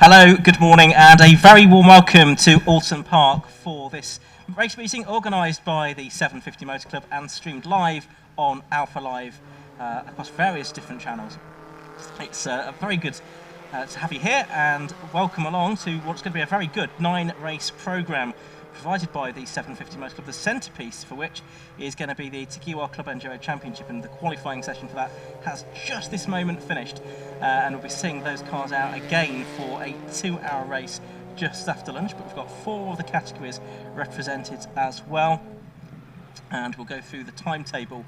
Hello, good morning, and a very warm welcome to Oulton Park for this race meeting organised by the 750 Motor Club and streamed live on Alpha Live across various different channels. It's very good to have you here, and welcome along to what's going to be a very good 9-race programme provided by the 750 Motor Club, the centrepiece for which is going to be the McEwan Club Enduro Championship, and the qualifying session for that has just this moment finished, and we'll be seeing those cars out again for a 2-hour race just after lunch. But we've got 4 of the categories represented as well, and we'll go through the timetable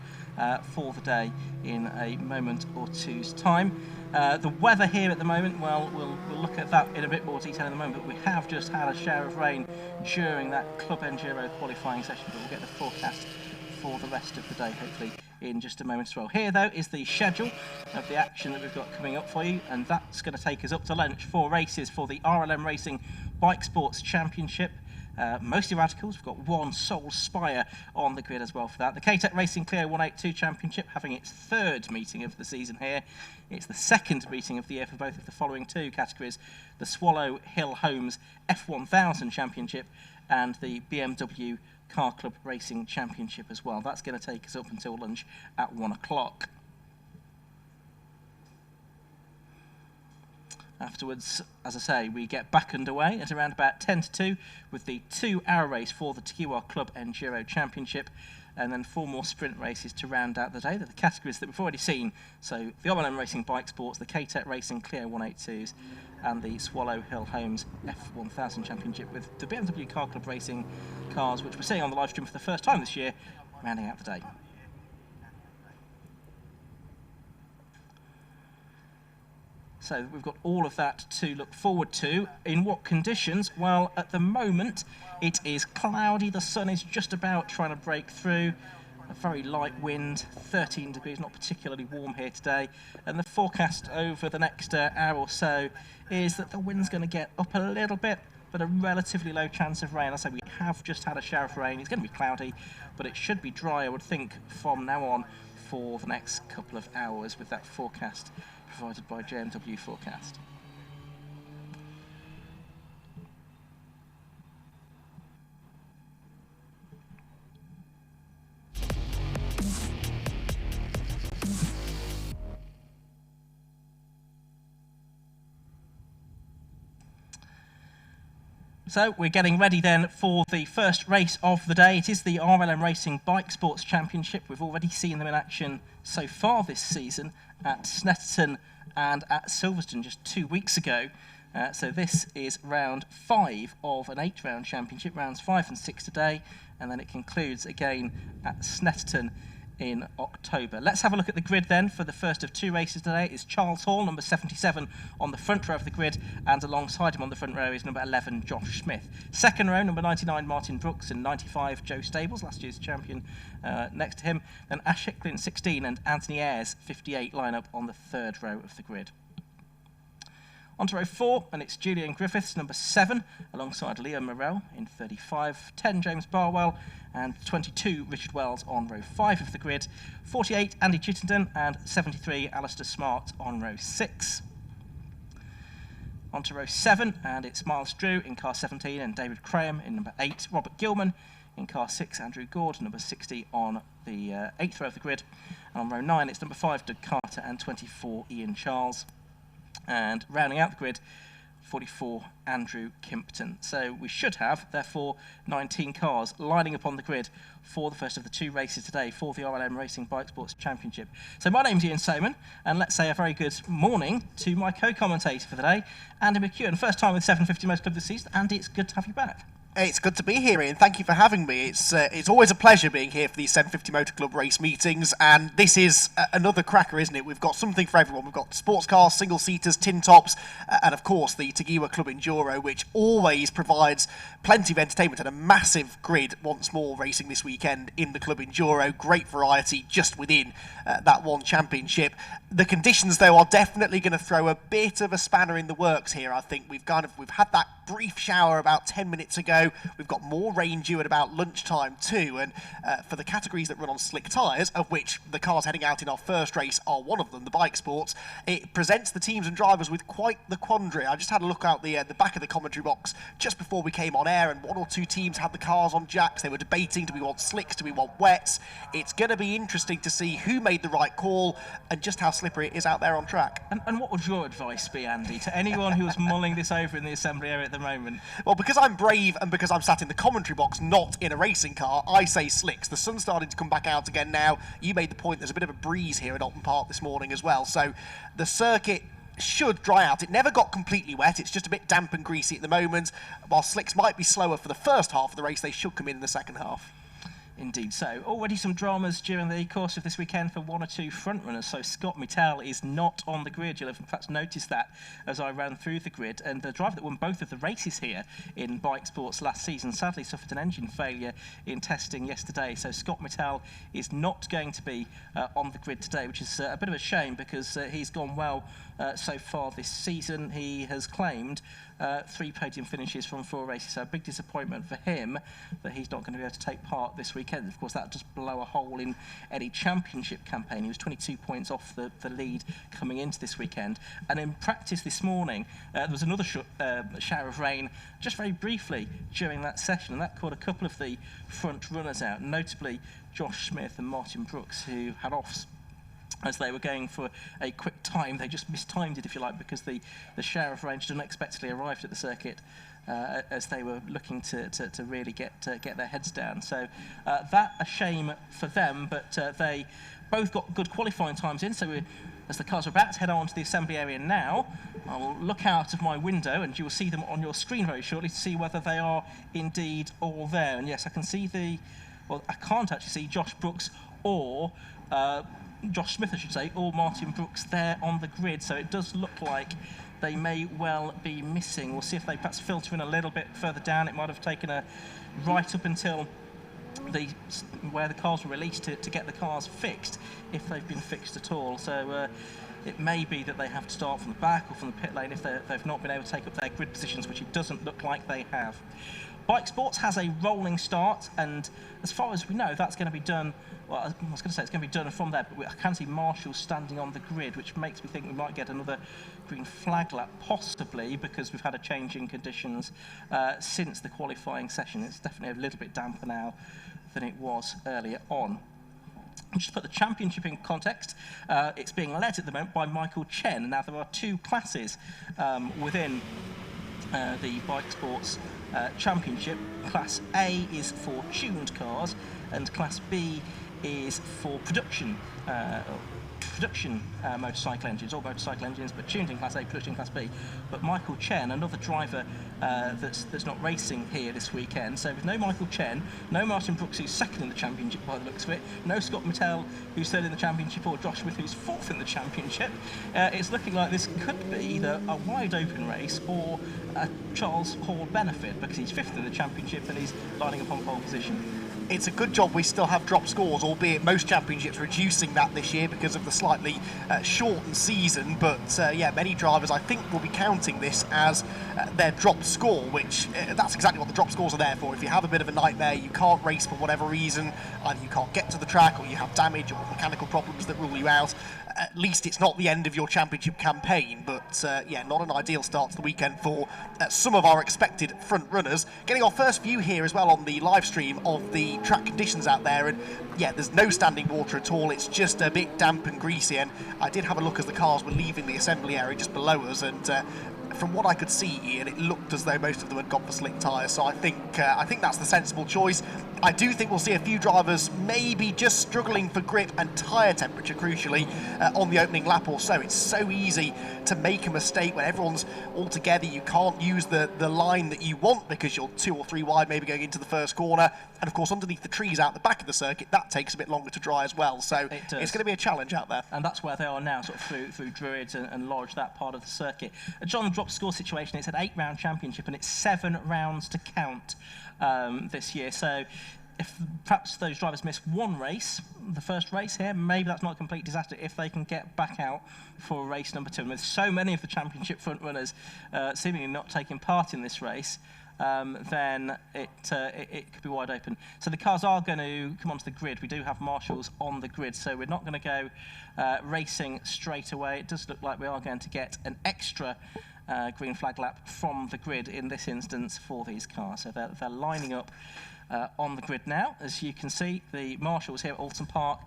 for the day in a moment or two's time. The weather here at the moment, well, we'll look at that in a bit more detail in a moment, but we have just had a shower of rain during that Club Enduro qualifying session, but we'll get the forecast for the rest of the day hopefully in just a moment as well. Here though is the schedule of the action that we've got coming up for you, and that's going to take us up to lunch. 4 races for the RLM Racing Bike Sports Championship. Mostly radicals. We've got 1 sole Spire on the grid as well for that. The K-Tech Racing Clio 182 Championship having its 3rd meeting of the season here. It's the 2nd meeting of the year for both of the following 2 categories: the Swallow Hill Homes F1000 Championship and the BMW Car Club Racing Championship as well. That's going to take us up until lunch at 1 o'clock. Afterwards, as I say, we get back underway at around about 10 to 2 with the 2-hour race for the McEwan Club Enduro Championship, and then 4 more sprint races to round out the day. They're the categories that we've already seen, so the RLM Racing Bike Sports, the K-Tech Racing Clio 182s, and the Swallow Hill Homes F1000 Championship, with the BMW Car Club Racing cars, which we're seeing on the live stream for the first time this year, rounding out the day. So we've got all of that to look forward to. In what conditions? Well, at the moment it is cloudy. The sun is just about trying to break through. A very light wind, 13 degrees, not particularly warm here today. And the forecast over the next hour or so is that the wind's going to get up a little bit, but a relatively low chance of rain. I say we have just had a shower of rain. It's going to be cloudy, but it should be dry, I would think, from now on for the next couple of hours with that forecast provided by JMW Forecast. So we're getting ready then for the first race of the day. It is the RLM Racing Bike Sports Championship. We've already seen them in action so far this season at Snetterton and at Silverstone just 2 weeks ago. So this is round 5 of an 8-round championship, rounds 5 and 6 today, and then it concludes again at Snetterton in October. Let's have a look at the grid then for the first of 2 races today. It's Charles Hall, number 77, on the front row of the grid, and alongside him on the front row is number 11, Josh Smith. Second row, number 99, Martin Brooks, and 95, Joe Stables, last year's champion, next to him. Then Ash Hicklin, 16, and Anthony Ayres, 58, line up on the 3rd row of the grid. On to row 4, and it's Julian Griffiths, number 7, alongside Liam Morrell in 35, 10 James Barwell, and 22 Richard Wells on row 5 of the grid, 48 Andy Chittenden, and 73 Alistair Smart on row 6. On to row 7, and it's Miles Drew in car 17, and David Graham in number 8, Robert Gilman in car 6, Andrew Gord, number 60 on the 8th row of the grid, and on row 9 it's number 5 Doug Carter and 24 Ian Charles. And rounding out the grid, 44, Andrew Kimpton. So we should have, therefore, 19 cars lining up on the grid for the first of the 2 races today for the RLM Racing Bike Sports Championship. So my name's Ian Sowman, and let's say a very good morning to my co-commentator for the day, Andy McEwan. First time with 750 Motor Club this season. Andy, it's good to have you back. It's good to be here, Ian. Thank you for having me. It's always a pleasure being here for these 750 Motor Club race meetings, and this is another cracker, isn't it? We've got something for everyone. We've got sports cars, single-seaters, tin tops, and of course the McEwan Club Enduro, which always provides plenty of entertainment and a massive grid once more racing this weekend in the Club Enduro. Great variety just within that one championship. The conditions, though, are definitely going to throw a bit of a spanner in the works here. I think we've had that brief shower about 10 minutes ago. go. We've got more rain due at about lunchtime too, and for the categories that run on slick tyres, of which the cars heading out in our first race are one of them, the bike sports, it presents the teams and drivers with quite the quandary. I just had a look out the back of the commentary box just before we came on air, and one or two teams had the cars on jacks. They were debating, do we want slicks, do we want wets? It's going to be interesting to see who made the right call and just how slippery it is out there on track. And what would your advice be, Andy, to anyone who is mulling this over in the assembly area at the moment? Well, because I'm brave and because I'm sat in the commentary box, not in a racing car, I say slicks. The sun's starting to come back out again now. You made the point, there's a bit of a breeze here at Oulton Park this morning as well. So the circuit should dry out. It never got completely wet. It's just a bit damp and greasy at the moment. While slicks might be slower for the first half of the race, they should come in the second half. Indeed so. Already some dramas during the course of this weekend for one or two front runners. So Scott Mittal is not on the grid. You'll have in fact noticed that as I ran through the grid. And the driver that won both of the races here in bike sports last season sadly suffered an engine failure in testing yesterday. So Scott Mittal is not going to be on the grid today, which is a bit of a shame because he's gone well so far this season. He has claimed 3 podium finishes from 4 races. So a big disappointment for him that he's not going to be able to take part this weekend. Of course, that would just blow a hole in any championship campaign. He was 22 points off the lead coming into this weekend. And in practice this morning, there was another shower of rain just very briefly during that session, and that caught a couple of the front runners out, notably Josh Smith and Martin Brooks, who had offs as they were going for a quick time. They just mistimed it, if you like, because the shower of rain just unexpectedly arrived at the circuit as they were looking to really get their heads down. So that a shame for them, but they both got good qualifying times in. So as the cars are about to head on to the assembly area now, I will look out of my window and you will see them on your screen very shortly to see whether they are indeed all there. And yes, I can see well, I can't actually see Josh Brooks or Josh Smith, I should say, or Martin Brooks there on the grid. So it does look like they may well be missing. We'll see if they perhaps filter in a little bit further down. It might have taken right up until where the cars were released to get the cars fixed, if they've been fixed at all. So it may be that they have to start from the back or from the pit lane if they've not been able to take up their grid positions, which it doesn't look like they have. Bike Sports has a rolling start, and as far as we know, that's going to be done. Well, I was going to say it's going to be done from there, but I can see Marshall standing on the grid, which makes me think we might get another green flag lap, possibly, because we've had a change in conditions since the qualifying session. It's definitely a little bit damper now than it was earlier on. Just to put the championship in context, it's being led at the moment by Michael Chen. Now, there are 2 classes within the Bike Sports Championship. Class A is for tuned cars, and Class B is for production motorcycle engines, all motorcycle engines, but tuned in Class A, production in Class B. But Michael Chen, another driver that's not racing here this weekend. So with no Michael Chen, no Martin Brooks, who's second in the championship by the looks of it, no Scott Mittal, who's third in the championship, or Josh Smith, who's fourth in the championship, it's looking like this could be either a wide open race or a Charles Hall benefit, because he's fifth in the championship and he's lining up on pole position. It's a good job we still have drop scores, albeit most championships reducing that this year because of the slightly shortened season. But yeah, many drivers I think will be counting this as their drop score, which that's exactly what the drop scores are there for. If you have a bit of a nightmare, you can't race for whatever reason, either you can't get to the track or you have damage or mechanical problems that rule you out, at least it's not the end of your championship campaign. But yeah, not an ideal start to the weekend for some of our expected front runners. Getting our first view here as well on the live stream of the track conditions out there, and yeah, there's no standing water at all. It's just a bit damp and greasy, and I did have a look as the cars were leaving the assembly area just below us, and from what I could see, Ian, it looked as though most of them had gone for slick tyres. So I think that's the sensible choice. I do think we'll see a few drivers maybe just struggling for grip and tyre temperature, crucially, on the opening lap or so. It's so easy to make a mistake when everyone's all together. You can't use the line that you want because you're 2 or 3 wide, maybe going into the first corner. And of course, underneath the trees out the back of the circuit, that takes a bit longer to dry as well. So it's going to be a challenge out there. And that's where they are now, sort of through Druids and Lodge, that part of the circuit. John, the drop score situation, it's an 8-round championship and it's 7 rounds to count this year. So if perhaps those drivers miss one race, the first race here, maybe that's not a complete disaster if they can get back out for race number 2. And with so many of the championship front runners seemingly not taking part in this race, then it could be wide open. So the cars are going to come onto the grid. We do have marshals on the grid, so we're not going to go racing straight away. It does look like we are going to get an extra green flag lap from the grid in this instance for these cars. So they're lining up on the grid now. As you can see, the marshals here at Oulton Park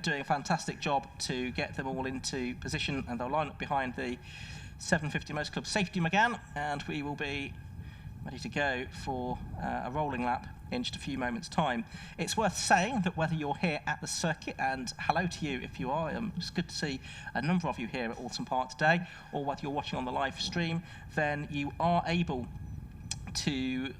doing a fantastic job to get them all into position, and they'll line up behind the 750 Motor Club safety McEwan, and we will be ready to go for a rolling lap in just a few moments' time. It's worth saying that whether you're here at the circuit, and hello to you if you are, it's good to see a number of you here at Oulton Park today, or whether you're watching on the live stream, then you are able to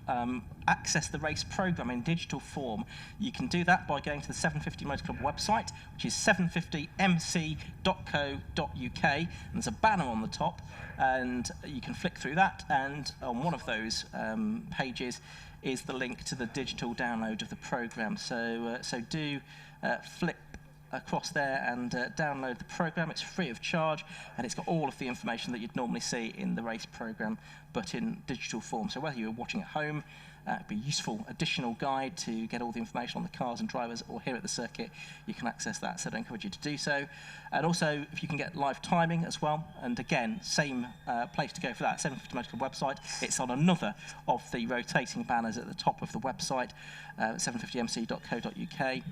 access the race programme in digital form. You can do that by going to the 750 Motor Club website, which is 750mc.co.uk, and there's a banner on the top, and you can flick through that, and on one of those pages is the link to the digital download of the programme. So do flip across there and download the programme. It's free of charge, and it's got all of the information that you'd normally see in the race programme, but in digital form. So whether you're watching at home, it'd be a useful additional guide to get all the information on the cars and drivers, or here at the circuit, you can access that. So I'd encourage you to do so. And also, if you can get live timing as well, and again, same place to go for that, 750 Motor Club website. It's on another of the rotating banners at the top of the website, 750mc.co.uk.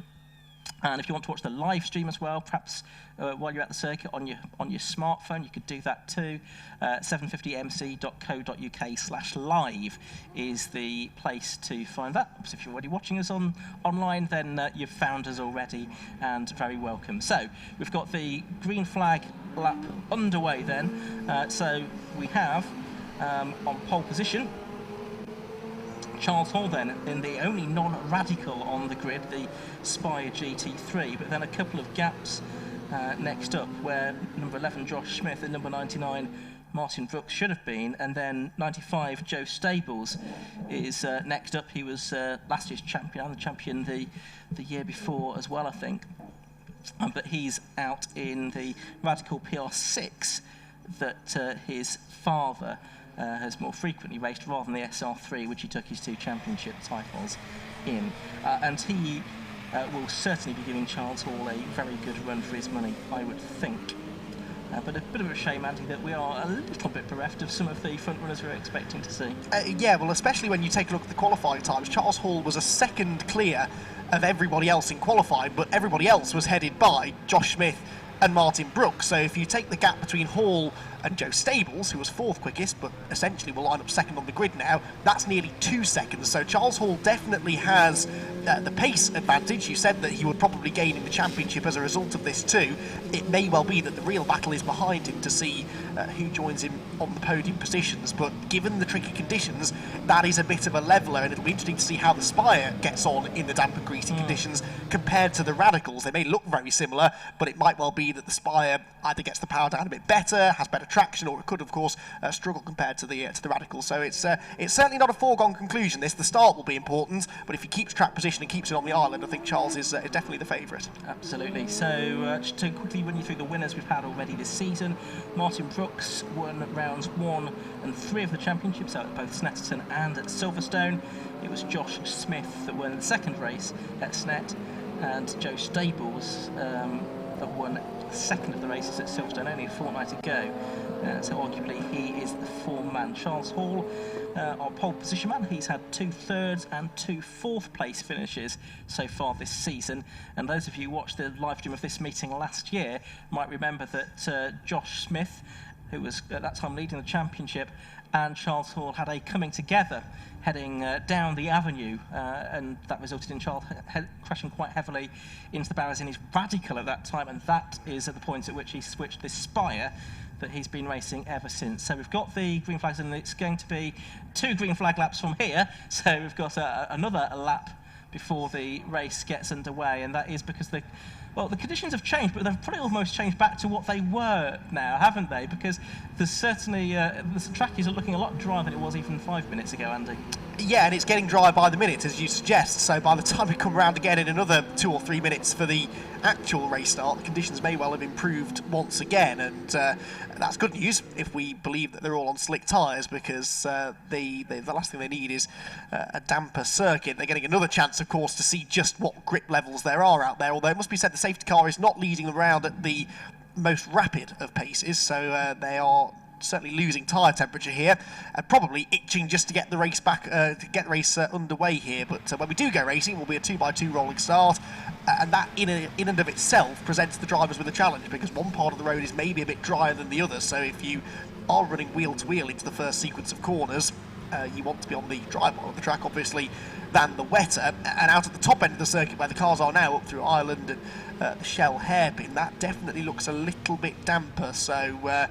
And if you want to watch the live stream as well, perhaps while you're at the circuit on your smartphone, you could do that too. 750mc.co.uk/live is the place to find that. So if you're already watching us online, then you've found us already, and very welcome. So we've got the green flag lap underway then. So we have on pole position Charles Hall then, in the only non-radical on the grid, the Spire GT3, but then a couple of gaps next up where number 11 Josh Smith and number 99 Martin Brooks should have been, and then 95 Joe Stables is next up. He was last year's champion and the champion the year before as well, I think. But he's out in the Radical PR6 that his father has more frequently raced, rather than the SR3, which he took his 2 championship titles in. And he will certainly be giving Charles Hall a very good run for his money, I would think. But a bit of a shame, Andy, that we are a little bit bereft of some of the front runners we were expecting to see. Yeah, well, especially when you take a look at the qualifying times. Charles Hall was a second clear of everybody else in qualifying, but everybody else was headed by Josh Smith and Martin Brooks. So if you take the gap between Hall and Joe Stables, who was 4th quickest, but essentially will line up second on the grid now, that's nearly 2 seconds. So Charles Hall definitely has the pace advantage. You said that he would probably gain in the championship as a result of this too. It may well be that the real battle is behind him to see who joins him on the podium positions, but given the tricky conditions, that is a bit of a leveller, and it'll be interesting to see how the Spire gets on in the damp and greasy conditions compared to the Radicals. They may look very similar, but it might well be that the Spire either gets the power down a bit better, has better traction, or it could, of course, struggle compared to the Radicals. So it's certainly not a foregone conclusion. The start will be important, but if he keeps track position and keeps it on the island, I think Charles is definitely the favourite. Absolutely. So just to quickly run you through the winners we've had already this season. Martin Brooks won rounds 1 and 3 of the championships out at both Snetterton and at Silverstone. It was Josh Smith that won the second race at Snet, and Joe Stables that won the second of the races at Silverstone only a fortnight ago. So arguably he is the form man. Charles Hall, our pole position man, he's had 2 thirds and 2 4th place finishes so far this season. And those of you who watched the live stream of this meeting last year might remember that Josh Smith, who was at that time leading the championship, and Charles Hall had a coming together heading down the avenue, and that resulted in Charles crashing quite heavily into the barriers in his Radical at that time, and that is at the point at which he switched this Spire that he's been racing ever since. So we've got the green flags, and it's going to be 2 green flag laps from here, so we've got another lap before the race gets underway, and that is because the Well, the conditions have changed, but they've probably almost changed back to what they were now, haven't they? Because there's certainly the track is looking a lot drier than it was even 5 minutes ago, Andy. Yeah, and it's getting drier by the minute, as you suggest. So by the time we come round again in another 2 or 3 minutes for the actual race start, the conditions may well have improved once again, and that's good news if we believe that they're all on slick tyres, because the last thing they need is a damper circuit. They're getting another chance, of course, to see just what grip levels there are out there, although it must be said the safety car is not leading them around at the most rapid of paces, so they are certainly losing tyre temperature here, and probably itching just to get the race back, to get the race underway here. But when we do go racing, it will be a 2x2 rolling start, and that in and of itself presents the drivers with a challenge, because one part of the road is maybe a bit drier than the other. So if you are running wheel to wheel into the first sequence of corners, you want to be on the dry part of the track, obviously, than the wetter. And out at the top end of the circuit, where the cars are now, up through Ireland and the Shell hairpin, that definitely looks a little bit damper. So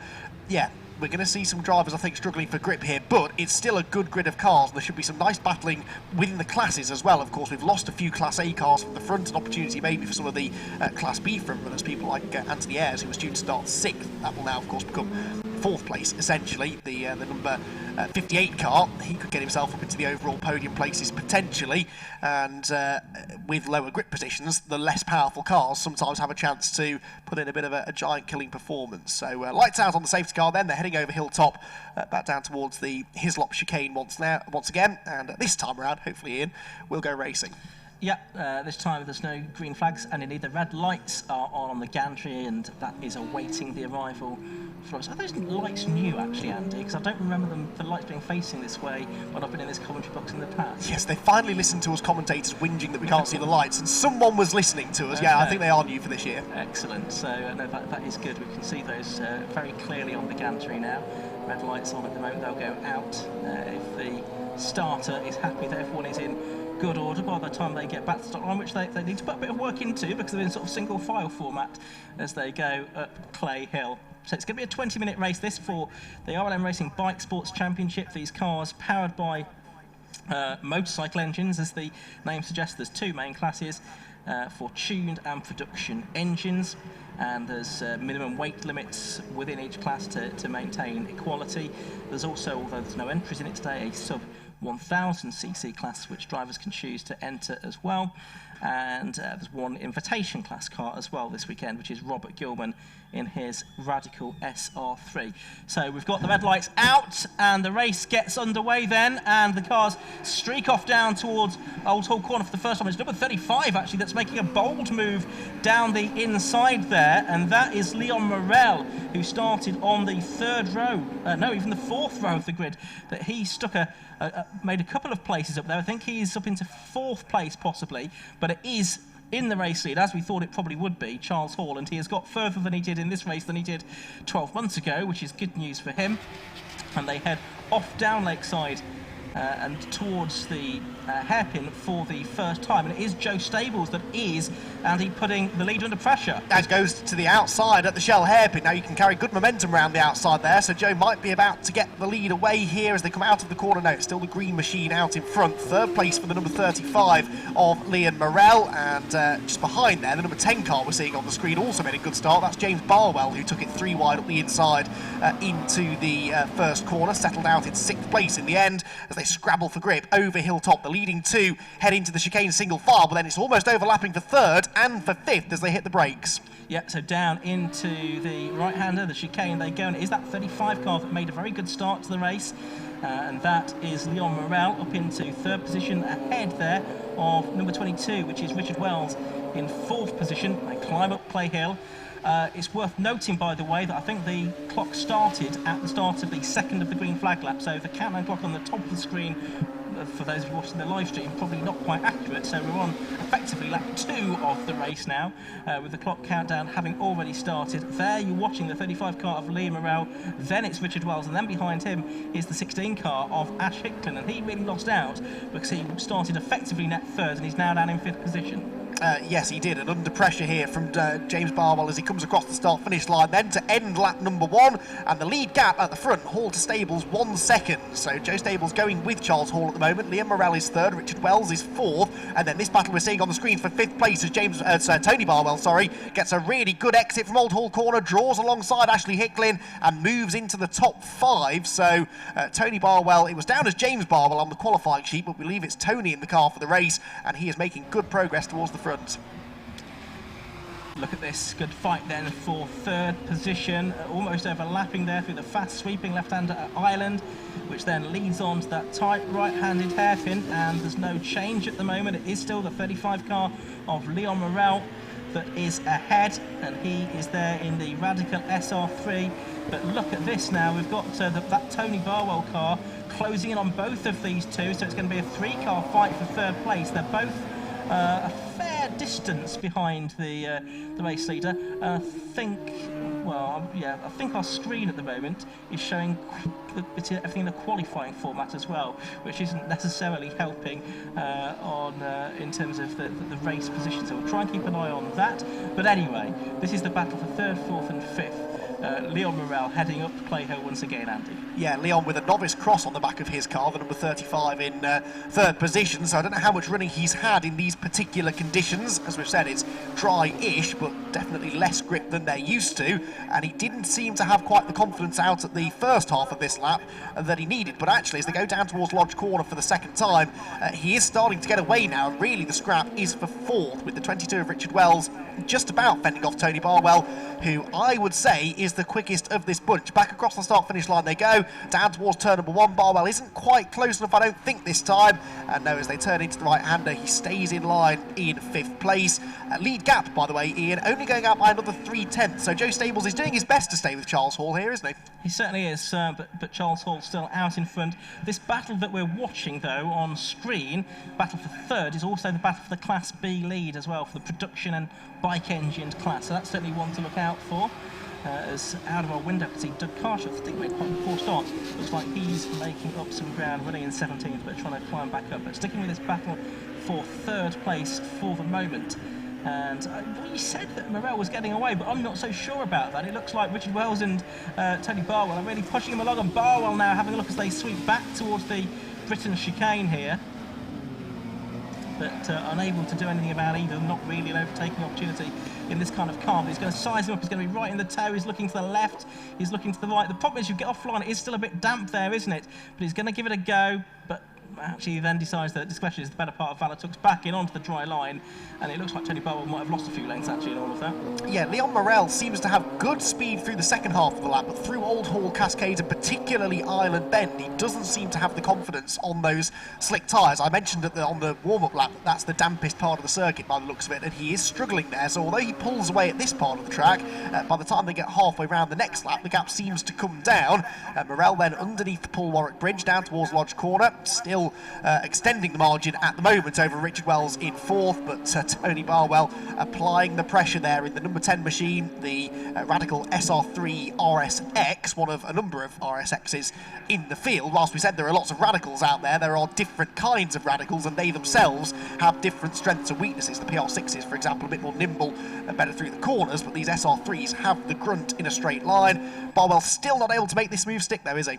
yeah, we're going to see some drivers, I think, struggling for grip here, but it's still a good grid of cars, and there should be some nice battling within the classes as well. Of course, we've lost a few Class A cars from the front, an opportunity maybe for some of the Class B front runners, people like Anthony Ayres, who was due to start 6th. That will now, of course, become 4th place, essentially. The number 58 car, he could get himself up into the overall podium places potentially, and with lower grip positions, the less powerful cars sometimes have a chance to put in a bit of a giant killing performance. So lights out on the safety car then, they're heading over Hilltop, back down towards the Hislop chicane once again, and this time around, hopefully Ian, we'll go racing. Yeah, this time there's no green flags, and indeed the red lights are on the gantry, and that is awaiting the arrival for us. Are those lights new, actually, Andy? Because I don't remember the lights being facing this way when I've been in this commentary box in the past. Yes, they finally listened to us commentators whinging that we can't see the lights, and someone was listening to us. Okay. Yeah, I think they are new for this year. Excellent. So no, that is good. We can see those very clearly on the gantry now. Red lights on at the moment. They'll go out if the starter is happy that everyone is in good order by the time they get back to the start line, which they need to put a bit of work into, because they're in sort of single file format as they go up Clay Hill. So it's going to be a 20-minute race, this, for the RLM Racing Bike Sports Championship. These cars powered by motorcycle engines, as the name suggests. There's 2 main classes for tuned and production engines, and there's minimum weight limits within each class to maintain equality. There's also, although there's no entries in it today, a sub 1000cc class which drivers can choose to enter as well, and there's one invitation class car as well this weekend, which is Robert Gilman in his Radical SR3. So we've got the red lights out, and the race gets underway then, and the cars streak off down towards Old Hall Corner for the first time. It's number 35 actually that's making a bold move down the inside there, and that is Leon Morel, who started on the 3rd row, no, even the 4th row of the grid. That he stuck made a couple of places up there. I think he's up into 4th place possibly, but it is in the race lead, as we thought it probably would be, Charles Hall, and he has got further than he did in this race than he did 12 months ago, which is good news for him. And they head off down Lakeside and towards the hairpin for the first time, and it is Joe Stables that is, and he putting the leader under pressure. As goes to the outside at the Shell hairpin. Now you can carry good momentum around the outside there, so Joe might be about to get the lead away here as they come out of the corner. No, it's still the green machine out in front. 3rd place for the number 35 of Leon Morel, and just behind there, the number 10 car we're seeing on the screen also made a good start. That's James Barwell, who took it 3 wide up the inside into the first corner, settled out in 6th place in the end as they scrabble for grip over Hilltop. The leading 2 head into the chicane single file, but then it's almost overlapping for 3rd and for 5th as they hit the brakes. Yeah, so down into the right-hander, the chicane they go, and it is that 35 car that made a very good start to the race, and that is Leon Morel up into 3rd position, ahead there of number 22, which is Richard Wells in 4th position. They climb up Clay Hill. It's worth noting, by the way, that I think the clock started at the start of the 2nd of the green flag lap, so the countdown clock on the top of the screen, for those of you watching the live stream, probably not quite accurate. So we're on effectively lap 2 of the race now, with the clock countdown having already started. There you're watching the 35 car of Liam Morel, then it's Richard Wells, and then behind him is the 16 car of Ash Hicklin, and he really lost out because he started effectively net 3rd and he's now down in 5th position. Yes, he did, and under pressure here from James Barwell as he comes across the start-finish line, then to end lap number 1, and the lead gap at the front, Hall to Stables 1 second. So Joe Stables going with Charles Hall at the moment. Liam Morrell is 3rd, Richard Wells is 4th, and then this battle we're seeing on the screen for 5th place as Tony Barwell, gets a really good exit from Old Hall Corner, draws alongside Ashley Hicklin, and moves into the top 5. So Tony Barwell, it was down as James Barwell on the qualifying sheet, but we believe it's Tony in the car for the race, and he is making good progress towards the front. Look at this, good fight then for 3rd position, almost overlapping there through the fast sweeping left-hander at Ireland, which then leads on to that tight right-handed hairpin, and there's no change at the moment. It is still the 35 car of Leon Morrell that is ahead, and he is there in the Radical SR3. But look at this now, we've got that Tony Barwell car closing in on both of these two, so it's going to be a 3-car fight for 3rd place. They're both a fair distance behind the race leader. I think our screen at the moment is showing everything in the qualifying format as well, which isn't necessarily helping in terms of the race position. So we'll try and keep an eye on that. But anyway, this is the battle for 3rd, 4th and 5th. Leon Morrell heading up Clayhill once again, Andy. Yeah, Leon with a novice cross on the back of his car, the number 35 in 3rd position, so I don't know how much running he's had in these particular conditions. As we've said, it's dry-ish, but definitely less grip than they're used to, and he didn't seem to have quite the confidence out at the first half of this lap that he needed. But actually, as they go down towards Lodge Corner for the 2nd time, he is starting to get away now. Really, the scrap is for 4th, with the 22 of Richard Wells just about fending off Tony Barwell, who I would say is the quickest of this bunch. Back across the start-finish line they go, down towards turn number 1. Barwell isn't quite close enough, I don't think, this time. And no, as they turn into the right-hander, he stays in line in 5th place. Lead gap, by the way, Ian, only going out by another 3/10. So Joe Stables is doing his best to stay with Charles Hall here, isn't he? He certainly is, but Charles Hall still out in front. This battle that we're watching, though, on screen, battle for 3rd, is also the battle for the Class B lead as well, for the production and bike-engined class. So that's certainly one to look out for. As out of our window, I can see Doug Carter, I think, made quite a poor start. Looks like he's making up some ground, running in 17th, but trying to climb back up. But sticking with this battle for 3rd place for the moment. And we said that Morrell was getting away, but I'm not so sure about that. It looks like Richard Wells and Tony Barwell are really pushing him along, and Barwell now having a look as they sweep back towards the Britain chicane here. But unable to do anything about either, not really an overtaking opportunity in this kind of car. But he's going to size him up, he's going to be right in the toe, he's looking to the left, he's looking to the right. The problem is you get offline, it is still a bit damp there, isn't it? But he's going to give it a go, but actually he then decides that discretion is the better part of valour, tucks back in onto the dry line, and it looks like Tony Barwell might have lost a few lengths actually in all of that. Yeah, Leon Morrell seems to have good speed through the 2nd half of the lap, but through Old Hall Cascades and particularly Island Bend, he doesn't seem to have the confidence on those slick tyres. I mentioned on the warm-up lap that's the dampest part of the circuit by the looks of it, and he is struggling there. So although he pulls away at this part of the track, by the time they get halfway round the next lap, the gap seems to come down. Morrell then underneath the Paul Warwick Bridge down towards Lodge Corner, still extending the margin at the moment over Richard Wells in 4th, but Tony Barwell applying the pressure there in the number 10 machine, the Radical SR3 RSX, one of a number of RSXs in the field. Whilst we said there are lots of Radicals out there, there are different kinds of Radicals, and they themselves have different strengths and weaknesses. The PR6s, for example, a bit more nimble and better through the corners, but these SR3s have the grunt in a straight line. Barwell still not able to make this move stick, though, is he?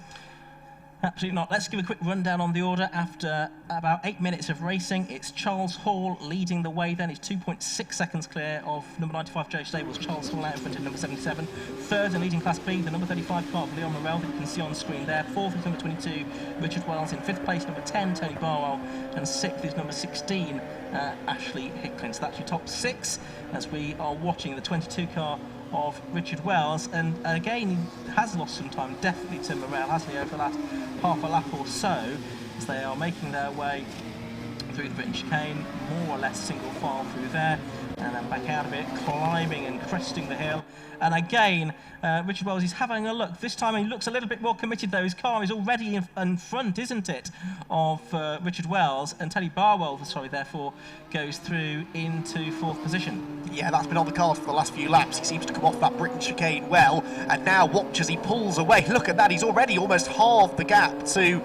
Absolutely not. Let's give a quick rundown on the order. After about 8 minutes of racing, it's Charles Hall leading the way then. He's 2.6 seconds clear of number 95 Joe Stables. Charles Hall out in front of number 77. 3rd and leading Class B, the number 35 car of Leon Morrell that you can see on screen there. 4th is number 22 Richard Wells. In 5th place, number 10 Tony Barwell. And 6th is number 16 Ashley Hicklin. So that's your top 6 as we are watching the 22 car of Richard Wells, and again he has lost some time definitely to Morrell, hasn't he, over the last half a lap or so, as they are making their way through the Britain chicane, more or less single file through there, and then back out of it, climbing and cresting the hill. And again, Richard Wells is having a look. This time he looks a little bit more committed though. His car is already in front, isn't it, of Richard Wells, and Teddy Barwell, sorry, therefore goes through into 4th position. Yeah, that's been on the cards for the last few laps. He seems to come off that Britain chicane well, and now watch as he pulls away. Look at that, he's already almost halved the gap to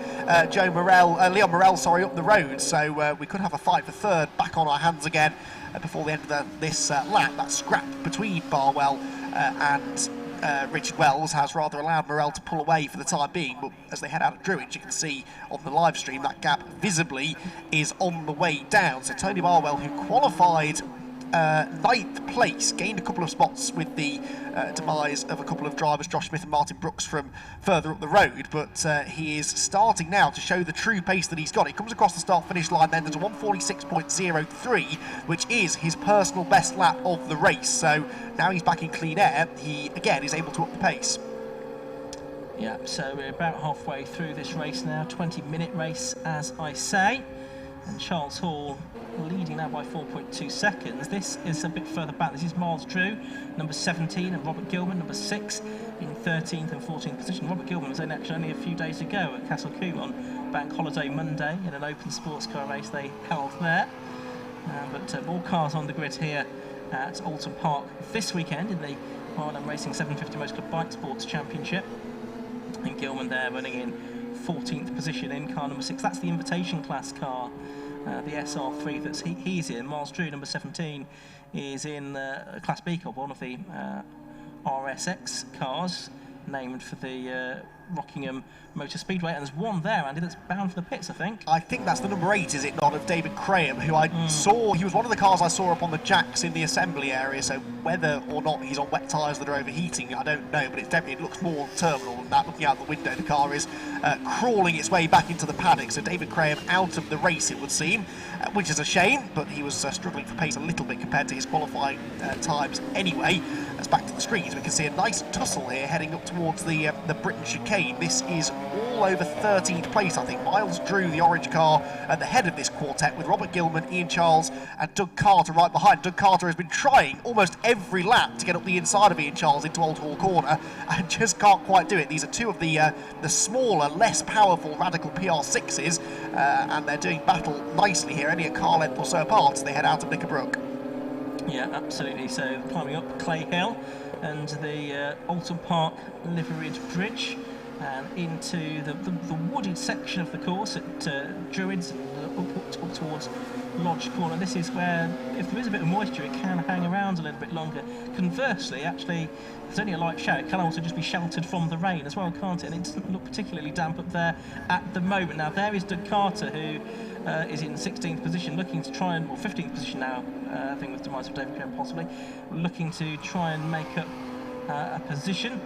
Leon Morrell, sorry, up the road. So we could have a fight for third back on our hands again before the end of this lap. That scrap between Barwell and Richard Wells has rather allowed Morel to pull away for the time being, but as they head out of Druids, you can see on the live stream that gap visibly is on the way down. So Tony Barwell, who qualified 9th place, gained a couple of spots with the demise of a couple of drivers, Josh Smith and Martin Brooks, from further up the road, but he is starting now to show the true pace that he's got. He comes across the start-finish line then, there's a 1:46.03, which is his personal best lap of the race, so now he's back in clean air, he again is able to up the pace. Yeah, so we're about halfway through this race now, 20-minute race as I say, and Charles Hall leading now by 4.2 seconds. This is a bit further back. This is Miles Drew, number 17, and Robert Gilman, number 6, in 13th and 14th position. Robert Gilman was in action only a few days ago at Castle Combe on Bank Holiday Monday in an open sports car race they held there. But more cars on the grid here at Oulton Park this weekend in the RLM Racing 750 Motor Club Bike Sports Championship. And Gilman there running in 14th position in car number 6. That's the invitation class car. The SR3 that he's in. Miles Drew, number 17, is in Class B car, one of the RSX cars, named for the Rockingham Motor Speedway. And there's one there, Andy, that's bound for the pits, I think. I think that's the number 8, is it not, of David Graham, who I saw, he was one of the cars I saw up on the jacks in the assembly area, so whether or not he's on wet tyres that are overheating, I don't know, but it looks more terminal than that. Looking out the window, the car is crawling its way back into the paddock, so David Graham out of the race, it would seem, which is a shame, but he was struggling for pace a little bit compared to his qualifying times anyway. That's back to the screens. We can see a nice tussle here heading up towards the Britain chicane. This is all over 13th place, I think. Miles Drew, the orange car, at the head of this quartet, with Robert Gilman, Ian Charles and Doug Carter right behind. Doug Carter has been trying almost every lap to get up the inside of Ian Charles into Old Hall Corner and just can't quite do it. These are two of the smaller, less powerful Radical PR6s, and they're doing battle nicely here, only a car length or so apart as they head out of Knickerbrook. Yeah, absolutely. So climbing up Clay Hill and the Oulton Park liveried bridge and into the wooded section of the course at Druids, up towards Lodge Corner. This is where, if there is a bit of moisture, it can hang around a little bit longer. Conversely, actually, there's only a light shower. It can also just be sheltered from the rain as well, can't it? And it doesn't look particularly damp up there at the moment. Now, there is Doug Carter, who is in 16th position, looking to try and, or 15th position now, I think with demise of David Graham possibly, looking to try and make up a position,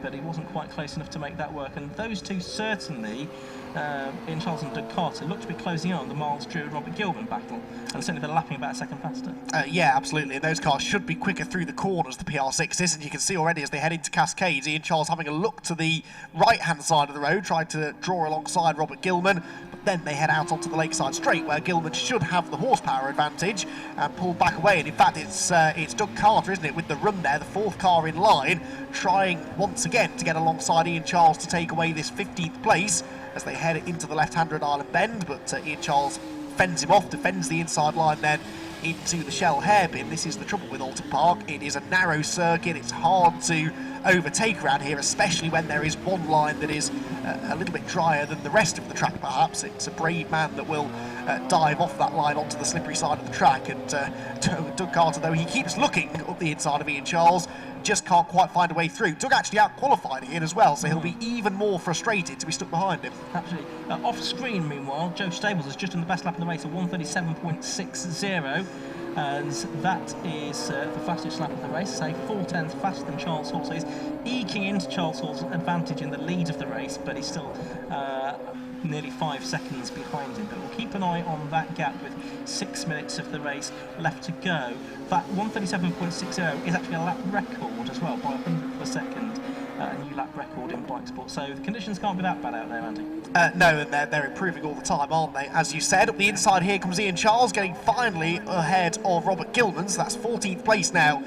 but he wasn't quite close enough to make that work. And those two certainly, Ian Charles and Doug Carter, look to be closing on the Miles Drew and Robert Gilman battle, and certainly they're lapping about a second faster. Yeah, absolutely, and those cars should be quicker through the corners, the PR6s, and you can see already as they head into Cascades, Ian Charles having a look to the right-hand side of the road, trying to draw alongside Robert Gilman, but then they head out onto the Lakeside Straight, where Gilman should have the horsepower advantage and pull back away, and in fact it's Doug Carter, isn't it, with the run there, the 4th car in line, trying once again to get alongside Ian Charles to take away this 15th place as they head into the left-hander Island Bend, but Ian Charles fends him off, defends the inside line then into the Shell hairpin. This is the trouble with Oulton Park. It is a narrow circuit. It's hard to overtake around here, especially when there is one line that is a little bit drier than the rest of the track, perhaps. It's a brave man that will dive off that line onto the slippery side of the track, and Doug Carter, though he keeps looking up the inside of Ian Charles, just can't quite find a way through. Doug actually out-qualified Ian as well, so he'll be even more frustrated to be stuck behind him. Absolutely. Off screen, meanwhile, Joe Stables has just done the best lap of the race at 1:37.60, and that is the fastest lap of the race, say 4/10 faster than Charles Hall, so he's eking into Charles Hall's advantage in the lead of the race, but he's still nearly 5 seconds behind him. But we'll keep an eye on that gap with 6 minutes of the race left to go. That 1:37.60 is actually a lap record as well, by 100th of a second, a new lap record in bike sport. So the conditions can't be that bad out there, Andy. No, and they're improving all the time, aren't they? As you said, up the inside here comes Ian Charles, getting finally ahead of Robert Gilman, so that's 14th place now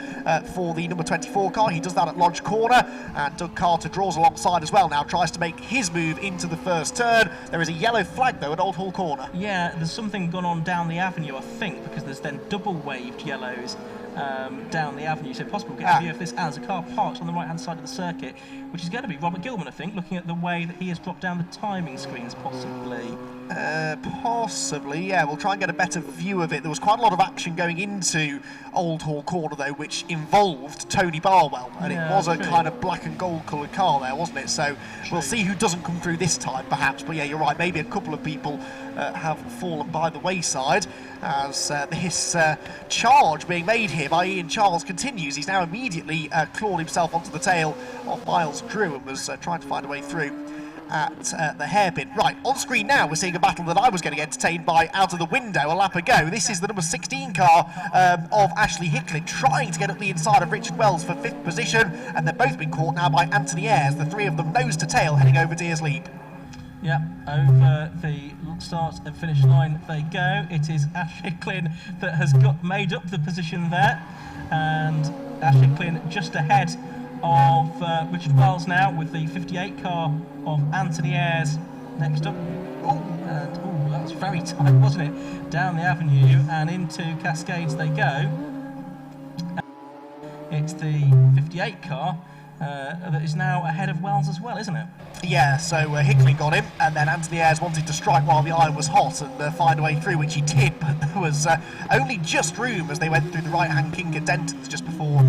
for the number 24 car. He does that at Lodge Corner, and Doug Carter draws alongside as well now, tries to make his move into the first turn. There is a yellow flag, though, at Old Hall Corner. Yeah, there's something gone on down the avenue, I think, because there's then double waved yellows down the avenue, so possible to get a view of this as a car parks on the right hand side of the circuit, which is going to be Robert Gilman, I think, looking at the way that he has dropped down the timing screens possibly. Possibly, yeah. We'll try and get a better view of it. There was quite a lot of action going into Old Hall Corner, though, which involved Tony Barwell, and it was a kind of black and gold coloured car there, wasn't it? So we'll see who doesn't come through this time, perhaps. But yeah, you're right. Maybe a couple of people have fallen by the wayside as this charge being made here by Ian Charles continues. He's now immediately clawed himself onto the tail of Miles Drew and was trying to find a way through at the hairpin. Right, on screen now we're seeing a battle that I was getting entertained by out of the window a lap ago. This is the number 16 car of Ashley Hicklin trying to get up the inside of Richard Wells for 5th position, and they're both been caught now by Anthony Ayres, the three of them nose to tail heading over Deers Leap. Yeah, over the start and finish line they go. It is Ash Hicklin that has made up the position there, and Ash Hicklin just ahead of Richard Wells now, with the 58 car of Anthony Ayres next up. And that was very tight, wasn't it? Down the avenue and into Cascades they go. It's the 58 car that is now ahead of Wells as well, isn't it? Yeah, so Hicklin got him, and then Anthony Ayres wanted to strike while the iron was hot and find a way through, which he did, but there was only just room as they went through the right-hand kink at Denton's just before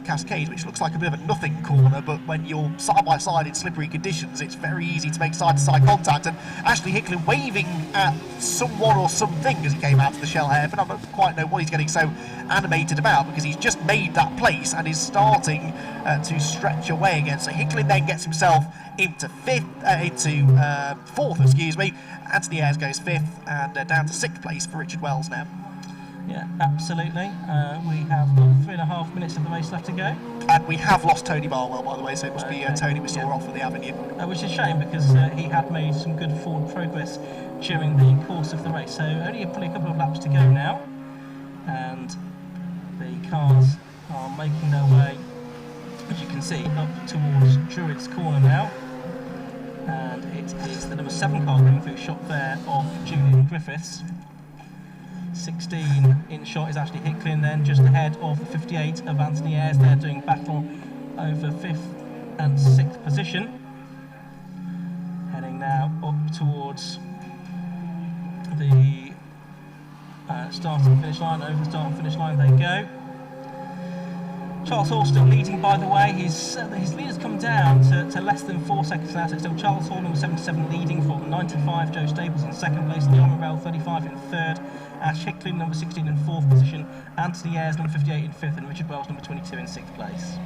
Cascade, which looks like a bit of a nothing corner, but when you're side-by-side in slippery conditions, it's very easy to make side-to-side contact, and Ashley Hicklin waving at someone or something as he came out of the shell hairpin. I don't quite know what he's getting so animated about, because he's just made that place and is starting to stretch away again. So Hicklin then gets himself into fourth, excuse me. Anthony Ayres goes 5th, and down to 6th place for Richard Wells now. Yeah, absolutely. We have got 3.5 minutes of the race left to go. And we have lost Tony Barwell, by the way, so it must be Tony we saw off of the avenue. Which is a shame, because he had made some good forward progress during the course of the race. So only probably a couple of laps to go now, and the cars are making their way, as you can see, up towards Druids Corner now. And it is the number 7 car coming through shot there of Julian Griffiths. 16 in shot is Ashley Hicklin, then just ahead of the 58 of Anthony Ayres. They're doing battle over 5th and 6th position. Heading now up towards the start and finish line. Over the start and finish line they go. Charles Hall still leading, by the way. His lead has come down to less than 4 seconds now, so it's still Charles Hall, number 77, leading from 95. Joe Staples in 2nd place, Leon Morel 35 in 3rd, Ash Hicklin number 16 in 4th position, Anthony Ayres number 58 in 5th, and Richard Wells number 22 in 6th place.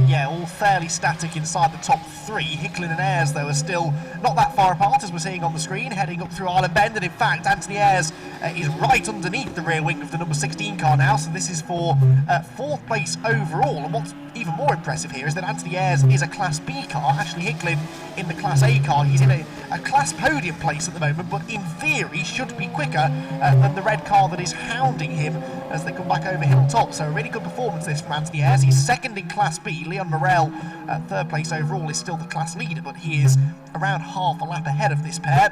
Yeah, all fairly static inside the top 3. Hicklin and Ayres, though, are still not that far apart, as we're seeing on the screen, heading up through Island Bend, and in fact Anthony Ayres is right underneath the rear wing of the number 16 car now, so this is for 4th place overall. And what's even more impressive here is that Anthony Ayres is a Class B car, Ashley Hicklin in the Class A car. He's in a Class podium place at the moment, but in theory should be quicker than the red car that is hounding him as they come back over hilltop. So a really good performance this from Anthony Ayres. He's 2nd in Class B. Leon Morel, 3rd place overall, is still the class leader, but he is around half a lap ahead of this pair.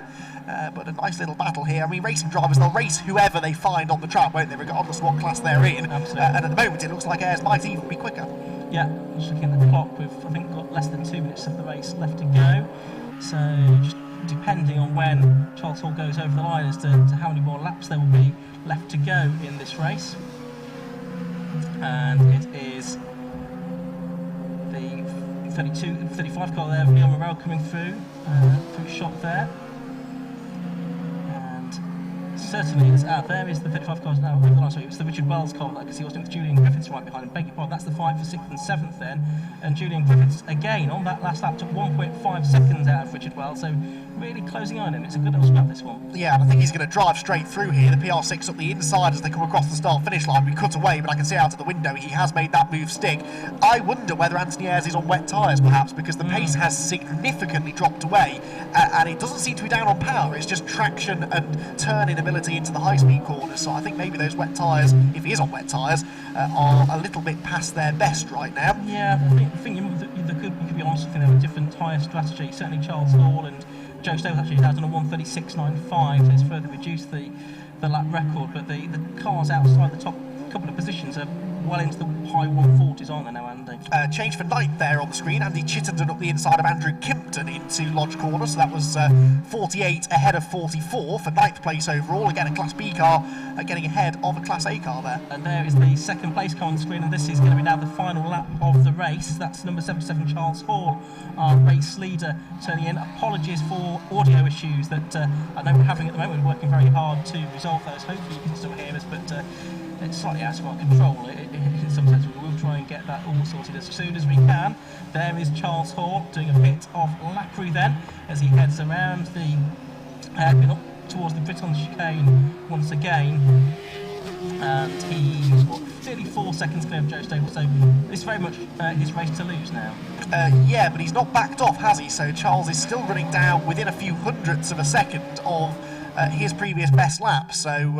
But a nice little battle here. I mean, racing drivers, they'll race whoever they find on the track, won't they, regardless of what class they're in. Absolutely. And at the moment it looks like Ayres might even be quicker. Yeah, just looking at the clock, we've I think got less than 2 minutes of the race left to go. So just depending on when Charles Hall goes over the line as to how many more laps there will be left to go in this race. And it is the 35 car there of Leon Morel coming through shot there. Certainly, there is the 35 cars now. Sorry, it's the Richard Wells car that I can see. Also, with Julian Griffiths right behind him. Beg your pardon, that's the 5 for 6th and 7th then. And Julian Griffiths again on that last lap took 1.5 seconds out of Richard Wells. So really closing on him. It's a good little scrap, this one. Yeah, and I think he's going to drive straight through here. The PR6 up the inside as they come across the start-finish line. We cut away, but I can see out of the window he has made that move stick. I wonder whether Anthony Ayres is on wet tyres, perhaps, because the pace has significantly dropped away, and it doesn't seem to be down on power. It's just traction and turning ability into the high-speed corners. So I think maybe those wet tyres, if he is on wet tyres, are a little bit past their best right now. Yeah, I think you could be on something of a different tyre strategy. Certainly Charles Hall and Joe Staples actually has done a 1:36.95, so it's further reduced the lap record, but the cars outside the top couple of positions are well into the high 140s, aren't they now, Andy? Change for ninth there on the screen. Andy Chittenden up the inside of Andrew Kimpton into Lodge Corner, so that was 48 ahead of 44 for ninth place overall. Again, a Class B car getting ahead of a Class A car there. And there is the second place car on the screen, and this is going to be now the final lap of the race. That's number 77, Charles Hall, our race leader, turning in. Apologies for audio issues that I know we're having at the moment. We're working very hard to resolve those. Hopefully you can still hear us, but it's slightly out of our control. In some sense, we will try and get that all sorted as soon as we can. There is Charles Hall doing a bit of lappery then as he heads around the hairpin up towards the Britton chicane once again. And he's 34 seconds clear of Joe Stable, so it's very much his race to lose now. Yeah, but he's not backed off, has he? So Charles is still running down within a few hundredths of a second of his previous best lap. So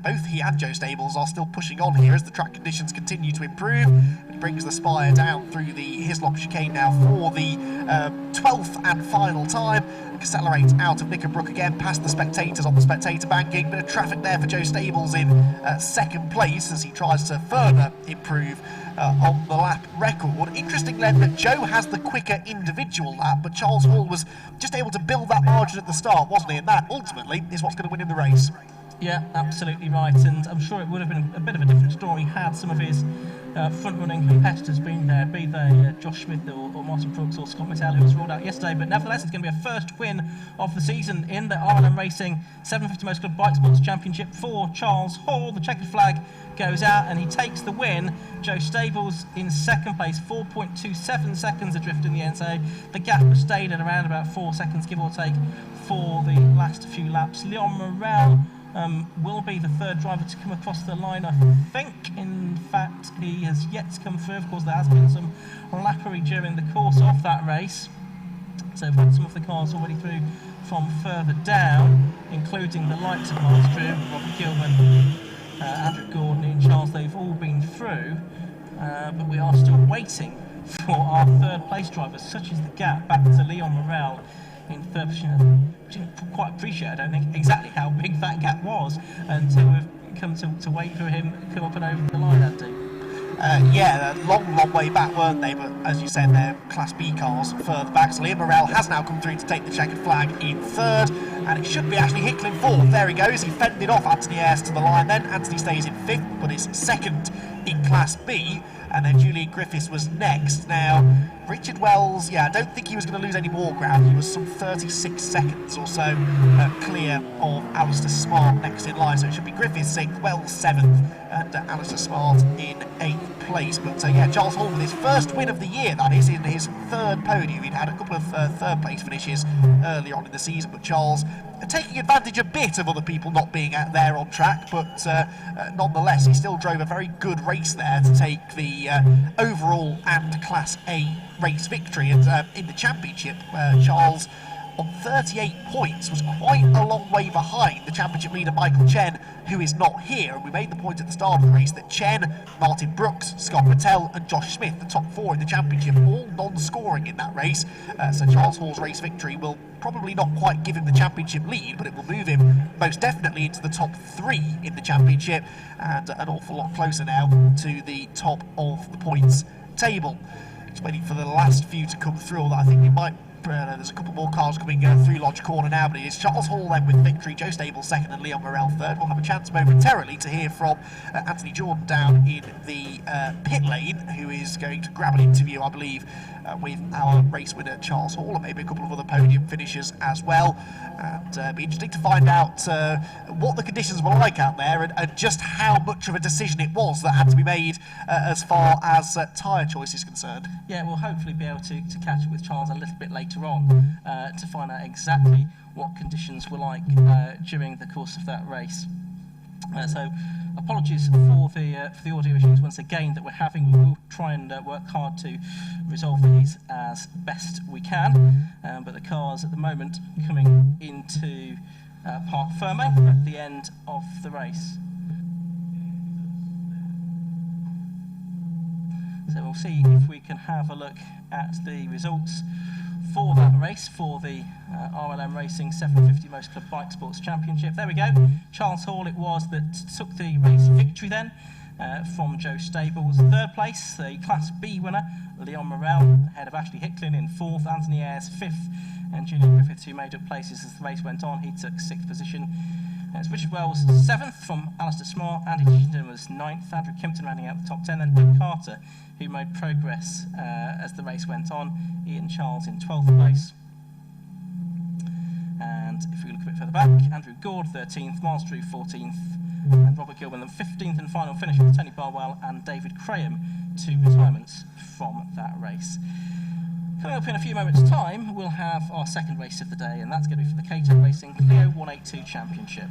both he and Joe Stables are still pushing on here as the track conditions continue to improve. And he brings the Spire down through the Hislop chicane now for the 12th and final time. Accelerates out of Knickerbrook again past the spectators on the spectator banking. Bit of traffic there for Joe Stables in second place as he tries to further improve on the lap record. Interesting then that Joe has the quicker individual lap, but Charles Hall was just able to build that margin at the start, wasn't he? And that ultimately is what's going to win in the race. Yeah, absolutely right, and I'm sure it would have been a bit of a different story had some of his front-running competitors been there, be they Josh Smith or Martin Brooks or Scott Mattel, who was ruled out yesterday. But nevertheless, it's going to be a first win of the season in the RLM Racing 750 Motor Club Bike Sports Championship for Charles Hall. The checkered flag goes out and he takes the win. Joe Stables in second place, 4.27 seconds adrift in the end, so the gap stayed at around about 4 seconds, give or take, for the last few laps. Leon Morel will be the third driver to come across the line, I think. In fact, he has yet to come through. Of course, there has been some lappery during the course of that race. So we've had some of the cars already through from further down, including the likes of Miles Drew, Robert Gilman, Andrew Gordon, and Charles. They've all been through, but we are still waiting for our third place drivers. Such is the gap back to Leon Morel in third position. I didn't quite appreciate, I don't think, exactly how big that gap was until we've come to wait for him to come up and over the line, Andy. Yeah, a long way back, weren't they? But as you said, they're Class B cars further back. So Leon Morel has now come through to take the checkered flag in third, and it should be actually Hicklin fourth. There he goes. He fended off Anthony Ayres to the line then. Anthony stays in fifth, but is second in Class B. And then Julian Griffiths was next. Now, Richard Wells, I don't think he was going to lose any more ground. He was some 36 seconds or so clear of Alistair Smart next in line. So it should be Griffiths 6th, Wells 7th, and Alistair Smart in 8th place. But Charles Hall with his first win of the year, that is, in his third podium. He'd had a couple of third place finishes earlier on in the season, but Charles taking advantage a bit of other people not being out there on track, but nonetheless he still drove a very good race there to take the overall and Class A race victory. And in the championship, Charles on 38 points was quite a long way behind the championship leader Michael Chen, who is not here. And we made the point at the start of the race that Chen, Martin Brooks, Scott Mattel and Josh Smith, the top four in the championship, all non-scoring in that race. So Charles Hall's race victory will probably not quite give him the championship lead, but it will move him most definitely into the top three in the championship, and an awful lot closer now to the top of the points table. Just waiting for the last few to come through, although I think we might there's a couple more cars coming through Lodge Corner now, but it is Charles Hall then with victory, Joe Stables second and Leon Morel third. We'll have a chance momentarily to hear from Anthony Jordan down in the pit lane, who is going to grab an interview, I believe, with our race winner Charles Hall, and maybe a couple of other podium finishers as well. And be interesting to find out what the conditions were like out there, and just how much of a decision it was that had to be made as far as tyre choice is concerned. Yeah, we'll hopefully be able to catch up with Charles a little bit later on to find out exactly what conditions were like during the course of that race. So apologies for the audio issues once again that we're having. We will try and work hard to resolve these as best we can, but the cars at the moment coming into Parc Ferme at the end of the race. So we'll see if we can have a look at the results for that race, for the RLM Racing 750 Motor Club Bike Sports Championship. There we go. Charles Hall it was that took the race victory then. from Joe Stables. Third place, the Class B winner, Leon Morel, ahead of Ashley Hicklin in fourth, Anthony Ayres fifth, and Julian Griffiths, who made up places as the race went on. He took sixth position. It's Richard Wells seventh from Alistair Smart. Andy Hitchington was ninth. Andrew Kimpton rounding out the top 10. Then Nick Carter, who made progress as the race went on. Ian Charles in 12th place. And if we look a bit further back, Andrew Gord 13th, Miles Drew 14th, and Robert Gilman the 15th and final finish with Tony Barwell and David Graham, 2 retirements from that race. Coming up in a few moments' time, we'll have our second race of the day, and that's going to be for the Cato Racing Clio 182 Championship.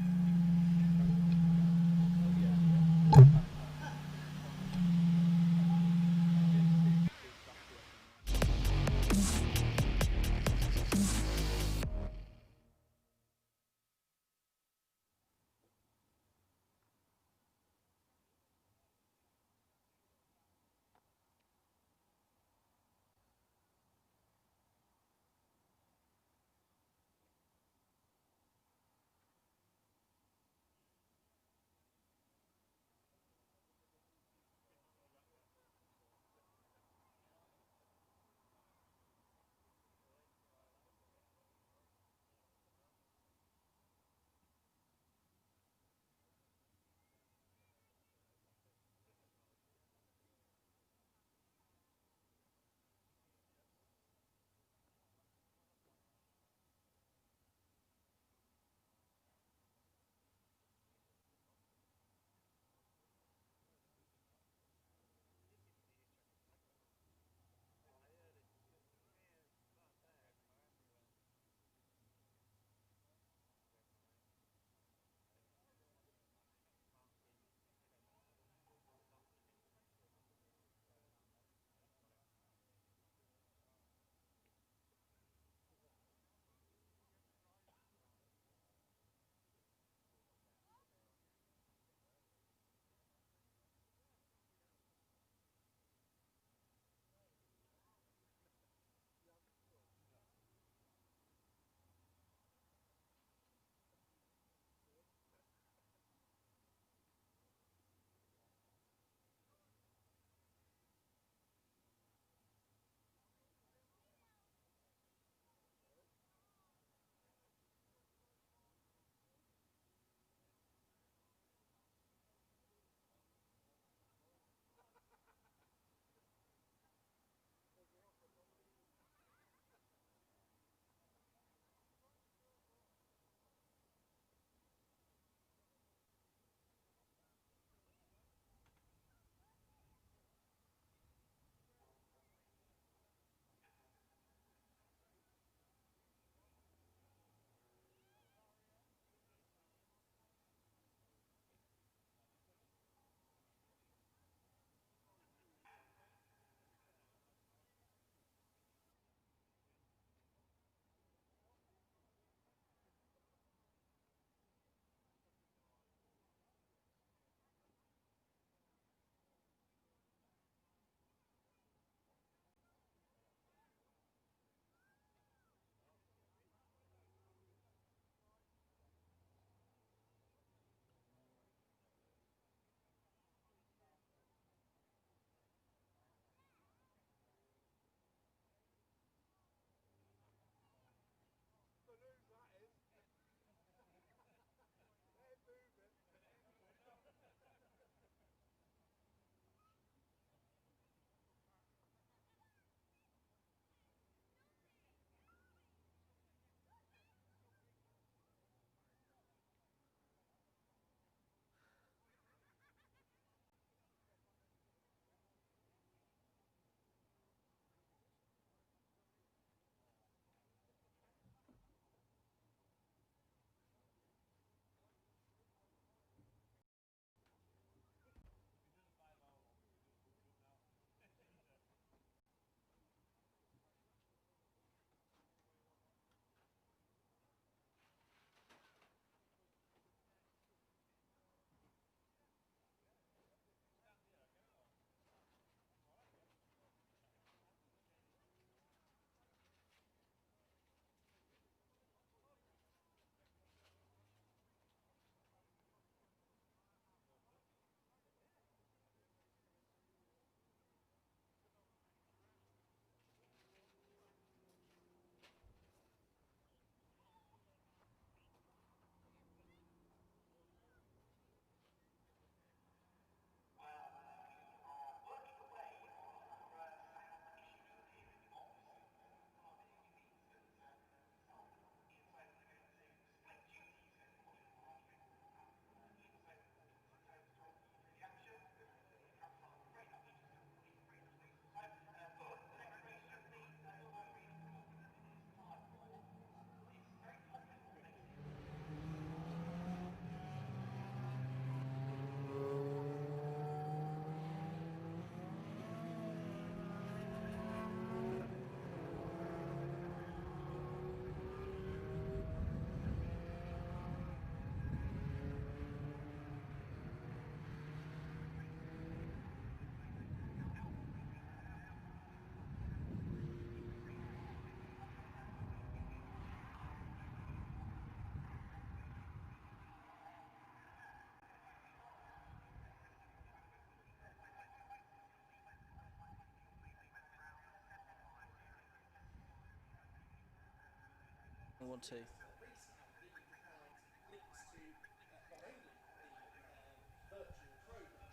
want to.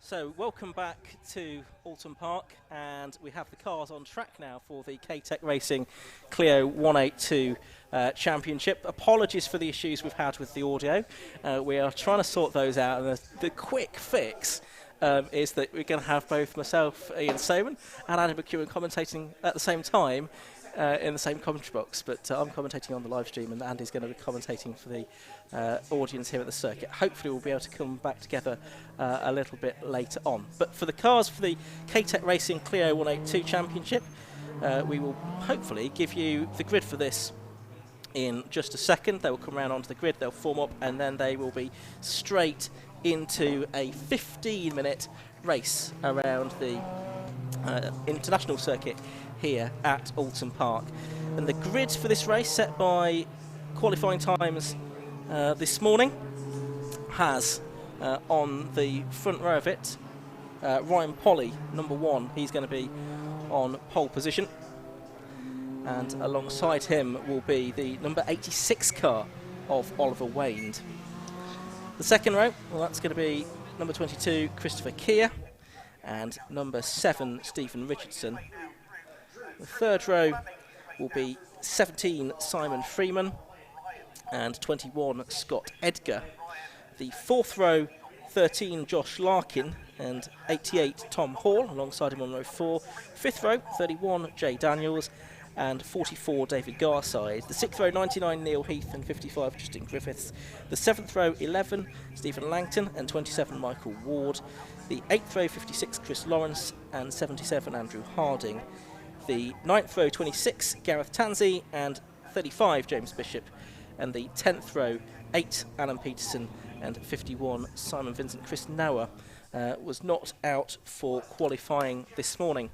So welcome back to Oulton Park, and we have the cars on track now for the K-Tech Racing Clio 182 Championship. Apologies for the issues we've had with the audio. We are trying to sort those out, and the quick fix is that we're going to have both myself, Ian Sowman, and Adam McEwan commentating at the same time in the same commentary box. But I'm commentating on the live stream, and Andy's going to be commentating for the audience here at the circuit. Hopefully we'll be able to come back together a little bit later on. But for the cars for the K-Tech Racing Clio 182 Championship, we will hopefully give you the grid for this in just a second. They will come around onto the grid, they'll form up, and then they will be straight into a 15-minute race around the international circuit here at Oulton Park. And the grid for this race, set by qualifying times this morning, has on the front row of it Ryan Polly, number 1. He's going to be on pole position, and alongside him will be the number 86 car of Oliver Wayne. The second row, well, that's going to be number 22 Christopher Keir and number 7 Stephen Richardson. The third row will be 17 Simon Freeman and 21 Scott Edgar. The fourth row, 13 Josh Larkin and 88 Tom Hall alongside him on row 4. Fifth row, 31 Jay Daniels and 44 David Garside. The sixth row, 99 Neil Heath and 55 Justin Griffiths. The seventh row, 11 Stephen Langton and 27 Michael Ward. The eighth row, 56 Chris Lawrence and 77 Andrew Harding. The ninth row, 26 Gareth Tansey and 35 James Bishop. And the 10th row, 8 Alan Peterson and 51 Simon Vincent. Chris Nauer was not out for qualifying this morning.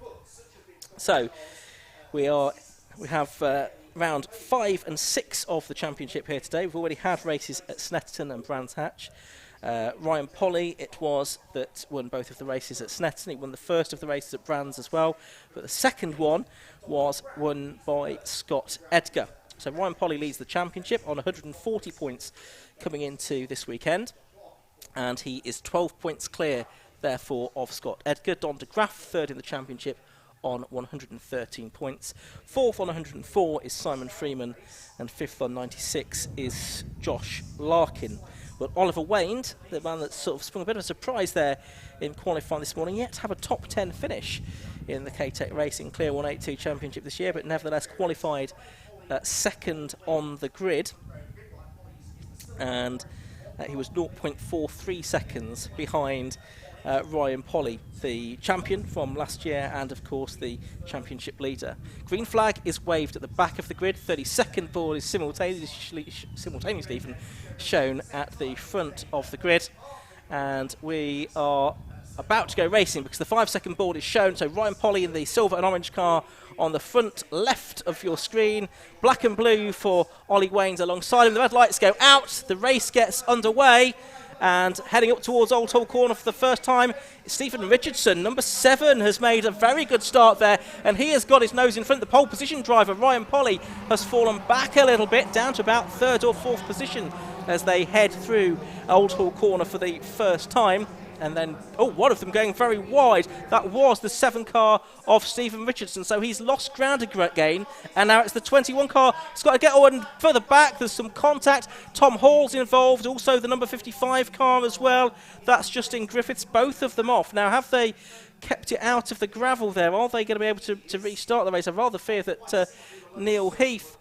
So we have round 5 and 6 of the championship here today. We've already had races at Snetterton and Brands Hatch. Ryan Polly, it was, that won both of the races at Snetterton. He won the first of the races at Brands as well, but the second one was won by Scott Edgar. So Ryan Polly leads the championship on 140 points coming into this weekend, and he is 12 points clear, therefore, of Scott Edgar. Don de Graaf, third in the championship, on 113 points. Fourth on 104 is Simon Freeman, and fifth on 96 is Josh Larkin. But Oliver Wayne, the man that sort of sprung a bit of a surprise there in qualifying this morning, yet to have a top 10 finish in the K-Tech Racing Clio 182 Championship this year, but nevertheless qualified second on the grid, and he was 0.43 seconds behind Ryan Polly, the champion from last year and of course the championship leader. Green flag is waved at the back of the grid. 30-second board is simultaneously even shown at the front of the grid, and we are about to go racing because the 5-second board is shown. So Ryan Polly in the silver and orange car on the front left of your screen, black and blue for Ollie Waynes alongside him. The red lights go out, the race gets underway, and heading up towards Old Hull Corner for the first time, Stephen Richardson, number 7, has made a very good start there, and he has got his nose in front. The pole position driver, Ryan Polly, has fallen back a little bit, down to about 3rd or 4th position as they head through Old Hull Corner for the first time. And then, one of them going very wide. That was the 7 car of Stephen Richardson. So he's lost ground again. And now it's the 21 car. It's got to get on further back. There's some contact. Tom Hall's involved. Also the number 55 car as well. That's Justin Griffiths. Both of them off. Now, have they kept it out of the gravel there? Are they going to be able to restart the race? I rather fear that Neil Heath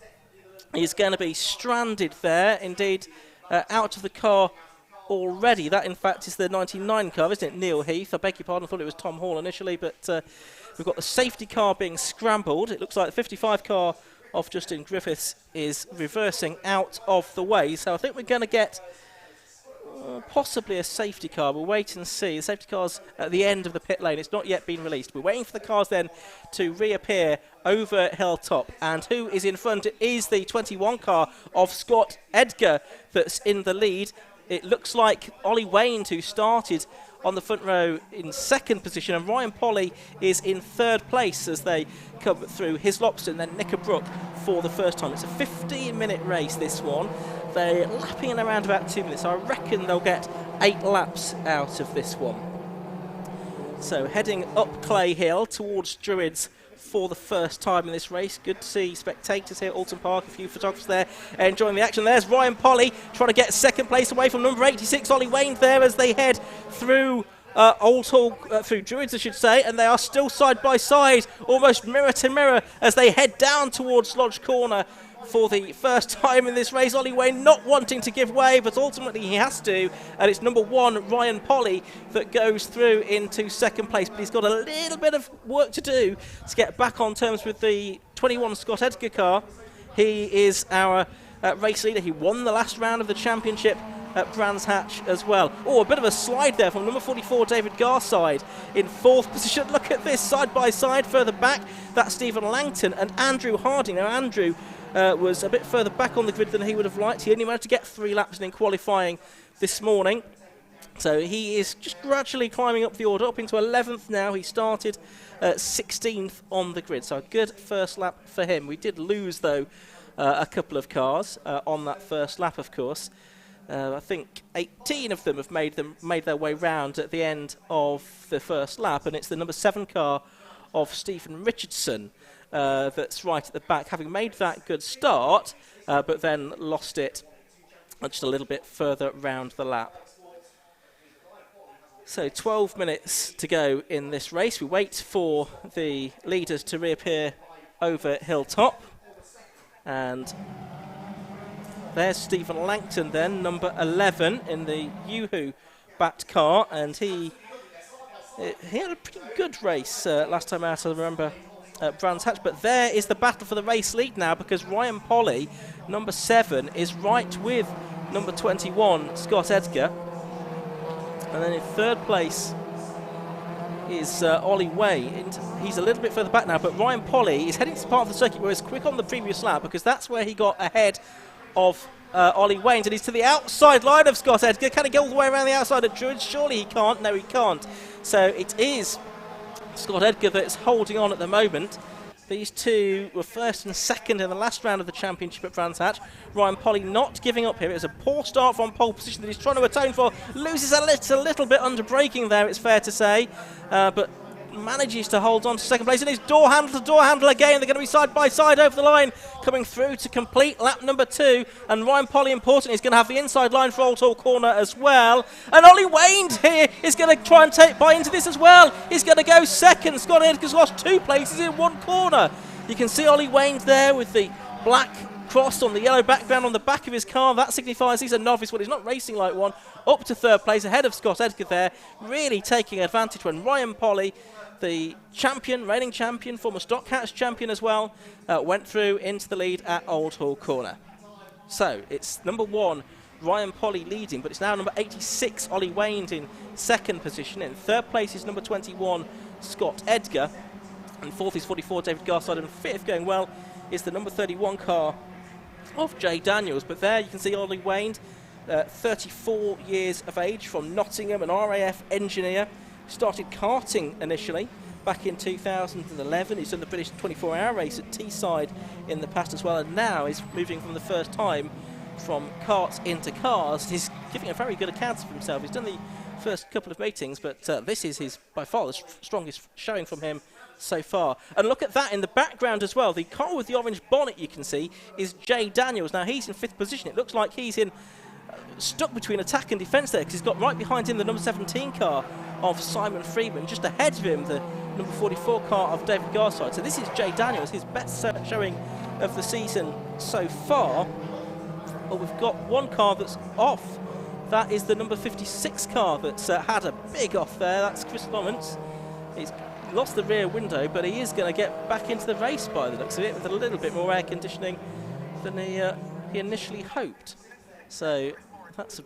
is going to be stranded there. Indeed, out of the car already. That, in fact, is the 99 car, isn't it, Neil Heath? I beg your pardon, I thought it was Tom Hall initially, but we've got the safety car being scrambled. It looks like the 55 car of Justin Griffiths is reversing out of the way, so I think we're going to get possibly a safety car. We'll wait and see. The safety car's at the end of the pit lane. It's not yet been released. We're waiting for the cars then to reappear over Hilltop. And who is in front? It is the 21 car of Scott Edgar that's in the lead. It looks like Ollie Wayne, who started on the front row in second position, and Ryan Polly is in third place as they come through Hislopston and then Knickerbrook for the first time. It's a 15-minute race, this one. They're lapping in around about 2 minutes. I reckon they'll get 8 laps out of this one. So heading up Clay Hill towards Druids for the first time in this race. Good to see spectators here at Oulton Park, a few photographers there enjoying the action. There's Ryan Polly trying to get second place away from number 86, Ollie Wayne, there as they head through through Druids, I should say, and they are still side by side, almost mirror to mirror, as they head down towards Lodge Corner for the first time in this race. Ollie Wayne not wanting to give way, but ultimately he has to, and it's number 1, Ryan Polly, that goes through into second place, but he's got a little bit of work to do to get back on terms with the 21 Scott Edgar car. He is our race leader. He won the last round of the championship at Brands Hatch as well. Oh, a bit of a slide there from number 44, David Garside, in 4th position. Look at this, side by side, further back. That's Stephen Langton and Andrew Harding. Now, Andrew was a bit further back on the grid than he would have liked. He only managed to get 3 laps in qualifying this morning. So he is just gradually climbing up the order, up into 11th now. He started 16th on the grid. So a good first lap for him. We did lose, though, a couple of cars on that first lap, of course. I think 18 of them have made their way round at the end of the first lap, and it's the number 7 car of Stephen Richardson that's right at the back, having made that good start, but then lost it just a little bit further round the lap. So 12 minutes to go in this race. We wait for the leaders to reappear over Hilltop, and there's Stephen Langton then, number 11 in the Yoo-Hoo backed car, and he had a pretty good race last time out, I remember, at Brands Hatch. But there is the battle for the race lead now, because Ryan Polly, number 7, is right with number 21, Scott Edgar. And then in third place is Ollie Wayne. He's a little bit further back now, but Ryan Polly is heading to part of the circuit where he was quick on the previous lap, because that's where he got ahead of Ollie Wayne, and he's to the outside line of Scott Edgar. Can he go all the way around the outside of Druids? Surely he can't. No, he can't. So it is Scott Edgar that's holding on at the moment. These two were first and second in the last round of the championship at Brands Hatch. Ryan Polly not giving up here. It was a poor start from pole position that he's trying to atone for. Loses a little bit under braking there, it's fair to say, but manages to hold on to second place, and he's door handle to door handle again. They're going to be side by side over the line, coming through to complete lap number 2, and Ryan Polly, importantly, is going to have the inside line for Oulton Corner as well, and Ollie Wayne here is going to try and buy into this as well. He's going to go second. Scott Edgar's lost 2 places in 1 corner. You can see Ollie Wayne there with the black cross on the yellow background on the back of his car. That signifies he's a novice. Well, he's not racing like one. Up to third place, ahead of Scott Edgar there, really taking advantage when Ryan Polly, the champion, reigning champion, former Stock Cats champion as well, went through into the lead at Old Hall Corner. So it's number 1, Ryan Polly leading, but it's now number 86, Ollie Wayne, in second position. In third place is number 21, Scott Edgar. And fourth is 44, David Garside. And fifth, going well, is the number 31 car of Jay Daniels. But there you can see Ollie Wayne, 34 years of age, from Nottingham, an RAF engineer. Started karting initially back in 2011. He's done the British 24-hour race at Teesside in the past as well, and now is moving from the first time from karts into cars. He's giving a very good account of himself. He's done the first couple of meetings, but this is his by far the strongest showing from him so far. And look at that in the background as well. The car with the orange bonnet you can see is Jay Daniels. Now he's in 5th position. It looks like he's in stuck between attack and defence there, because he's got right behind him the number 17 car of Simon Freeman, just ahead of him the number 44 car of David Garside. So this is Jay Daniels, his best showing of the season so far. Well, we've got one car that's off. That is the number 56 car that's had a big off there. That's Chris Lawrence. He's lost the rear window, but he is going to get back into the race by the looks of it, with a little bit more air conditioning than he initially hoped. So that's a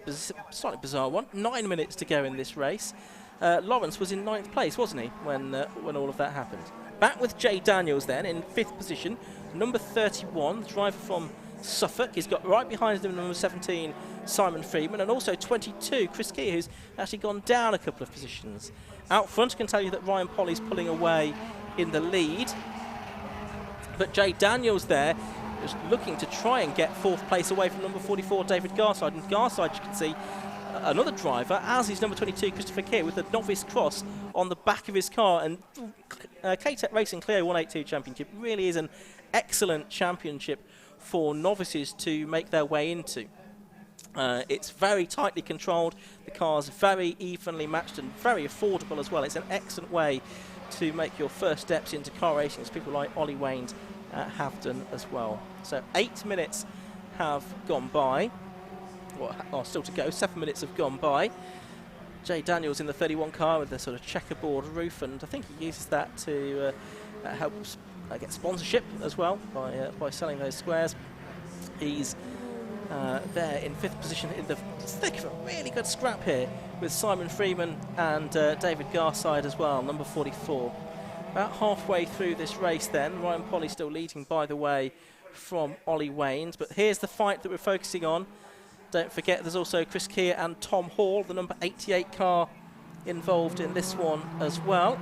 slightly bizarre one. 9 minutes to go in this race. Lawrence was in 9th place, wasn't he, when all of that happened? Back with Jay Daniels then in 5th position. Number 31, the driver from Suffolk. He's got right behind him number 17, Simon Freeman, and also 22, Chris Keir, who's actually gone down a couple of positions. Out front, I can tell you that Ryan Polly's pulling away in the lead. But Jay Daniels there is looking to try and get 4th place away from number 44, David Garside. And Garside, you can see, another driver, as is number 22, Christopher Keir, with the novice cross on the back of his car. And K-Tech Racing Clio 182 Championship really is an excellent championship for novices to make their way into. It's very tightly controlled, the car's very evenly matched and very affordable as well. It's an excellent way to make your first steps into car racing, as people like Ollie Wayne have done as well. So 8 minutes have gone by, or still to go. 7 minutes have gone by. Jay Daniels in the 31 car with the sort of checkerboard roof, and I think he uses that to help get sponsorship as well by selling those squares. He's there in 5th position in the thick of a really good scrap here with Simon Freeman and David Garside as well, number 44. About halfway through this race then, Ryan Polly still leading, by the way, from Ollie Waynes. But here's the fight that we're focusing on. Don't forget there's also Chris Keir and Tom Hall, the number 88 car, involved in this one as well.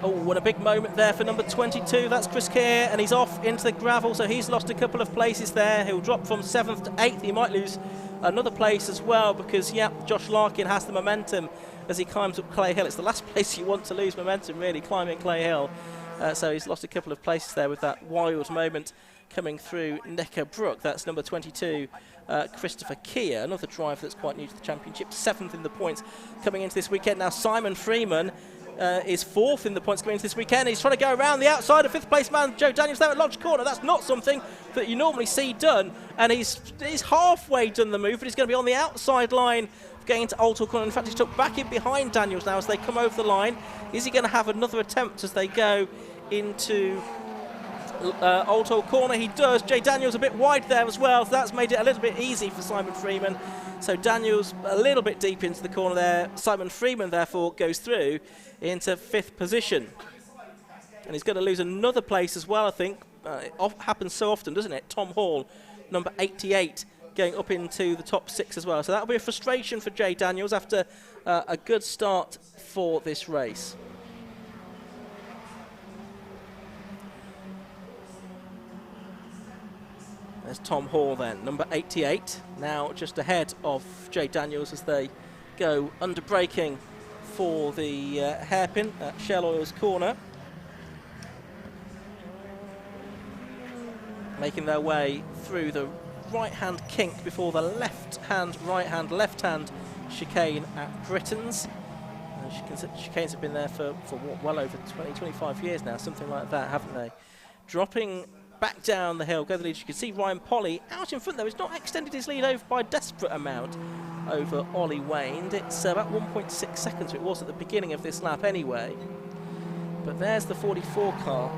Oh, and a big moment there for number 22. That's Chris Keir, and he's off into the gravel, so he's lost a couple of places there. He'll drop from 7th to 8th. He might lose another place as well because, yeah, Josh Larkin has the momentum as he climbs up Clay Hill. It's the last place you want to lose momentum, really, climbing Clay Hill. So he's lost a couple of places there with that wild moment coming through Necker Brook. That's number 22, Christopher Keir, another driver that's quite new to the championship, 7th in the points coming into this weekend. Now Simon Freeman is 4th in the points coming into this weekend. He's trying to go around the outside of 5th place man Joe Daniels there at Lodge Corner. That's not something that you normally see done, and he's halfway done the move, but he's going to be on the outside line of getting into Oulton Corner. In fact, he's tucked back in behind Daniels now as they come over the line. Is he going to have another attempt as they go into Oulton Corner? He does. Jay Daniels a bit wide there as well, so that's made it a little bit easy for Simon Freeman. So Daniels a little bit deep into the corner there. Simon Freeman therefore goes through into 5th position, and he's going to lose another place as well, I think. It happens so often, doesn't it? Tom Hall, number 88, going up into the top 6 as well. So that'll be a frustration for Jay Daniels after a good start for this race. There's Tom Hall then, number 88, now just ahead of Jay Daniels as they go under braking for the hairpin at Shell Oil's corner. Making their way through the right-hand kink before the left-hand, right-hand, left-hand chicane at Britain's. Chicanes have been there for well over 20, 25 years now, something like that, haven't they? Dropping back down the hill, go the lead. You can see Ryan Polly out in front though. He's not extended his lead over by a desperate amount over Ollie Wayne. It's about 1.6 seconds, it was at the beginning of this lap anyway. But there's the 44 car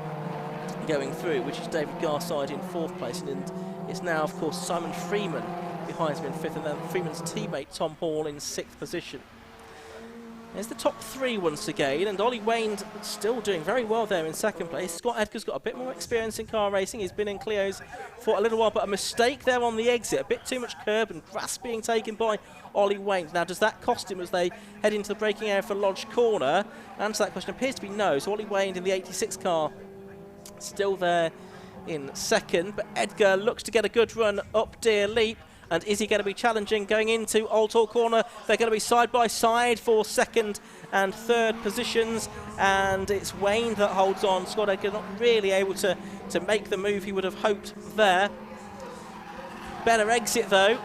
going through, which is David Garside in 4th place, and it's now, of course, Simon Freeman behind him in 5th, and then Freeman's teammate Tom Hall in 6th position. There's the top 3 once again, and Ollie Wayne still doing very well there in 2nd place. Scott Edgar's got a bit more experience in car racing. He's been in Clio's for a little while, but a mistake there on the exit. A bit too much curb and grass being taken by Ollie Wayne. Now, does that cost him as they head into the braking area for Lodge Corner? The answer to that question appears to be no. So Ollie Wayne in the 86 car still there in 2nd, but Edgar looks to get a good run up Deer Leap. And is he going to be challenging going into Oulton Corner? They're going to be side by side for 2nd and 3rd positions, and it's Wayne that holds on. Scott Edgar not really able to make the move he would have hoped there. Better exit though,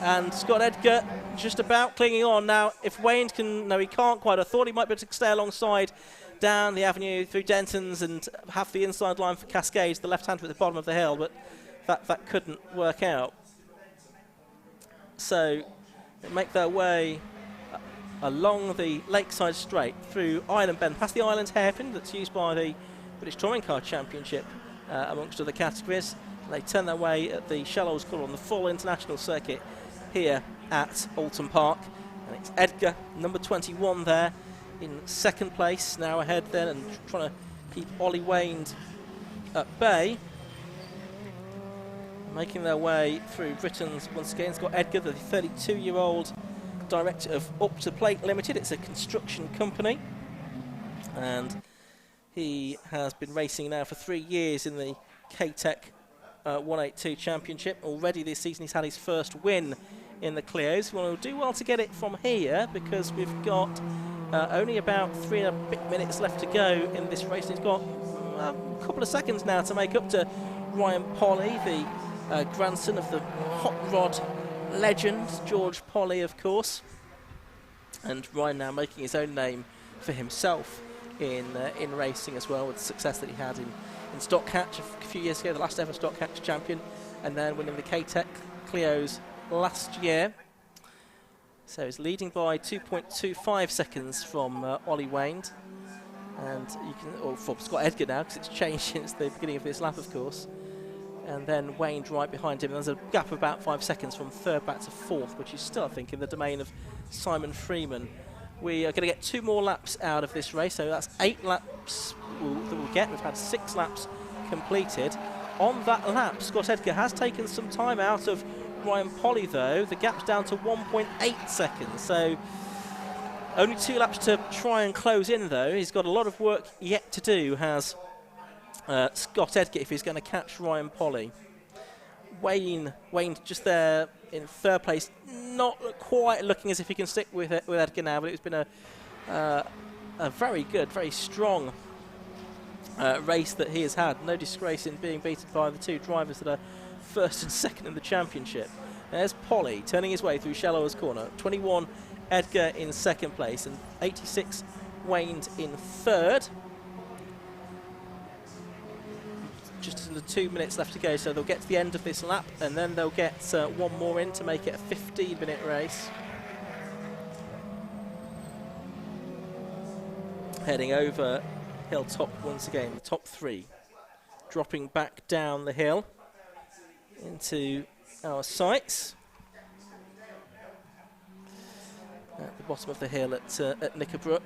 and Scott Edgar just about clinging on. Now, if Wayne can, no, he can't quite. I thought he might be able to stay alongside down the avenue through Denton's and have the inside line for Cascades, the left-hander at the bottom of the hill, but that couldn't work out. So they make their way along the Lakeside Straight through Island Bend, past the Island hairpin that's used by the British Touring Car Championship amongst other categories. They turn their way at the Shallows Corner on the full international circuit here at Oulton Park. And it's Edgar, number 21 there, in second place, now ahead then, and trying to keep Ollie Wayne at bay. Making their way through Britain's, once again, Scott Edgar, the 32-year-old director of Up to Plate Limited. It's a construction company, and he has been racing now for 3 years in the K-Tech 182 Championship. Already this season he's had his first win in the Clios. Well, he'll do well to get it from here, because we've got only about 3 and a bit minutes left to go in this race. He's got a couple of seconds now to make up to Ryan Polly, the grandson of the hot rod legend, George Polly, of course. And Ryan now making his own name for himself in racing as well, with the success that he had in Stock Hatch a few years ago, the last ever Stock Hatch champion, and then winning the K-Tech Clios last year. So he's leading by 2.25 seconds from Ollie Wayne, and you can, or from Scott Edgar now, because it's changed since the beginning of this lap, of course. And then Wayne right behind him. There's a gap of about 5 seconds from third back to fourth, which is still, I think, in the domain of Simon Freeman. We are going to get 2 more laps out of this race, so that's 8 laps that we'll get. We've had 6 laps completed. On that lap, Scott Edgar has taken some time out of Ryan Polly, though. The gap's down to 1.8 seconds, so only 2 laps to try and close in, though. He's got a lot of work yet to do, has Scott Edgar, if he's going to catch Ryan Polly. Wayne just there in third place, not quite looking as if he can stick with Edgar now, but it's been a very good, very strong race that he has had. No disgrace in being beaten by the 2 drivers that are first and second in the championship. There's Polly turning his way through Shallower's corner. 21 Edgar in second place, and 86 Wayne in third. Just under 2 minutes left to go, so they'll get to the end of this lap, and then they'll get 1 more in to make it a 15-minute race. Heading over hilltop once again, the top 3, dropping back down the hill into our sights at the bottom of the hill at Knickerbrook.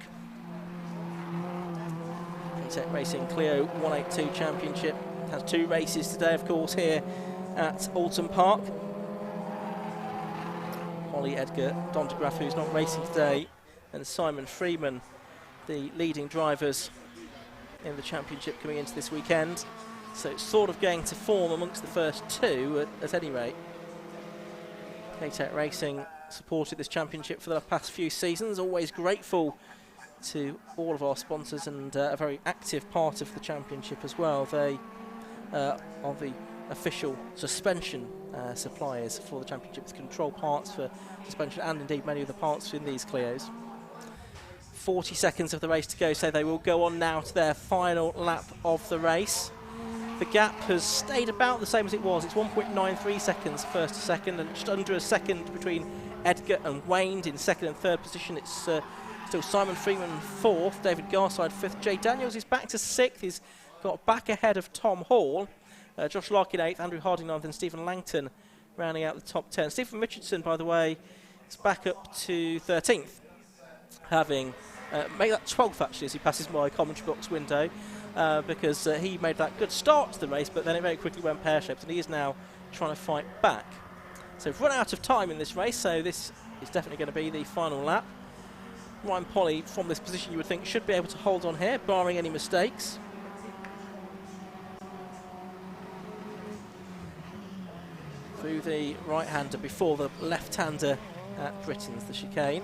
K-Tech Racing Clio 182 Championship has 2 races today, of course, here at Oulton Park. Ollie Edgar, Don de Graaf, who's not racing today, and Simon Freeman, the leading drivers in the championship coming into this weekend. So it's sort of going to form amongst the first 2 at any rate. K-Tech Racing supported this championship for the past few seasons, always grateful to all of our sponsors, and a very active part of the championship as well. They are the official suspension suppliers for the championship, with control parts for suspension and indeed many of the parts in these Clios. 40 seconds of the race to go, so they will go on now to their final lap of the race. The gap has stayed about the same as it was. It's 1.93 seconds first to second, and just under a second between Edgar and Wayne in second and third position. It's still Simon Freeman fourth, David Garside fifth. Jay Daniels is back to sixth. He's got back ahead of Tom Hall. Josh Larkin eighth, Andrew Harding ninth, and Stephen Langton rounding out the top 10. Stephen Richardson, by the way, is back up to 13th, having made that 12th actually as he passes my commentary box window, because he made that good start to the race, but then it very quickly went pear-shaped, and he is now trying to fight back. So we've run out of time in this race, so this is definitely going to be the final lap. Ryan Polly, from this position, you would think should be able to hold on here, barring any mistakes. Through the right-hander before the left-hander at Britain's, the chicane.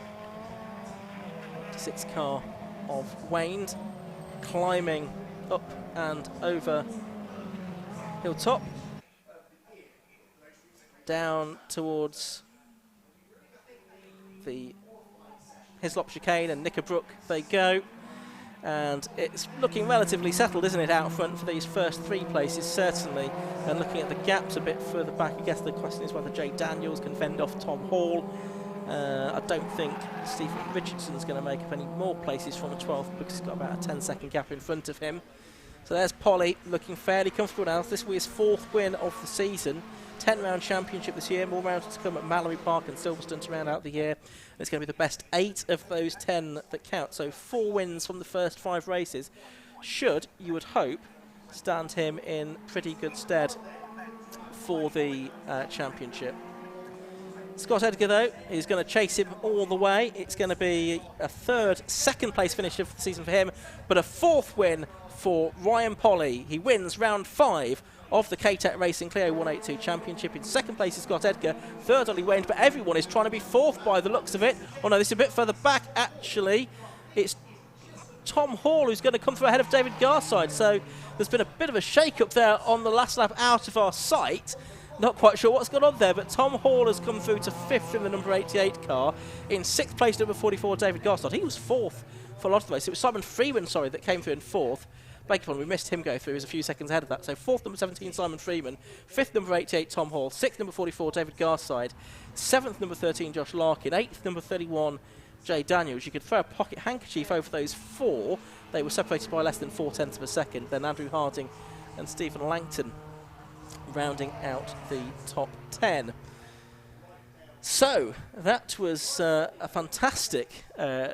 6 car of Wayne climbing up and over hilltop, down towards the Hislop chicane, and Knickerbrook they go, and it's looking relatively settled, isn't it, out front for these first 3 places, certainly. And looking at the gaps a bit further back, I guess the question is whether Jay Daniels can fend off Tom Hall. I don't think Stephen Richardson's going to make up any more places from the 12th, because he's got about a 10-second gap in front of him. So there's Polly looking fairly comfortable now. This will be his 4th win of the season. 10-round championship this year, more rounds to come at Mallory Park and Silverstone to round out the year. It's going to be the best 8 of those 10 that count. So 4 wins from the first 5 races should, you would hope, stand him in pretty good stead for the championship. Scott Edgar, though, is going to chase him all the way. It's going to be a 3rd, 2nd place finish of the season for him, but a 4th win for Ryan Polly. He wins round 5 of the K-Tech Racing Clio 182 Championship. In 2nd place is Scott Edgar, 3rd Ollie Wayne, but everyone is trying to be 4th by the looks of it. Oh no, this is a bit further back actually. It's Tom Hall who's going to come through ahead of David Garside, so there's been a bit of a shake-up there on the last lap out of our sight. Not quite sure what's gone on there, but Tom Hall has come through to 5th in the number 88 car. In 6th place, number 44, David Garside. He was 4th for a lot of the race. It was Simon Freeman, that came through in 4th. Beg your pardon, we missed him go through. He was a few seconds ahead of that. So 4th, number 17, Simon Freeman. 5th, number 88, Tom Hall. 6th, number 44, David Garside. 7th, number 13, Josh Larkin. 8th, number 31, Jay Daniels. You could throw a pocket handkerchief over those 4. They were separated by less than 4/10 of a second. Then Andrew Harding and Stephen Langton rounding out the top 10. So that was a fantastic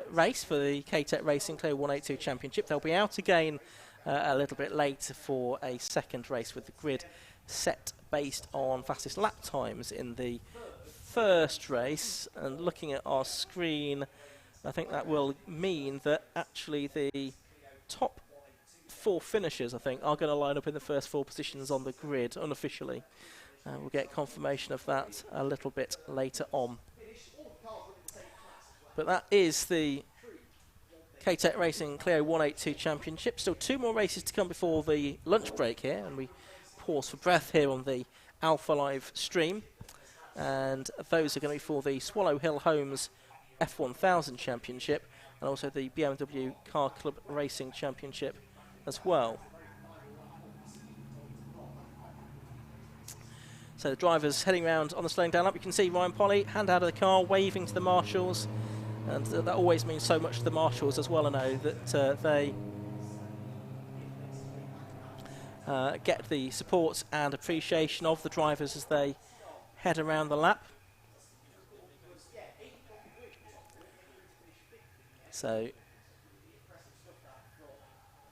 race for the K-Tech Racing Clio 182 Championship. They'll be out again a little bit later for a 2nd race with the grid set based on fastest lap times in the 1st race. And looking at our screen, I think that will mean that actually the top 4 finishers, I think, are going to line up in the first 4 positions on the grid unofficially. We'll get confirmation of that a little bit later on. But that is the K-Tech Racing Clio 182 Championship. Still 2 more races to come before the lunch break here, and we pause for breath here on the Alpha Live stream. And those are going to be for the Swallow Hill Homes F1000 Championship and also the BMW Car Club Racing Championship as well. So the drivers heading around on the slowing down lap. You can see Ryan Polly, hand out of the car, waving to the marshals. And that always means so much to the marshals as well, I know, that they get the support and appreciation of the drivers as they head around the lap. So,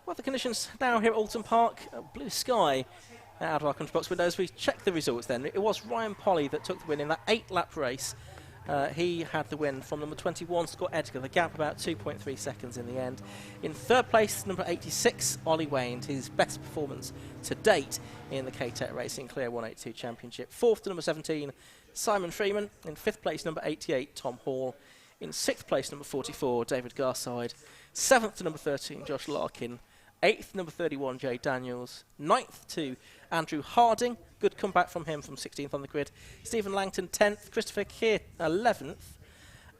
well, the conditions now here at Oulton Park, blue sky out of our country box window. As we check the results then, it was Ryan Polly that took the win in that 8-lap race. He had the win from number 21, Scott Edgar, the gap about 2.3 seconds in the end. In 3rd place, number 86, Ollie Wayne, his best performance to date in the K-Tech Racing Clio 182 Championship. 4th to number 17, Simon Freeman. In 5th place, number 88, Tom Hall. In 6th place, number 44, David Garside. 7th to number 13, Josh Larkin. 8th, number 31, Jay Daniels. 9th to Andrew Harding. Good comeback from him from 16th on the grid. Stephen Langton, 10th. Christopher Keir, 11th.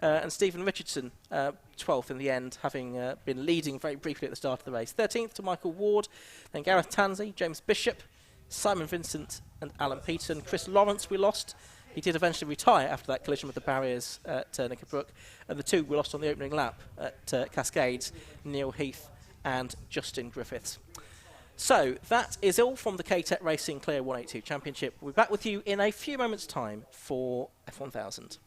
And Stephen Richardson, 12th in the end, having been leading very briefly at the start of the race. 13th to Michael Ward. Then Gareth Tansey, James Bishop, Simon Vincent and Alan Peterson. Chris Lawrence we lost. He did eventually retire after that collision with the barriers at Knickerbrook. And the 2 we lost on the opening lap at Cascades, Neil Heath and Justin Griffiths. So that is all from the K-Tech Racing Clio 182 Championship. We'll be back with you in a few moments' time for F1000.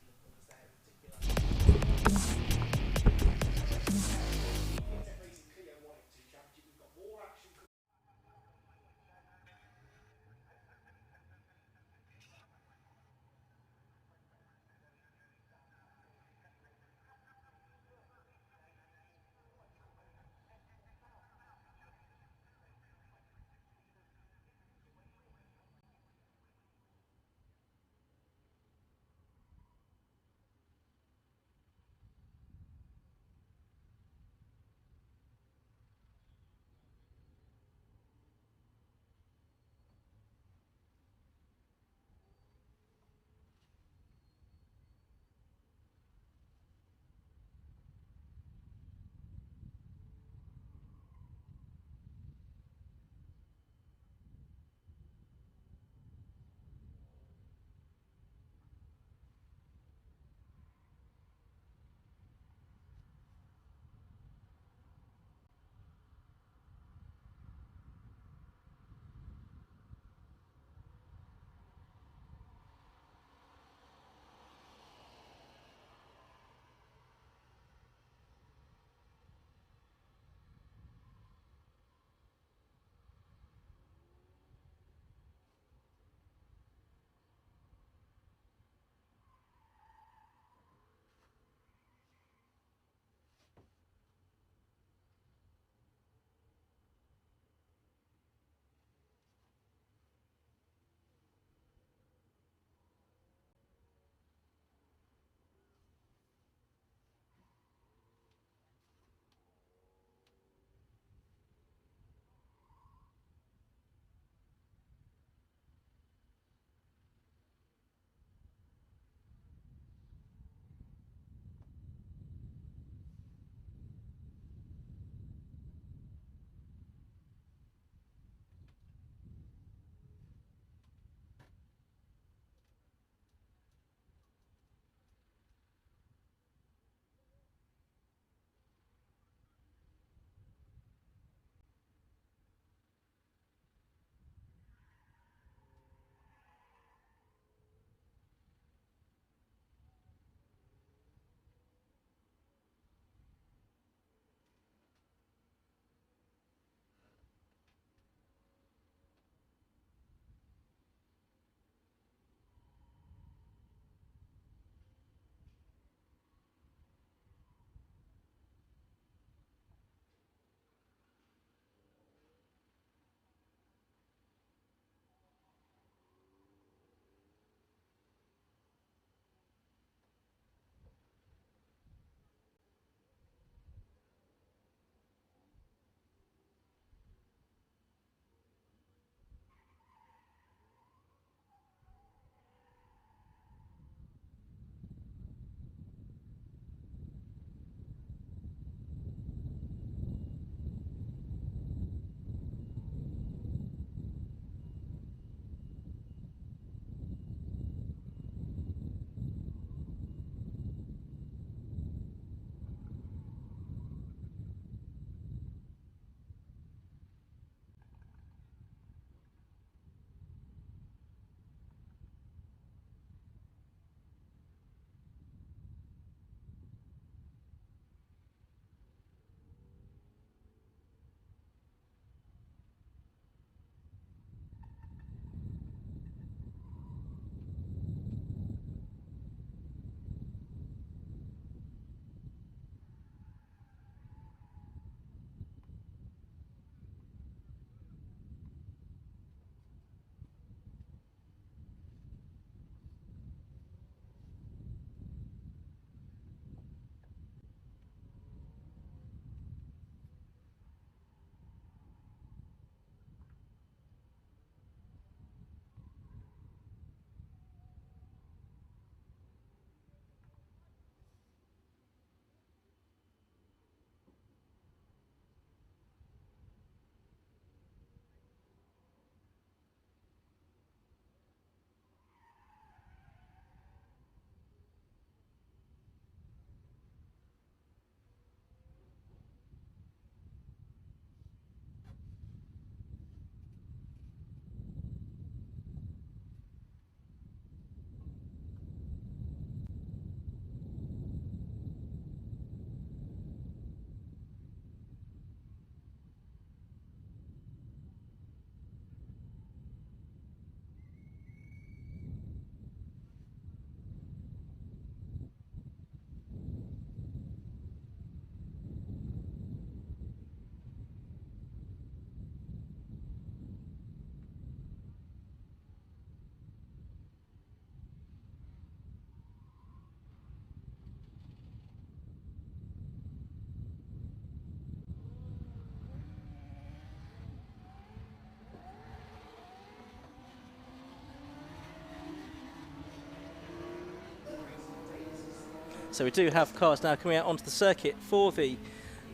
So we do have cars now coming out onto the circuit for the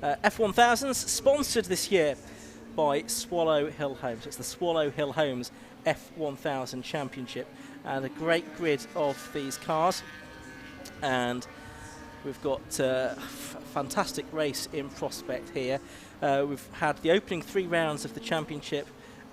F1000s, sponsored this year by Swallow Hill Homes. It's the Swallow Hill Homes F1000 Championship, and a great grid of these cars. And we've got a fantastic race in prospect here. We've had the opening 3 rounds of the championship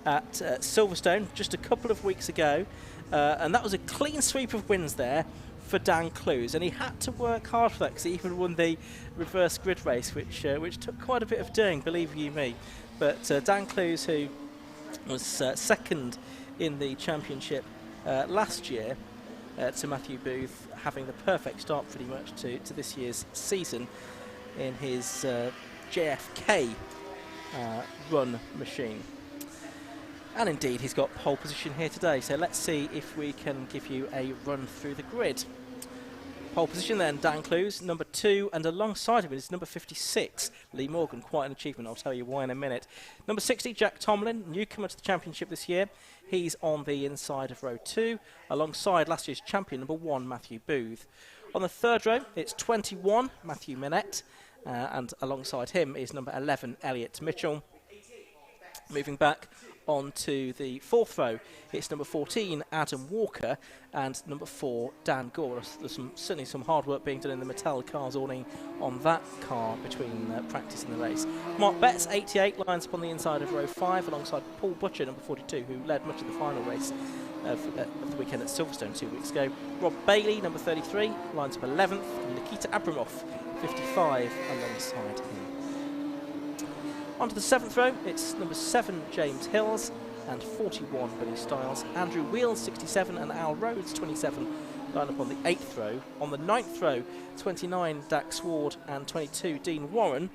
at Silverstone just a couple of weeks ago, and that was a clean sweep of wins there for Dan Clues, and he had to work hard for that because he even won the reverse grid race, which took quite a bit of doing, believe you me. But Dan Clues, who was second in the championship last year to Matthew Booth, having the perfect start pretty much to this year's season in his JFK run machine. And indeed, he's got pole position here today, so let's see if we can give you a run through the grid. Pole position then, Dan Clues, number 2, and alongside of it is number 56, Lee Morgan. Quite an achievement, I'll tell you why in a minute. Number 60, Jack Tomlin, newcomer to the championship this year. He's on the inside of row 2, alongside last year's champion, number 1, Matthew Booth. On the third row, it's 21, Matthew Minette, and alongside him is number 11, Elliot Mitchell. Moving back onto the fourth row, it's number 14, Adam Walker, and number 4, Dan Gore. There's certainly some hard work being done in the Mattel cars awning on that car between practice and the race. Mark Betts, 88, lines up on the inside of row 5, alongside Paul Butcher, number 42, who led much of the final race of the weekend at Silverstone 2 weeks ago. Rob Bailey, number 33, lines up 11th, and Nikita Abramov, 55, alongside him. Onto the 7th row, it's number 7, James Hills, and 41, Billy Stiles. Andrew Wheels, 67, and Al Rhodes, 27, line up on the 8th row. On the 9th row, 29, Dax Ward, and 22, Dean Warren.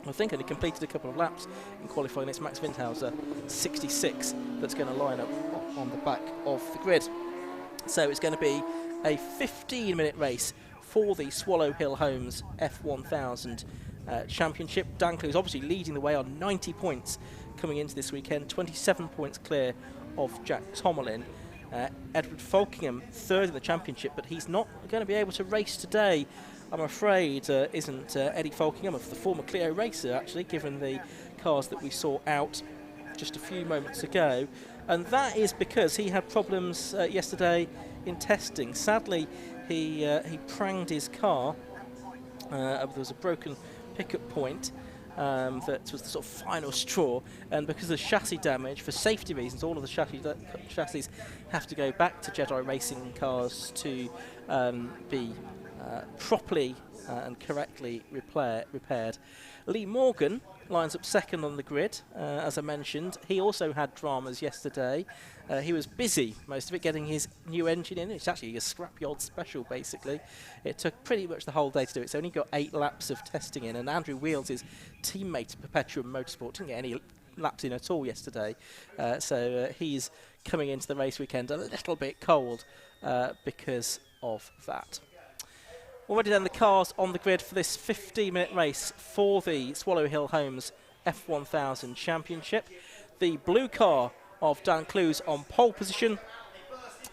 I think only completed a couple of laps in qualifying. It's Max Windhauser, 66, that's going to line up on the back of the grid. So it's going to be a 15-minute race for the Swallow Hill Homes F1000 Championship. Dan Clues obviously leading the way on 90 points coming into this weekend, 27 points clear of Jack Tomlin. Edward Falkingham third in the championship, but he's not going to be able to race today, I'm afraid, isn't Eddie Falkingham, the former Clio racer, actually, given the cars that we saw out just a few moments ago. And that is because he had problems yesterday in testing. Sadly, he pranged his car. There was a broken pickup point that was the sort of final straw, and because of chassis damage, for safety reasons, all of the chassis have to go back to Jedi racing cars to be properly and correctly repaired. Lee Morgan lines up second on the grid, as I mentioned. He also had dramas yesterday. He was busy, most of it, getting his new engine in. It's actually a scrapyard special, basically. It took pretty much the whole day to do it. So only got 8 laps of testing in, and Andrew Wheels, his teammate at Perpetuum Motorsport, didn't get any laps in at all yesterday. So he's coming into the race weekend a little bit cold because of that. Already then, the cars on the grid for this 15-minute race for the Swallow Hill Homes F1000 Championship. The blue car of Dan Clues on pole position.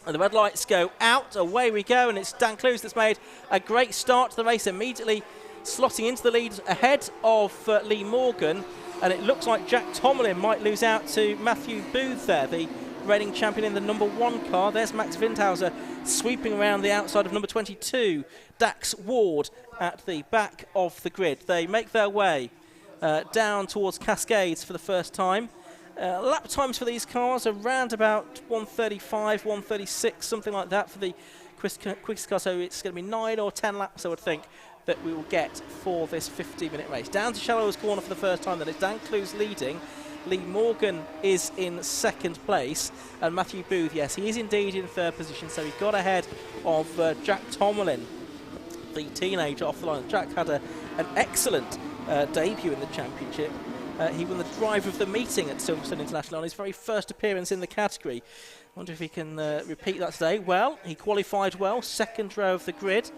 And the red lights go out, away we go, and it's Dan Clues that's made a great start to the race, immediately slotting into the lead ahead of Lee Morgan. And it looks like Jack Tomlin might lose out to Matthew Booth there, the reigning champion in the number 1 car. There's Max Windhauser sweeping around the outside of number 22, Dax Ward, at the back of the grid. They make their way down towards Cascades for the first time. Lap times for these cars are around about 1:35, 1:36, something like that for the quickest car. So it's going to be 9 or 10 laps, I would think, that we will get for this 15-minute race. Down to Shallow's Corner for the first time. Then it's Dan Clues leading. Lee Morgan is in second place, and Matthew Booth, yes, he is indeed in third position, so he got ahead of Jack Tomlin, the teenager, off the line. Jack had an excellent debut in the championship. He won the driver of the meeting at Silverstone International on his very first appearance in the category. I wonder if he can repeat that today. Well, he qualified well, second row of the grid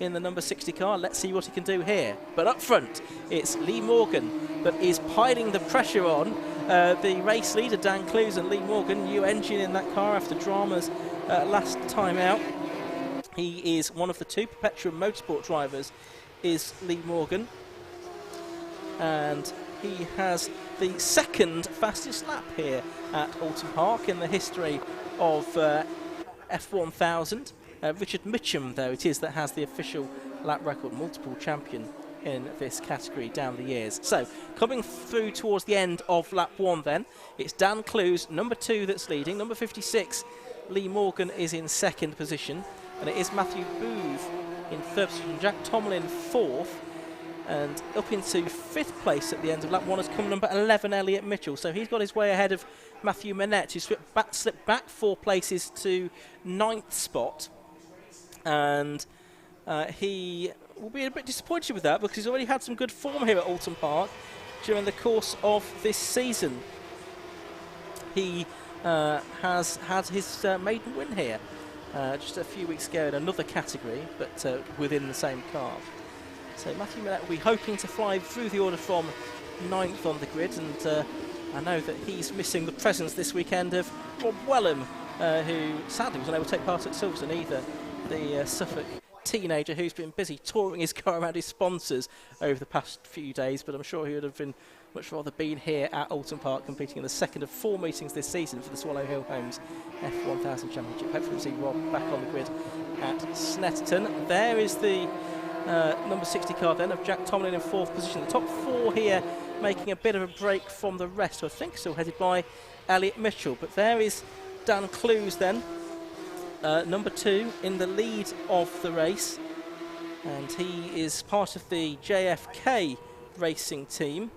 in the number 60 car. Let's see what he can do here. But up front, it's Lee Morgan that is piling the pressure on the race leader, Dan Clues, and Lee Morgan, new engine in that car after dramas last time out. He is one of the 2 Perpetual Motorsport drivers, is Lee Morgan, and he has the 2nd fastest lap here at Oulton Park in the history of F1000. Richard Mitchum, though, it is that has the official lap record, multiple champion in this category down the years. So, coming through towards the end of lap 1 then, it's Dan Clues, number 2, that's leading. Number 56, Lee Morgan, is in 2nd position, and it is Matthew Booth in 3rd position, Jack Tomlin 4th, and up into 5th place at the end of lap 1 has come number 11, Elliot Mitchell. So he's got his way ahead of Matthew Manette, who slipped back 4 places to 9th spot. And he will be a bit disappointed with that, because he's already had some good form here at Oulton Park during the course of this season. He has had his maiden win here just a few weeks ago in another category, but within the same car. So Matthew Manette will be hoping to fly through the order from 9th on the grid, and I know that he's missing the presence this weekend of Rob Wellham, who sadly was unable to take part at Silverstone either, the Suffolk teenager who's been busy touring his car around his sponsors over the past few days, but I'm sure he would have been much rather been here at Oulton Park competing in the 2nd of 4 meetings this season for the Swallow Hill Homes F1000 Championship. Hopefully we'll see Rob back on the grid at Snetterton. There is the number 60 car then of Jack Tomlin in 4th position. The top 4 here making a bit of a break from the rest, who I think still headed by Elliot Mitchell. But there is Dan Clues then, number 2 in the lead of the race, and he is part of the JFK racing team.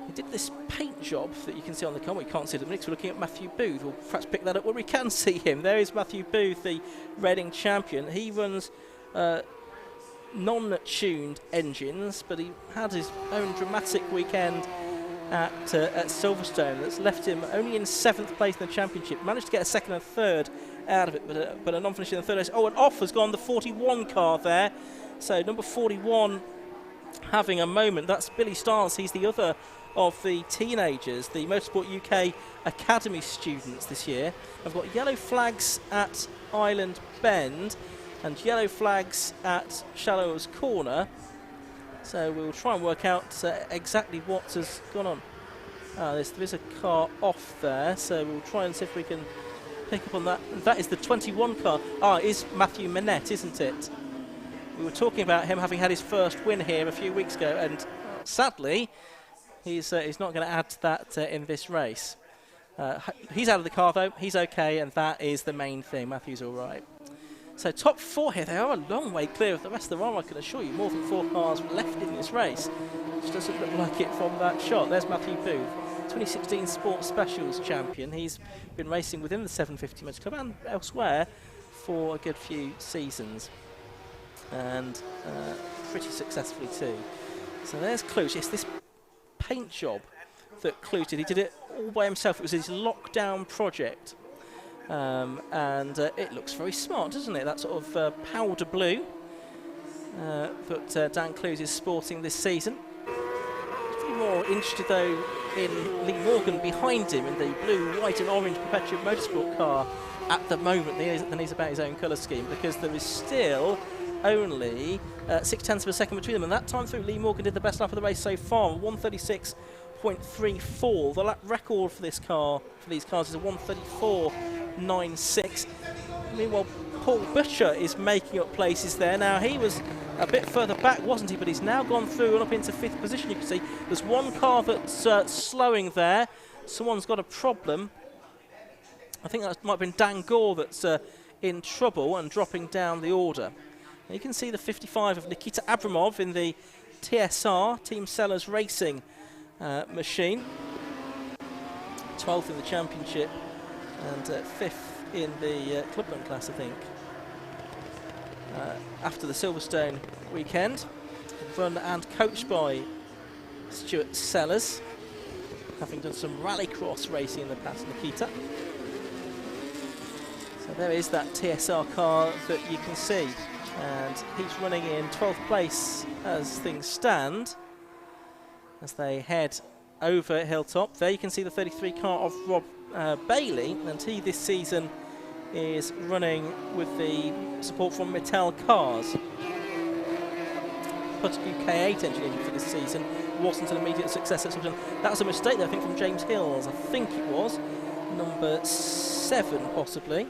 He did this paint job that you can see on the car. We can't see it at the minute, we're looking at Matthew Booth. We'll perhaps pick that up where we can see him. There is Matthew Booth, the Reading champion. He runs non-tuned engines, but he had his own dramatic weekend at Silverstone that's left him only in 7th place in the championship. Managed to get a 2nd and 3rd out of it, but a non-finish in the 3rd race. Oh, and off has gone the 41 car there. So number 41 having a moment. That's Billy Stiles. He's the other of the teenagers, the Motorsport UK Academy students this year. I've got yellow flags at Island Bend and yellow flags at Shallows Corner. So we'll try and work out exactly what has gone on. There is a car off there, so we'll try and see if we can pick up on that. And that is the 21 car. It is Matthew Manette, isn't it? We were talking about him having had his first win here a few weeks ago, and sadly, he's not going to add to that in this race. He's out of the car though, he's okay, and that is the main thing. Matthew's all right. So top 4 here, they are a long way clear of the rest of the run, I can assure you. More than 4 cars left in this race, which doesn't look like it from that shot. There's Matthew Booth, 2016 Sports Specials champion. He's been racing within the 750 Motor Club and elsewhere for a good few seasons, and pretty successfully too. So there's Clues. It's this paint job that Clues did. He did it all by himself. It was his lockdown project. And it looks very smart, doesn't it? That sort of powder blue that Dan Clues is sporting this season. A few more interested though in Lee Morgan behind him in the blue, white and orange Perpetual Motorsport car at the moment than he's about his own colour scheme, because there is still only 0.6 of a second between them, and that time through Lee Morgan did the best lap of the race so far, 1:36.34. The lap record for this car, for these cars, is a 1:34.96. Meanwhile, Paul Butcher is making up places there. Now, he was a bit further back, wasn't he? But he's now gone through and up into 5th position. You can see there's one car that's slowing there. Someone's got a problem. I think that might have been Dan Gore that's in trouble and dropping down the order. Now you can see the 55 of Nikita Abramov in the TSR, Team Sellers Racing machine. 12th in the championship and 5th in the club run class, I think. After the Silverstone weekend, run and coached by Stuart Sellers, having done some rallycross racing in the past, Nikita. So there is that TSR car that you can see, and he's running in 12th place as things stand, as they head over Hilltop. There you can see the 33 car of Rob Bailey, and he this season is running with the support from Mattel Cars. Put UK8 engineering for this season, wasn't an immediate success at Sowman. That was a mistake there, I think, from James Hills. I think it was number 7 possibly.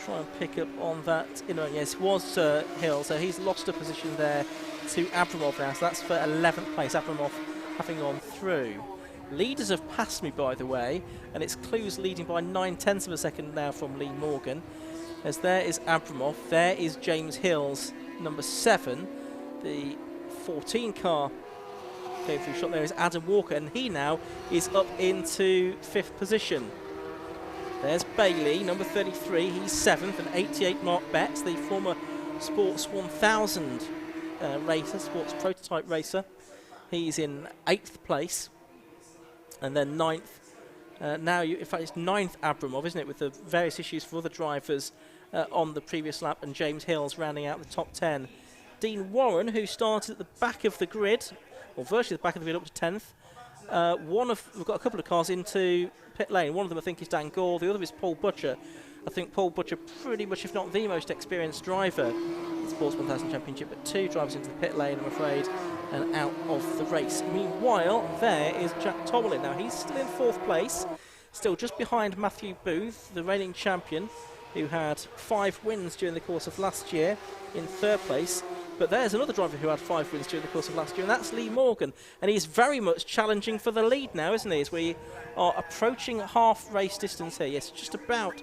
Try and pick up on that. Yes, it was Hill, so he's lost a position there to Abramov now, so that's for 11th place. Abramov having gone through. Leaders have passed me, by the way, and it's Clues leading by 9/10 of a second now from Lee Morgan. As there is Abramov, there is James Hills, number 7. The 14 car going through shot there is Adam Walker, and he now is up into 5th position. There's Bailey, number 33, he's 7th, and 88 Mark Betts, the former Sports 1000 racer, Sports prototype racer. He's in 8th place. And then 9th, in fact it's 9th Abramov, isn't it, with the various issues for other drivers on the previous lap, and James Hills rounding out the top 10. Dean Warren, who started at the back of the grid, or virtually the back of the grid up to 10th. We've got a couple of cars into pit lane. One of them I think is Dan Gore, the other is Paul Butcher. I think Paul Butcher pretty much, if not the most experienced driver in the Sports 1000 Championship, but 2 drivers into the pit lane, I'm afraid, and out of the race. Meanwhile, there is Jack Tomlin. Now, he's still in 4th place, still just behind Matthew Booth, the reigning champion, who had 5 wins during the course of last year, in 3rd place. But there's another driver who had 5 wins during the course of last year, and that's Lee Morgan. And he's very much challenging for the lead now, isn't he, as we are approaching half race distance here. Yes, just about,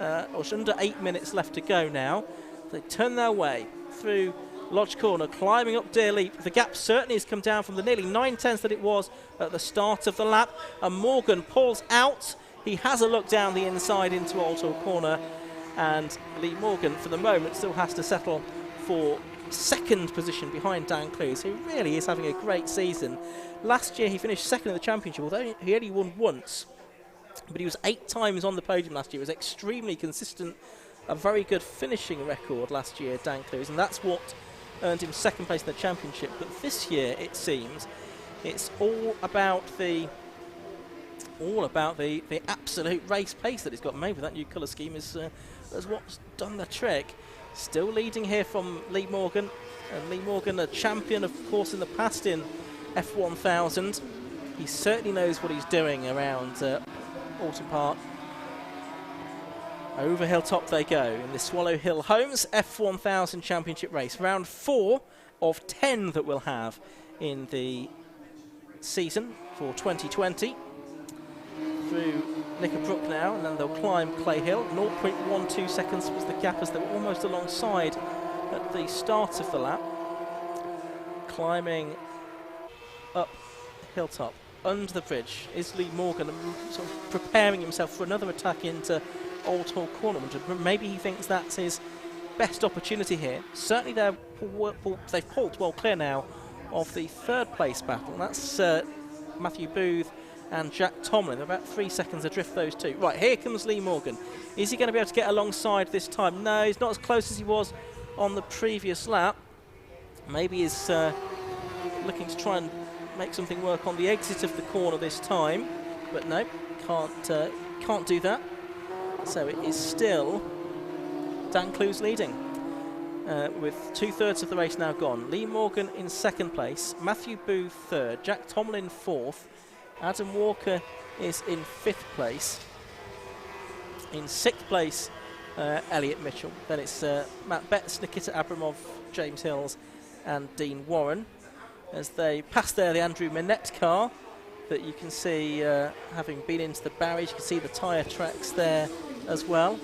or just under 8 minutes left to go now. They turn their way through Lodge Corner, climbing up Deer Leap. The gap certainly has come down from the nearly 9/10 that it was at the start of the lap. And Morgan pulls out. He has a look down the inside into Oulton Corner. And Lee Morgan, for the moment, still has to settle for 2nd position behind Dan Clues, who really is having a great season. Last year he finished 2nd in the championship, although he only won once. But he was 8 times on the podium last year. It was extremely consistent, a very good finishing record last year, Dan Clues, and that's what earned him 2nd place in the championship. But this year, it seems, it's all about the absolute race pace that he's got. Maybe that new colour scheme is what's done the trick. Still leading here from Lee Morgan, and Lee Morgan, a champion, of course, in the past in F1000. He certainly knows what he's doing around Oulton Park. Over hilltop they go in the Swallow Hill Homes F1000 Championship race. Round 4 of 10 that we'll have in the season for 2020. Through Knickerbrook now, and then they'll climb Clay Hill. 0.12 seconds was the gap as they were almost alongside at the start of the lap. Climbing up hilltop, under the bridge, is Lee Morgan, sort of preparing himself for another attack into Old Hall Corner. Maybe he thinks that's his best opportunity here. Certainly they've pulled well clear now of the 3rd place battle. That's Matthew Booth and Jack Tomlin. They're about 3 seconds adrift, those two. Right, here comes Lee Morgan. Is he going to be able to get alongside this time? No, he's not as close as he was on the previous lap. Maybe he's looking to try and make something work on the exit of the corner this time. But no, can't do that. So it is still Dan Clues leading, with 2/3 of the race now gone. Lee Morgan in 2nd place, Matthew Booth 3rd, Jack Tomlin 4th, Adam Walker is in 5th place. In 6th place, Elliot Mitchell. Then it's Matt Betts, Nikita Abramov, James Hills and Dean Warren. As they pass there the Andrew Minette car that you can see having been into the barriers. You can see the tyre tracks there as well.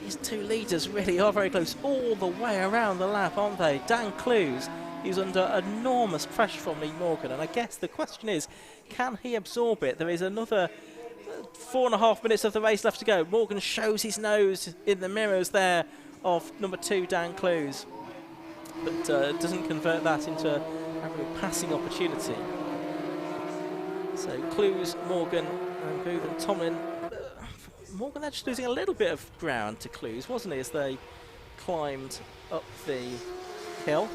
These 2 leaders really are very close all the way around the lap, aren't they? Dan Clues is under enormous pressure from Lee Morgan, and I guess the question is, can he absorb it? There is another 4.5 minutes of the race left to go. Morgan shows his nose in the mirrors there of number 2, Dan Clues, but doesn't convert that into a real passing opportunity. So Clues, Morgan, and Booth and Tomlin. Morgan actually losing a little bit of ground to Clues, wasn't he, as they climbed up the hill.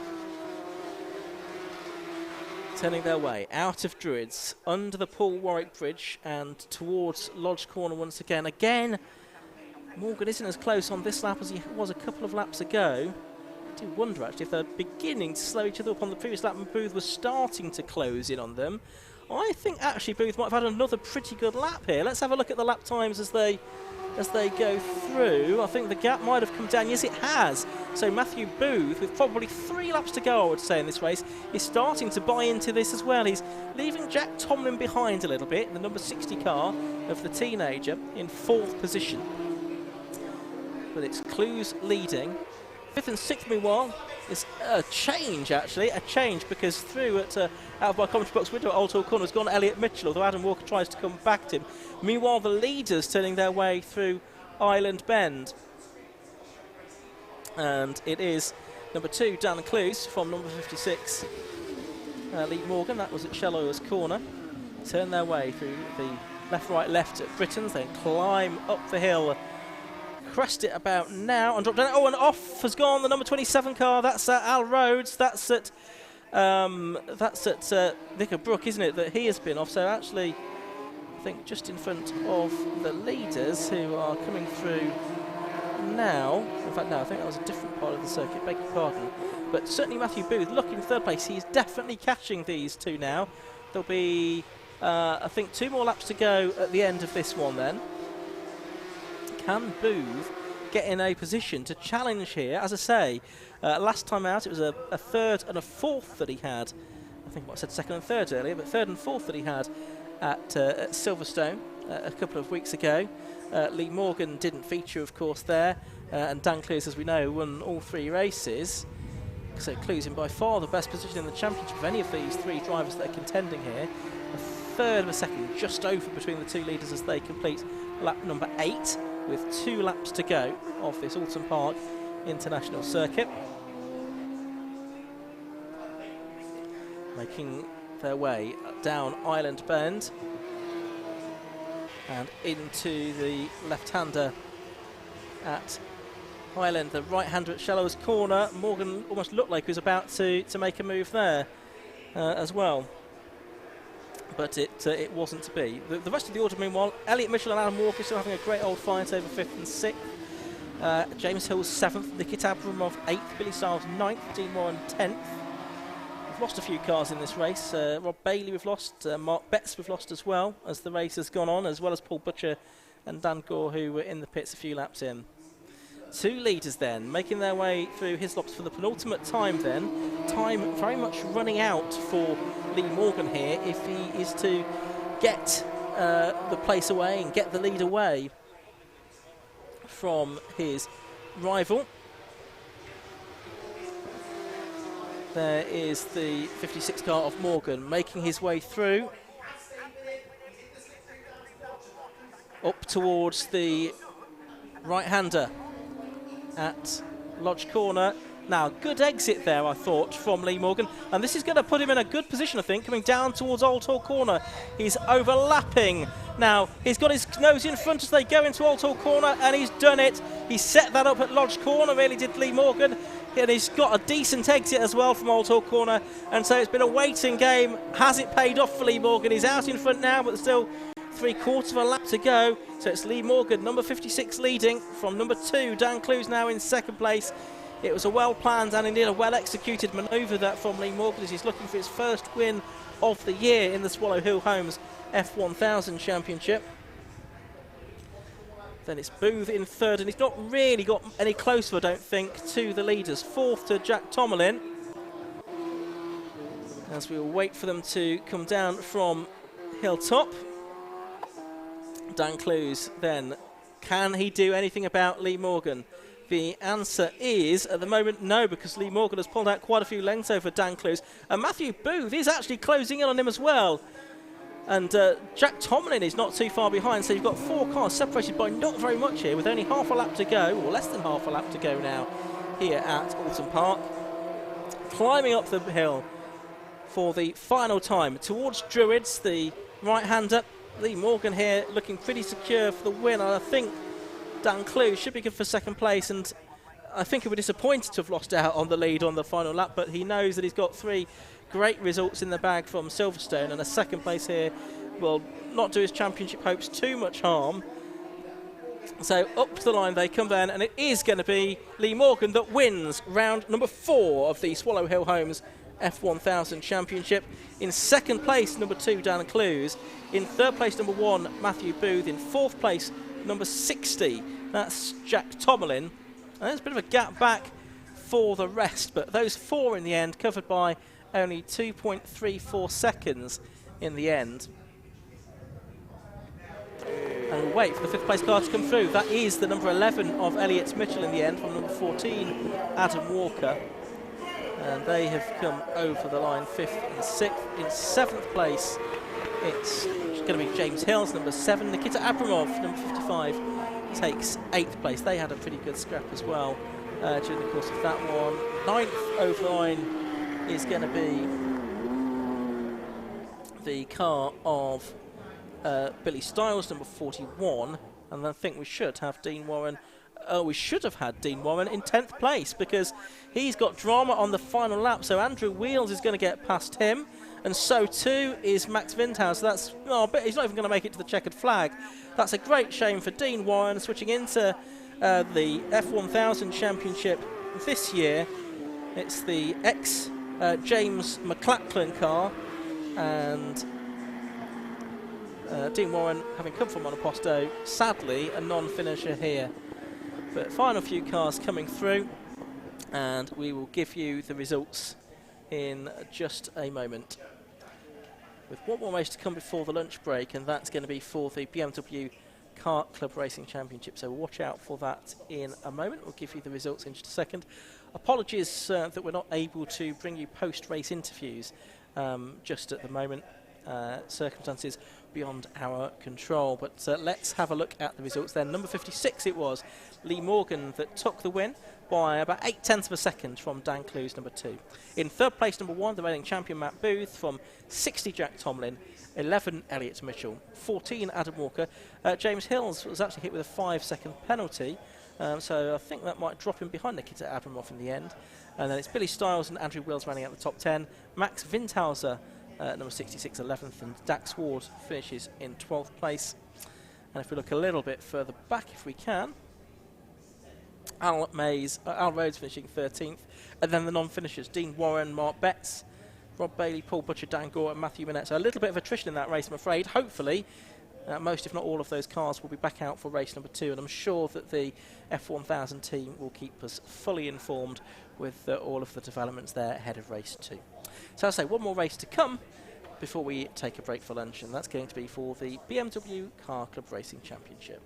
Turning their way out of Druids, under the Paul Warwick Bridge and towards Lodge Corner once again. Again, Morgan isn't as close on this lap as he was a couple of laps ago. I do wonder actually if they're beginning to slow each other up. On the previous lap and Booth was starting to close in on them. I think actually Booth might have had another pretty good lap here. Let's have a look at the lap times as they go through. I think the gap might have come down. Yes, it has. So Matthew Booth, with probably 3 laps to go, I would say, in this race, is starting to buy into this as well. He's leaving Jack Tomlin behind a little bit, the number 60 car of the teenager, in 4th position. But it's Clues leading. 5th and 6th, meanwhile, is a change, actually. A change, because through at out of my commentary box window at Oulton Corner has gone Elliot Mitchell, although Adam Walker tries to come back to him. Meanwhile, the leaders turning their way through Island Bend. And it is number 2, Dan Clues, from number 56, Lee Morgan. That was at Shallows Corner. Turn their way through the left, right, left at Britons, then climb up the hill. Crest it about now and drop down. Oh, and off has gone the number 27 car. That's Al Rhodes. That's at Vicar Brook, isn't it? That he has been off. So actually, I think just in front of the leaders who are coming through now. In fact, no, I think that was a different part of the circuit. Beg your pardon. But certainly Matthew Booth looking 3rd place. He's definitely catching these 2 now. There'll be, I think, 2 more laps to go at the end of this one. Then. Can Booth get in a position to challenge here? As I say, last time out it was a 3rd and a 4th that he had. I think I said 2nd and 3rd earlier, but 3rd and 4th that he had at Silverstone a couple of weeks ago. Lee Morgan didn't feature, of course, there, and Dan Clues, as we know, won all 3 races. So Clues in by far the best position in the championship of any of these 3 drivers that are contending here. A 3rd of a second just over between the 2 leaders as they complete lap number 8. With 2 laps to go of this Oulton Park International Circuit. Making their way down Island Bend and into the left-hander at Island, the right-hander at Shallows Corner. Morgan almost looked like he was about to make a move there as well. But it wasn't to be. The rest of the order, meanwhile, Elliot Mitchell and Adam Walker still having a great old fight over 5th and 6th. James Hill's 7th, Nikit Abramov 8th, Billy Stiles 9th, Dean Warren 10th. We've lost a few cars in this race. Rob Bailey we've lost, Mark Betts we've lost as well as the race has gone on, as well as Paul Butcher and Dan Gore, who were in the pits a few laps in. 2 leaders then, making their way through Hislops for the penultimate time then. Time very much running out for Lee Morgan here if he is to get the place away and get the lead away from his rival. There is the 56 car of Morgan making his way through up towards the right-hander at Lodge Corner. Now, good exit there, I thought, from Lee Morgan. And this is going to put him in a good position, I think, coming down towards Oulton Corner. He's overlapping. Now, he's got his nose in front as they go into Oulton Corner, and he's done it. He set that up at Lodge Corner, really did Lee Morgan. And he's got a decent exit as well from Oulton Corner. And so it's been a waiting game. Has it paid off for Lee Morgan? He's out in front now, but still 3/4 of a lap to go. So it's Lee Morgan, number 56, leading from number 2. Dan Clues now in 2nd place. It was a well-planned and indeed a well-executed manoeuvre that from Lee Morgan as he's looking for his first win of the year in the Swallow Hill Homes F1000 Championship. Then it's Booth in 3rd, and he's not really got any closer, I don't think, to the leaders. 4th to Jack Tomlin. As we will wait for them to come down from Hilltop. Dan Clues then, can he do anything about Lee Morgan? The answer is, at the moment, no, because Lee Morgan has pulled out quite a few lengths over Dan Clues. And Matthew Booth is actually closing in on him as well. And Jack Tomlin is not too far behind, so you've got 4 cars separated by not very much here, with only half a lap to go, or less than half a lap to go now, here at Oulton Park. Climbing up the hill for the final time towards Druids, the right-hander. Lee Morgan here looking pretty secure for the win. I think Dan Clues should be good for 2nd place, and I think he would be disappointed to have lost out on the lead on the final lap, but he knows that he's got 3 great results in the bag from Silverstone, and a 2nd place here will not do his championship hopes too much harm. So up to the line they come then, and it is going to be Lee Morgan that wins round number 4 of the Swallow Hill Homes F1000 Championship. In second place, number 2, Dan Clues. In third place, number 1, Matthew Booth. In fourth place, number 60, that's Jack Tomlin. And there's a bit of a gap back for the rest, but those 4 in the end covered by only 2.34 seconds in the end. And we'll wait for the 5th place car to come through. That is the number 11 of Elliott Mitchell in the end, from number 14, Adam Walker. And they have come over the line 5th and 6th. In 7th place, it's going to be James Hills, number 7. Nikita Abramov, number 55, takes 8th place. They had a pretty good scrap as well during the course of that one. 9th over the line is going to be the car of Billy Stiles, number 41, and I think we should have Dean Warren. We should have had Dean Warren in 10th place, because he's got drama on the final lap. So Andrew Wheels is going to get past him, and so too is Max Windhaus. That's he's not even going to make it to the checkered flag. That's a great shame for Dean Warren, switching into the F1000 Championship this year. It's the ex-James McLachlan car, and Dean Warren, having come from Monoposto, sadly a non-finisher here. But final few cars coming through, and we will give you the results in just a moment. With one more race to come before the lunch break, and that's going to be for the BMW Kart Club Racing Championship, so watch out for that in a moment. We'll give you the results in just a second. Apologies that we're not able to bring you post-race interviews just at the moment. Circumstances beyond our control, but let's have a look at the results then. Number 56 it was Lee Morgan that took the win by about 0.8 of a second from Dan Clues, number 2. In third place, number 1, the reigning champion Matt Booth, from 60 Jack Tomlin, 11 Elliott Mitchell, 14 Adam Walker. James Hills was actually hit with a 5-second penalty, so I think that might drop him behind Nikita Abramov in the end. And then it's Billy Stiles and Andrew Wills running out the top 10. Max Windhauser, number 66, 11th, and Dax Ward finishes in 12th place. And if we look a little bit further back, if we can, Al Rhodes finishing 13th, and then the non-finishers, Dean Warren, Mark Betts, Rob Bailey, Paul Butcher, Dan Gore and Matthew Minette. So a little bit of attrition in that race, I'm afraid. Hopefully, most if not all of those cars will be back out for race number 2, and I'm sure that the F1000 team will keep us fully informed with all of the developments there ahead of race 2. So I'll say one more race to come before we take a break for lunch, and that's going to be for the BMW Car Club Racing Championship.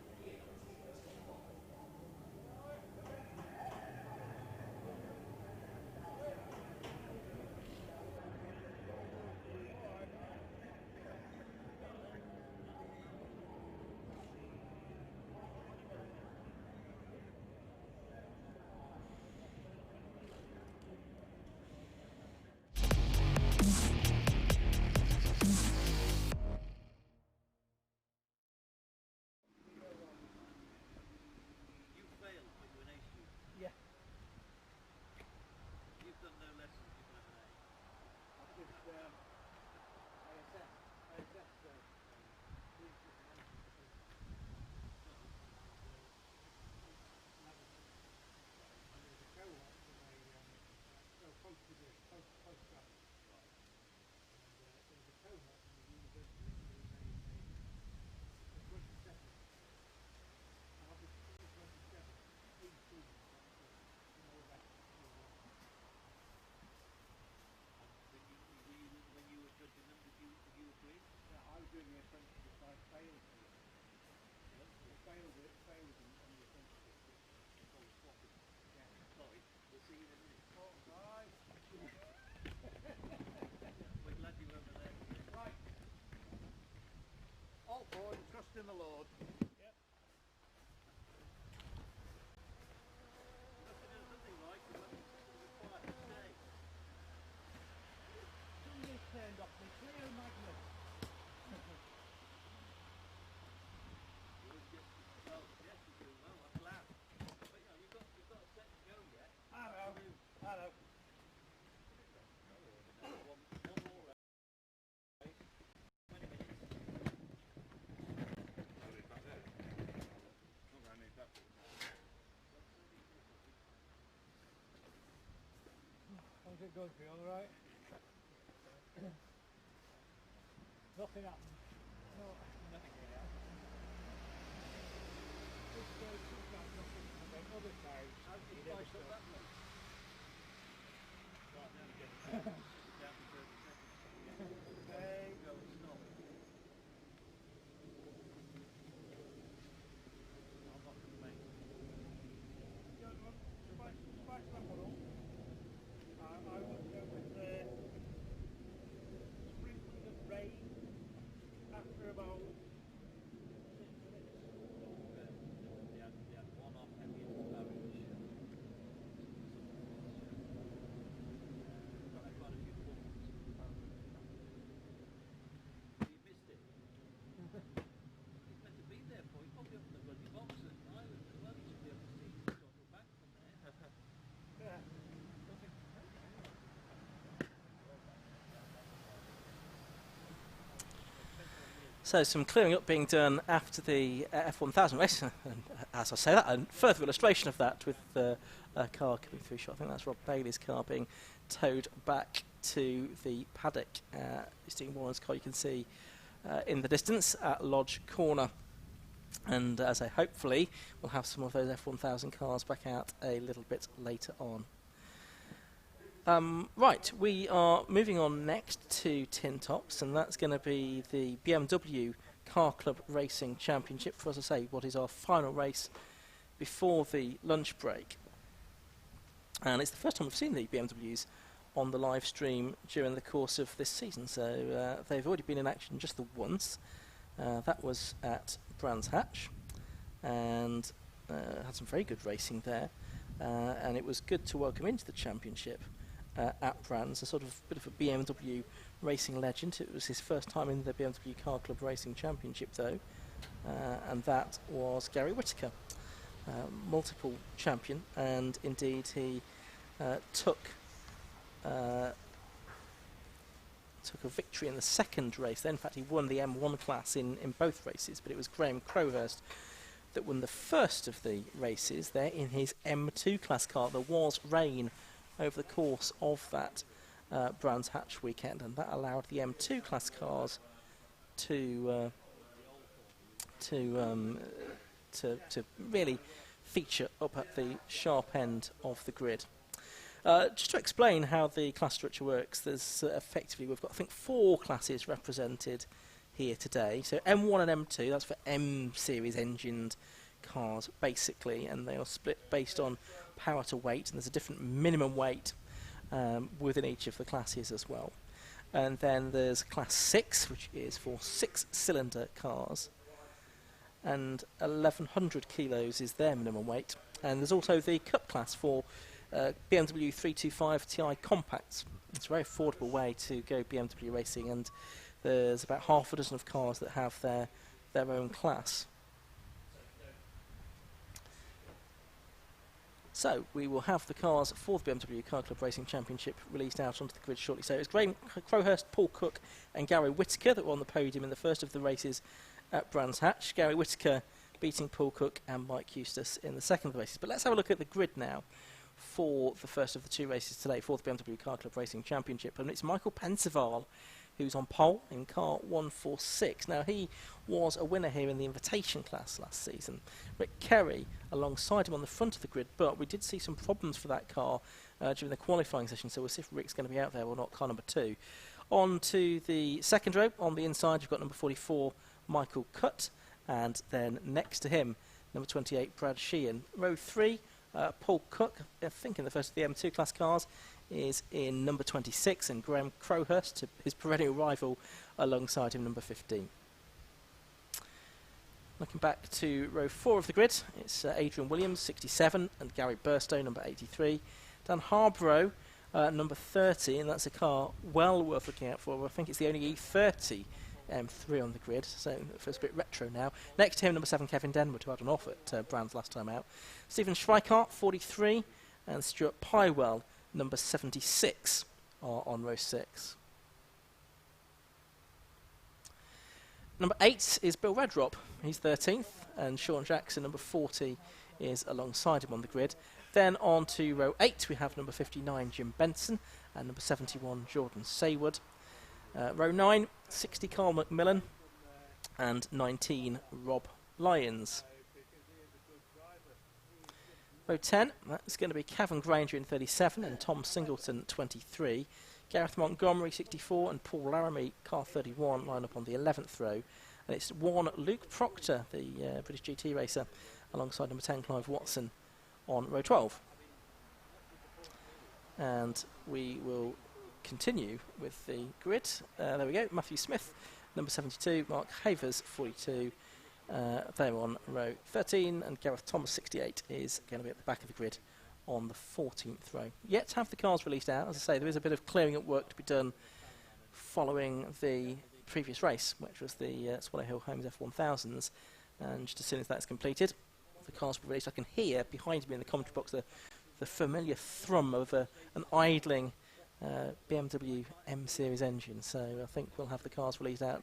All forward, trust in the Lord. it going for you, all right? Nothing happened. No, nothing really happened. This day, sometimes nothing, and then other times, How do you never spice up stop. that place? Right, now we get it down to 30 seconds. Okay. Go and stop. I'm not going to make it. Spice that one up. I would go with sprinkling of rain after about 6 minutes. They had one off heavy into the barrage. Got quite a few balls. You missed it. He's meant to be there for. He's probably up in the bloody box at Ireland as well. He should be able to see the total back from there. Yeah. So some clearing up being done after the F1000 race, and as I say that, a further illustration of that with a car coming through shot. I think that's Rob Bailey's car being towed back to the paddock. Stephen Warren's car you can see in the distance at Lodge Corner. And as I hopefully we'll have some of those F1000 cars back out a little bit later on. Right, we are moving on next to Tin Tops, and that's going to be the BMW Car Club Racing Championship for, as I say, what is our final race before the lunch break. And it's the first time we've seen the BMWs on the live stream during the course of this season, so they've already been in action just the once. That was at Brands Hatch, and had some very good racing there, and it was good to welcome into the championship at Brands a sort of bit of a BMW racing legend. It was his first time in the BMW Car Club Racing Championship though, and that was Gary Whittaker, multiple champion, and indeed he took a victory in the second race. Then in fact he won the M1 class in both races, but it was Graham Crowhurst that won the first of the races there in his M2 class car. There was rain over the course of that Brands Hatch weekend, and that allowed the M2 class cars to really feature up at the sharp end of the grid. Just to explain how the class structure works, there's effectively, we've got I think 4 classes represented here today. So M1 and M2, that's for M series engined cars basically, and they are split based on power to weight, and there's a different minimum weight within each of the classes as well. And then there's class 6, which is for 6-cylinder cars, and 1100 kilos is their minimum weight. And there's also the Cup class for BMW 325 Ti compacts. It's a very affordable way to go BMW racing, and there's about half a dozen of cars that have their own class. So we will have the cars for the BMW Car Club Racing Championship released out onto the grid shortly. So it was Graham Crowhurst, Paul Cook and Gary Whittaker that were on the podium in the first of the races at Brands Hatch. Gary Whittaker beating Paul Cook and Mike Eustace in the second of the races. But let's have a look at the grid now for the first of the 2 races today for the BMW Car Club Racing Championship. And it's Michael Pensaval who's on pole in car 146. Now, he was a winner here in the invitation class last season. Rick Kerry alongside him on the front of the grid, but we did see some problems for that car during the qualifying session, so we'll see if Rick's going to be out there or not, car number 2. On to the second row. On the inside, you've got number 44, Michael Cutt, and then next to him, number 28, Brad Sheehan. Row 3, Paul Cook, I think in the first of the M2 class cars, is in number 26, and Graham Crowhurst, his perennial rival, alongside him, number 15. Looking back to row 4 of the grid, it's Adrian Williams, 67, and Gary Burstow, number 83. Dan Harborough, number 30, and that's a car well worth looking out for. I think it's the only E30 M3 on the grid, so it feels a bit retro now. Next to him, number 7, Kevin Denwood, who had an off at Brands last time out. Stephen Schweikart, 43, and Stuart Pywell, number 76, are on row 6. Number 8 is Bill Redrop, he's 13th, and Sean Jackson, number 40, is alongside him on the grid. Then on to row 8, we have number 59, Jim Benson, and number 71, Jordan Saywood. Row 9, 60, Carl McMillan, and 19, Rob Lyons. Row 10, that's going to be Cavan Granger in 37 and Tom Singleton 23. Gareth Montgomery 64 and Paul Laramie, car 31, line up on the 11th row. And it's one Luke Proctor, the British GT racer, alongside number 10 Clive Watson on row 12. And we will continue with the grid. There we go, Matthew Smith, number 72, Mark Havers 42. They're on row 13, and Gareth Thomas 68 is going to be at the back of the grid on the 14th row. Yet to have the cars released out. As I say, there is a bit of clearing up work to be done following the previous race, which was the Swallow Hill Homes F1000s, and just as soon as that's completed, the cars will be released. I can hear behind me in the commentary box the familiar thrum of an idling BMW M Series engine, so I think we'll have the cars released out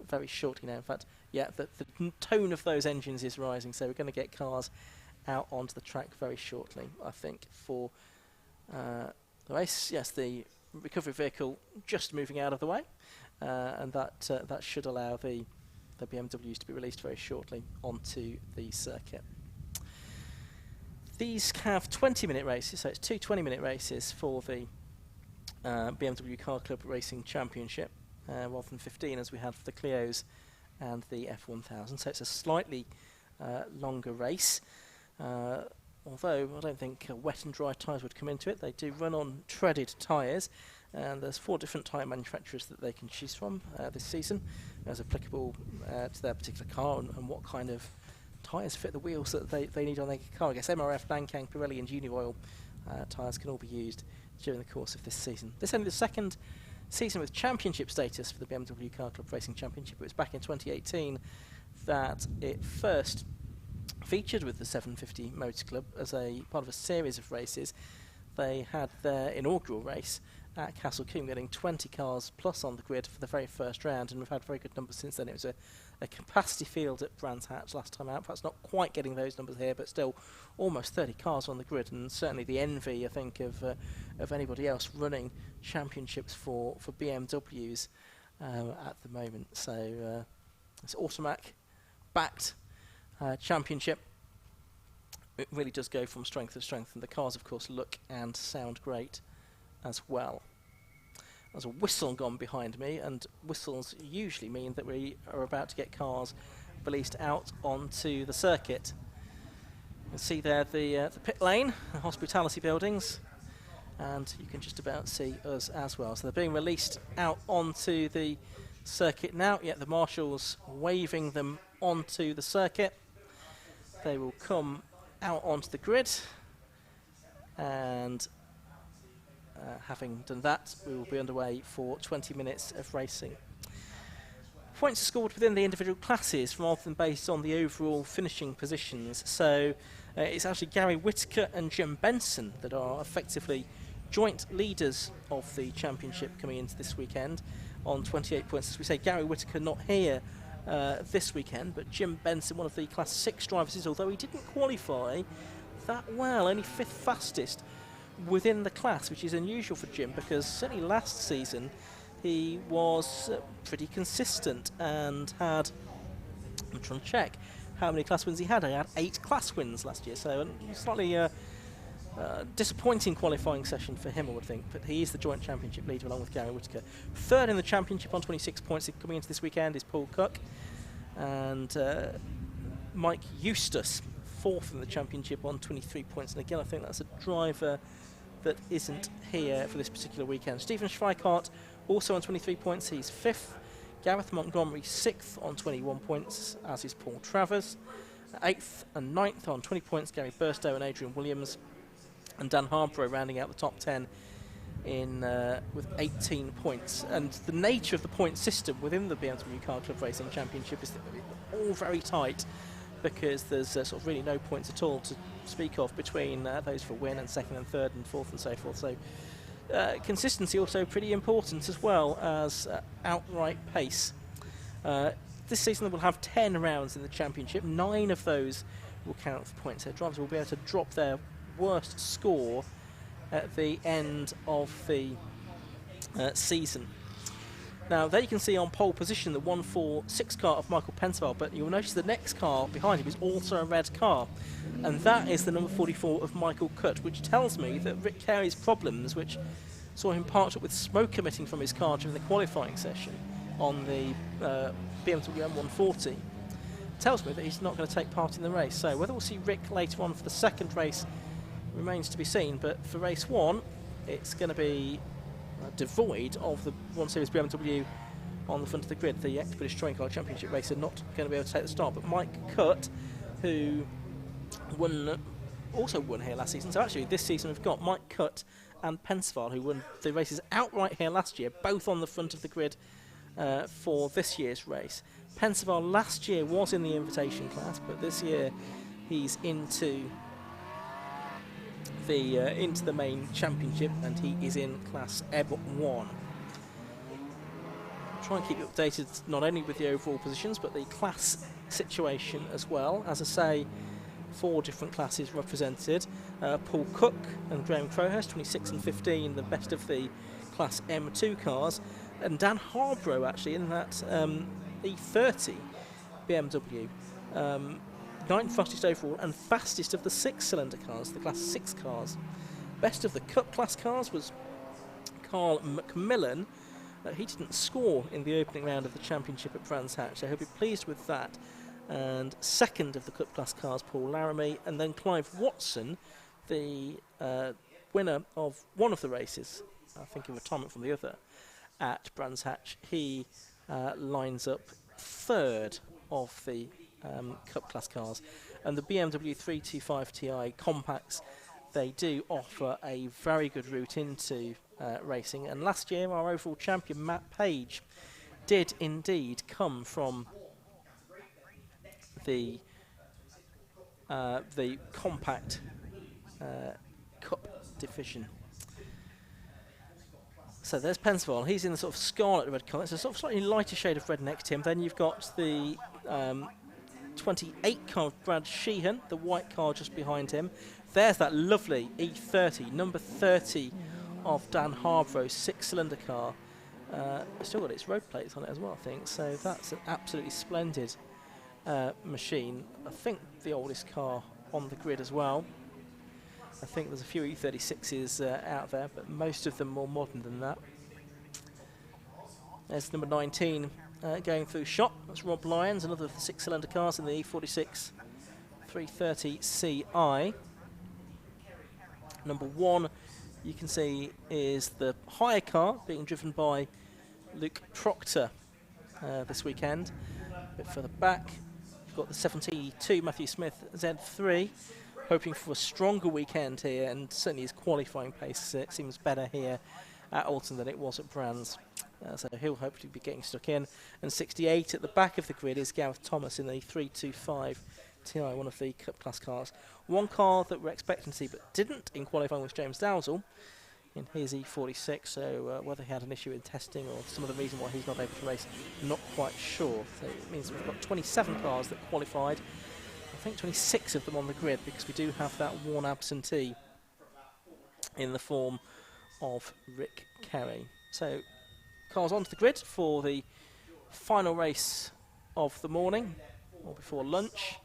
very shortly now. In fact, yeah, the tone of those engines is rising, so we're going to get cars out onto the track very shortly, I think, for the race. Yes, the recovery vehicle just moving out of the way, and that should allow the BMWs to be released very shortly onto the circuit. These have 20-minute races, so it's two 20-minute races for the BMW Car Club Racing Championship, rather than 15 as we had for the Clios and the F1000, so it's a slightly longer race, although I don't think wet and dry tyres would come into it. They do run on treaded tyres, and there's 4 different tyre manufacturers that they can choose from this season as applicable to their particular car and what kind of tyres fit the wheels that they need on their car. I guess MRF, Lancang, Pirelli and Unioil tyres can all be used during the course of this season. This is only the second season with championship status for the BMW Car Club Racing Championship. It was back in 2018 that it first featured with the 750 Motor Club as a part of a series of races. They had their inaugural race at Castle Combe, getting 20 cars plus on the grid for the very first round, and we've had very good numbers since then. It was a capacity field at Brands Hatch last time out, perhaps not quite getting those numbers here, but still almost 30 cars on the grid, and certainly the envy, I think, of anybody else running championships for BMWs at the moment. So it's Automac backed championship. It really does go from strength to strength, and the cars, of course, look and sound great as well. There's a whistle gone behind me, and whistles usually mean that we are about to get cars released out onto the circuit. You can see there the pit lane, the hospitality buildings, and you can just about see us as well. So they're being released out onto the circuit now. Yet the marshals waving them onto the circuit. They will come out onto the grid, and having done that, we will be underway for 20 minutes of racing. Points are scored within the individual classes rather than based on the overall finishing positions. So it's actually Gary Whitaker and Jim Benson that are effectively joint leaders of the championship coming into this weekend on 28 points. As we say, Gary Whitaker not here this weekend, but Jim Benson, one of the Class 6 drivers, although he didn't qualify that well, only 5th fastest within the class, which is unusual for Jim, because certainly last season he was pretty consistent and had, I'm trying to check how many class wins he had. He had 8 class wins last year, so a slightly disappointing qualifying session for him, I would think, but he is the joint championship leader along with Gary Whitaker. 3rd in the championship on 26 points coming into this weekend is Paul Cook, and Mike Eustace 4th in the championship on 23 points, and again I think that's a driver that isn't here for this particular weekend. Stephen Schweikart also on 23 points, he's 5th. Gareth Montgomery 6th on 21 points, as is Paul Travers. 8th and 9th on 20 points, Gary Burstow and Adrian Williams. And Dan Harborough rounding out the top 10 in with 18 points. And the nature of the point system within the BMW Car Club Racing Championship is all very tight, because there's sort of really no points at all to speak of between those for win and 2nd and 3rd and 4th and so forth. So consistency also pretty important, as well as outright pace. This season we'll have 10 rounds in the championship. 9 of those will count for points. So drivers will be able to drop their worst score at the end of the season. Now, there you can see on pole position the 146 car of Michael Pensaval, but you'll notice the next car behind him is also a red car, and that is the number 44 of Michael Cutt, which tells me that Rick Carey's problems, which saw him parked up with smoke emitting from his car during the qualifying session on the BMW M140, tells me that he's not going to take part in the race. So whether we'll see Rick later on for the second race remains to be seen, but for race 1 it's going to be devoid of the 1 Series BMW on the front of the grid. The ex-British Touring Car Championship racer not going to be able to take the start, but Mike Cutt, who also won here last season. So actually this season we've got Mike Cutt and Pensaval, who won the races outright here last year, both on the front of the grid for this year's race. Pensaval last year was in the invitation class, but this year he's into the main championship, and he is in class M1. Try and keep you updated not only with the overall positions but the class situation as well. As I say, 4 different classes represented. Paul Cook and Graham Crowhurst, 26 and 15, the best of the class M2 cars, and Dan Harborough actually in that E30 BMW. 9th fastest overall and fastest of the 6-cylinder cars, the Class 6 cars. Best of the Cup class cars was Carl McMillan. He didn't score in the opening round of the championship at Brands Hatch, so he'll be pleased with that. And second of the Cup class cars, Paul Laramie, and then Clive Watson, the winner of one of the races, I think in retirement from the other, at Brands Hatch. He lines up third of the Cup class cars. And the BMW 325 Ti compacts, they do offer a very good route into racing. And last year our overall champion Matt Page did indeed come from the compact Cup division. So there's Pensaval. He's in the sort of scarlet red colour. It's a sort of slightly lighter shade of red next to him. Then you've got the 28 car of Brad Sheehan, the white car just behind him. There's that lovely E30, number 30 of Dan Harborough's 6-cylinder car. Still got its road plates on it as well, I think. So that's an absolutely splendid machine. I think the oldest car on the grid as well. I think there's a few E36s out there, but most of them more modern than that. There's number 19 going through shot. That's Rob Lyons, another of the 6-cylinder cars in the E46 330Ci. Number 1, you can see, is the higher car being driven by Luke Proctor this weekend. A bit further back, you've got the 72 Matthew Smith Z3, hoping for a stronger weekend here, and certainly his qualifying pace seems better here at Oulton than it was at Brands. So he'll hopefully be getting stuck in. And 68 at the back of the grid is Gareth Thomas in the 325 Ti, one of the Cup class cars. One car that we're expecting to see but didn't in qualifying was James Dowsall in his E46, so whether he had an issue in testing or some of the reason why he's not able to race, not quite sure. So it means we've got 27 cars that qualified. I think 26 of them on the grid, because we do have that one absentee in the form of Rick Carey. So cars onto the grid for the final race of the morning, or before lunch.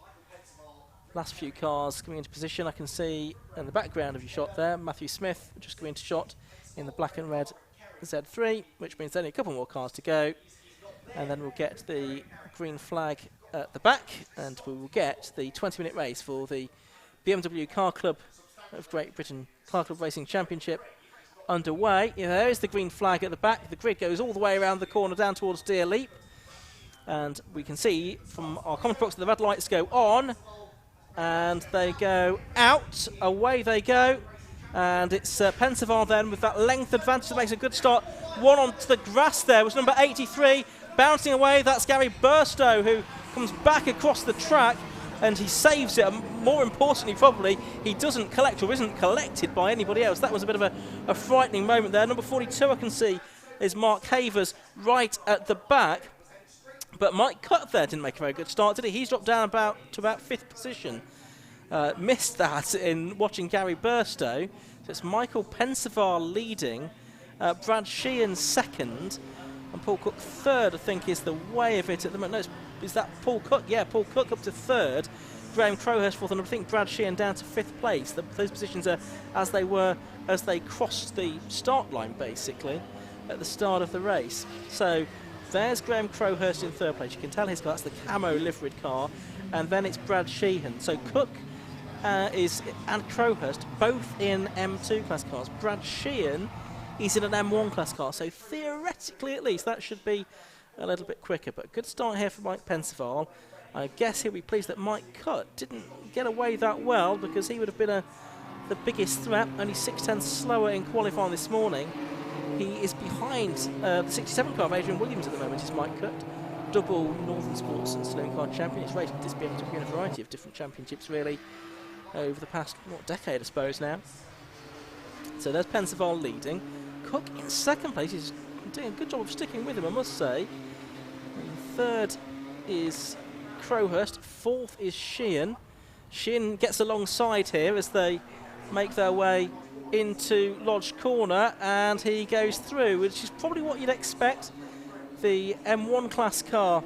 Last few cars coming into position. I can see in the background of your shot there, Matthew Smith just coming into shot in the black and red Z3, which means only a couple more cars to go. And then we'll get the green flag at the back, and we will get the 20-minute race for the BMW Car Club of Great Britain Car Club Racing Championship underway. There is the green flag at the back. The grid goes all the way around the corner down towards Deer Leap, and we can see from our comment box that the red lights go on and they go out. Away they go, and it's Pensaval then with that length advantage that makes a good start. One onto the grass there was number 83 bouncing away. That's Gary Burstow, who comes back across the track, and he saves it. More importantly, probably, he doesn't collect or isn't collected by anybody else. That was a bit of a frightening moment there. Number 42, I can see, is Mark Havers right at the back. But Mike Cutt there didn't make a very good start, did he? He's dropped down to about 5th position. missed that in watching Gary Burstow. So it's Michael Pensavar leading, Brad Sheehan second, and Paul Cook third, I think, is the way of it at the moment. No, is that Paul Cook? Yeah, Paul Cook up to third. Graham Crowhurst fourth, and I think Brad Sheehan down to fifth place. Those positions are as they were as they crossed the start line, basically, at the start of the race. So there's Graham Crowhurst in third place. You can tell his car, that's the camo liveried car, and then it's Brad Sheehan. So Cook and Crowhurst both in M2 class cars. Brad Sheehan is in an M1 class car, so theoretically at least that should be a little bit quicker. But good start here for Mike Pensaval. I guess he'll be pleased that Mike Cutt didn't get away that well, because he would have been the biggest threat, only 6/10 slower in qualifying this morning. He is behind the 67 car of Adrian Williams at the moment, is Mike Cutt. Double Northern Sports and Saloon Car champion. He's raced this BMW in a variety of different championships, really, over the past, decade, I suppose, now. So there's Pensaval leading. Cook in second place. He's doing a good job of sticking with him, I must say. And third is Crowhurst. Fourth is Sheehan. Sheehan gets alongside here as they make their way into Lodge Corner, and he goes through, which is probably what you'd expect. The M1 class car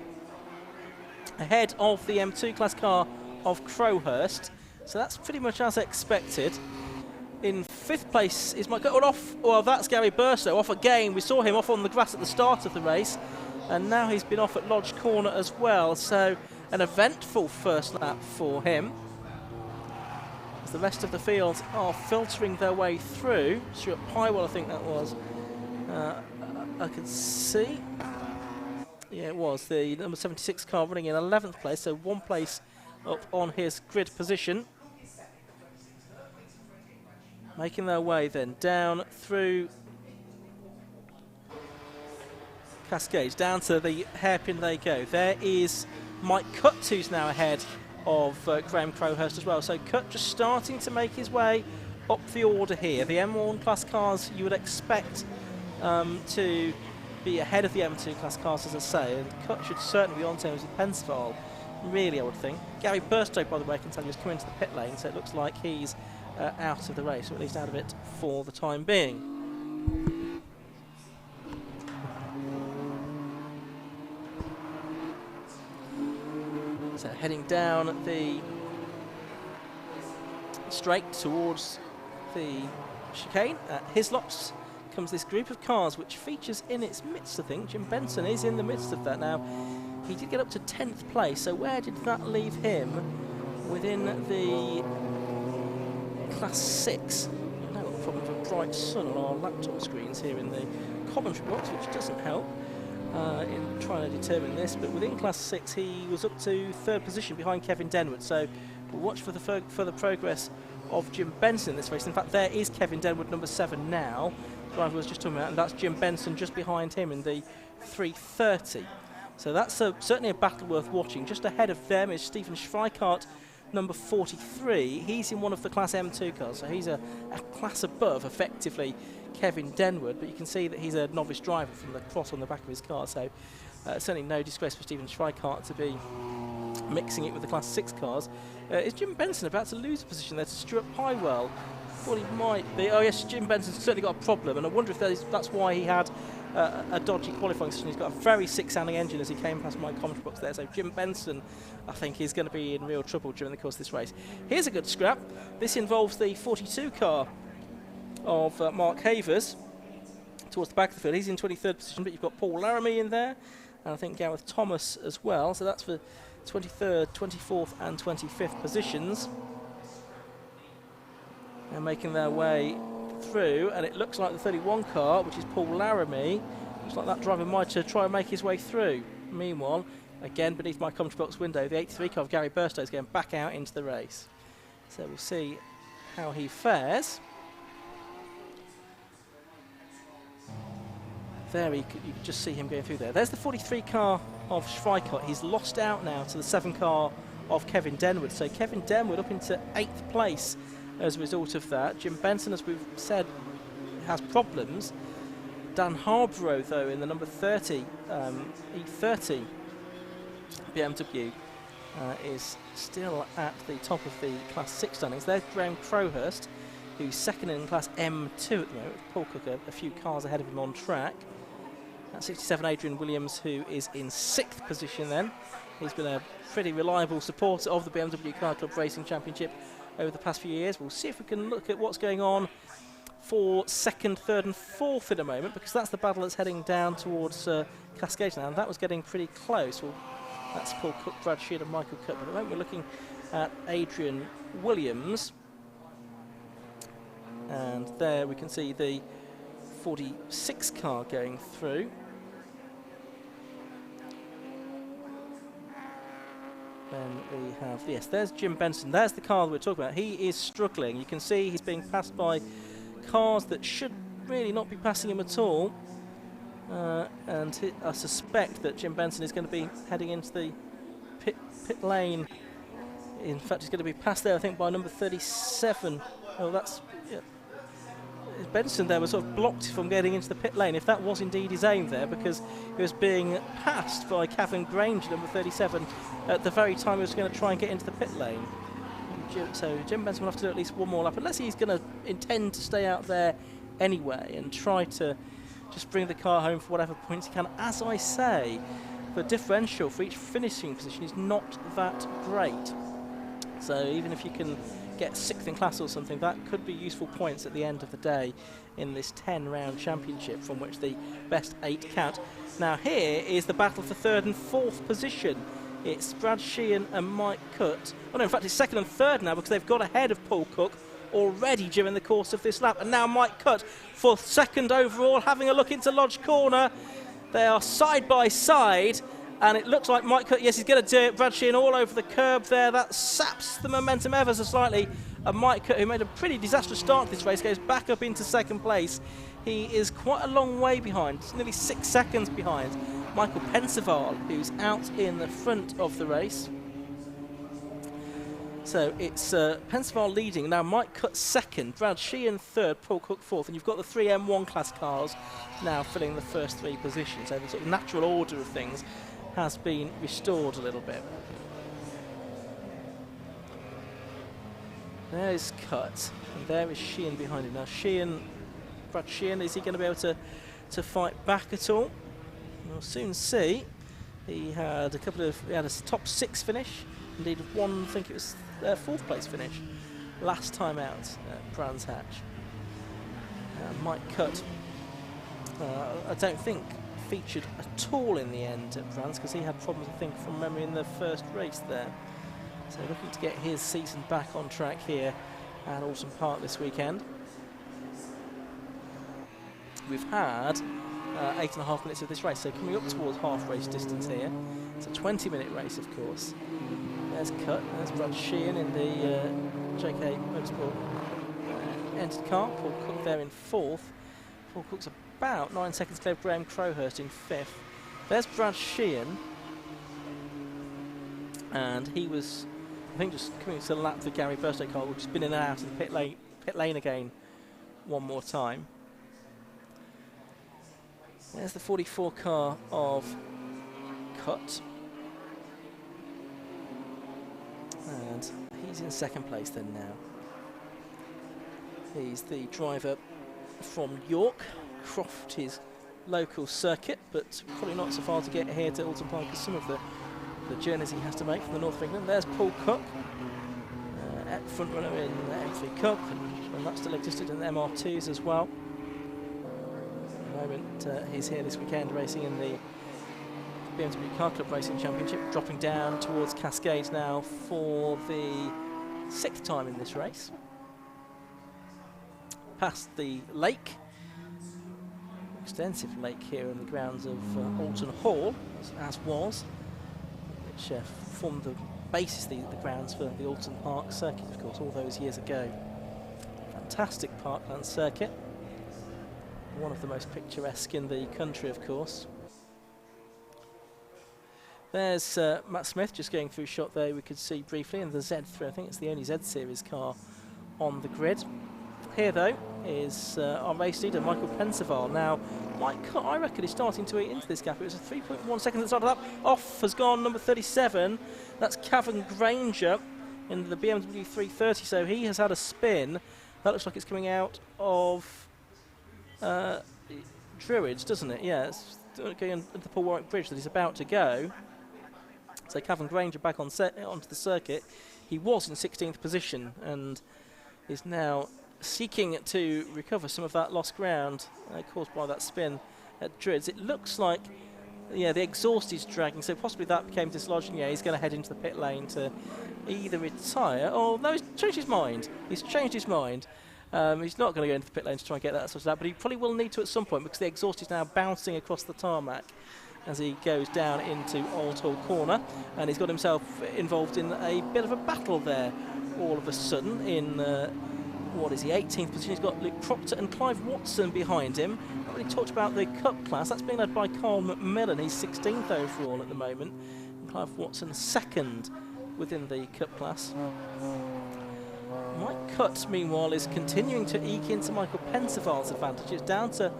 ahead of the M2 class car of Crowhurst. So that's pretty much as expected. In fifth place is Mike off. Well, that's Gary Burstow off again. We saw him off on the grass at the start of the race, and now he's been off at Lodge Corner as well. So an eventful first lap for him, as the rest of the field are filtering their way through. Stuart Pywell, I think that was. I could see. Yeah, it was the number 76 car running in 11th place, so one place up on his grid position. Making their way then down through Cascades, down to the hairpin they go. There is Mike Cutt, who's now ahead of Graham Crowhurst as well. So Cutt just starting to make his way up the order here. The M1 class cars you would expect to be ahead of the M2 class cars, as I say, and Cutt should certainly be on terms with Pensaval, really, I would think. Gary Burstow, by the way, I can tell you, has come into the pit lane, so it looks like he's out of the race, or at least out of it for the time being. So heading down the straight towards the chicane at Hislop's comes this group of cars, which features in its midst, I think. Jim Benson is in the midst of that now. He did get up to 10th place, so where did that leave him within the Class 6? Now we've got a problem with a bright sun on our laptop screens here in the commentary box, which doesn't help in trying to determine this. But within Class 6, he was up to third position behind Kevin Denwood. So we'll watch for the further progress of Jim Benson in this race. In fact, there is Kevin Denwood, number 7 now. The driver was just talking about, and that's Jim Benson just behind him in the 330. So that's certainly a battle worth watching. Just ahead of them is Stephen Schweikart, number 43. He's in one of the Class M2 cars, so he's a class above, effectively, Kevin Denwood. But you can see that he's a novice driver from the cross on the back of his car, so certainly no disgrace for Stephen Schweikart to be mixing it with the Class 6 cars. Is Jim Benson about to lose a position there to Stuart Pywell? Thought he might be. Oh yes, Jim Benson's certainly got a problem, and I wonder if that's why he had a dodgy qualifying session. He's got a very sick-sounding engine as he came past my commentary box there. So Jim Benson, I think, is going to be in real trouble during the course of this race. Here's a good scrap. This involves the 42 car of Mark Havers towards the back of the field. He's in 23rd position, but you've got Paul Laramie in there, and I think Gareth Thomas as well. So that's for 23rd, 24th and 25th positions. They're making their way through, and it looks like the 31 car, which is Paul Laramie, looks like that driver might try and make his way through. Meanwhile, again beneath my commentary box window, the 83 car of Gary Burstow is going back out into the race. So we'll see how he fares. There you could just see him going through there. There's the 43 car of Schweikart. He's lost out now to the 7 car of Kevin Denwood. So Kevin Denwood up into 8th place as a result of that. Jim Benson, as we've said, has problems. Dan Harborough, though, in the number 30 E30 BMW, is still at the top of the Class 6 standings. There's Graham Crowhurst, who's second in Class M2 at the moment, with Paul Cook a few cars ahead of him on track. At 67, Adrian Williams, who is in 6th position then. He's been a pretty reliable supporter of the BMW Car Club Racing Championship over the past few years. We'll see if we can look at what's going on for 2nd, 3rd and 4th in a moment, because that's the battle that's heading down towards Cascade now, and that was getting pretty close. Well, that's Paul Cook, Brad Sheard and Michael Cook. But at the moment we're looking at Adrian Williams. And there we can see the 46 car going through. Then we have, yes, there's Jim Benson. There's the car that we're talking about. He is struggling. You can see he's being passed by cars that should really not be passing him at all. I suspect that Jim Benson is going to be heading into the pit lane. In fact, he's going to be passed there, I think, by number 37. Oh, that's... Yeah. Benson there was sort of blocked from getting into the pit lane, if that was indeed his aim there, because he was being passed by Cavan Grange, number 37, at the very time he was going to try and get into the pit lane. So Jim Benson will have to do at least one more lap, unless he's going to intend to stay out there anyway and try to just bring the car home for whatever points he can. As I say, the differential for each finishing position is not that great. So even if you can get 6th in class or something, that could be useful points at the end of the day in this 10-round championship, from which the best 8 count. Now here is the battle for 3rd and 4th position. It's Brad Sheehan and Mike Cutt. Oh no, in fact it's 2nd and 3rd now, because they've got ahead of Paul Cook already during the course of this lap. And now Mike Cutt for 2nd overall, having a look into Lodge Corner. They are side by side, and it looks like Mike Cutt, yes, he's going to do it. Brad Sheehan all over the curb there. That saps the momentum ever so slightly. And Mike Cutt, who made a pretty disastrous start to this race, goes back up into 2nd place. He is quite a long way behind, nearly 6 seconds behind Michael Pensaval, who's out in the front of the race. So it's Pensaval leading. Now Mike Cutt 2nd, Brad Sheehan 3rd, Paul Cook 4th. And you've got the 3 M1 class cars now filling the first 3 positions. So the sort of natural order of things has been restored a little bit. There's Cutt, and there is Sheehan behind him. Now Brad Sheehan, is he going to be able to fight back at all? We'll soon see. He had a top 6 finish, indeed one, I think it was 4th place finish last time out at Brands Hatch. Mike Cutt, I don't think featured at all in the end at Brands, because he had problems, I think, from memory in the first race there. So looking to get his season back on track here at Oulton Park this weekend. We've had 8.5 minutes of this race, so coming up towards half race distance here. It's a 20-minute race, of course. There's Cutt, there's Brad Sheehan in the JK Motorsport entered car. Paul Cook there in 4th. Paul Cook's about 9 seconds clear of Graham Crowhurst in 5th. There's Brad Sheehan, and he was, I think, just coming to the lap for Gary Birthday car, which has been in and out of the pit lane again one more time. There's the 44 car of Cutt, and he's in 2nd place then now. He's the driver from York, Croft, his local circuit, but probably not so far to get here to Oulton Park as some of the journeys he has to make from the north of England. There's Paul Cook, front runner in the M3 Cup, and that still existed in the MR2s as well. At the moment, he's here this weekend racing in the BMW Car Club Racing Championship, dropping down towards Cascade now for the 6th time in this race. Past the lake, extensive lake here in the grounds of Oulton Hall, as was, which formed the basis, the grounds for the Oulton Park circuit, of course, all those years ago. Fantastic parkland circuit, one of the most picturesque in the country, of course. There's Matt Smith just going through shot there, we could see briefly, in the Z3, I think it's the only Z Series car on the grid. here, though, is our race leader, Michael Pensaval. Now, Mike Cutt, I reckon, is starting to eat into this gap. It was a 3.1 seconds at the start of that. Off has gone number 37. That's Cavan Granger in the BMW 330, so he has had a spin. That looks like it's coming out of Druids, doesn't it? Yeah, it's going into the Paul Warwick Bridge that he's about to go. So Cavan Granger back onto the circuit. He was in 16th position and is now seeking to recover some of that lost ground caused by that spin at Druids. It looks like, yeah, the exhaust is dragging, so possibly that became dislodged. Yeah, he's going to head into the pit lane to either retire or no, he's changed his mind. He's changed his mind. He's not going to go into the pit lane to try and get that sorted out, but he probably will need to at some point because the exhaust is now bouncing across the tarmac as he goes down into Old Hall Corner, and he's got himself involved in a bit of a battle there all of a sudden in what is he, 18th position. He's got Luke Proctor and Clive Watson behind him. Not really talked about the Cup class. That's being led by Carl McMillan. He's 16th overall at the moment. And Clive Watson second within the Cup class. Mike Cutt, meanwhile, is continuing to eke into Michael Pensaval's advantage. It's down to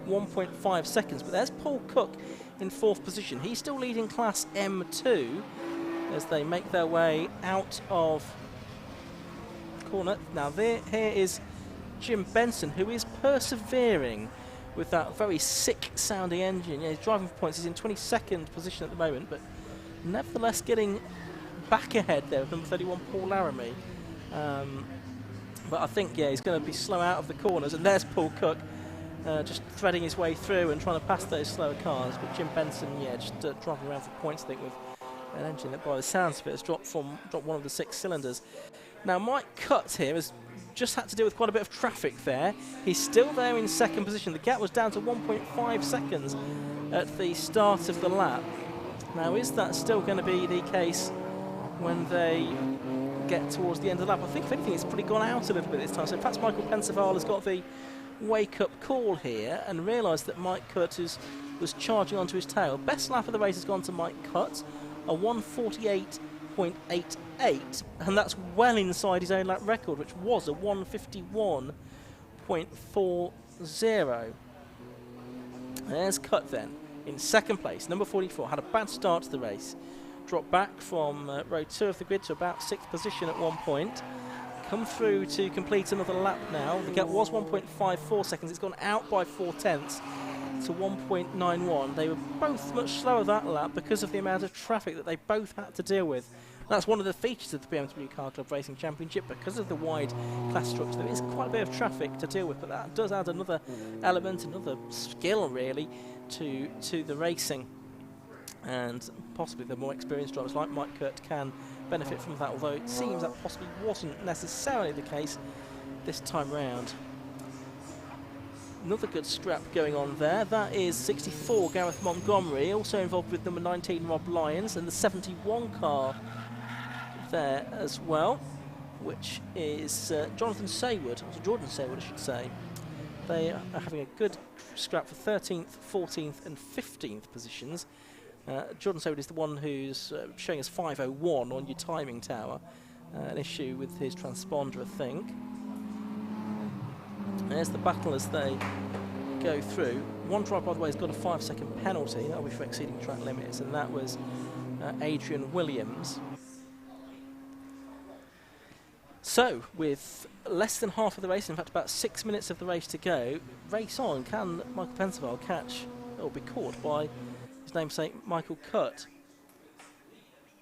1.5 seconds, but there's Paul Cook in 4th position. He's still leading Class M2 as they make their way out of corner. Now here is Jim Benson, who is persevering with that very sick sounding engine. Yeah, he's driving for points. He's in 22nd position at the moment, but nevertheless getting back ahead there with number 31 Paul Laramie. But I think, yeah, he's going to be slow out of the corners, and there's Paul Cook just threading his way through and trying to pass those slower cars. But Jim Benson, yeah, just driving around for points, I think, with an engine that, by the sounds of it, has dropped one of the 6 cylinders. Now, Mike Cutt here has just had to deal with quite a bit of traffic there. He's still there in 2nd position. The gap was down to 1.5 seconds at the start of the lap. Now, is that still going to be the case when they get towards the end of the lap? I think, if anything, it's probably gone out a little bit this time. So perhaps Michael Pensaval has got the wake-up call here and realised that Mike Cutt was charging onto his tail. Best lap of the race has gone to Mike Cutt, a 1:48.88, and that's well inside his own lap record, which was a 1:51.40. There's Cutt then in 2nd place, number 44. Had a bad start to the race. Dropped back from row 2 of the grid to about 6th position at one point. Come through to complete another lap now. The gap was 1.54 seconds. It's gone out by 4/10 to 1.91. They were both much slower that lap because of the amount of traffic that they both had to deal with. That's one of the features of the BMW Car Club Racing Championship. Because of the wide class structure, there is quite a bit of traffic to deal with, but that does add another element, another skill really to the racing. And possibly the more experienced drivers like Mike Cutt can benefit from that, although it seems that possibly wasn't necessarily the case this time round. Another good scrap going on there. That is 64 Gareth Montgomery, also involved with number 19 Rob Lyons, and the 71 car there as well, which is Jonathan Saywood, or Jordan Saywood I should say. They are having a good scrap for 13th, 14th and 15th positions. Jordan Saywood is the one who's showing us 5:01 on your timing tower. An issue with his transponder, I think. There's the battle as they go through. One driver, by the way, has got a 5-second penalty. That'll be for exceeding track limits, and that was Adrian Williams. So, with less than half of the race, in fact about 6 minutes of the race to go, race on. Can Michael Pensaval catch or be caught by his namesake Michael Cutt?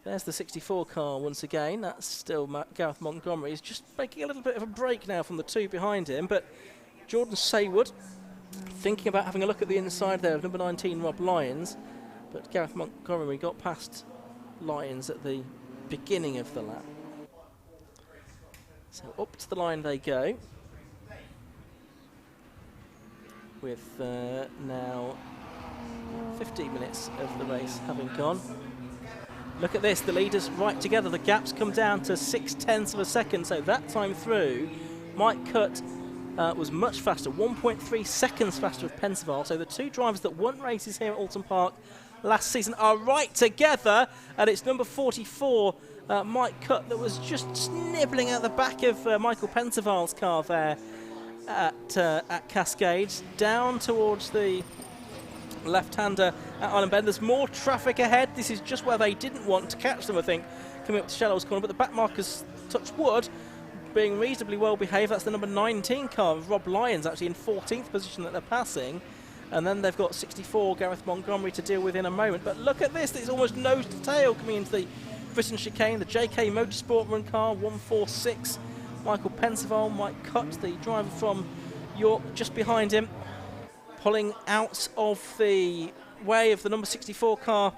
There's the 64 car once again. That's still Gareth Montgomery. He's just making a little bit of a break now from the 2 behind him, but Jordan Saywood thinking about having a look at the inside there of number 19 Rob Lyons, but Gareth Montgomery got past Lyons at the beginning of the lap. So up to the line they go, with now 15 minutes of the race having gone. Look at this, the leaders right together. The gap's come down to 0.6 of a second, so that time through, Mike Cutt was much faster, 1.3 seconds faster of Pensaval. So the 2 drivers that won races here at Oulton Park last season are right together, and it's number 44, Mike Cutt, that was just nibbling at the back of Michael Pensaval's car there at Cascades, down towards the left-hander at Island Bend. There's more traffic ahead. This is just where they didn't want to catch them, I think, coming up to Shallows Corner, but the back markers, touch wood, being reasonably well behaved. That's the number 19 car of Rob Lyons, actually in 14th position that they're passing. And then they've got 64 Gareth Montgomery to deal with in a moment. But look at this, it's almost nose to tail coming into the Britain chicane. The JK Motorsport run car, 146. Michael Pensaval, Mike Cutt, the driver from York, just behind him, pulling out of the way of the number 64 car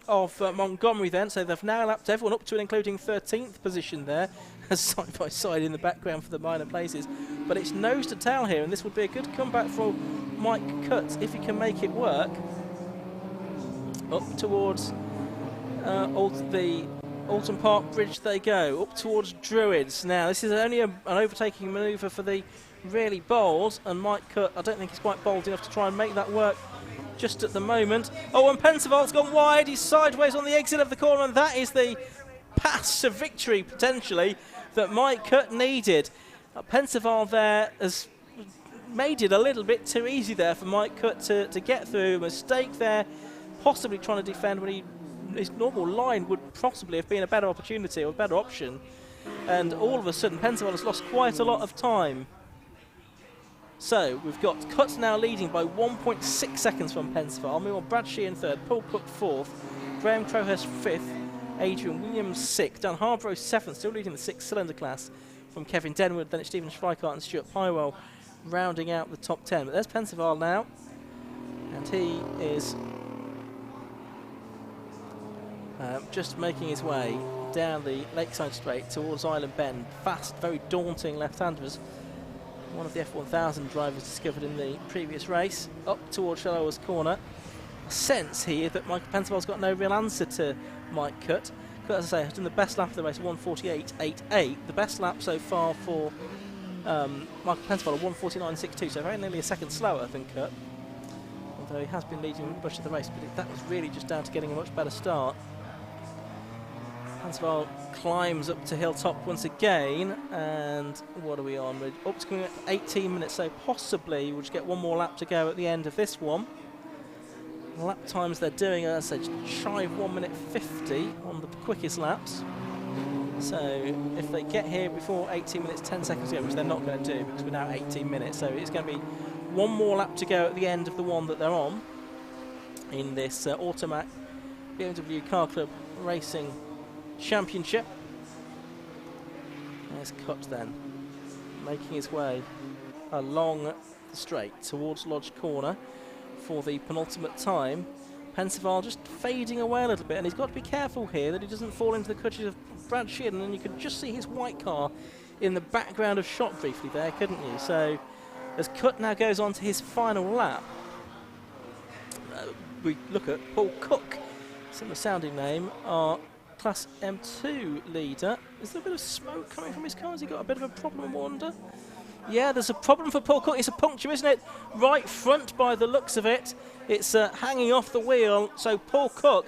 of Montgomery then. So they've now lapped everyone up to and including 13th position there, side by side in the background for the minor places. But it's nose to tail here, and this would be a good comeback for Mike Cutt if he can make it work. Up towards the Oulton Park Bridge they go, up towards Druids. Now this is only an overtaking manoeuvre for the really bold, and Mike Cutt, I don't think he's quite bold enough to try and make that work just at the moment. Oh, and Pensaval's gone wide, he's sideways on the exit of the corner, and that is the pass to victory potentially that Mike Cutt needed. Pensaval there has made it a little bit too easy there for Mike Cutt to get through. A mistake there, possibly trying to defend when his normal line would possibly have been a better opportunity or a better option. And all of a sudden, Pensaval has lost quite a lot of time. So we've got Cutt now leading by 1.6 seconds from Pensaval. Meanwhile, Brad Sheehan third, Paul Cook fourth, Graham Crowhurst fifth, Adrian Williams sixth, Dan Harborough seventh, still leading the six-cylinder class from Kevin Denwood. Then it's Stephen Schweikart and Stuart Pywell rounding out the top 10. But there's Pensaval now, and he is just making his way down the Lakeside Straight towards Island Bend. Fast, very daunting left-hander, as one of the F1000 drivers discovered in the previous race. Up towards Shallows Corner. A sense here that Michael Pensaval's got no real answer to Mike Cutt. But as I say, has done the best lap of the race, 1:48.88. The best lap so far for Michael Pensaval, 1:49.62, so very nearly a second slower than Cutt. Although he has been leading much of the race, but that was really just down to getting a much better start. Pensaval climbs up to Hilltop once again, and what are we on? We're up to coming up to 18 minutes, so possibly we'll just get one more lap to go at the end of this one. The lap times they're doing, as I said, shy of 1:50 on the quickest laps. So if they get here before 18 minutes, 10 seconds ago, which they're not going to do because we're now 18 minutes, so it's going to be one more lap to go at the end of the one that they're on in this Automac BMW Car Club Racing Championship. There's Cutt then, making his way along the straight towards Lodge Corner for the penultimate time. Pensaval just fading away a little bit, and he's got to be careful here that he doesn't fall into the clutches of Brad Sheehan, and you could just see his white car in the background of shot briefly there, couldn't you? So as Cutt now goes on to his final lap, we look at Paul Cook, similar sounding name, our Class M2 leader. Is there a bit of smoke coming from his car? Has he got a bit of a problem, I wonder? Yeah, there's a problem for Paul Cook. It's a puncture, isn't it? Right front by the looks of it. It's hanging off the wheel. So Paul Cook,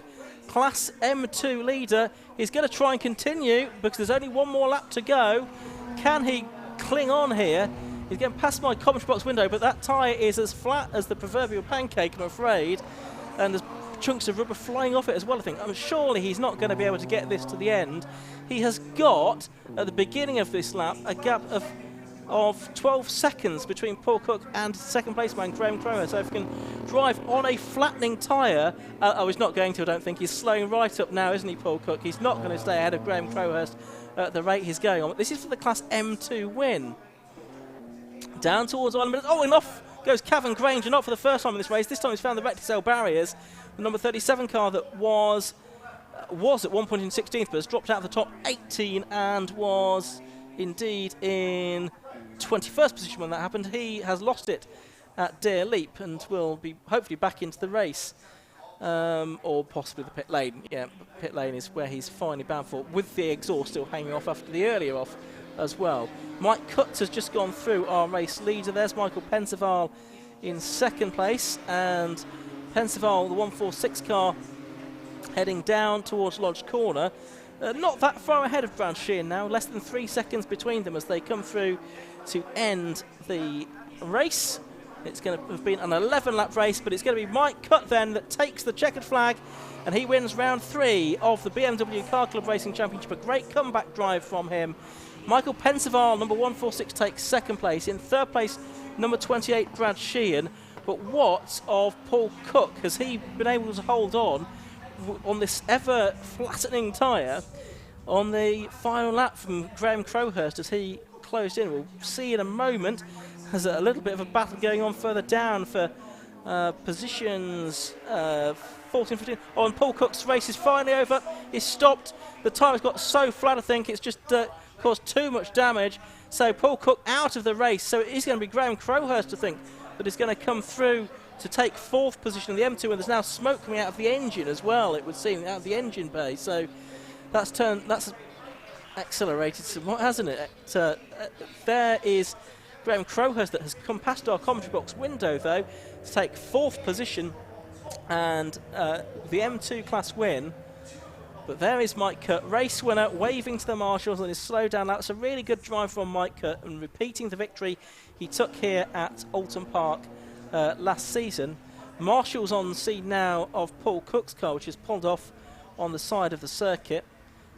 Class M2 leader, is going to try and continue because there's only one more lap to go. Can he cling on here? He's getting past my commentary box window, but that tyre is as flat as the proverbial pancake, I'm afraid. And there's chunks of rubber flying off it as well, I think. Surely he's not going to be able to get this to the end. He has got, at the beginning of this lap, a gap of 12 seconds between Paul Cook and second place man Graham Crowhurst. So if he can drive on a flattening tyre, he's not going to, I don't think. He's slowing right up now, isn't he, Paul Cook? He's not going to stay ahead of Graham Crowhurst at the rate he's going on. This is for the Class M2 win. Down towards 1 minute. Oh, and off goes Cavan Granger, not for the first time in this race. This time he's found the Recticel barriers. The number 37 car that was at one point in 16th, but has dropped out of the top 18 and was indeed in 21st position when that happened. He has lost it at Deer Leap and will be hopefully back into the race, or possibly the pit lane. Yeah, pit lane is where he's finally bound for, with the exhaust still hanging off after the earlier off as well. Mike Cutt has just gone through our race leader. There's Michael Pensaval in second place, and Pensaval, the 146 car, heading down towards Lodge Corner. not that far ahead of Brad Sheehan now, less than 3 seconds between them as they come through to end the race. It's going to have been an 11-lap race, but it's going to be Mike Cutt then that takes the checkered flag, and he wins round 3 of the BMW Car Club Racing Championship. A great comeback drive from him. Michael Pensaval, number 146, takes second place. In third place, number 28, Brad Sheehan. But what of Paul Cook? Has he been able to hold on this ever flattening tyre on the final lap from Graham Crowhurst as he closed in? We'll see in a moment. There's a little bit of a battle going on further down for positions 14, 15. Oh, and Paul Cook's race is finally over. He's stopped. The tyre's got so flat, I think it's just caused too much damage. So Paul Cook out of the race. So it is going to be Graham Crowhurst, I think, that is going to come through to take 4th position in the M2, and there's now smoke coming out of the engine as well, it would seem, out of the engine bay. So that's accelerated somewhat, hasn't it? There is Graham Crowhurst that has come past our commentary box window, though, to take 4th position and the M2 class win. But there is Mike Cutt, race winner, waving to the marshals on his slow down lap. It's a really good drive from Mike Cutt and repeating the victory he took here at Oulton Park last season. Marshals on scene now of Paul Cook's car, which is pulled off on the side of the circuit.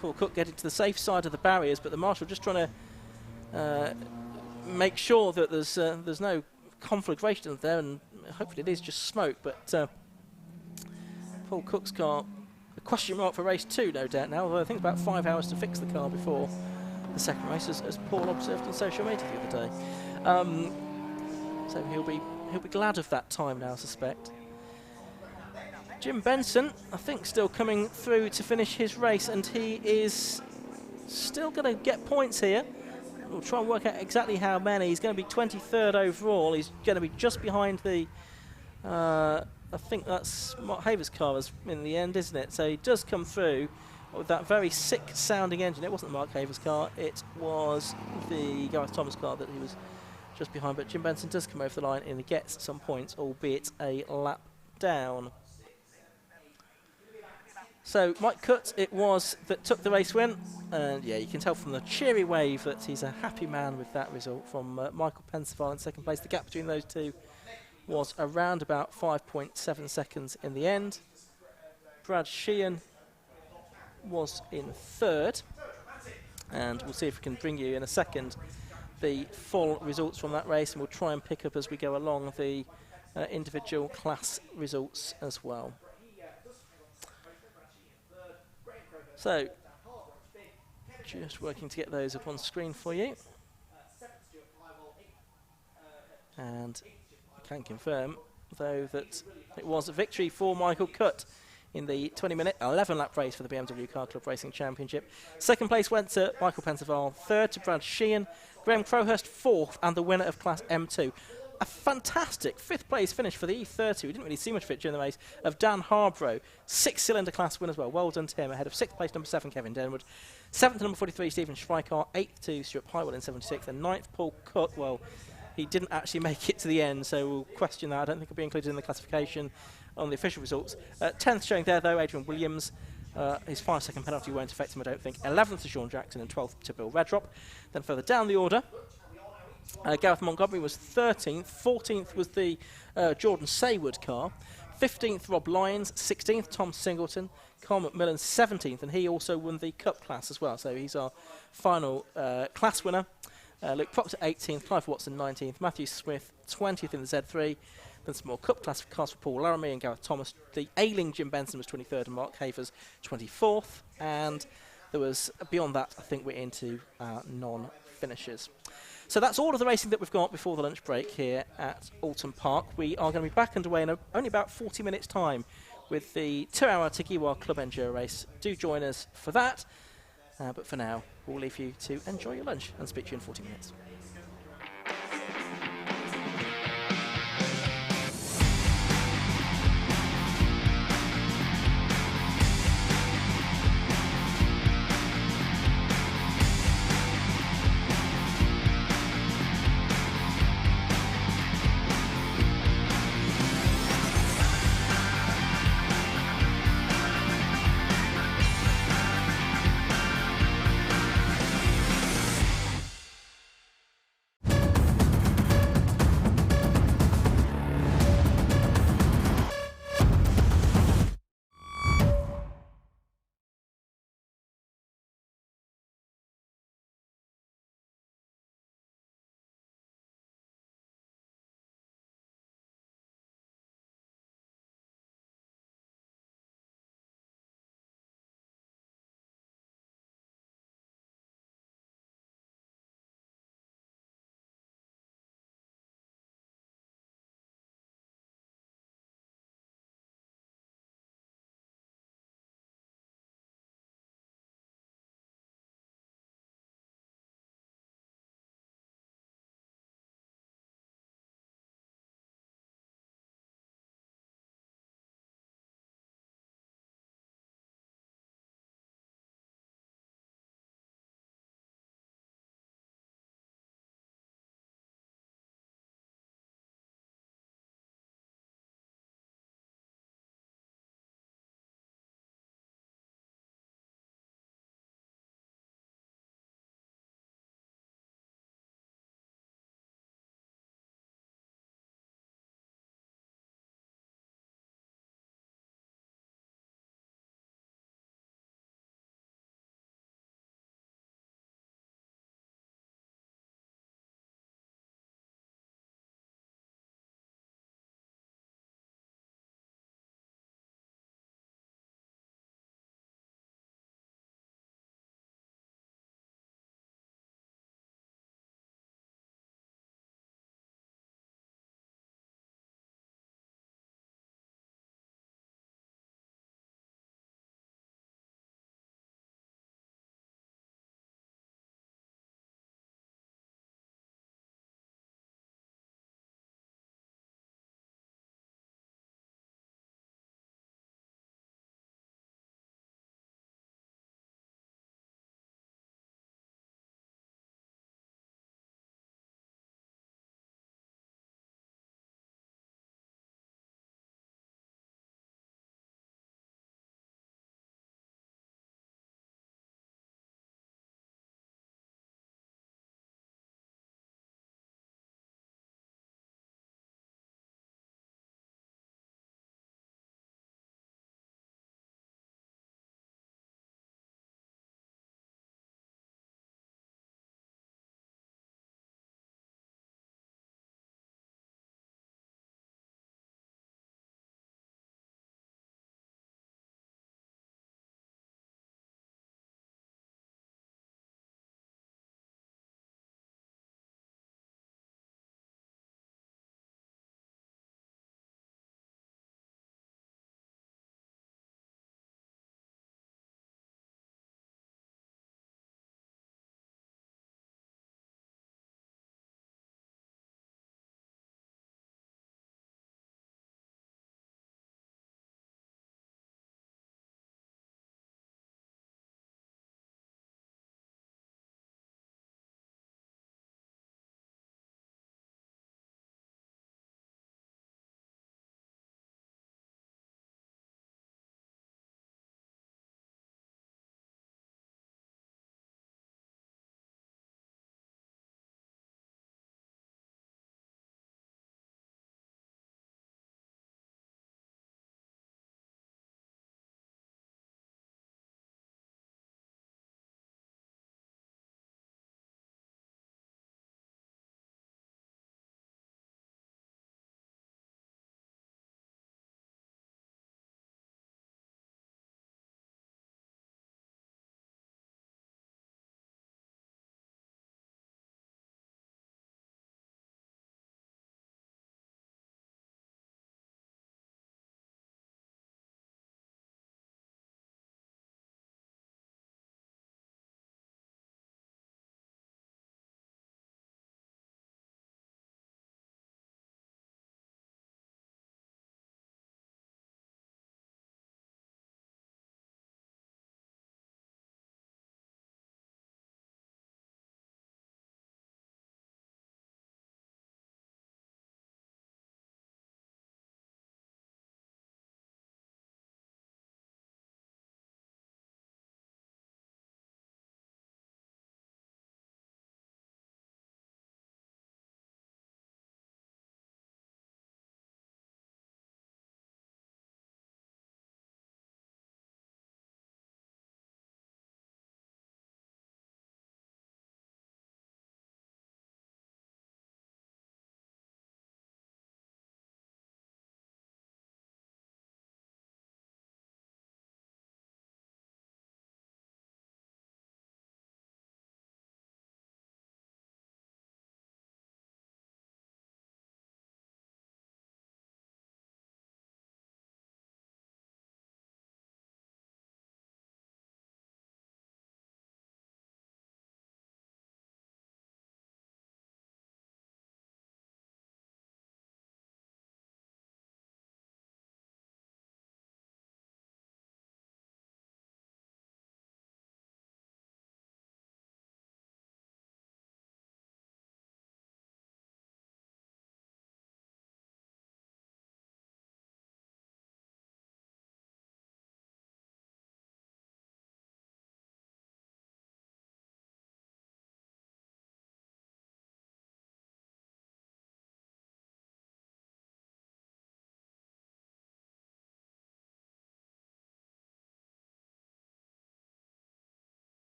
Paul Cook getting to the safe side of the barriers, but the marshal just trying to make sure that there's no conflagration there, and hopefully it is just smoke. But Paul Cook's car, a question mark for race 2, no doubt now, although I think it's about 5 hours to fix the car before the second race, as Paul observed on social media the other day. So he'll be glad of that time now, I suspect. Jim Benson, I think, still coming through to finish his race, and he is still going to get points here. We'll try and work out exactly how many. He's going to be 23rd overall. He's going to be just behind the, I think that's Mark Haver's car in the end, isn't it? So he does come through with that very sick-sounding engine. It wasn't Mark Haver's car. It was the Gareth Thomas car that he was just behind. But Jim Benson does come over the line and he gets some points, albeit a lap down. So Mike Cutt it was that took the race win, and yeah, you can tell from the cheery wave that he's a happy man with that result from Michael Pensaval in second place. The gap between those two was around about 5.7 seconds in the end. Brad Sheehan was in third, and we'll see if we can bring you in a second the full results from that race, and we'll try and pick up as we go along the individual class results as well. So, just working to get those up on screen for you. And I can confirm, though, that it was a victory for Michael Cutt in the 20-minute 11-lap race for the BMW Car Club Racing Championship. Second place went to Michael Pensaval, third to Brad Sheehan, Graham Crowhurst fourth, and the winner of Class M2. A fantastic fifth place finish for the E30. We didn't really see much of it during the race, of Dan Harborough. 6-cylinder class win as well. Well done to him. Ahead of 6th place number 7, Kevin Denwood. 7th to number 43, Stephen Schweikart. 8th to Stuart Pywell in 76th. And 9th, Paul Cook. Well, he didn't actually make it to the end, so we'll question that. I don't think he'll be included in the classification on the official results. 10th showing there, though, Adrian Williams. His 5-second penalty won't affect him, I don't think. 11th to Sean Jackson and 12th to Bill Redrop. Then further down the order, Gareth Montgomery was 13th. 14th was the Jordan Saywood car. 15th, Rob Lyons. 16th, Tom Singleton. Carl McMillan, 17th, and he also won the Cup class as well. So he's our final class winner. Luke Proctor, 18th. Clive Watson, 19th. Matthew Smith, 20th in the Z3. Then some more Cup class cars for Paul Laramie and Gareth Thomas. The ailing Jim Benson was 23rd, and Mark Havers, 24th. And there was, beyond that, I think we're into our non-finishers. So that's all of the racing that we've got before the lunch break here at Oulton Park. We are going to be back underway in only about 40 minutes' time with the 2-hour Tagiwa Club Enduro race. Do join us for that. But for now, we'll leave you to enjoy your lunch and speak to you in 40 minutes.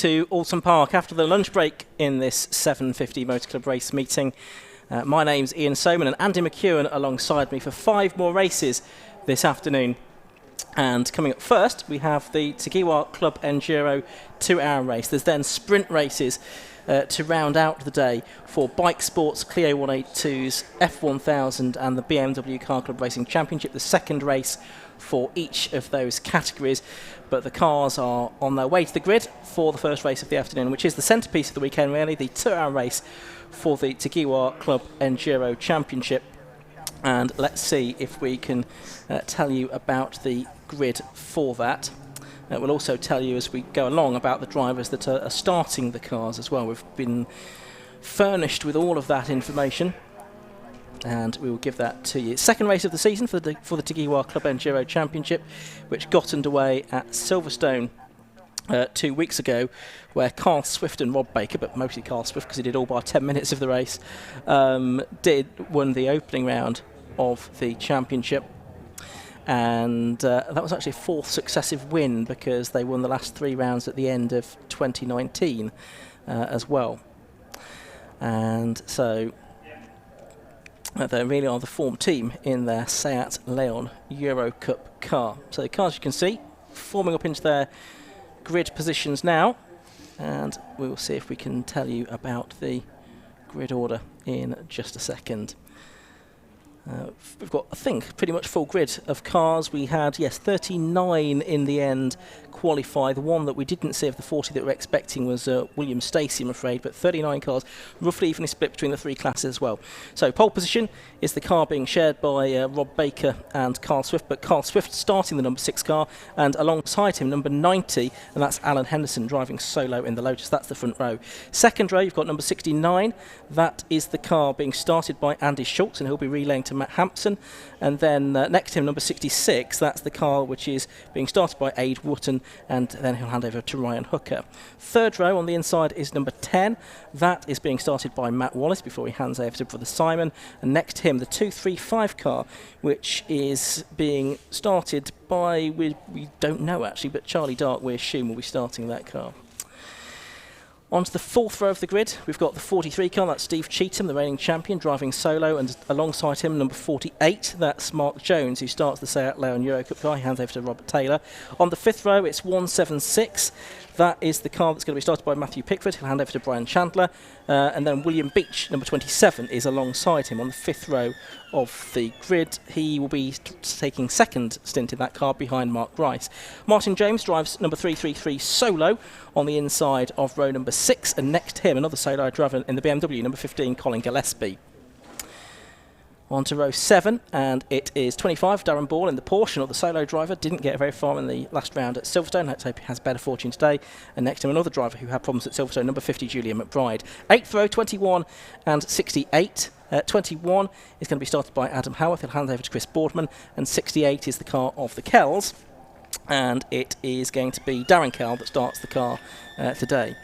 to Oulton Park after the lunch break in this 750 Motor Club race meeting. My name's Ian Sowman and Andy McEwan alongside me for 5 more races this afternoon. And coming up first, we have the Tagiwa Club Enduro 2-hour race. There's then sprint races to round out the day for Bike Sports, Clio 182s, F1000 and the BMW Car Club Racing Championship, the second race for each of those categories. But the cars are on their way to the grid for the first race of the afternoon, which is the centrepiece of the weekend really, the 2-hour race for the Tagiwa Club Enduro Championship. And let's see if we can tell you about the grid for that. We'll also tell you as we go along about the drivers that are starting the cars as well. We've been furnished with all of that information, and we will give that to you. Second race of the season for the Tagiwa Club Enduro Championship, which got underway at Silverstone 2 weeks ago, where Carl Swift and Rob Baker, but mostly Carl Swift because he did all by 10 minutes of the race, won the opening round of the championship. And that was actually a 4th successive win because they won the last 3 rounds at the end of 2019 as well. And so they really are the form team in their Seat Leon Euro Cup car. So the cars, you can see, forming up into their grid positions now, and we will see if we can tell you about the grid order in just a second. We've got, I think, pretty much full grid of cars. We had, yes, 39 in the end qualify. The one that we didn't see of the 40 that we're expecting was William Stacey, I'm afraid, but 39 cars, roughly evenly split between the 3 classes as well. So pole position is the car being shared by Rob Baker and Carl Swift, but Carl Swift starting the number 6 car, and alongside him number 90, and that's Alan Henderson driving solo in the Lotus. That's the front row. Second row, you've got number 69. That is the car being started by Andy Schultz, and he'll be relaying to Matt Hampson. And then next to him, number 66, that's the car which is being started by Aid Wotton, and then he'll hand over to Ryan Hooker. Third row on the inside is number 10. That is being started by Matt Wallace before he hands over to brother Simon. And next to him, the 235 car, which is being started by, we don't know actually, but Charlie Dark, we assume, will be starting that car. On to the 4th row of the grid, we've got the 43 car, that's Steve Cheetham, the reigning champion, driving solo, and alongside him, number 48, that's Mark Jones, who starts the Seat Leon Euro Cup car. He hands over to Robert Taylor. On the 5th row, it's 176. That is the car that's going to be started by Matthew Pickford. He'll hand over to Brian Chandler. And then William Beach, number 27, is alongside him on the 5th row of the grid. He will be taking second stint in that car behind Mark Rice. Martin James drives number 333 solo on the inside of row number 6. And next to him, another solo driver in the BMW, number 15, Colin Gillespie. On to row 7, and it is 25, Darren Ball in the Porsche, not the solo driver. Didn't get very far in the last round at Silverstone. Let's hope he has better fortune today. And next to him, another driver who had problems at Silverstone, number 50, Julian McBride. 8th row, 21 and 68. 21 is going to be started by Adam Howarth. He'll hand over to Chris Boardman. And 68 is the car of the Kells. And it is going to be Darren Kell that starts the car today.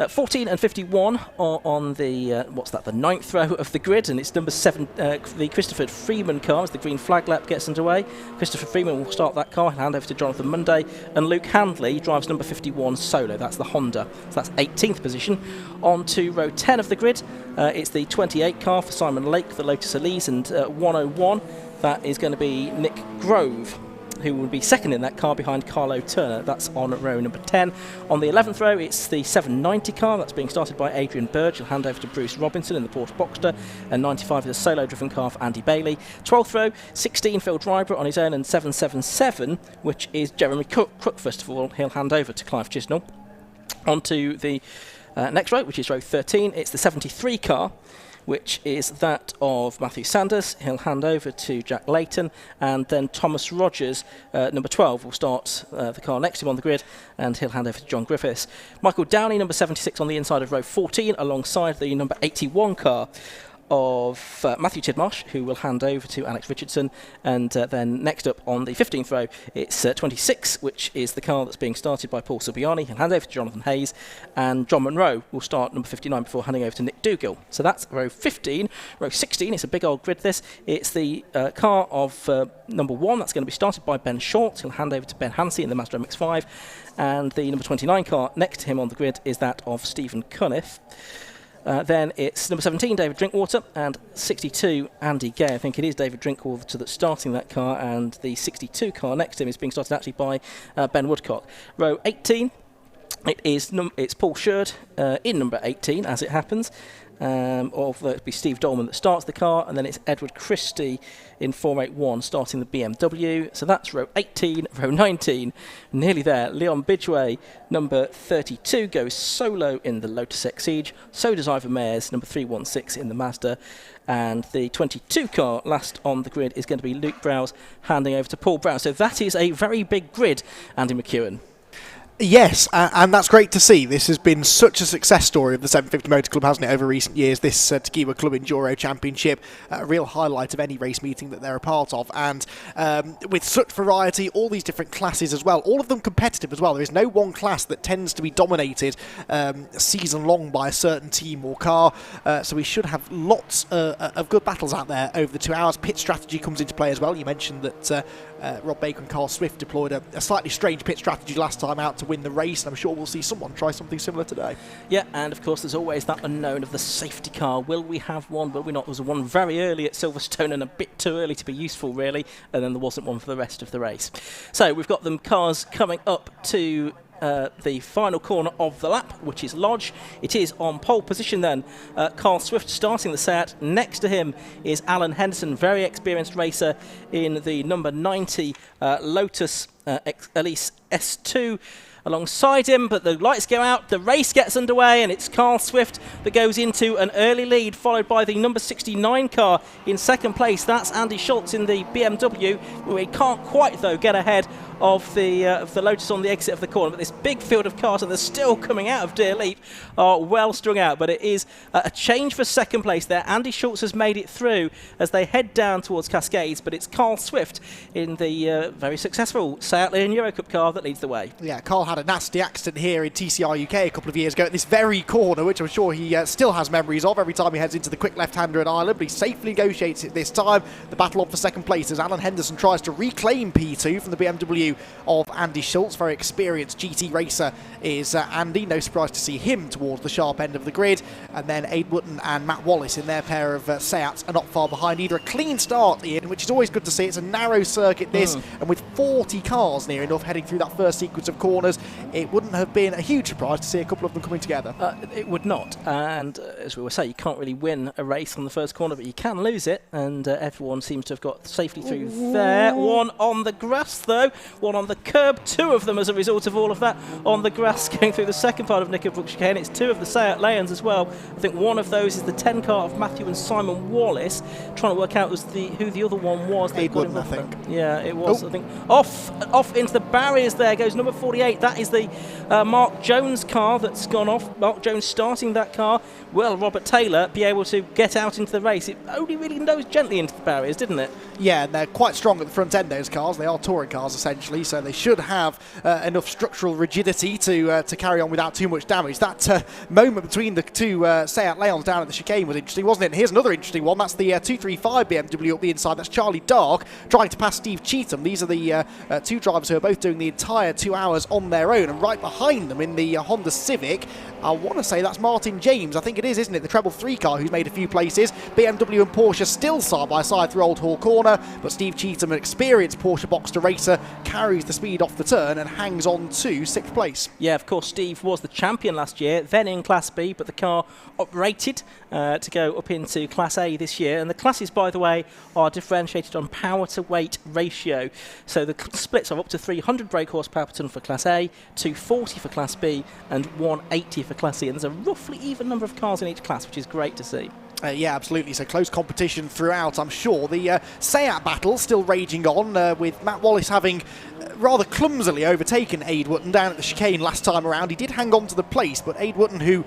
14 and 51 are on the, the 9th row of the grid, and it's number 7, the Christopher Freeman car as the green flag lap gets underway. Christopher Freeman will start that car, hand over to Jonathan Munday, and Luke Handley drives number 51 solo, that's the Honda, so that's 18th position. On to row 10 of the grid, it's the 28 car for Simon Lake, the Lotus Elise, and 101, that is going to be Nick Grove, who will be second in that car behind Carlo Turner. That's on row number 10. On the 11th row, it's the 790 car. That's being started by Adrian Burge. He'll hand over to Bruce Robinson in the Porsche Boxster. And 95 is a solo-driven car for Andy Bailey. 12th row, 16 Phil Drybrook on his own, and 777, which is Jeremy Crook, first of all. He'll hand over to Clive Chisnell. On to the next row, which is row 13. It's the 73 car, which is that of Matthew Sanders. He'll hand over to Jack Layton, and then Thomas Rogers, number 12, will start the car next to him on the grid, and he'll hand over to John Griffiths. Michael Downey, number 76, on the inside of row 14, alongside the number 81 car of Matthew Tidmarsh, who will hand over to Alex Richardson. And then next up on the 15th row, it's 26, which is the car that's being started by Paul Silbiani. He'll hand over to Jonathan Hayes, and John Monroe will start number 59 before handing over to Nick Dougal. So that's row 15. Row 16, it's a big old grid this. It's the car of number 1 that's going to be started by Ben Short. He'll hand over to Ben Hansey in the Mazda MX-5. And the number 29 car next to him on the grid is that of Stephen Cunniff. Then it's number 17, David Drinkwater, and 62, Andy Gay. I think it is David Drinkwater that's starting that car, and the 62 car next to him is being started actually by Ben Woodcock. Row 18, it's Paul Sherd in number 18, as it happens. Although it'll be Steve Dolman that starts the car, and then it's Edward Christie in 481 starting the BMW. So that's row 18. Row 19, nearly there. Leon Bidgeway, number 32, goes solo in the Lotus Exige. So does Ivor Mayers, number 316 in the Mazda. And the 22 car last on the grid is going to be Luke Browse, handing over to Paul Brown. So that is a very big grid, Andy McEwan. Yes, and that's great to see. This has been such a success story of the 750 Motor Club, hasn't it, over recent years, this Takiwa Club Enduro Championship, a real highlight of any race meeting that they're a part of, and with such variety, all these different classes as well, all of them competitive as well. There is no one class that tends to be dominated season long by a certain team or car, so we should have lots of good battles out there over the 2 hours. Pit strategy comes into play as well. You mentioned that Rob Baker and Carl Swift deployed a slightly strange pit strategy last time out to win the race, and I'm sure we'll see someone try something similar today. Yeah, and of course there's always that unknown of the safety car. Will we have one? Will we not? There was one very early at Silverstone and a bit too early to be useful, really, and then there wasn't one for the rest of the race. So we've got them cars coming up to the final corner of the lap, which is Lodge. It is on pole position then. Carl Swift starting the Seat. Next to him is Alan Henderson, very experienced racer in the number 90 Lotus Elise S2. Alongside him, but the lights go out, the race gets underway, and it's Carl Swift that goes into an early lead, followed by the number 69 car in second place. That's Andy Schultz in the BMW. We can't quite, though, get ahead of the Lotus on the exit of the corner, but this big field of cars, and they're still coming out of Deer Leap, are well strung out, but it is a change for second place there. Andy Schultz has made it through as they head down towards Cascades, but it's Carl Swift in the very successful Seat Leon Eurocup car that leads the way. Yeah, Carl had a nasty accident here in TCR UK a couple of years ago at this very corner, which I'm sure he still has memories of every time he heads into the quick left-hander at Ireland, but he safely negotiates it this time. The battle on for second place as Alan Henderson tries to reclaim P2 from the BMW of Andy Schultz. Very experienced GT racer is Andy. No surprise to see him towards the sharp end of the grid. And then Aid Wootton and Matt Wallace in their pair of Seats are not far behind either. A clean start, Ian, which is always good to see. It's a narrow circuit, this, and with 40 cars near enough heading through that first sequence of corners, it wouldn't have been a huge surprise to see a couple of them coming together. It would not, and as we were saying, you can't really win a race on the first corner, but you can lose it, and everyone seems to have got safely through there. One on the grass, though, one on the curb, two of them as a result of all of that on the grass going through the second part of Knickerbrook chicane. It's two of the Seat Leons as well. I think one of those is the 10 car of Matthew and Simon Wallace, trying to work out who the other one was. Aid Wootton, I think. Yeah, it was. I think off into the barriers there goes number 48. That is the Mark Jones car that's gone off. Mark Jones starting that car. Will Robert Taylor be able to get out into the race? It only really nosed gently into the barriers, didn't it? Yeah, and they're quite strong at the front end, those cars. They are touring cars, essentially, so they should have enough structural rigidity to carry on without too much damage. That moment between the two Seat Leons down at the chicane was interesting, wasn't it? And here's another interesting one. That's the 235 BMW up the inside. That's Charlie Dark trying to pass Steve Cheetham. These are the two drivers who are both doing the entire 2 hours on their own, and right behind them in the Honda Civic, I want to say that's Martin James. I think it is, isn't it? The treble 3 car who's made a few places. BMW and Porsche still side by side through Old Hall Corner, but Steve Cheetham, an experienced Porsche Boxster racer, carries the speed off the turn and hangs on to 6th place. Yeah, of course, Steve was the champion last year, then in Class B, but the car uprated to go up into Class A this year. And the classes, by the way, are differentiated on power to weight ratio. So the splits are up to 300 brake horsepower per tonne for Class A, 240 for Class B, and 180 for Class C. And there's a roughly even number of cars in each class, which is great to see. Yeah, absolutely. So close competition throughout, I'm sure. The Seat battle still raging on, with Matt Wallace having rather clumsily overtaken Aid Wootton down at the chicane last time around. He did hang on to the place, but Aid Wootton, who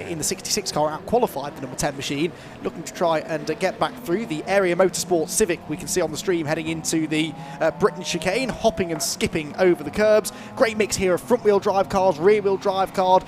in the 66 car out-qualified the number 10 machine, looking to try and get back through. The Area Motorsport Civic we can see on the stream heading into the Britain chicane, hopping and skipping over the curbs. Great mix here of front-wheel drive cars, rear-wheel drive cars,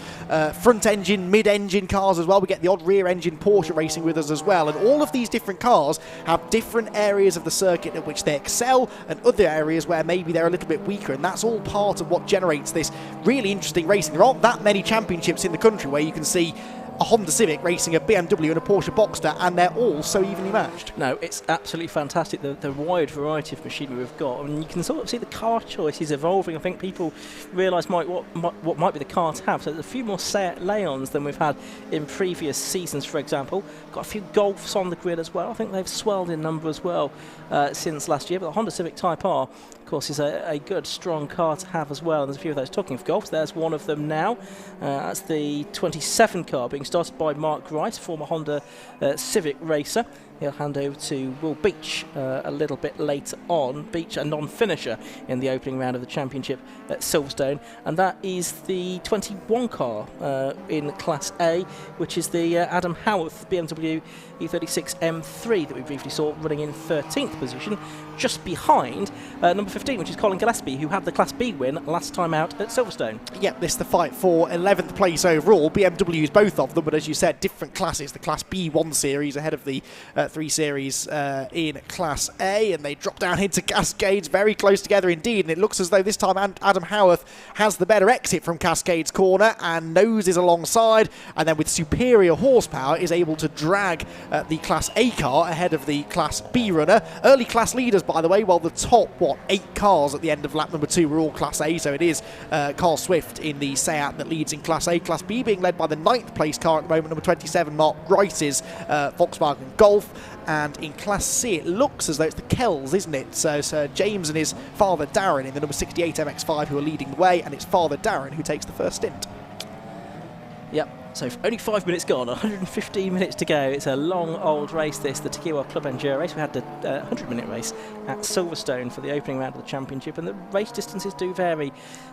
front-engine, mid-engine cars as well. We get the odd rear-engine Porsche racing with us as well, and all of these different cars have different areas of the circuit at which they excel and other areas where maybe they're a little bit weaker, and that's all part of what generates this really interesting racing. There aren't that many championships in the country where you can see a Honda Civic racing a BMW and a Porsche Boxster, and they're all so evenly matched. No, it's absolutely fantastic, the wide variety of machinery we've got. I mean, you can sort of see the car choice is evolving. I think people realise what might be the car to have. So there's a few more Seat Leons than we've had in previous seasons, for example. Got a few Golfs on the grid as well. I think they've swelled in number as well since last year. But the Honda Civic Type R, of course, is a good, strong car to have as well. And there's a few of those. Talking of Golfs, there's one of them now. That's the 27 car being started by Mark Wright, former Honda Civic racer. He'll hand over to Will Beach a little bit later on. Beach, a non-finisher in the opening round of the championship at Silverstone. And that is the 21 car in Class A, which is the Adam Howarth BMW E36 M3 that we briefly saw running in 13th position, just behind number 15, which is Colin Gillespie, who had the Class B win last time out at Silverstone. Yep, this is the fight for 11th place overall. BMWs, both of them, but as you said, different classes. The Class B 1 Series ahead of the 3 Series in Class A, and they drop down into Cascades, very close together indeed, and it looks as though this time Adam Howarth has the better exit from Cascades corner and noses alongside, and then with superior horsepower is able to drag the Class A car ahead of the Class B runner. Early class leaders, by the way, while the top, 8 cars at the end of lap number 2 were all Class A, so it is Carl Swift in the Seat that leads in Class A. Class B being led by the 9th place car at the moment, number 27, Mark Grice's Volkswagen Golf. And in Class C, it looks as though it's the Kells, isn't it? So Sir James and his father Darren in the number 68 MX-5 who are leading the way, and it's father Darren who takes the first stint. Yep. So only 5 minutes gone, 115 minutes to go. It's a long old race this, the Tequila Club Enduro race. We had the 100-minute race at Silverstone for the opening round of the championship, and the race distances do vary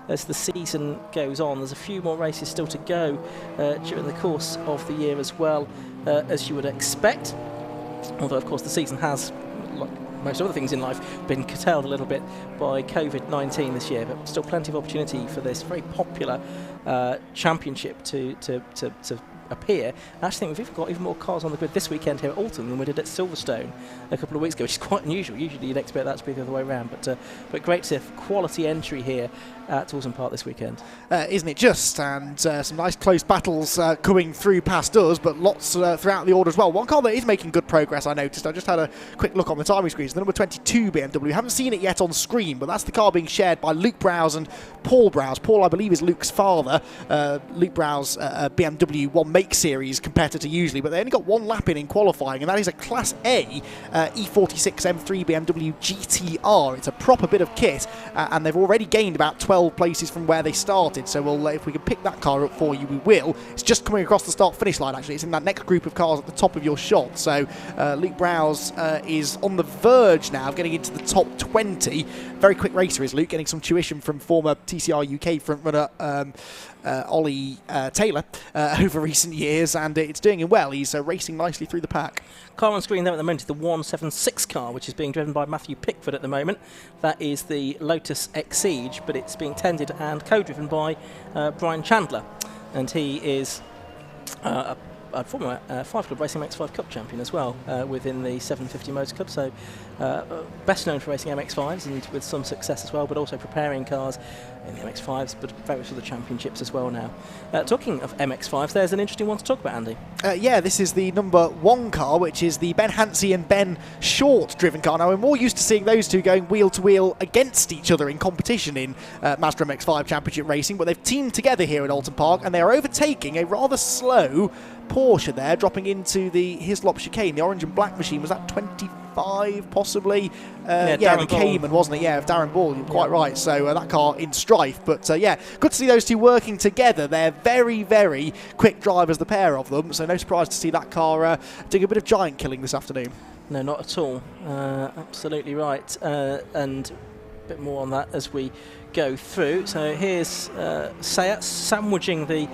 as the season goes on. There's a few more races still to go during the course of the year as well, as you would expect. Although, of course, the season has, like most other things in life, been curtailed a little bit by COVID-19 this year, but still plenty of opportunity for this very popular championship to appear. I actually think we've got even more cars on the grid this weekend here at Oulton than we did at Silverstone a couple of weeks ago, which is quite unusual. Usually you'd expect that to be the other way around, but great to have quality entry here at Oulton Park this weekend. Isn't it just? And some nice close battles coming through past us, but lots throughout the order as well. One car that is making good progress, I noticed. I just had a quick look on the timing screens. The number 22 BMW. Haven't seen it yet on screen, but that's the car being shared by Luke Browse and Paul Browse. Paul, I believe, is Luke's father. Luke Browse, BMW 1 Make Series competitor usually, but they only got one lap in qualifying, and that is a Class A E46 M3 BMW GTR. It's a proper bit of kit, and they've already gained about 12 places from where they started, so we'll, if we can pick that car up for you, we will. It's just coming across the start-finish line, actually. It's in that next group of cars at the top of your shot, so Luke Browse is on the verge now of getting into the top 20. Very quick racer is Luke, getting some tuition from former TCR UK frontrunner Ollie Taylor over recent years, and it's doing him well. He's racing nicely through the pack. Car on screen there at the moment is the 176 car, which is being driven by Matthew Pickford at the moment. That is the Lotus Exige, but it's being tended and co-driven by Brian Chandler, and he is a former 5 Club Racing MX-5 Cup champion as well within the 750 Motor Club, so best known for racing MX-5s and with some success as well, but also preparing cars in the MX-5s, but various other championships as well now. Talking of MX-5s, there's an interesting one to talk about, Andy. Yeah, this is the number 1 car, which is the Ben Hansey and Ben Short driven car. Now, we're more used to seeing those two going wheel to wheel against each other in competition in Mazda MX-5 Championship racing, but they've teamed together here at Oulton Park, and they are overtaking a rather slow Porsche there, dropping into the Hislop chicane. The orange and black machine was at 24th 5 possibly. Darren the Ball. Cayman, wasn't it? Yeah, of Darren Ball, you're quite right. So that car in strife. But good to see those two working together. They're very, very quick drivers, the pair of them. So no surprise to see that car doing a bit of giant killing this afternoon. No, not at all. Absolutely right. And a bit more on that as we go through. So here's Sayat sandwiching the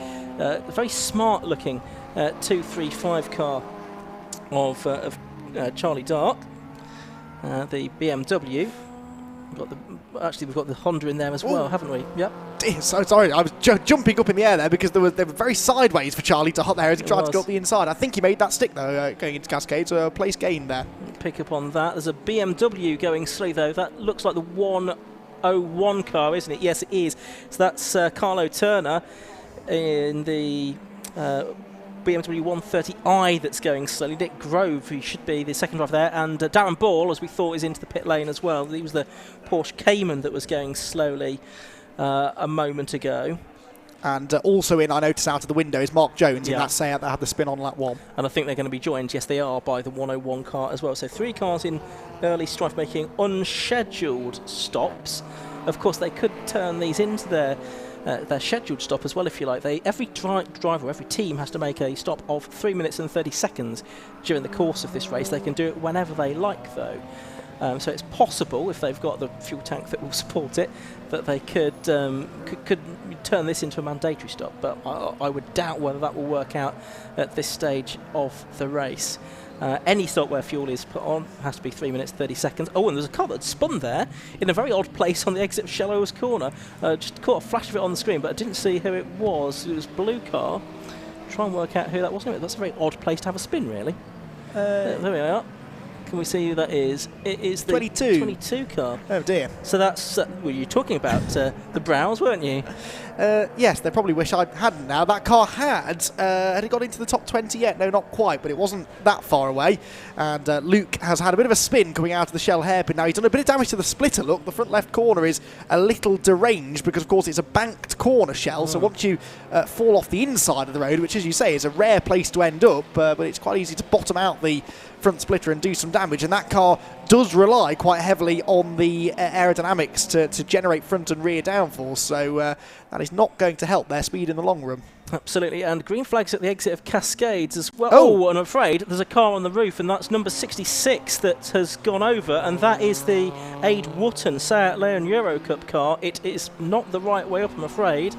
very smart-looking 235 car of Charlie Dark, the BMW. We've got the Honda in there as well, haven't we? Yep. So sorry, I was jumping up in the air there because they were very sideways for Charlie Dark there as he tried to go up the inside. I think he made that stick though, going into Cascade, so a place gain there. Pick up on that. There's a BMW going slow though. That looks like the 101 car, isn't it? Yes, it is. So that's Carlo Turner in the BMW 130i that's going slowly. Nick Grove, who should be the second driver there, and Darren Ball, as we thought, is into the pit lane as well. He was the Porsche Cayman that was going slowly a moment ago. And also in, I noticed out of the window, is Mark Jones in Yeah. that Seat that had the spin on lap 1. And I think they're going to be joined, yes they are, by the 101 car as well. So 3 cars in early strife making unscheduled stops. Of course, they could turn these into their scheduled stop as well, if you like. Every driver, every team has to make a stop of 3 minutes and 30 seconds during the course of this race. They can do it whenever they like, though. So it's possible, if they've got the fuel tank that will support it, that they could turn this into a mandatory stop. But I would doubt whether that will work out at this stage of the race. Any stop where fuel is put on has to be 3 minutes 30 seconds. Oh, and there's a car that spun there in a very odd place on the exit of Shallows Corner. Just caught a flash of it on the screen, but I didn't see who it was. It was blue car. Try and work out who that was. That's a very odd place to have a spin, really. There we are. Can we see who that is? It is the 22 car. Oh dear. So that's, were you talking about the Browns, weren't you? Yes, they probably wish I hadn't now. That car had it got into the top 20 yet? No, not quite, but it wasn't that far away. And Luke has had a bit of a spin coming out of the shell hairpin. Now, he's done a bit of damage to the splitter. Look, the front left corner is a little deranged because, of course, it's a banked corner shell. So once you fall off the inside of the road, which, as you say, is a rare place to end up, but it's quite easy to bottom out the front splitter and do some damage. And that car does rely quite heavily on the aerodynamics to generate front and rear downforce. So that is not going to help their speed in the long run. Absolutely, and green flags at the exit of Cascades as well. Oh, I'm afraid there's a car on the roof, and that's number 66 that has gone over, and that is the Aid Wootton Seat Leon Euro Cup car. It is not the right way up, I'm afraid,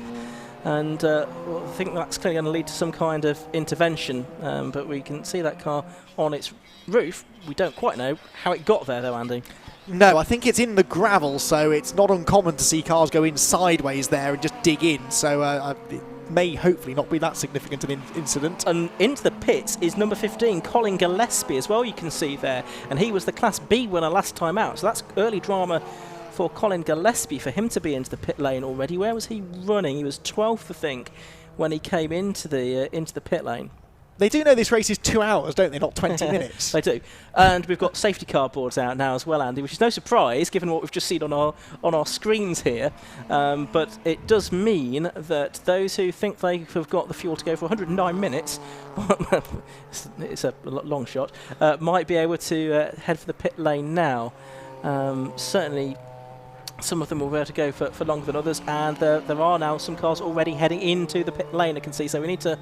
and I think that's clearly going to lead to some kind of intervention, but we can see that car on its roof. We don't quite know how it got there, though, Andy. No, I think it's in the gravel, so it's not uncommon to see cars go in sideways there and just dig in. So it may hopefully not be that significant an incident. And into the pits is number 15, Colin Gillespie, as well, you can see there. And he was the Class B winner last time out. So that's early drama for Colin Gillespie, for him to be into the pit lane already. Where was he running? He was 12th, I think, when he came into the pit lane. They do know this race is 2 hours, don't they? Not 20 minutes. They do. And we've got safety car boards out now as well, Andy, which is no surprise given what we've just seen on our screens here. But it does mean that those who think they have got the fuel to go for 109 minutes, it's a long shot, might be able to head for the pit lane now. Certainly some of them will be able to go for longer than others, and there are now some cars already heading into the pit lane, I can see. So we need to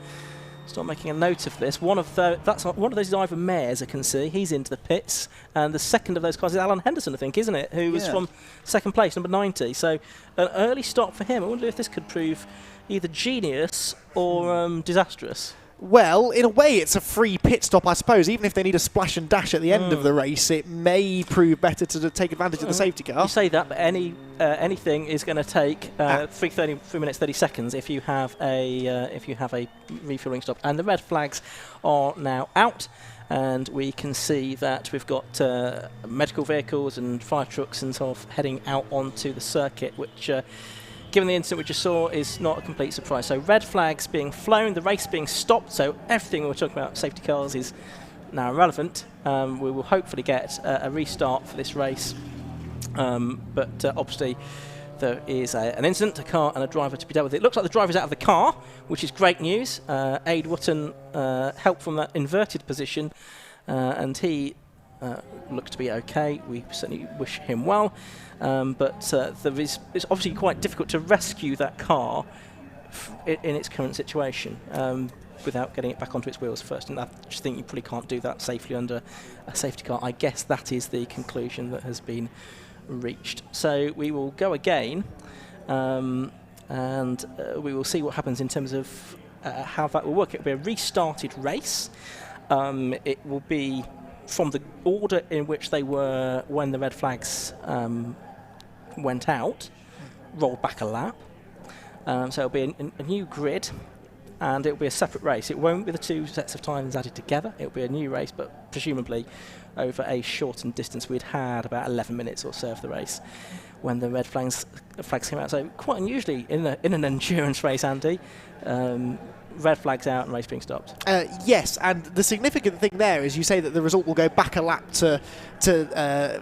start making a note of this. One of those is Ivan Mayers, I can see. He's into the pits. And the second of those cars is Alan Henderson, I think, isn't it? Who was from second place, number 90. So an early stop for him. I wonder if this could prove either genius or disastrous. Well, in a way, it's a free pit stop, I suppose. Even if they need a splash and dash at the end of the race, it may prove better to take advantage of the safety car. You say that, but anything is going to take 3 minutes 30 seconds if you have a refueling stop. And the red flags are now out, and we can see that we've got medical vehicles and fire trucks and so on heading out onto the circuit, which, given the incident we just saw, is not a complete surprise. So red flags being flown, the race being stopped, so everything we were talking about safety cars is now irrelevant. We will hopefully get a restart for this race, but obviously there is an incident, a car and a driver to be dealt with. It looks like the driver's out of the car, which is great news. Aid Wootton helped from that inverted position, and he look to be okay. We certainly wish him well, but it's obviously quite difficult to rescue that car in its current situation without getting it back onto its wheels first, and I just think you probably can't do that safely under a safety car. I guess that is the conclusion that has been reached. So we will go again, and we will see what happens in terms of how that will work. It will be a restarted race. It will be from the order in which they were when the red flags went out, rolled back a lap. So it'll be a new grid, and it'll be a separate race. It won't be the two sets of times added together. It'll be a new race, but presumably over a shortened distance. We'd had about 11 minutes or so of the race when the red flags came out. So quite unusually in an endurance race, Andy. Red flags out and race being stopped. Yes, and the significant thing there is you say that the result will go back a lap to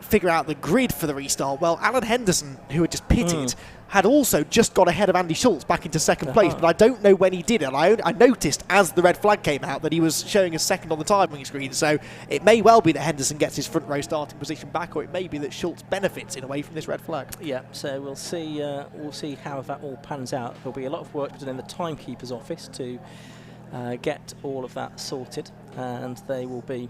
figure out the grid for the restart. Well, Alan Henderson, who had just pitted, had also just got ahead of Andy Schultz back into second place, but I don't know when he did it. I noticed as the red flag came out that he was showing a second on the timing screen, so it may well be that Henderson gets his front row starting position back, or it may be that Schultz benefits in a way from this red flag. Yeah, so we'll see how that all pans out. There'll be a lot of work done in the timekeeper's office to get all of that sorted, and they will be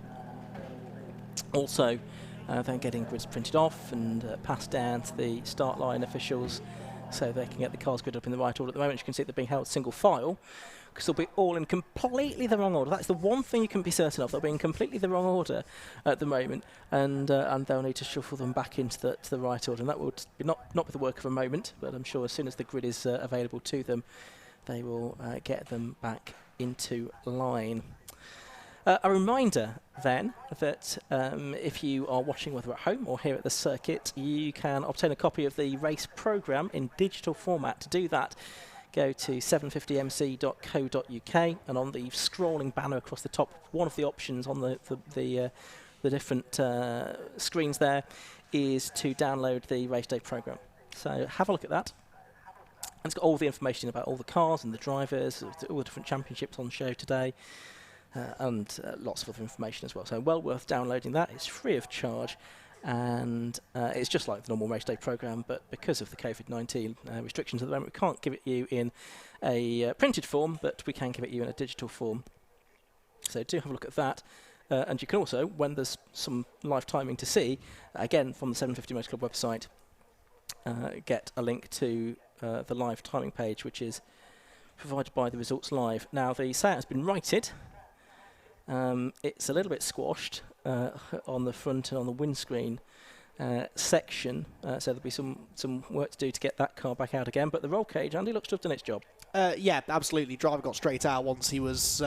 also then getting grids printed off and passed down to the start line officials so they can get the cars grid up in the right order. At the moment you can see they're being held single file because they'll be all in completely the wrong order. That's the one thing you can be certain of. They'll be in completely the wrong order at the moment, and they'll need to shuffle them back into the right order, and that will be not with the work of a moment, but I'm sure as soon as the grid is available to them, they will get them back into line. A reminder then that if you are watching whether at home or here at the circuit, you can obtain a copy of the race programme in digital format. To do that, go to 750mc.co.uk, and on the scrolling banner across the top, one of the options on the different screens there is to download the race day programme. So have a look at that. And it's got all the information about all the cars and the drivers, all the different championships on show today. And lots of other information as well. So well worth downloading that. It's free of charge, and it's just like the normal race day programme, but because of the COVID-19 restrictions at the moment, we can't give it you in a printed form, but we can give it you in a digital form. So do have a look at that. And you can also, when there's some live timing to see, again from the 750 Motor Club website, get a link to the live timing page, which is provided by the Results Live. Now the site has been righted. It's a little bit squashed on the front and on the windscreen section, so there'll be some work to do to get that car back out again. But the roll cage, Andy, looks to have done its job. Yeah, absolutely. Driver got straight out once he was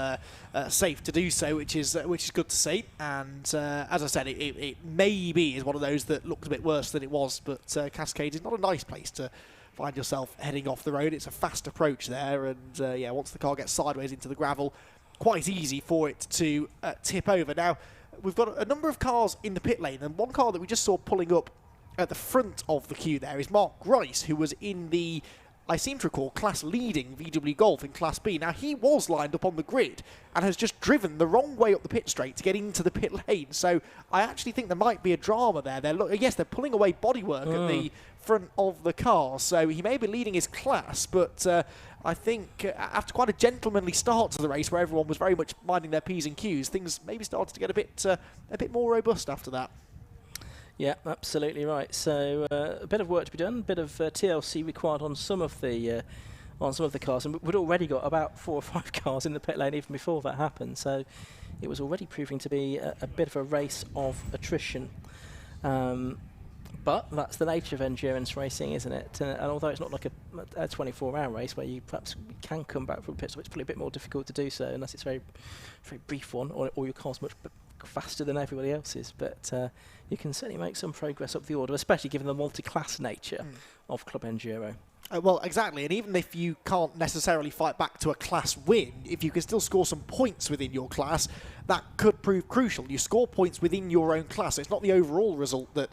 safe to do so, which is good to see. And as I said, it maybe is one of those that looked a bit worse than it was. But Cascade is not a nice place to find yourself heading off the road. It's a fast approach there, and yeah, once the car gets sideways into the gravel, quite easy for it to tip over. Now, we've got a number of cars in the pit lane, and one car that we just saw pulling up at the front of the queue there is Mark Grice, who was in the, I seem to recall, class-leading VW Golf in Class B. Now, he was lined up on the grid and has just driven the wrong way up the pit straight to get into the pit lane. So I actually think there might be a drama there. They're pulling away bodywork at the front of the car, so he may be leading his class, but I think after quite a gentlemanly start to the race where everyone was very much minding their P's and Q's, things maybe started to get a bit more robust after that. Yeah, absolutely right. So a bit of work to be done, a bit of TLC required on some of the cars, and we'd already got about 4 or 5 cars in the pit lane even before that happened. So it was already proving to be a bit of a race of attrition. But that's the nature of endurance racing, isn't it? And although it's not like a 24-hour race where you perhaps can come back from a pit stop, it's probably a bit more difficult to do so unless it's a very, very brief one, or your car's much faster than everybody else's. But you can certainly make some progress up the order, especially given the multi-class nature of Club Enduro. Well, exactly, and even if you can't necessarily fight back to a class win, if you can still score some points within your class, that could prove crucial. You score points within your own class. So it's not the overall result that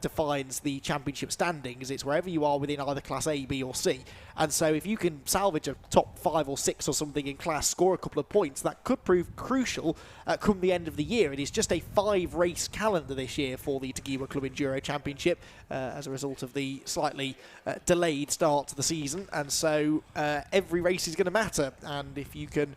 defines the championship standings. It's wherever you are within either class A, B or C. And so if you can salvage a top 5 or 6 or something in class, score a couple of points, that could prove crucial come the end of the year. It is just a 5-race calendar this year for the Tagiwa Club Enduro Championship as a result of the slightly delayed start to the season. And so every race is going to matter. And if you can,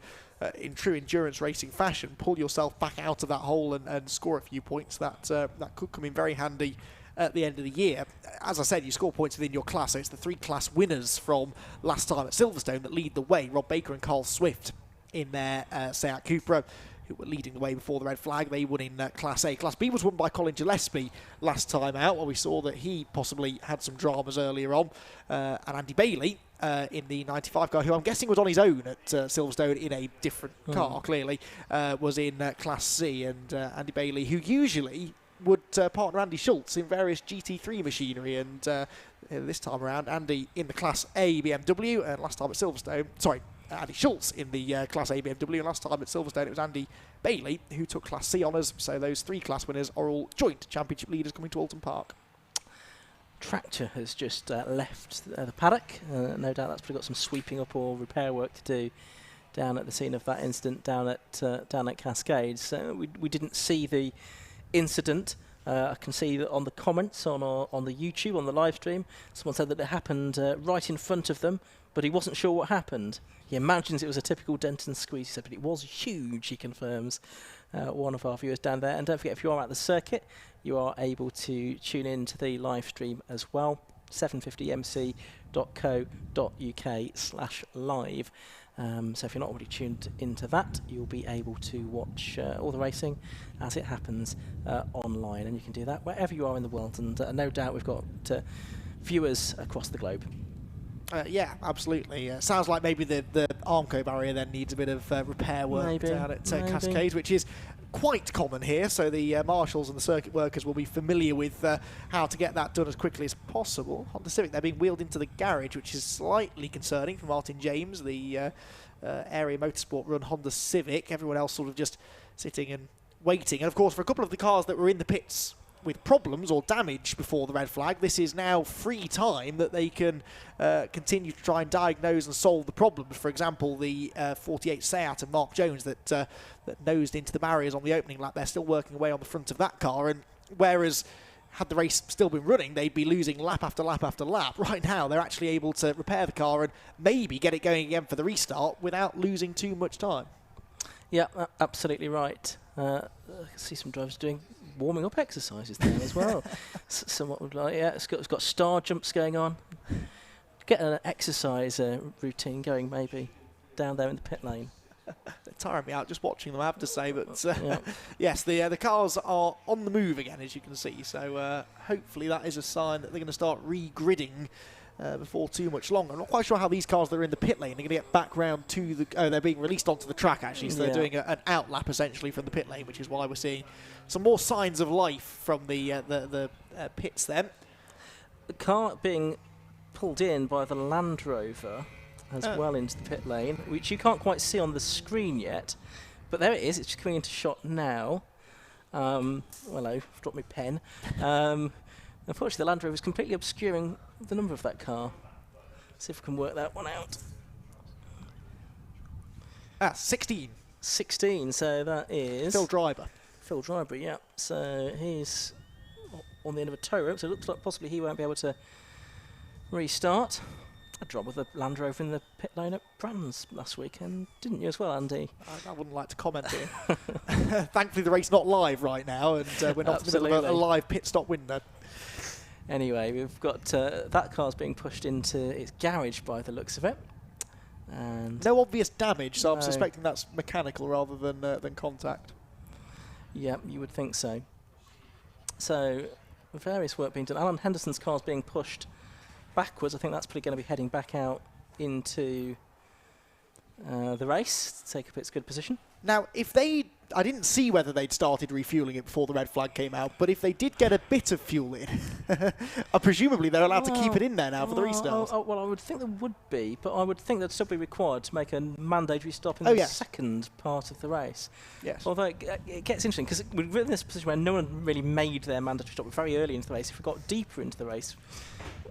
in true endurance racing fashion, pull yourself back out of that hole and score a few points, that could come in very handy at the end of the year. As I said, you score points within your class, so it's the 3 class winners from last time at Silverstone that lead the way. Rob Baker and Carl Swift in their Seat Cupra, who were leading the way before the red flag. They won in Class A. Class B was won by Colin Gillespie last time out, where we saw that he possibly had some dramas earlier on. And Andy Bailey in the 95 car, who I'm guessing was on his own at Silverstone in a different car, clearly, was in Class C. And Andy Bailey, who usually would partner Andy Schultz in various GT3 machinery, and this time around Andy in the Class A BMW, and last time at Silverstone, sorry, Andy Schultz in the Class A BMW, and last time at Silverstone it was Andy Bailey who took Class C honours. So those 3 class winners are all joint championship leaders coming to Oulton Park. Tractor has just left the paddock. No doubt that's probably got some sweeping up or repair work to do down at the scene of that incident down at Cascades. We didn't see the incident. I can see that on the comments on the YouTube, on the live stream, someone said that it happened right in front of them, but he wasn't sure what happened. He imagines it was a typical dent and squeeze, he said, but it was huge, he confirms. One of our viewers down there. And don't forget, if you are at the circuit, you are able to tune in to the live stream as well, 750mc.co.uk/live. So if you're not already tuned into that, you'll be able to watch all the racing as it happens online, and you can do that wherever you are in the world. And no doubt we've got viewers across the globe. Yeah, absolutely. Sounds like maybe the Armco barrier then needs a bit of repair work down at Cascades, which is quite common here. So the marshals and the circuit workers will be familiar with how to get that done as quickly as possible. Honda Civic, they're being wheeled into the garage, which is slightly concerning for Martin James, the area motorsport run Honda Civic. Everyone else sort of just sitting and waiting. And of course, for a couple of the cars that were in the pits with problems or damage before the red flag, this is now free time that they can continue to try and diagnose and solve the problems. For example, the 48 Seat and Mark Jones that nosed into the barriers on the opening lap, they're still working away on the front of that car, and whereas had the race still been running, they'd be losing lap after lap after lap. Right now, they're actually able to repair the car and maybe get it going again for the restart without losing too much time. Yeah, absolutely right. I can see some drivers doing warming up exercises there as well. Somewhat like, yeah, it's got star jumps going on. Get an exercise routine going maybe down there in the pit lane. They're tiring me out just watching them, I have to say. But yes, the cars are on the move again, as you can see. So hopefully that is a sign that they're going to start re-gridding before too much longer. I'm not quite sure how these cars that are in the pit lane are going to get back round to the... Oh, they're being released onto the track, actually. So they're doing an outlap, essentially, from the pit lane, which is why we're seeing some more signs of life from the pits then. The car being pulled in by the Land Rover as well into the pit lane, which you can't quite see on the screen yet. But there it is. It's just coming into shot now. Hello, I've dropped my pen. Unfortunately, the Land Rover is completely obscuring the number of that car. See if we can work that one out. 16. 16, so that is... Phil Driver. Phil Driver, yeah. So he's on the end of a tow rope, so it looks like possibly he won't be able to restart. A job with the Land Rover in the pit lane at Brands last weekend, didn't you as well, Andy? I wouldn't like to comment here. Thankfully, the race's not live right now, and we're not in the middle of a live pit stop window. Anyway, we've got that car's being pushed into its garage by the looks of it. And no obvious damage, so I'm suspecting that's mechanical rather than contact. Yeah, you would think so. So, various work being done. Alan Henderson's car's being pushed backwards. I think that's probably going to be heading back out into the race to take up its good position. Now, if they I didn't see whether they'd started refueling it before the red flag came out, but if they did get a bit of fuel in, presumably they're allowed to keep it in there now for the restart. Well, I would think there would be, but I would think they'd still be required to make a mandatory stop in the second part of the race. Yes. Although it gets interesting, because we're in this position where no one really made their mandatory stop very early into the race. If we got deeper into the race,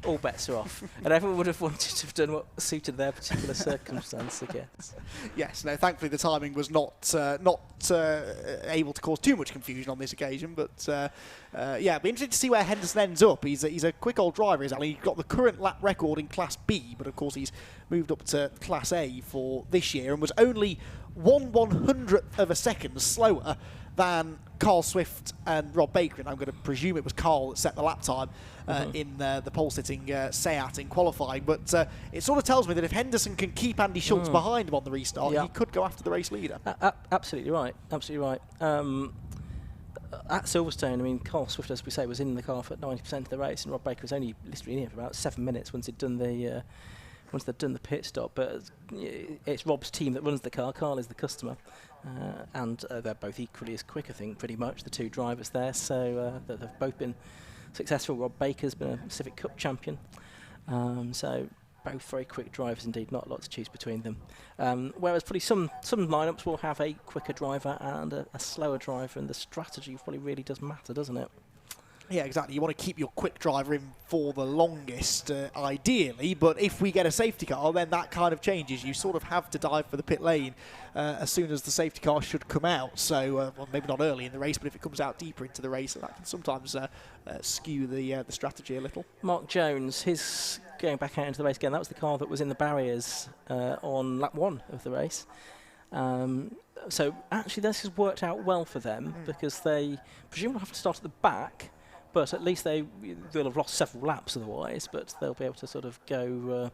all bets are off. And everyone would have wanted to have done what suited their particular circumstance, I guess. Yes, no, thankfully the timing was not able to cause too much confusion on this occasion, but yeah, it'll be interesting to see where Henderson ends up. He's a quick old driver, isn't he? He's got the current lap record in Class B, but of course he's moved up to Class A for this year and was only 1/100th of a second slower than Carl Swift and Rob Baker, and I'm going to presume it was Carl that set the lap time in the pole-sitting Seat in qualifying. But it sort of tells me that if Henderson can keep Andy Schultz behind him on the restart, he could go after the race leader. Absolutely right. Absolutely right. At Silverstone, I mean, Carl Swift, as we say, was in the car for 90% of the race, and Rob Baker was only literally in here for about 7 minutes once they'd done the pit stop. But it's Rob's team that runs the car. Carl is the customer, and they're both equally as quick, I think, pretty much, the two drivers there. So they've both been successful. Rob Baker's been a Pacific Cup champion, so both very quick drivers indeed. Not a lot to choose between them. Whereas probably some lineups will have a quicker driver and a slower driver, and the strategy probably really does matter, doesn't it? Yeah, exactly. You want to keep your quick driver in for the longest, ideally, but if we get a safety car, then that kind of changes. You sort of have to dive for the pit lane as soon as the safety car should come out. So, well, maybe not early in the race, but if it comes out deeper into the race, that can sometimes skew the strategy a little. Mark Jones, his going back out into the race again, that was the car that was in the barriers on lap 1 of the race. So, actually, this has worked out well for them because they presumably will have to start at the back. But at least they'll have lost several laps otherwise. But they'll be able to sort of go,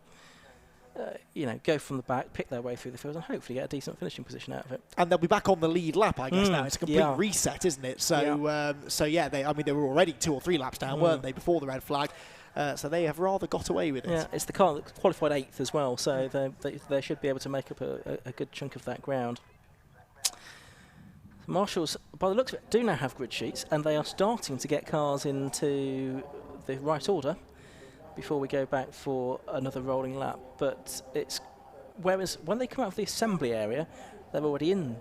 go from the back, pick their way through the field, and hopefully get a decent finishing position out of it. And they'll be back on the lead lap, I guess. Now it's a complete reset, isn't it? So, they were already 2 or 3 laps down, weren't they, before the red flag? So they have rather got away with it. Yeah, it's the car that qualified 8th as well, so they should be able to make up a good chunk of that ground. Marshals, by the looks of it, do now have grid sheets, and they are starting to get cars into the right order before we go back for another rolling lap. But whereas when they come out of the assembly area, they're already in,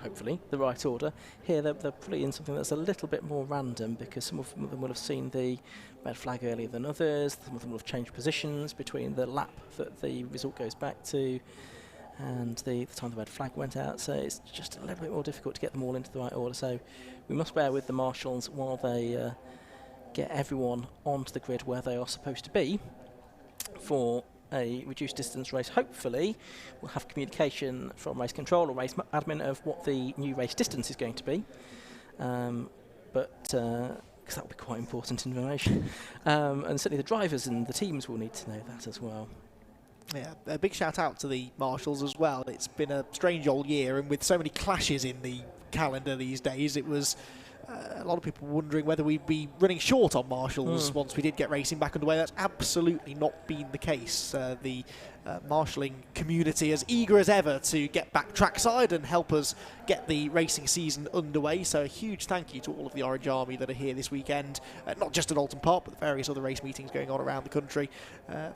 hopefully, the right order. Here they're probably in something that's a little bit more random, because some of them will have seen the red flag earlier than others. Some of them will have changed positions between the lap that the result goes back to and the time the red flag went out, so it's just a little bit more difficult to get them all into the right order. So we must bear with the marshals while they get everyone onto the grid where they are supposed to be for a reduced distance race. Hopefully we'll have communication from race control or race admin of what the new race distance is going to be, because that will be quite important information, and certainly the drivers and the teams will need to know that as well. Yeah, a big shout out to the marshals as well. It's been a strange old year, and with so many clashes in the calendar these days, it was a lot of people wondering whether we'd be running short on marshals once we did get racing back underway. That's absolutely not been the case. The marshalling community is eager as ever to get back trackside and help us get the racing season underway. So a huge thank you to all of the Orange Army that are here this weekend, not just at Oulton Park, but the various other race meetings going on around the country,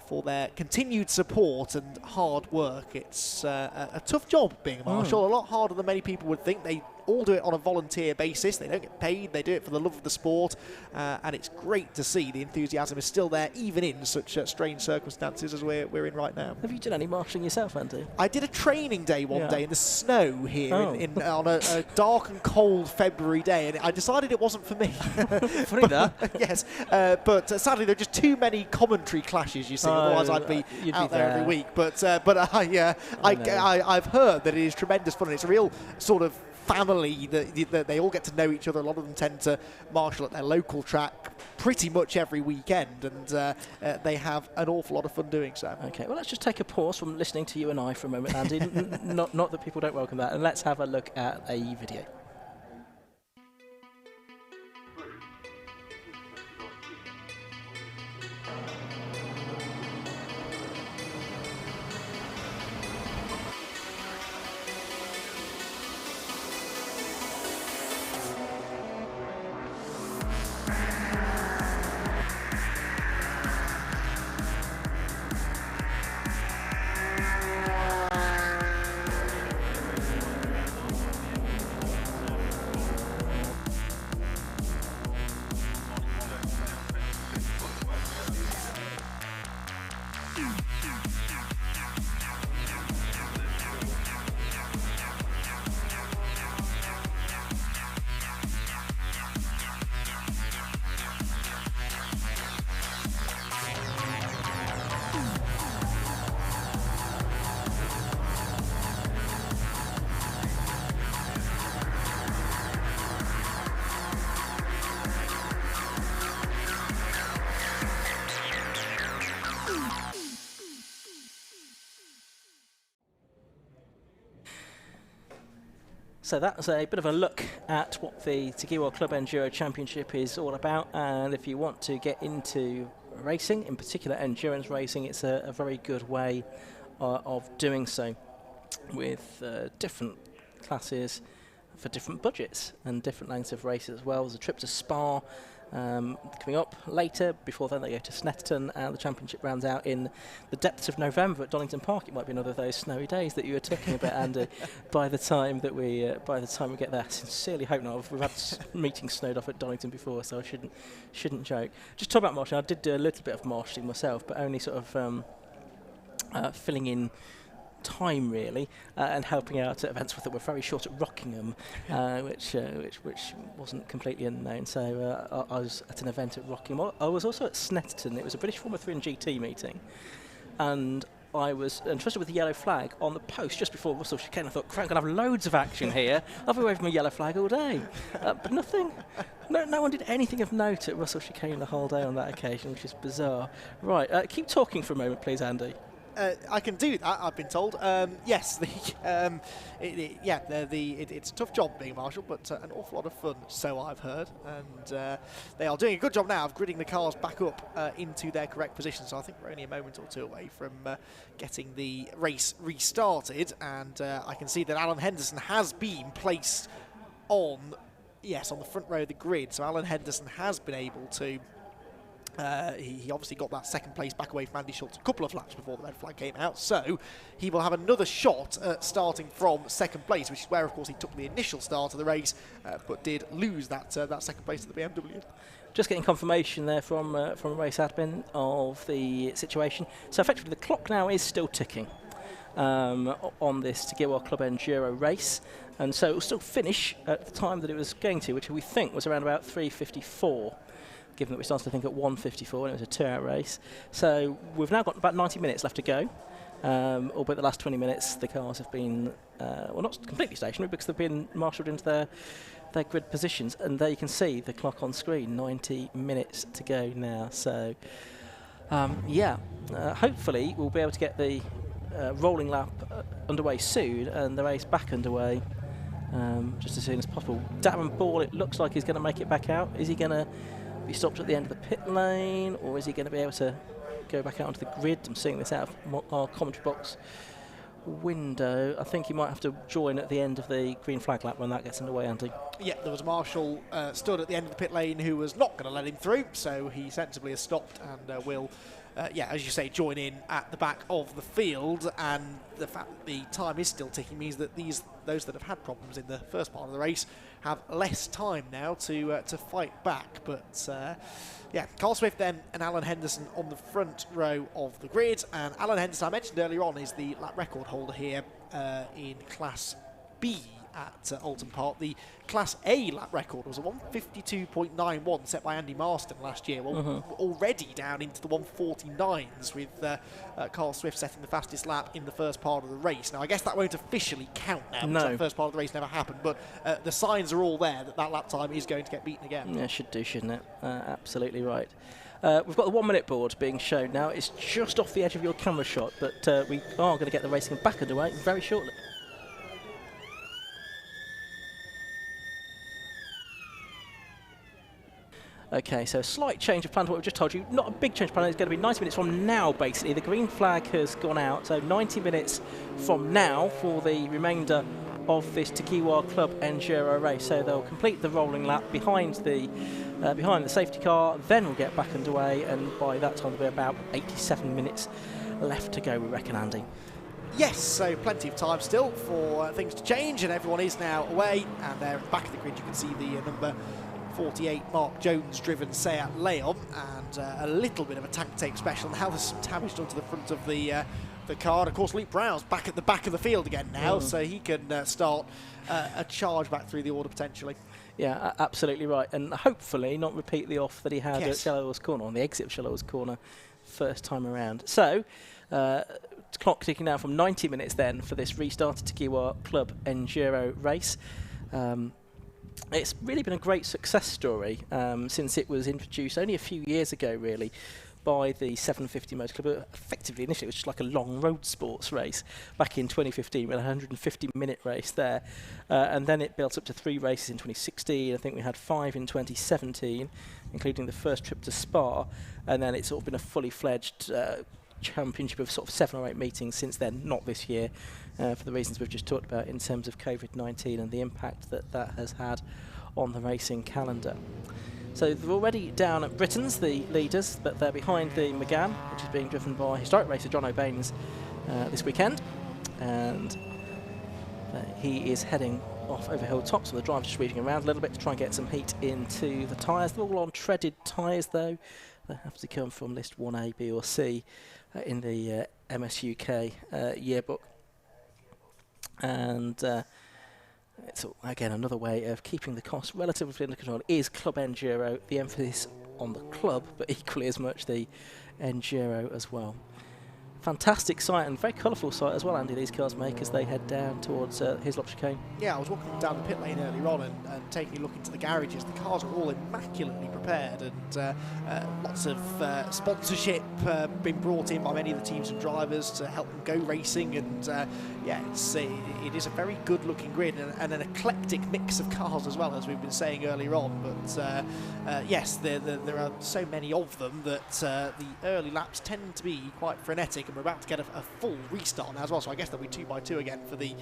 for their continued support and hard work. It's a tough job being a marshal, a lot harder than many people would think. They all do it on a volunteer basis. They don't get paid. They do it for the love of the sport, and it's great to see the enthusiasm is still there, even in such strange circumstances as we're in right now. Have you done any marshalling yourself, Andy? I did a training day one day in the snow here on a dark and cold February day, and I decided it wasn't for me. Funny that. Yes, but sadly there are just too many commentary clashes, you see, otherwise I'd be out there every week. But I've heard that it is tremendous fun, and it's a real sort of family that they all get to know each other. A lot of them tend to marshal at their local track pretty much every weekend, and they have an awful lot of fun doing so. Okay, well, let's just take a pause from listening to you and I for a moment, Andy. Not that people don't welcome that, and let's have a look at a video. So that's a bit of a look at what the Takiwa Club Enduro Championship is all about, and if you want to get into racing, in particular endurance racing, it's a very good way of doing so, with different classes for different budgets and different lengths of races as well. There's a trip to Spa coming up later. Before then they go to Snetterton, and the championship rounds out in the depths of November at Oulton Park. It might be another of those snowy days that you were talking about, Andy. by the time we get there, I sincerely hope not. We've had meetings snowed off at Donington before, so I shouldn't joke. Just talk about marshalling. I did do a little bit of marshalling myself, but only sort of filling in time really, and helping out at events that were very short at Rockingham, which wasn't completely unknown. So I was at an event at Rockingham. I was also at Snetterton. It was a British Formula 3 and GT meeting, and I was entrusted with the yellow flag on the post just before Russell chicane. I thought, crap, I'm going to have loads of action here. I've been waving my yellow flag all day. But nothing. No one did anything of note at Russell chicane the whole day on that occasion, which is bizarre. Right, keep talking for a moment, please, Andy. I can do that, I've been told. Yes, it's a tough job being a marshal, but an awful lot of fun, so I've heard. And they are doing a good job now of gridding the cars back up into their correct position. So I think we're only a moment or two away from getting the race restarted. And I can see that Alan Henderson has been placed on the front row of the grid. So Alan Henderson has been able to. He obviously got that second place back away from Andy Schultz a couple of laps before the red flag came out, so he will have another shot at starting from second place, which is where, of course, he took the initial start of the race, but did lose that second place to the BMW. Just getting confirmation there from race admin of the situation. So effectively, the clock now is still ticking on this Takiwa Club Enduro race, and so it will still finish at the time that it was going to, which we think was around about 3:54. Given that we started, I think, at 1:54 and it was a 2-hour race. So we've now got about 90 minutes left to go, albeit the last 20 minutes the cars have been, not completely stationary because they've been marshalled into their grid positions. And there you can see the clock on screen, 90 minutes to go now. So, hopefully we'll be able to get the rolling lap underway soon and the race back underway just as soon as possible. Darren Ball, it looks like he's going to make it back out. Is he going to be stopped at the end of the pit lane, or is he going to be able to go back out onto the grid? I'm seeing this out of our commentary box window. I think he might have to join at the end of the green flag lap when that gets underway, Andy. Yeah, there was a marshal stood at the end of the pit lane who was not going to let him through, so he sensibly has stopped and will, as you say, join in at the back of the field. And the fact that the time is still ticking means that those that have had problems in the first part of the race have less time now to fight back. But Carl Swift then and Alan Henderson on the front row of the grid. And Alan Henderson, I mentioned earlier on, is the lap record holder here in Class B at Oulton Park. The Class A lap record was a 1:52.91 set by Andy Marston last year. Well, already down into the 1:49s with Carl Swift setting the fastest lap in the first part of the race. Now, I guess that won't officially count now, because the first part of the race never happened, but the signs are all there that lap time is going to get beaten again. Yeah, should do, shouldn't it? Absolutely right. We've got the 1 minute board being shown now. It's just off the edge of your camera shot, but we are going to get the racing back underway very shortly. Okay, so a slight change of plan to what we've just told you. Not a big change of plan. It's going to be 90 minutes from now, basically. The green flag has gone out, so 90 minutes from now for the remainder of this Takiwa Club Enduro race. So they'll complete the rolling lap behind the safety car, then we'll get back underway, and by that time there'll be about 87 minutes left to go, we reckon, Andy. Yes, so plenty of time still for things to change, and everyone is now away. And there at the back of the grid you can see the number 48 Mark Jones driven Seat Leon, and a little bit of a tank tape special. Now there's some damage done to the front of the car, and of course Luke Brown's back at the back of the field again now, so he can start a charge back through the order potentially. Yeah, absolutely right, and hopefully not repeat the off that he had at Shallow's Corner, on the exit of Shallow's Corner first time around. So clock ticking now from 90 minutes then for this restarted Takiwa Club Enduro race. It's really been a great success story since it was introduced only a few years ago, really, by the 750 Motor Club. Effectively, initially, it was just like a long road sports race back in 2015. We had a 150-minute race there. And then it built up to 3 races in 2016. I think we had 5 in 2017, including the first trip to Spa. And then it's sort of been a fully fledged championship of sort of 7 or 8 meetings since then, not this year, for the reasons we've just talked about in terms of COVID-19 and the impact that that has had on the racing calendar. So they're already down at Britain's, the leaders, but they're behind the McEwan, which is being driven by historic racer John O'Baines this weekend. And he is heading off over Hilltop, so the driver's just weaving around a little bit to try and get some heat into the tyres. They're all on treaded tyres, though. They have to come from list 1A, B or C in the MS-UK yearbook. And it's, again, another way of keeping the costs relatively under control is Club Enduro, the emphasis on the club, but equally as much the Enduro as well. Fantastic sight and very colourful sight as well, Andy, these cars make as they head down towards Hislop Chicane. Yeah, I was walking down the pit lane earlier on and taking a look into the garages. The cars are all immaculately prepared, and lots of sponsorship being brought in by many of the teams and drivers to help them go racing. And yeah, it is a very good looking grid and an eclectic mix of cars as well, as we've been saying earlier on. But yes, there are so many of them that the early laps tend to be quite frenetic. And we're about to get a full restart now as well, so I guess there'll be 2x2 again for the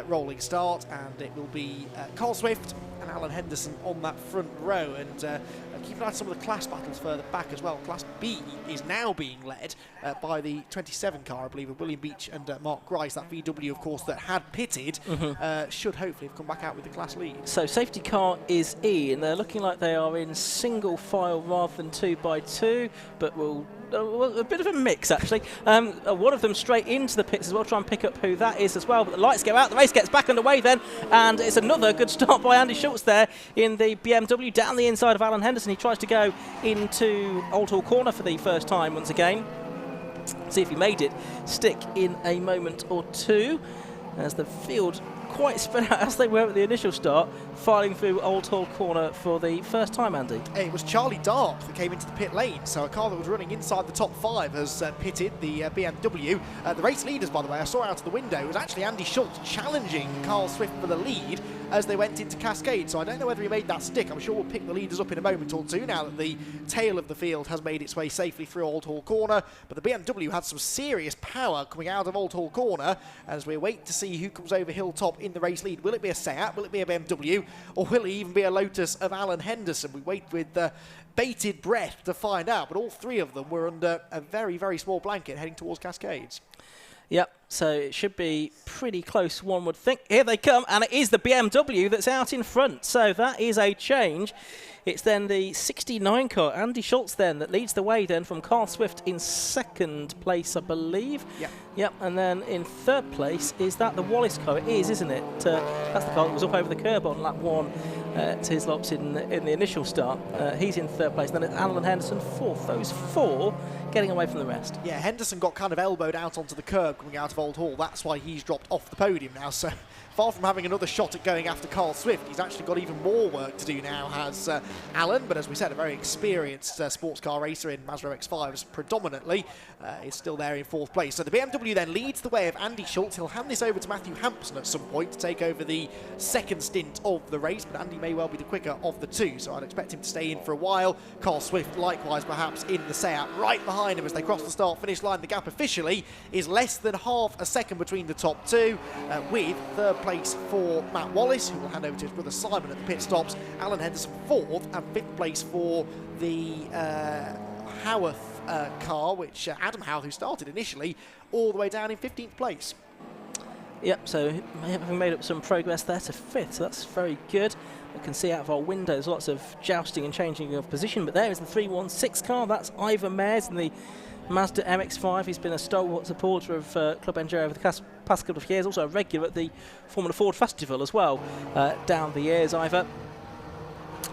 rolling start, and it will be Carl Swift and Alan Henderson on that front row. And keep an eye on some of the class battles further back as well. Class B is now being led by the 27 car, I believe, of William Beach and Mark Grice. That VW, of course, that had pitted should hopefully have come back out with the class lead. So safety car is E, and they're looking like they are in single file rather than 2x2, but we'll a bit of a mix, actually. One of them straight into the pits as well, try and pick up who that is as well. But the lights go out, the race gets back underway then, and it's another good start by Andy Schultz there in the BMW down the inside of Alan Henderson. He tries to go into Oulton Corner for the first time once again. See if he made it stick in a moment or two, as the field quite spread out as they were at the initial start, filing through Oulton Corner for the first time, Andy. It was Charlie Dark that came into the pit lane, so a car that was running inside the top 5 has pitted, the BMW. The race leaders, by the way, I saw out of the window, it was actually Andy Schultz challenging Carl Swift for the lead as they went into Cascade, so I don't know whether he made that stick. I'm sure we'll pick the leaders up in a moment or two now that the tail of the field has made its way safely through Oulton Corner. But the BMW had some serious power coming out of Oulton Corner as we wait to see who comes over Hilltop in the race lead. Will it be a Seat? Will it be a BMW? Or will it even be a Lotus of Alan Henderson? We wait with bated breath to find out, but all 3 of them were under a very, very small blanket heading towards Cascades. Yep, so it should be pretty close, one would think. Here they come, and it is the BMW that's out in front. So that is a change. It's then the 69 car, Andy Schultz then, that leads the way then from Carl Swift in 2nd place, I believe. Yep. Yep, and then in 3rd place, is that the Wallace car? It is, isn't it? That's the car that was up over the curb on lap 1 to his lops in the initial start. He's in 3rd place, then it's Alan Henderson 4th. Those 4 getting away from the rest. Yeah, Henderson got kind of elbowed out onto the curb coming out of Old Hall. That's why he's dropped off the podium now. So far from having another shot at going after Carl Swift, he's actually got even more work to do now, has Alan. But as we said, a very experienced sports car racer in Mazda X5s predominantly is still there in 4th place. So the BMW then leads the way of Andy Schultz. He'll hand this over to Matthew Hampson at some point to take over the 2nd stint of the race, but Andy may well be the quicker of the 2, so I'd expect him to stay in for a while. Carl Swift likewise perhaps in the Seat right behind him as they cross the start-finish line. The gap officially is less than half a second between the top 2, with 3rd place for Matt Wallace, who will hand over to his brother Simon at the pit stops. Alan Henderson 4th, and 5th place for the Howarth car, which Adam Howarth, who started initially, all the way down in 15th place. Yep, so having made up some progress there to 5th, so that's very good. We can see out of our windows lots of jousting and changing of position, but there is the 316 car. That's Ivor Mayers in the Mazda MX-5. He's been a stalwart supporter of Club Enduro over the past couple of years, also a regular at the Formula Ford Festival as well down the years. Ivor,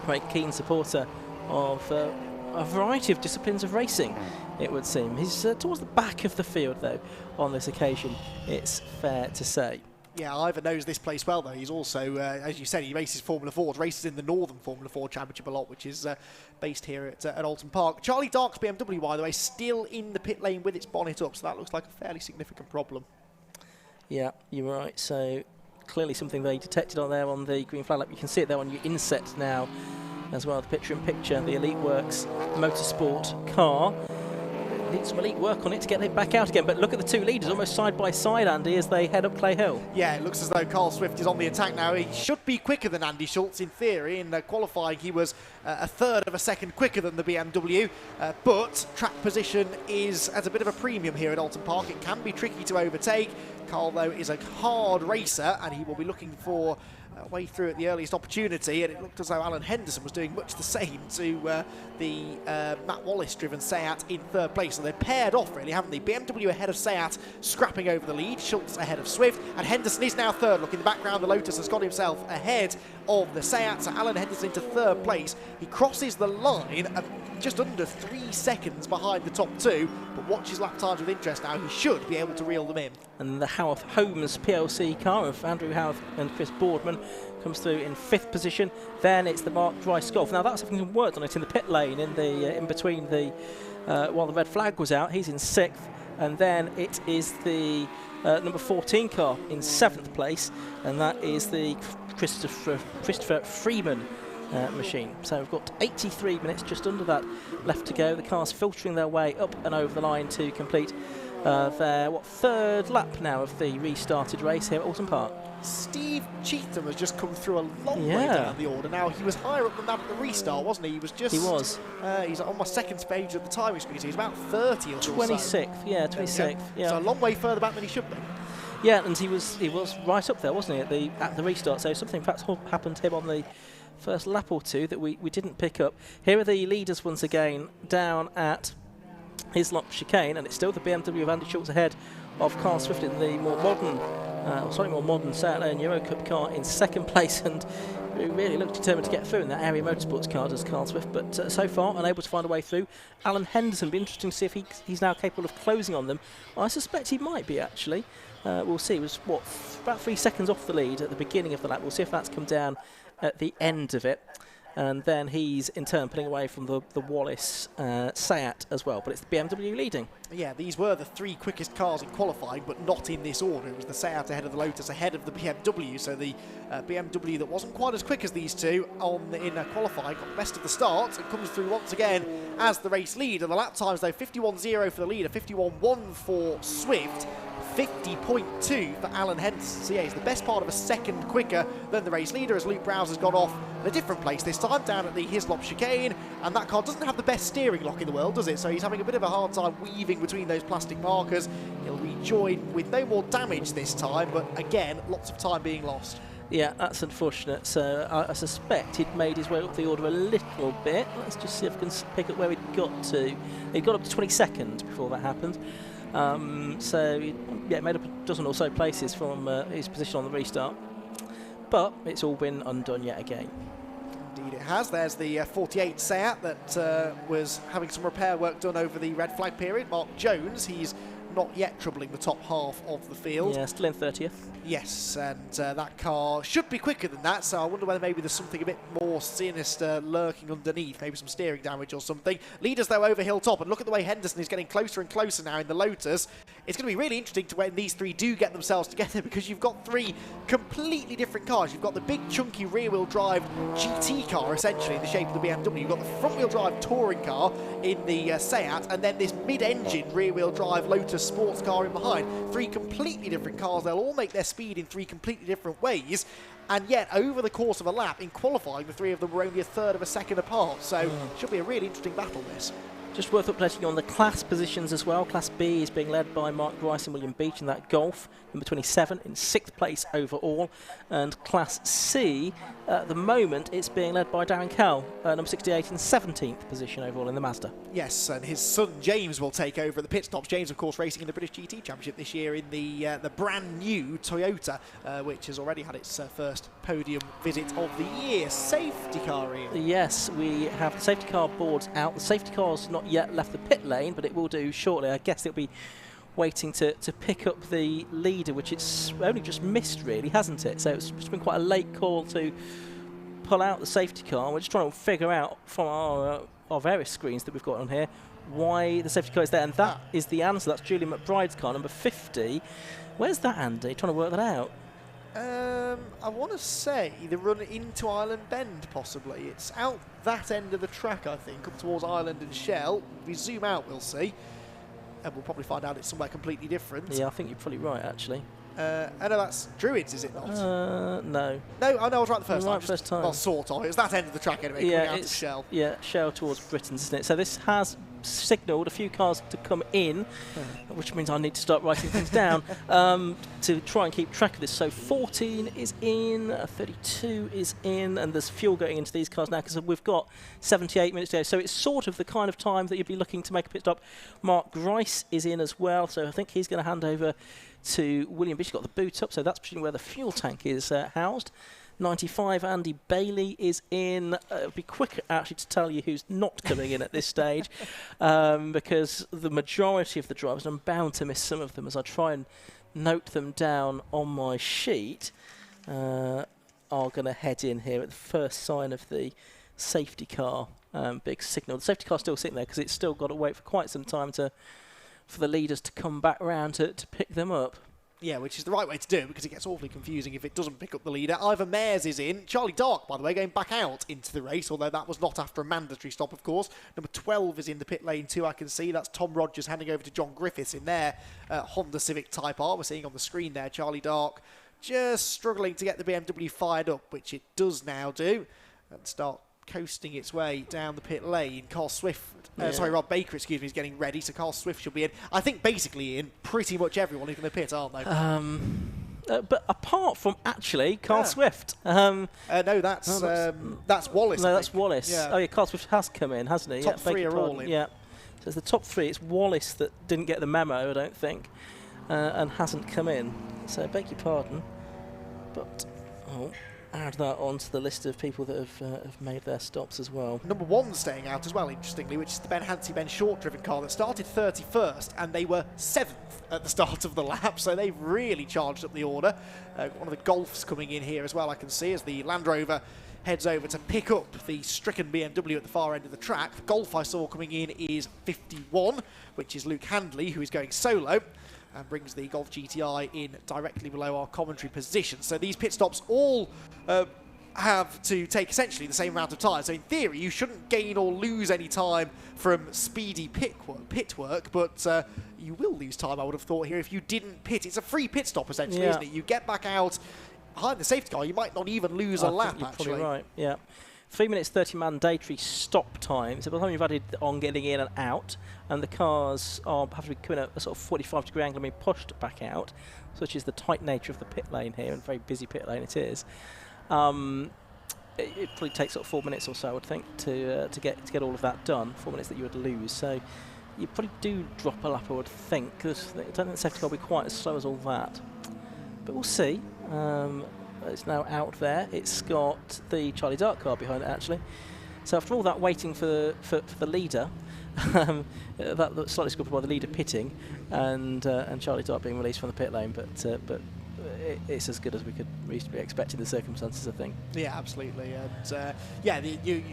very keen supporter of a variety of disciplines of racing, it would seem. He's towards the back of the field, though, on this occasion, it's fair to say. Yeah, Ivor knows this place well, though. He's also, as you said, he races Formula 4s, races in the Northern Formula 4 Championship a lot, which is based here at Oulton Park. Charlie Dark's BMW, by the way, still in the pit lane with its bonnet up, so that looks like a fairly significant problem. Yeah, you're right. So clearly something they detected on there on the green flag lap. You can see it there on your inset now as well, the picture-in-picture, the Elite Works Motorsport car. Needs some elite work on it to get it back out again, but look at the two leaders almost side by side, Andy, as they head up Clay Hill. Yeah, it looks as though Carl Swift is on the attack now. He should be quicker than Andy Schultz in theory. In qualifying, he was a third of a second quicker than the BMW, but track position is at a bit of a premium here at Oulton Park. It can be tricky to overtake. Carl, though, is a hard racer, and he will be looking for way through at the earliest opportunity, and it looked as though Alan Henderson was doing much the same to the Matt Wallace-driven Seat in third place. So they're paired off, really, haven't they? BMW ahead of Seat, scrapping over the lead. Schultz ahead of Swift, and Henderson is now third. Look in the background, the Lotus has got himself ahead of the Seat, so Alan Henderson into third place. He crosses the line just under 3 seconds behind the top two, but watch his lap times with interest now. He should be able to reel them in. And the Howarth Homes PLC car of Andrew Howarth and Chris Boardman comes through in 5th position. Then it's the Mark Dryce Golf. Now that's having worked on it in the pit lane in between the while the red flag was out. He's in 6th, and then it is the number 14 car in 7th place, and that is the Christopher Freeman machine. So we've got 83 minutes, just under that, left to go. The cars filtering their way up and over the line to complete their third lap now of the restarted race here at Oulton Park. Steve Cheatham has just come through a long way down the order. Now, he was higher up than that at the restart, wasn't he? He was just... He was. He's on my second stage of the timing screen, so he's about 30 or so. 26th, yeah, 26th. Yeah. So a long way further back than he should be. Yeah, and he was right up there, wasn't he, at the restart? So something perhaps happened to him on the first lap or two that we didn't pick up. Here are the leaders once again down at Hislop Chicane, and it's still the BMW of Andy Schultz ahead of Carl Swift in the more modern Seat Leon Euro Cup car in 2nd place, and really looked determined to get through in that Area Motorsports car, does Carl Swift, but so far unable to find a way through. Alan Henderson, be interesting to see if he's now capable of closing on them. I suspect he might be, actually. We'll see. He was about 3 seconds off the lead at the beginning of the lap. We'll see if that's come down at the end of it, and then he's in turn pulling away from the Wallace Seat as well, but it's the BMW leading. Yeah, these were the 3 quickest cars in qualifying, but not in this order. It was the Seat ahead of the Lotus, ahead of the BMW, so the BMW that wasn't quite as quick as these two in qualifying got the best of the start and comes through once again as the race leader. The lap times, though, 51.0 for the leader, 51.1 for Swift, 50.2 for Alan Henderson. So yeah, he's the best part of a second quicker than the race leader, as Luke Browse has gone off in a different place this time, down at the Hislop Chicane, and that car doesn't have the best steering lock in the world, does it? So he's having a bit of a hard time weaving between those plastic markers. He'll rejoin with no more damage this time, but again, lots of time being lost. Yeah, that's unfortunate. So I suspect he'd made his way up the order a little bit. Let's just see if we can pick up where he'd got to. He'd got up to 22nd before that happened. So yeah, made up a dozen or so places from his position on the restart, but it's all been undone yet again. Indeed it has. There's the 48 Seat that was having some repair work done over the red flag period. Mark Jones, he's not yet troubling the top half of the field. Yeah, still in 30th. Yes, and that car should be quicker than that, so I wonder whether maybe there's something a bit more sinister lurking underneath, maybe some steering damage or something. Leaders, though, over hilltop, and look at the way Henderson is getting closer and closer now in the Lotus. It's going to be really interesting to when these three do get themselves together, because you've got 3 completely different cars. You've got the big, chunky rear-wheel drive GT car, essentially, in the shape of the BMW. You've got the front-wheel drive touring car in the Seat, and then this mid-engine rear-wheel drive Lotus sports car in behind. 3 completely different cars. They'll all make their speed in 3 completely different ways, and yet over the course of a lap in qualifying, the 3 of them were only a third of a second apart, so it should be a really interesting battle, this. Just worth updating you on the class positions as well. Class B is being led by Mark Grice and William Beach in that Golf, number 27, in 6th place overall. And Class C, at the moment, it's being led by Darren Kell, number 68, in 17th position overall in the Mazda. Yes, and his son James will take over at the pit stops. James, of course, racing in the British GT Championship this year in the brand new Toyota, which has already had its first podium visit of the year. Safety car, Ian. Yes, we have the safety car boards out. The safety car's not yet left the pit lane, but it will do shortly. I guess it'll be waiting to pick up the leader, which it's only just missed, really, hasn't it? So it's been quite a late call to pull out the safety car. We're just trying to figure out from our various screens that we've got on here why the safety car is there, and that is the answer. That's Julian McBride's car, number 50. Where's that, Andy? Trying to work that out. I want to say the run into Island Bend, possibly. It's out that end of the track, I think, up towards Island and Shell. If we zoom out, we'll see. And we'll probably find out it's somewhere completely different. Yeah, I think you're probably right, actually. I know that's Druids, is it not? No. No, I know I was right the first time. Right first time. Well, sort of. It was that end of the track anyway, coming out to Shell. Yeah, Shell towards Britain, isn't it? So this has signalled a few cars to come in, which means I need to start writing things down to try and keep track of this. So 14 is in, 32 is in, and there's fuel going into these cars now because we've got 78 minutes to go. So it's sort of the kind of time that you'd be looking to make a pit stop. Mark Grice is in as well, so I think he's going to hand over to William Bishop's got the boot up, so that's presumably where the fuel tank is housed. 95, Andy Bailey is in. It'll be quicker actually to tell you who's not coming in at this stage because the majority of the drivers, and I'm bound to miss some of them as I try and note them down on my sheet, are going to head in here at the first sign of the safety car big signal. The safety car's still sitting there because it's still got to wait for quite some time for the leaders to come back round to pick them up. Yeah, which is the right way to do it because it gets awfully confusing if it doesn't pick up the leader. Ivor Mayers is in. Charlie Dark, by the way, going back out into the race, although that was not after a mandatory stop, of course. Number 12 is in the pit lane too, I can see. That's Tom Rogers handing over to John Griffiths in their Honda Civic Type R. We're seeing on the screen there Charlie Dark just struggling to get the BMW fired up, which it does now do, and start coasting its way down the pit lane. Carl Swift, Rob Baker, excuse me, is getting ready, so Carl Swift should be in. I think basically in pretty much everyone is going to pit, aren't they? But apart from actually Carl Swift. No, that's Wallace. No, that's Wallace. Yeah. Oh yeah, Carl Swift has come in, hasn't he? Top three are all in. Yeah. So it's the top three. It's Wallace that didn't get the memo, I don't think, and hasn't come in. So beg your pardon, but add that onto the list of people that have made their stops as well. Number 1 staying out as well, interestingly, which is the Ben Hansey Ben Short driven car that started 31st, and they were 7th at the start of the lap, so they've really charged up the order. One of the Golfs coming in here as well, I can see, as the Land Rover heads over to pick up the stricken BMW at the far end of the track. The Golf I saw coming in is 51, which is Luke Handley, who is going solo, and brings the Golf GTI in directly below our commentary position. So these pit stops all have to take essentially the same amount of time. So in theory, you shouldn't gain or lose any time from speedy pit work, but you will lose time, I would have thought, here if you didn't pit. It's a free pit stop, essentially, isn't it? You get back out behind the safety car, you might not even lose a lap, you're actually. Probably right, yeah. 3 minutes 30 mandatory stop time. So by the time you've added on getting in and out, and the cars have to be coming at a sort of 45-degree angle and being pushed back out, such is the tight nature of the pit lane here, and very busy pit lane it is. It probably takes sort of 4 minutes or so, I would think, to get all of that done. 4 minutes that you would lose. So you probably do drop a lap, I would think, because I don't think the safety car will be quite as slow as all that. But we'll see. It's now out there. It's got the Charlie Dark car behind it, actually. So after all that waiting for the leader, that slightly scored by the leader pitting, and Charlie Dark being released from the pit lane, but it's as good as we could reasonably expect in the circumstances, I think. Yeah, absolutely. And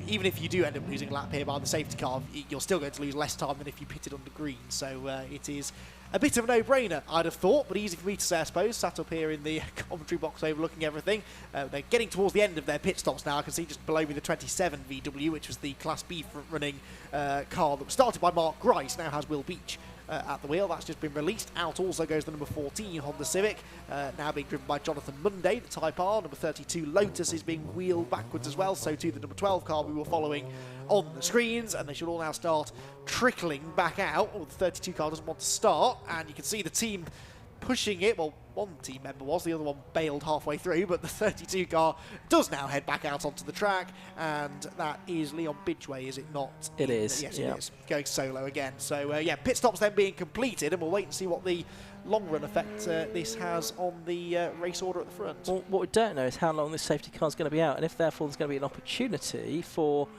even if you do end up losing a lap here by the safety car, you're still going to lose less time than if you pitted on the green. So it is a bit of a no-brainer, I'd have thought, but easy for me to say, I suppose. Sat up here in the commentary box overlooking everything. They're getting towards the end of their pit stops now. I can see just below me the 27 VW, which was the Class B front-running car that was started by Mark Grice, now has Will Beach at the wheel. That's just been released. Out also goes the number 14 Honda Civic, now being driven by Jonathan Munday, the Type R. Number 32 Lotus is being wheeled backwards as well, so too the number 12 car we were following on the screens, and they should all now start trickling back out. Oh, the 32 car doesn't want to start, and you can see the team pushing it. Well, one team member was, the other one bailed halfway through, but the 32 car does now head back out onto the track, and that is Leon Bidgeway, is it not? It is. Yes, it is. Going solo again. So, yeah, pit stops then being completed, and we'll wait and see what the long-run effect this has on the race order at the front. Well, what we don't know is how long this safety car is going to be out, and if therefore there's going to be an opportunity for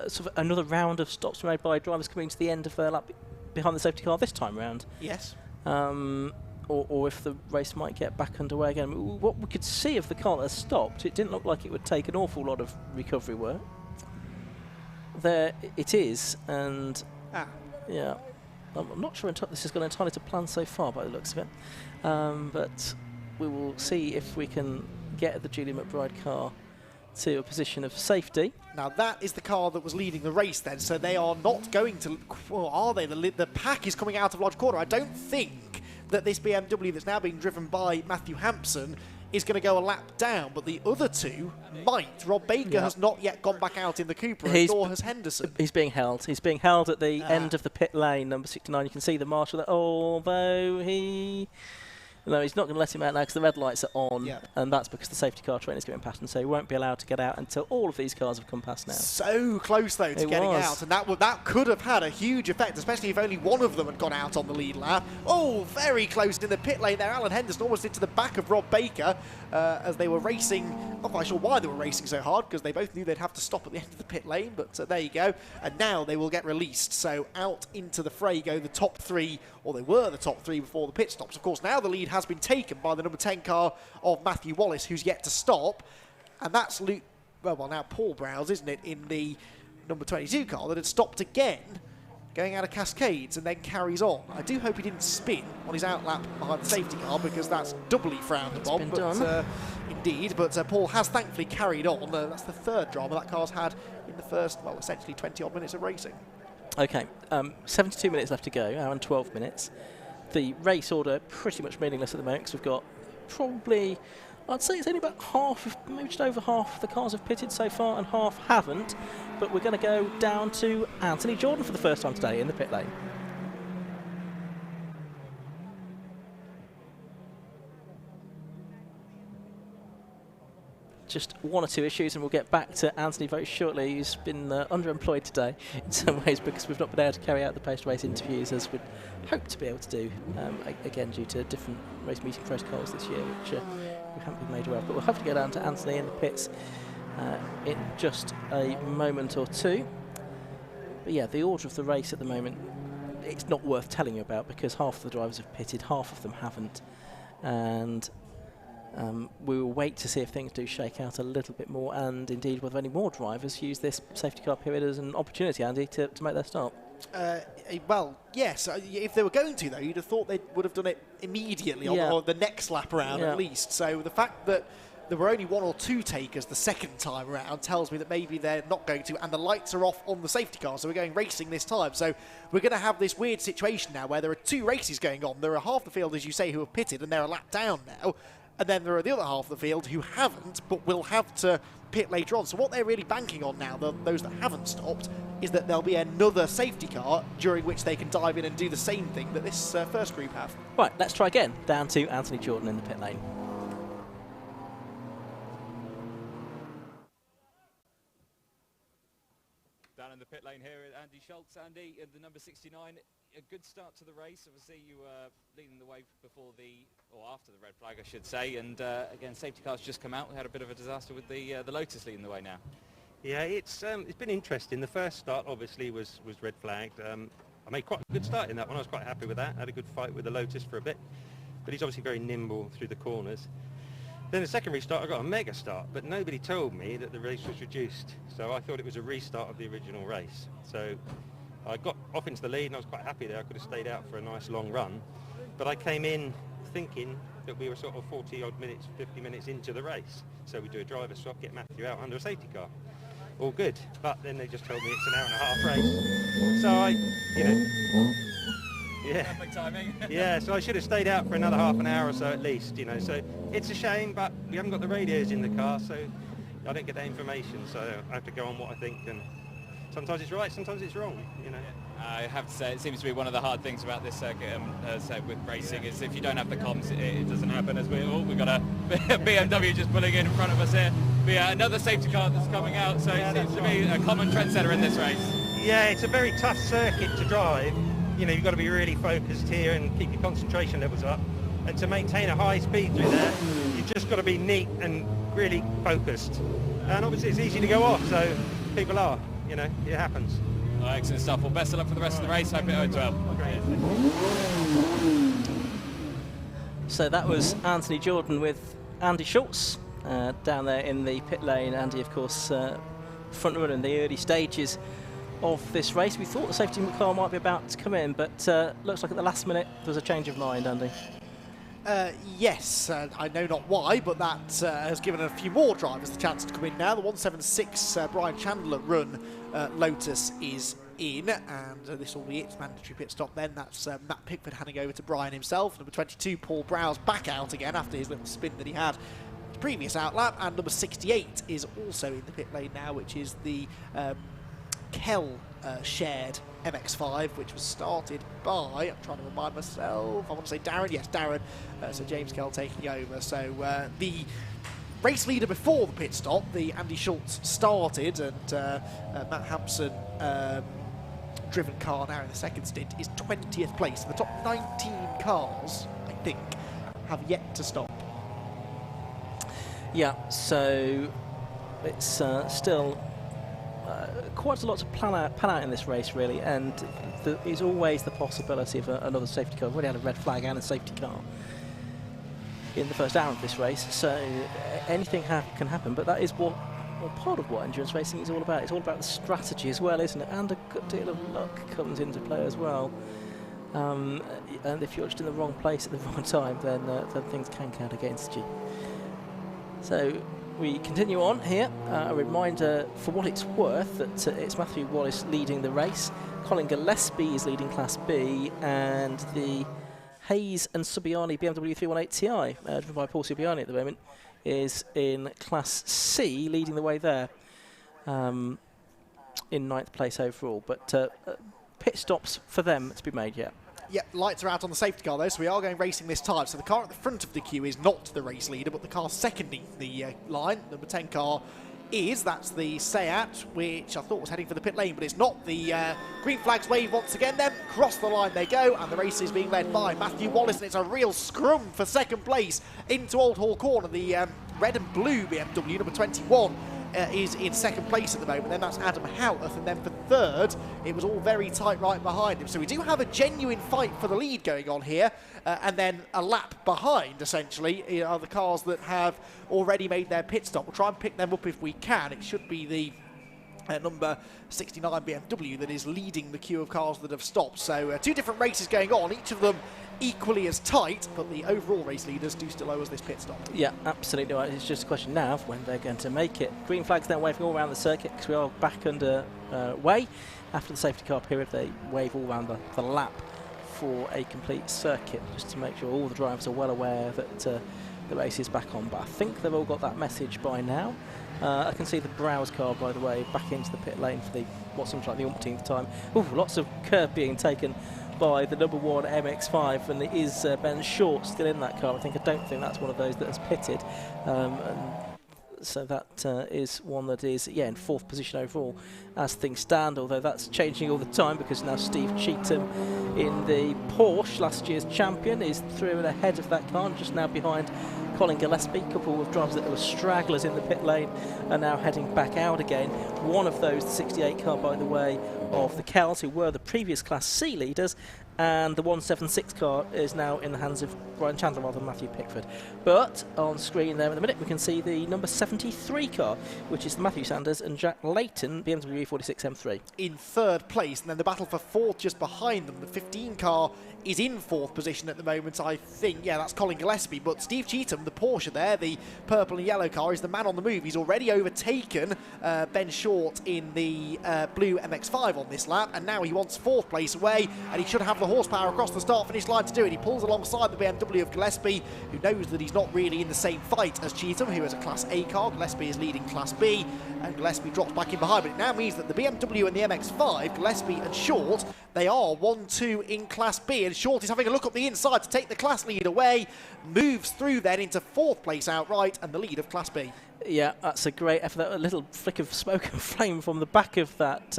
sort of another round of stops made by drivers coming to the end of their lap behind the safety car this time round. Yes. or if the race might get back underway again. What we could see of the car that has stopped, it didn't look like it would take an awful lot of recovery work. There it is, and yeah, I'm not sure this has gone entirely to plan so far by the looks of it, but we will see if we can get the Julie McBride car to a position of safety. Now that is the car that was leading the race then, so they are not going to, well, are they? The pack is coming out of Lodge Corner. I don't think that this BMW that's now being driven by Matthew Hampson is going to go a lap down, but the other two might. Rob Baker has not yet gone back out in the Cooper, and nor has Henderson. He's being held. He's being held at the end of the pit lane, number 69. You can see the marshal there, although he... No, he's not going to let him out now because the red lights are on, and that's because the safety car train is going past, and so he won't be allowed to get out until all of these cars have come past now. So close, though, to getting out, and that could have had a huge effect, especially if only one of them had gone out on the lead lap. Oh, very close in the pit lane there. Alan Henderson almost into the back of Rob Baker as they were racing. Not quite sure why they were racing so hard, because they both knew they'd have to stop at the end of the pit lane, but there you go. And now they will get released, so out into the fray go the top three, or they were the top three before the pit stops. Of course, now the lead has been taken by the number 10 car of Matthew Wallace, who's yet to stop, and that's Luke, well now Paul Browse, isn't it, in the number 22 car that had stopped again, going out of Cascades and then carries on. I do hope he didn't spin on his outlap behind the safety car, because that's doubly frowned upon. Indeed, but Paul has thankfully carried on. That's the third drama that car's had in the first, well, essentially 20 odd minutes of racing. Okay, 72 minutes left to go, hour and 12 minutes. The race order pretty much meaningless at the moment, because we've got probably, I'd say it's only about half, maybe just over half of the cars have pitted so far and half haven't. But we're going to go down to Anthony Jordan for the first time today in the pit lane. Just one or two issues, and we'll get back to Anthony very shortly. He's been underemployed today in some ways, because we've not been able to carry out the post-race interviews as we'd hoped to be able to do, again due to different race meeting protocols this year, which we haven't been made aware of. But we'll have to go down to Anthony in the pits in just a moment or two. But yeah, the order of the race at the moment, it's not worth telling you about, because half of the drivers have pitted, half of them haven't, and we will wait to see if things do shake out a little bit more, and indeed whether any more drivers use this safety car period as an opportunity, Andy, to make their start. Well, yes. If they were going to, though, you'd have thought they would have done it immediately on the next lap around at least. So the fact that there were only one or two takers the second time around tells me that maybe they're not going to, and the lights are off on the safety car, so we're going racing this time. So we're going to have this weird situation now where there are two races going on. There are half the field, as you say, who have pitted, and they're a lap down now. And then there are the other half of the field who haven't, but will have to pit later on. So what they're really banking on now, those that haven't stopped, is that there'll be another safety car during which they can dive in and do the same thing that this first group have. Right, let's try again. Down to Anthony Jordan in the pit lane. Down in the pit lane here, Andy Schultz. Andy, the number 69, a good start to the race. Obviously, you were leading the way before after the red flag, I should say. And again, safety cars just come out. We had a bit of a disaster with the Lotus leading the way now. Yeah, it's been interesting. The first start obviously was red flagged. I made quite a good start in that one. I was quite happy with that. I had a good fight with the Lotus for a bit, but he's obviously very nimble through the corners. Then the second restart, I got a mega start, but nobody told me that the race was reduced. So I thought it was a restart of the original race. So I got off into the lead, and I was quite happy there. I could have stayed out for a nice long run. But I came in thinking that we were sort of 40 odd minutes, 50 minutes into the race. So we do a driver swap, get Matthew out under a safety car. All good. But then they just told me it's an hour and a half race. So I, Perfect timing. Yeah, so I should have stayed out for another half an hour or so at least, So it's a shame, but we haven't got the radios in the car, so I don't get that information. So I have to go on what I think, and sometimes it's right, sometimes it's wrong, I have to say, it seems to be one of the hard things about this circuit with racing is if you don't have the comms, it doesn't happen. As we've got a BMW just pulling in front of us here. But yeah, another safety car that's coming out, so it seems to be a common trendsetter in this race. Yeah, it's a very tough circuit to drive. You've got to be really focused here and keep your concentration levels up. And to maintain a high speed through there, you've just got to be neat and really focused. And obviously it's easy to go off, so people are, it happens. Excellent stuff. Well, best of luck for the rest of the race. Hope it goes well. So that was Anthony Jordan with Andy Schultz down there in the pit lane. Andy, of course, front runner in the early stages of this race. We thought the safety car might be about to come in, but looks like at the last minute there was a change of mind, Andy. Yes, I know not why, but that has given a few more drivers the chance to come in now. The 176 Brian Chandler run Lotus is in, and this will be its mandatory pit stop then. That's Matt Pickford handing over to Brian himself. Number 22 Paul Browse back out again after his little spin that he had his previous outlap, and number 68 is also in the pit lane now, which is the Kell shared MX-5, which was started by, I'm trying to remind myself, I want to say Darren, yes, Darren, so James Kell taking over. So the race leader before the pit stop, the Andy Schultz, started, and Matt Hampson driven car now in the second stint is 20th place. The top 19 cars, I think, have yet to stop. Yeah, so it's still quite a lot to pan out in this race, really, and there is always the possibility of another safety car. We've already had a red flag and a safety car in the first hour of this race, so anything can happen, but that is part of what endurance racing is all about. It's all about the strategy as well, isn't it? And a good deal of luck comes into play as well. And if you're just in the wrong place at the wrong time, then things can count against you. So we continue on here. A reminder, for what it's worth, that it's Matthew Wallace leading the race. Colin Gillespie is leading Class B, and the Hayes and Subiani BMW 318 Ti, driven by Paul Subiani at the moment, is in Class C, leading the way there, in 9th place overall. But pit stops for them to be made yet. Yep, lights are out on the safety car though, so we are going racing this time. So the car at the front of the queue is not the race leader, but the car seconding the line, number 10 car, that's the Seat, which I thought was heading for the pit lane, but it's not. The green flags wave once again then, cross the line they go, and the race is being led by Matthew Wallace, and it's a real scrum for second place into Old Hall Corner. The red and blue BMW, number 21, is in second place at the moment. Then that's Adam Houghton, and then for third, it was all very tight right behind him. So we do have a genuine fight for the lead going on here, and then a lap behind, essentially, are the cars that have already made their pit stop. We'll try and pick them up if we can. It should be the number 69 BMW that is leading the queue of cars that have stopped. So two different races going on, each of them equally as tight, but the overall race leaders do still owe us this pit stop. Yeah, absolutely right. It's just a question now of when they're going to make it. Green flags then waving all around the circuit because we are back under way. After the safety car period, they wave all around the lap for a complete circuit, just to make sure all the drivers are well aware that the race is back on. But I think they've all got that message by now. I can see the Browse car, by the way, back into the pit lane for the what seems like the umpteenth time. Ooh, lots of curb being taken by the number 1 MX-5, and it is Ben Short still in that car. I don't think that's one of those that has pitted, and so that is one that is in 4th position overall as things stand, although that's changing all the time because now Steve Cheetham in the Porsche, last year's champion, is through and ahead of that car, just now behind Colin Gillespie. A couple of drivers that were stragglers in the pit lane are now heading back out again. One of those, the 68 car, by the way, of the Kells, who were the previous Class C leaders, and the 176 car is now in the hands of Brian Chandler rather than Matthew Pickford. But on screen there in a minute we can see the number 73 car, which is Matthew Sanders and Jack Layton, BMW 46 M3. In 3rd place, and then the battle for 4th just behind them. The 15 car is in 4th position at the moment, I think. Yeah, that's Colin Gillespie, but Steve Cheetham, the Porsche there, the purple and yellow car, is the man on the move. He's already overtaken Ben Short in the blue MX-5 on this lap, and now he wants 4th place away, and he should have the horsepower across the start-finish line to do it. He pulls alongside the BMW of Gillespie, who knows that he's not really in the same fight as Cheetham, who has a Class A car. Gillespie is leading Class B, and Gillespie drops back in behind, but it now means that the BMW and the MX-5, Gillespie and Short, they are 1-2 in Class B, and Short is having a look up the inside to take the class lead away, moves through then into 4th place outright, and the lead of Class B. Yeah, that's a great effort. That little flick of smoke and flame from the back of that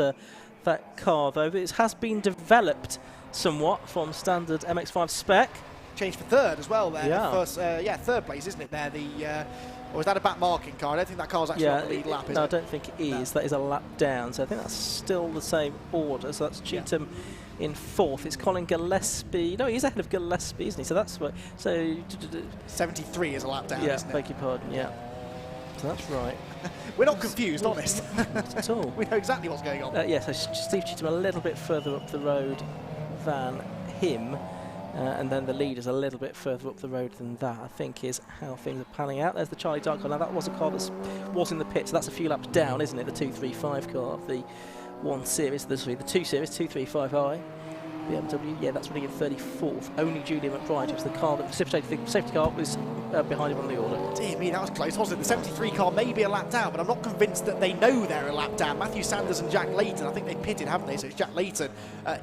car, though. It has been developed somewhat from standard MX-5 spec. Changed for 3rd as well there. Yeah. First, 3rd place, isn't it there? The Or is that a back marking car? I don't think that car's actually on the lead lap, is no, it? I don't think it is. No. That is a lap down. So I think that's still the same order. So that's Cheetham in 4th. It's Colin Gillespie. No, he's ahead of Gillespie, isn't he? So that's what. So 73 is a lap down, isn't it? Beg your pardon. Yeah. So that's right. We're not confused, honest. Not at all. We know exactly what's going on. So Steve Cheetham a little bit further up the road than him. And then the lead is a little bit further up the road than that, I think, is how things are panning out. There's the Charlie Dark car. Now, that was a car that was in the pit, so that's a few laps down, isn't it? The 235 car of the 1 Series, the 2 Series, 235i. BMW, yeah, that's running in 34th. Only Julia McBride, who was the car that precipitated the safety car, was behind him on the order. Dear me, that was close, wasn't it? The 73 car may be a lap down, but I'm not convinced that they know they're a lap down. Matthew Sanders and Jack Layton, I think they've pitted, haven't they? So it's Jack Layton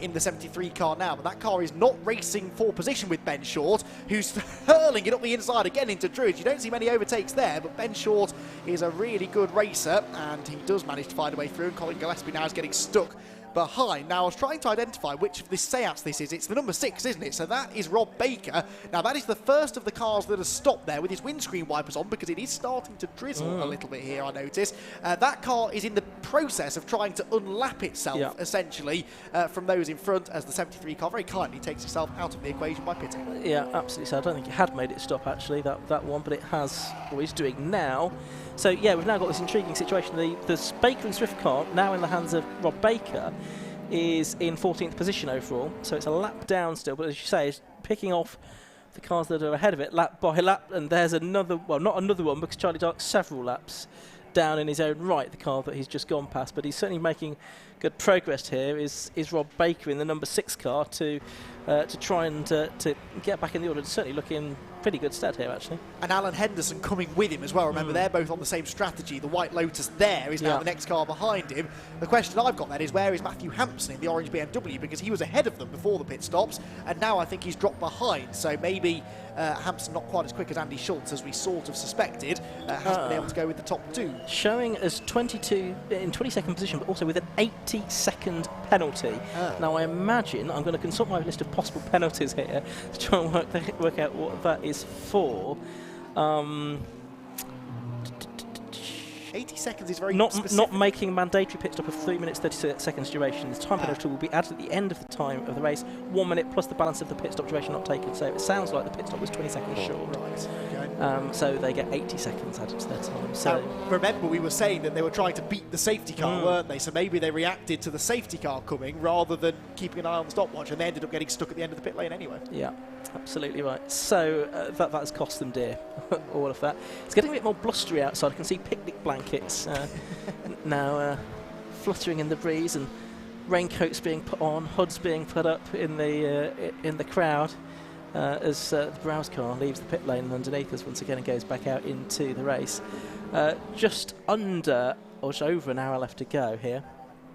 in the 73 car now, but that car is not racing for position with Ben Short, who's hurling it up the inside again into Druids. You don't see many overtakes there, but Ben Short is a really good racer, and he does manage to find a way through, and Colin Gillespie now is getting stuck behind. Now, I was trying to identify which of the Seats this is. It's the number 6, isn't it? So that is Rob Baker. Now, that is the first of the cars that has stopped there with his windscreen wipers on, because it is starting to drizzle a little bit here, I notice. That car is in the process of trying to unlap itself, essentially, from those in front, as the 73 car very kindly takes itself out of the equation by pitting. Yeah, absolutely. So I don't think it had made it stop, actually, that one, but it has, or is doing now. So, yeah, we've now got this intriguing situation. The Baker and Swift car, now in the hands of Rob Baker, is in 14th position overall. So it's a lap down still, but as you say, it's picking off the cars that are ahead of it lap by lap. And there's another, well, not another one, because Charlie Dark's several laps down in his own right, the car that he's just gone past. But he's certainly making good progress here, is Rob Baker in the number 6 car to try and to get back in the order. It's certainly looking pretty good stead here, actually. And Alan Henderson coming with him as well. Remember, they're both on the same strategy. The White Lotus there is now the next car behind him. The question I've got then is, where is Matthew Hampson in the orange BMW? Because he was ahead of them before the pit stops, and now I think he's dropped behind. So maybe Hampson not quite as quick as Andy Schultz as we sort of suspected, hasn't been able to go with the top 2. Showing as 22 in 22nd position, but also with an 80-second penalty. Now, I imagine I'm going to consult my list of possible penalties here to try and work out what that is for. 80 seconds is very not specific. Not making a mandatory pit stop of 3 minutes 30 seconds duration. The time penalty will be added at the end of the time of the race, 1 minute plus the balance of the pit stop duration not taken. So it sounds like the pit stop was 20 seconds short. Right, okay. So they get 80 seconds added to their time. So now, remember, we were saying that they were trying to beat the safety car, weren't they? So maybe they reacted to the safety car coming rather than keeping an eye on the stopwatch, and they ended up getting stuck at the end of the pit lane anyway. Yeah, absolutely right. So that has cost them dear, all of that. It's getting a bit more blustery outside. I can see picnic blankets now fluttering in the breeze, and raincoats being put on, hoods being put up in the crowd as the Browse car leaves the pit lane underneath us once again and goes back out into the race. Just under or just over an hour left to go here.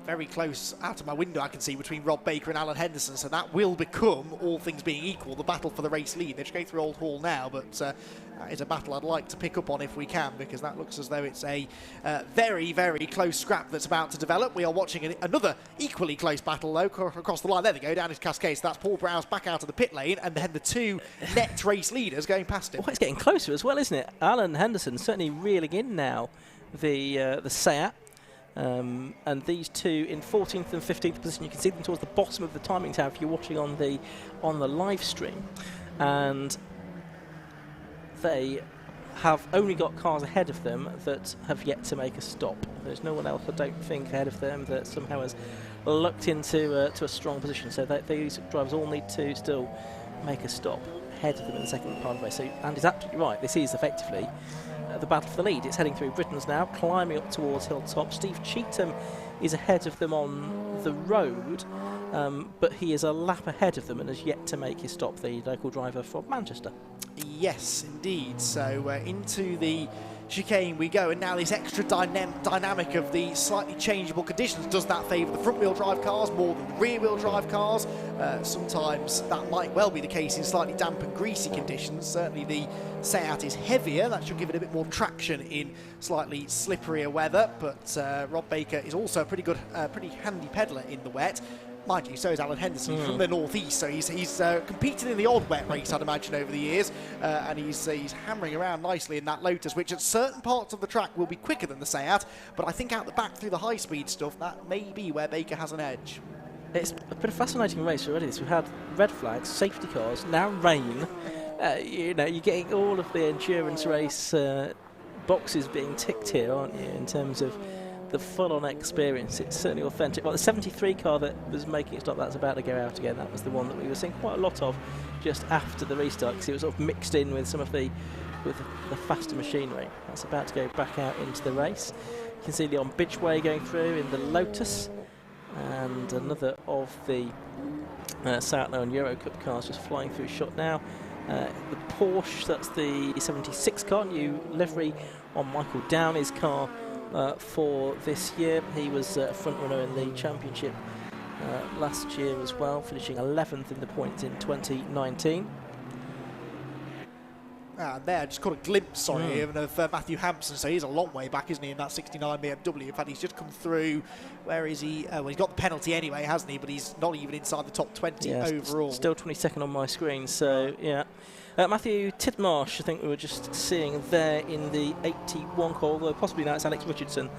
Very close out of my window I can see between Rob Baker and Alan Henderson, so that will become, all things being equal, the battle for the race lead. They're just going through Old Hall now, but that is a battle I'd like to pick up on if we can, because that looks as though it's a very, very close scrap that's about to develop. We are watching another equally close battle, though, across the line. There they go, down into Cascade. So that's Paul Browse back out of the pit lane, and then the 2 net race leaders going past him. Well, it's getting closer as well, isn't it? Alan Henderson certainly reeling in now the Seat. And these 2 in 14th and 15th position. You can see them towards the bottom of the timing tower if you're watching on the live stream, and they have only got cars ahead of them that have yet to make a stop. There's no one else, I don't think, ahead of them that somehow has looked into to a strong position. So these drivers all need to still make a stop ahead of them in the second part of the race. So Andy's absolutely right. This is effectively the battle for the lead. It's heading through Britons now, climbing up towards Hilltop. Steve Cheetham is ahead of them on the road, but he is a lap ahead of them and has yet to make his stop, the local driver from Manchester. Yes, indeed. So into the chicane we go, and now this extra dynamic of the slightly changeable conditions. Does that favour the front-wheel drive cars more than the rear-wheel drive cars? Sometimes that might well be the case in slightly damp and greasy conditions. Certainly the Seat is heavier. That should give it a bit more traction in slightly slipperier weather, but Rob Baker is also a pretty good, pretty handy peddler in the wet. Mind you, so is Alan Henderson from the northeast, so he's competed in the odd wet race, I'd imagine, over the years, and he's hammering around nicely in that Lotus, which at certain parts of the track will be quicker than the Seat, but I think out the back through the high-speed stuff, that may be where Baker has an edge. It's been a fascinating race already. We've had red flags, safety cars, now rain. You know, you're getting all of the endurance race boxes being ticked here, aren't you, in terms of the full-on experience. It's certainly authentic. Well, the 73 car that was making it stop, that's about to go out again. That was the one that we were seeing quite a lot of just after the restart, because it was sort of mixed in with some of the faster machinery. That's about to go back out into the race. You can see Leon Bidgeway going through in the Lotus, and another of the Southland and Euro Cup cars just flying through shot now. The Porsche, that's the 76 car, new livery on Michael Downey's car for this year. He was a front runner in the championship last year as well, finishing 11th in the points in 2019. And there, I just caught a glimpse, even of Matthew Hampson. So he's a long way back, isn't he, in that 69 BMW? In fact, he's just come through. Where is he? Well, he's got the penalty anyway, hasn't he? But he's not even inside the top 20 overall. Still 22nd on my screen, so yeah. Matthew Tidmarsh, I think we were just seeing there in the 81 car, although possibly now it's Alex Richardson.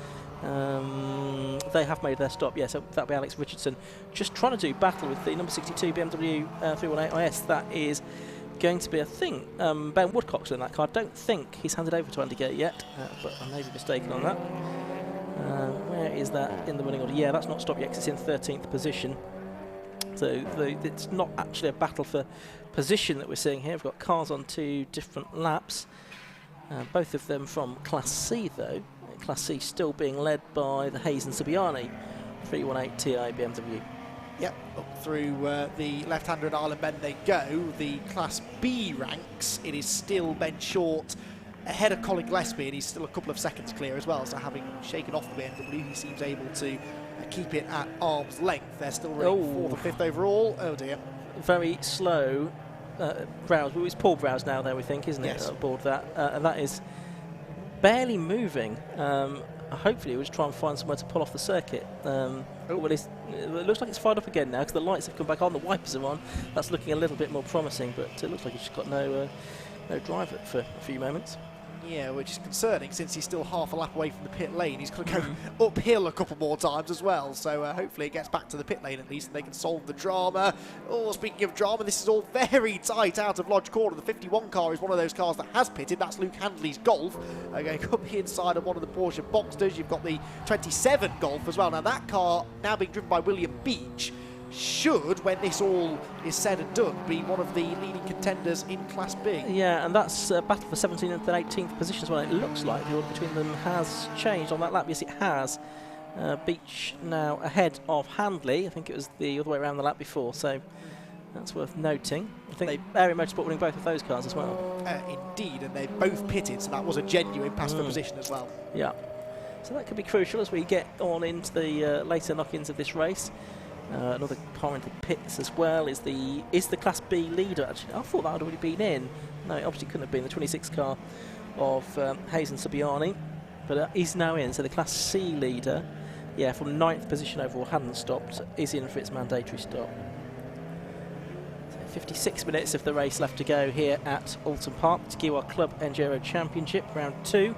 They have made their stop, so that'll be Alex Richardson. Just trying to do battle with the number 62 BMW 318 IS. That is going to be, I think, Ben Woodcock's in that car. I don't think he's handed over to Andy Gate yet, but I may be mistaken on that. Where is that in the winning order? Yeah, that's not stopped yet because it's in 13th position. So it's not actually a battle for position that we're seeing here. We've got cars on 2 different laps, both of them from Class C though. Class C still being led by the Hayes and Subiani 318 Ti BMW. Yep, up through the left-hander and Island Bend they go. The Class B ranks, it is still Ben Short ahead of Colin Gillespie, and he's still a couple of seconds clear as well. So having shaken off the BMW, he seems able to keep it at arm's length. They're still running 4th and 5th overall. Oh dear. Very slow Browse. Well, it's Paul Browse now there, we think, isn't it? Yes. Aboard that. And that is barely moving. Hopefully we'll just try and find somewhere to pull off the circuit. Well, it looks like it's fired up again now because the lights have come back on, the wipers are on. That's looking a little bit more promising, but it looks like it's just got no drive for a few moments. Yeah, which is concerning since he's still half a lap away from the pit lane. He's got to go uphill a couple more times as well. So hopefully it gets back to the pit lane at least and they can solve the drama. Oh, speaking of drama, this is all very tight out of Lodge Corner. The 51 car is one of those cars that has pitted. That's Luke Handley's Golf. Going up the inside of one of the Porsche Boxsters. You've got the 27 Golf as well. Now that car, now being driven by William Beach, should, when this all is said and done, be one of the leading contenders in Class B. Yeah, and that's a battle for 17th and 18th position as well. It looks like the order between them has changed on that lap. Yes, it has. Beach now ahead of Handley. I think it was the other way around the lap before, so that's worth noting. I think Area Motorsport winning both of those cars as well. Indeed, and they both pitted, so that was a genuine pass for position as well. Yeah, so that could be crucial as we get on into the later knock-ins of this race. Another car into the pits as well is the Class B leader. Actually, I thought that had already been in. No, it obviously couldn't have been. The 26 car of Hayes and Subiani, but is now in. So the Class C leader, from 9th position overall, hadn't stopped, is in for its mandatory stop. So 56 minutes of the race left to go here at Oulton Park, Skiwa Club Enduro Championship, round 2.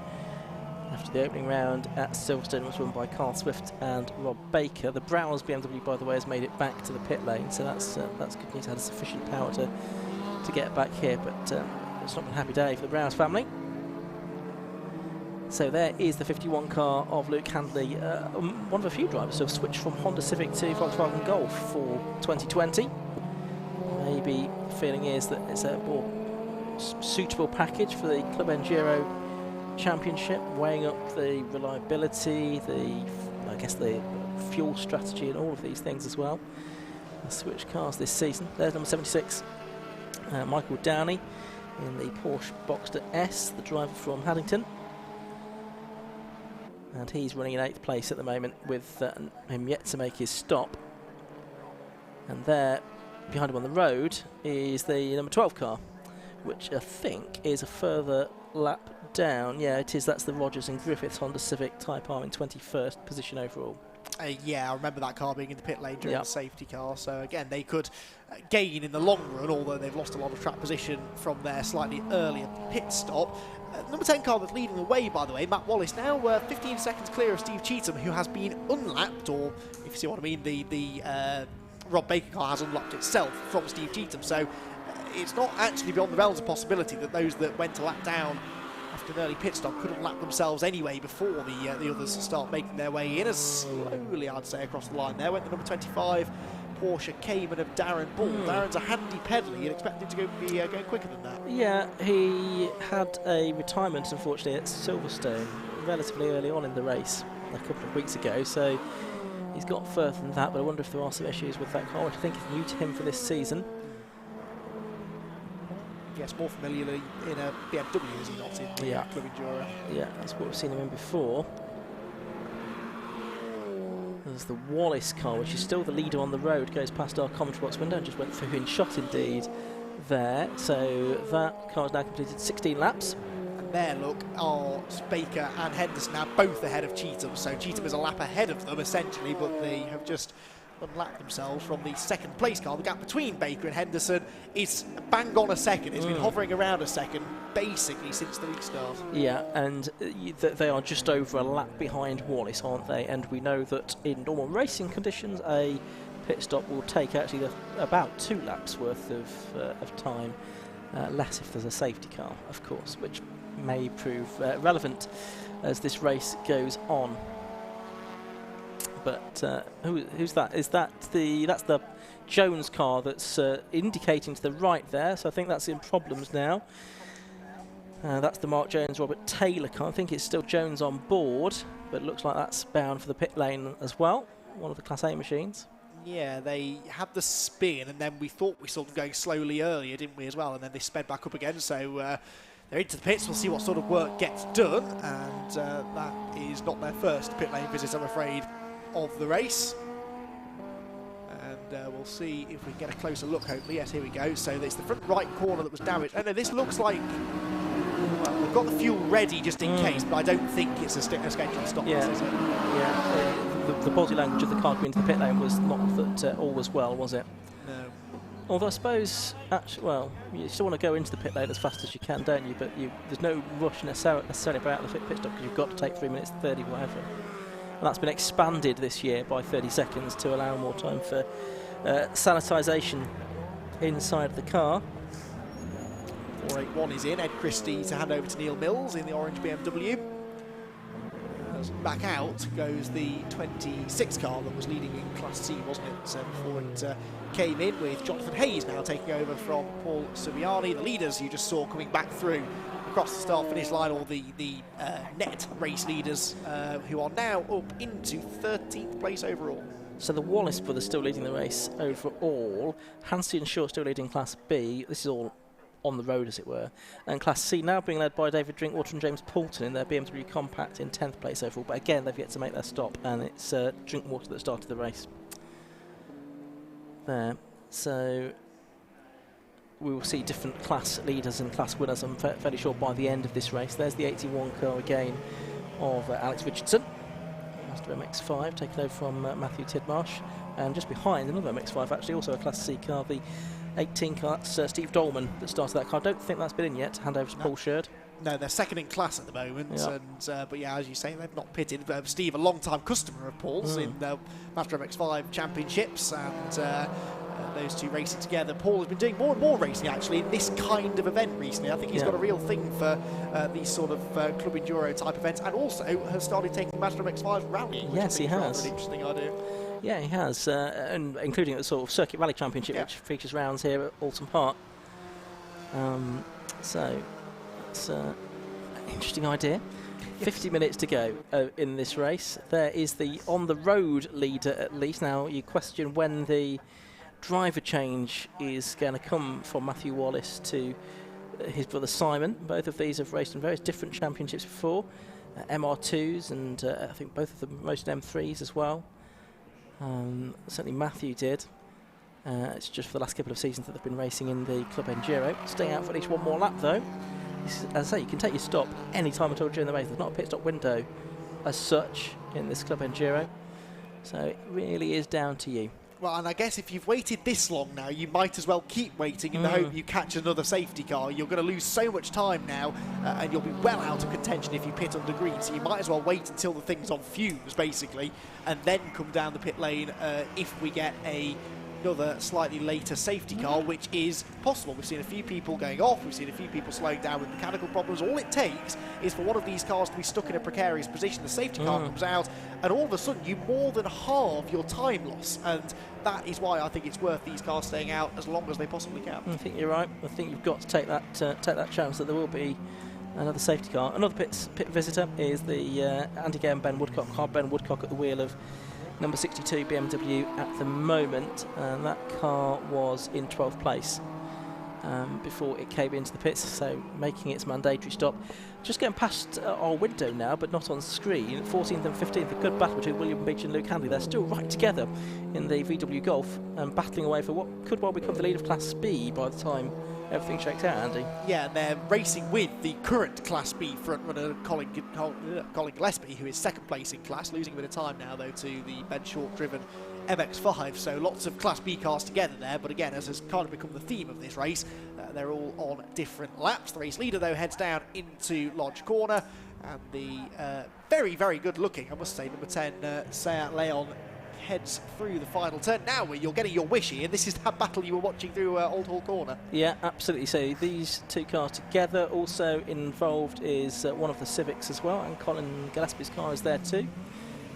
After the opening round at Silverstone was won by Carl Swift and Rob Baker. The Browse BMW, by the way, has made it back to the pit lane, so that's good news. Had sufficient power to get back here, but it's not been a happy day for the Browse family. So there is the 51 car of Luke Handley, one of a few drivers who have switched from Honda Civic to Volkswagen Golf for 2020. Maybe the feeling is that it's a more suitable package for the Club Enduro Championship, weighing up the reliability, the fuel strategy and all of these things as well. Switch cars this season. There's number 76, Michael Downey in the Porsche Boxster S, the driver from Haddington. And he's running in 8th place at the moment with him yet to make his stop. And there, behind him on the road, is the number 12 car, which I think is a further lap down. Yeah, it is. That's the Rogers and Griffiths Honda Civic Type R in 21st position overall. Yeah, I remember that car being in the pit lane during the safety car. So again, they could gain in the long run, although they've lost a lot of track position from their slightly earlier pit stop. Number 10 car that's leading the way, by the way, Matt Wallace, now 15 seconds clear of Steve Cheetham, who has been unlapped, or if you see what I mean, the Rob Baker car has unlapped itself from Steve Cheetham. So it's not actually beyond the realms of possibility that those that went a lap down after an early pit stop could unlap themselves anyway before the others start making their way in as slowly, I'd say, across the line. There went the number 25 Porsche Cayman of Darren Ball. Darren's a handy peddler. You'd expect him to be going quicker than that. Yeah, he had a retirement, unfortunately, at Silverstone relatively early on in the race a couple of weeks ago, so he's got further than that, but I wonder if there are some issues with that car, which I think is new to him for this season. Yes, more familiarly in a BMW, is he not, in the Club Enduro? Yeah, that's what we've seen him in before. There's the Wallace car, which is still the leader on the road, goes past our commentary box window and just went through in shot indeed there. So that car has now completed 16 laps. And there, look, are Baker and Henderson now both ahead of Cheetham. So Cheetham is a lap ahead of them, essentially, but they have just unlapped themselves from the second place car. The gap between Baker and Henderson is bang on a second. It's been hovering around a second basically since the restart. Yeah, and they are just over a lap behind Wallace, aren't they? And we know that in normal racing conditions a pit stop will take actually about 2 laps worth of time, less if there's a safety car, of course, which may prove relevant as this race goes on. But who's that? That's the Jones car that's indicating to the right there. So I think that's in problems now. That's the Mark Jones, Robert Taylor car. I think it's still Jones on board, but it looks like that's bound for the pit lane as well. One of the Class A machines. Yeah, they had the spin, and then we thought we saw them going slowly earlier, didn't we, as well? And then they sped back up again. So they're into the pits. We'll see what sort of work gets done. And that is not their first pit lane visit, I'm afraid, of the race. And we'll see if we can get a closer look, hopefully. Yes, here we go. So it's the front right corner that was damaged. Oh no, this looks like, well, we've got the fuel ready just in case, but I don't think it's a scheduled stop. Yeah, is it? yeah. The body language of the car coming into the pit lane was not that all was well, was it? No. Although I suppose, actually, well, you still want to go into the pit lane as fast as you can, don't you? But there's no rush necessarily about the pit stop, because you've got to take 3 minutes 30, whatever. And that's been expanded this year by 30 seconds to allow more time for sanitisation inside the car. 481 is in. Ed Christie to hand over to Neil Mills in the orange BMW. Back out goes the 26 car that was leading in Class C, wasn't it? So before it came in, with Jonathan Hayes now taking over from Paul Subiani. The leaders you just saw coming back through across the start-finish line, all the net race leaders who are now up into 13th place overall. So the Wallace brothers still leading the race overall. Hansi and Shaw still leading Class B. This is all on the road, as it were. And Class C now being led by David Drinkwater and James Poulton in their BMW Compact in 10th place overall. But again, they've yet to make their stop, and it's Drinkwater that started the race. There. So we will see different class leaders and class winners, I'm fairly sure, by the end of this race. There's the 81 car again of Alex Richardson, Master MX-5, taken over from Matthew Tidmarsh. And just behind, another MX-5, actually, also a Class C car, the 18 car, that's Steve Dolman that started that car. I don't think that's been in yet. Hand over to Paul Sherd. No, they're second in class at the moment. Yep. And but yeah, as you say, they've not pitted. Steve, a long-time customer of Paul's in the Master MX-5 championships, and those two racing together. Paul has been doing more and more racing, actually, in this kind of event recently. I think he's got a real thing for these sort of Club Enduro type events, and also has started taking Master MX-5 rallying, which Yes, I think he is has. rather an interesting idea. Yeah, he has, and including the sort of Circuit Rally Championship, which features rounds here at Oulton Park. So it's an interesting idea. 50 minutes to go in this race. There is the on-the-road leader, at least. Now, you question when the driver change is going to come from Matthew Wallace to his brother Simon. Both of these have raced in various different championships before. MR2s, and I think both of them raced M3s as well. Certainly Matthew did. It's just for the last couple of seasons that they've been racing in the Club Enduro. Staying out for at least one more lap, though. As I say, you can take your stop any time at all during the race. There's not a pit stop window as such in this Club Enduro. So it really is down to you. Well, and I guess if you've waited this long now, you might as well keep waiting in the hope you catch another safety car. You're going to lose so much time now, and you'll be well out of contention if you pit under green. So you might as well wait until the thing's on fumes, basically, and then come down the pit lane if we get another slightly later safety car, which is possible. We've seen a few people going off, we've seen a few people slowing down with mechanical problems. All it takes is for one of these cars to be stuck in a precarious position, the safety car comes out, and all of a sudden you more than halve your time loss, and that is why I think it's worth these cars staying out as long as they possibly can. I think you're right. I think you've got to take that chance that there will be another safety car. Another pit visitor is the Andy Gay and Ben Woodcock car. Ben Woodcock at the wheel of number 62 BMW at the moment, and that car was in 12th place before it came into the pits, so making its mandatory stop. Just getting past our window now, but not on screen. 14th and 15th, a good battle between William Beach and Luke Handley. They're still right together in the VW Golf and battling away for what could well become the lead of Class B by the time everything shakes out, Andy. Yeah, and they're racing with the current Class B frontrunner Colin Gillespie, who is second place in class, losing a bit of time now though to the Ben Short driven MX-5, so lots of Class B cars together there, but again, as has kind of become the theme of this race, they're all on different laps. The race leader though heads down into Lodge Corner, and the very, very good looking, I must say, number 10 Seat Leon heads through the final turn. Now you're getting your wish here. This is that battle you were watching through Old Hall Corner. Yeah, absolutely. So these two cars together. Also involved is one of the Civics as well, and Colin Gillespie's car is there too,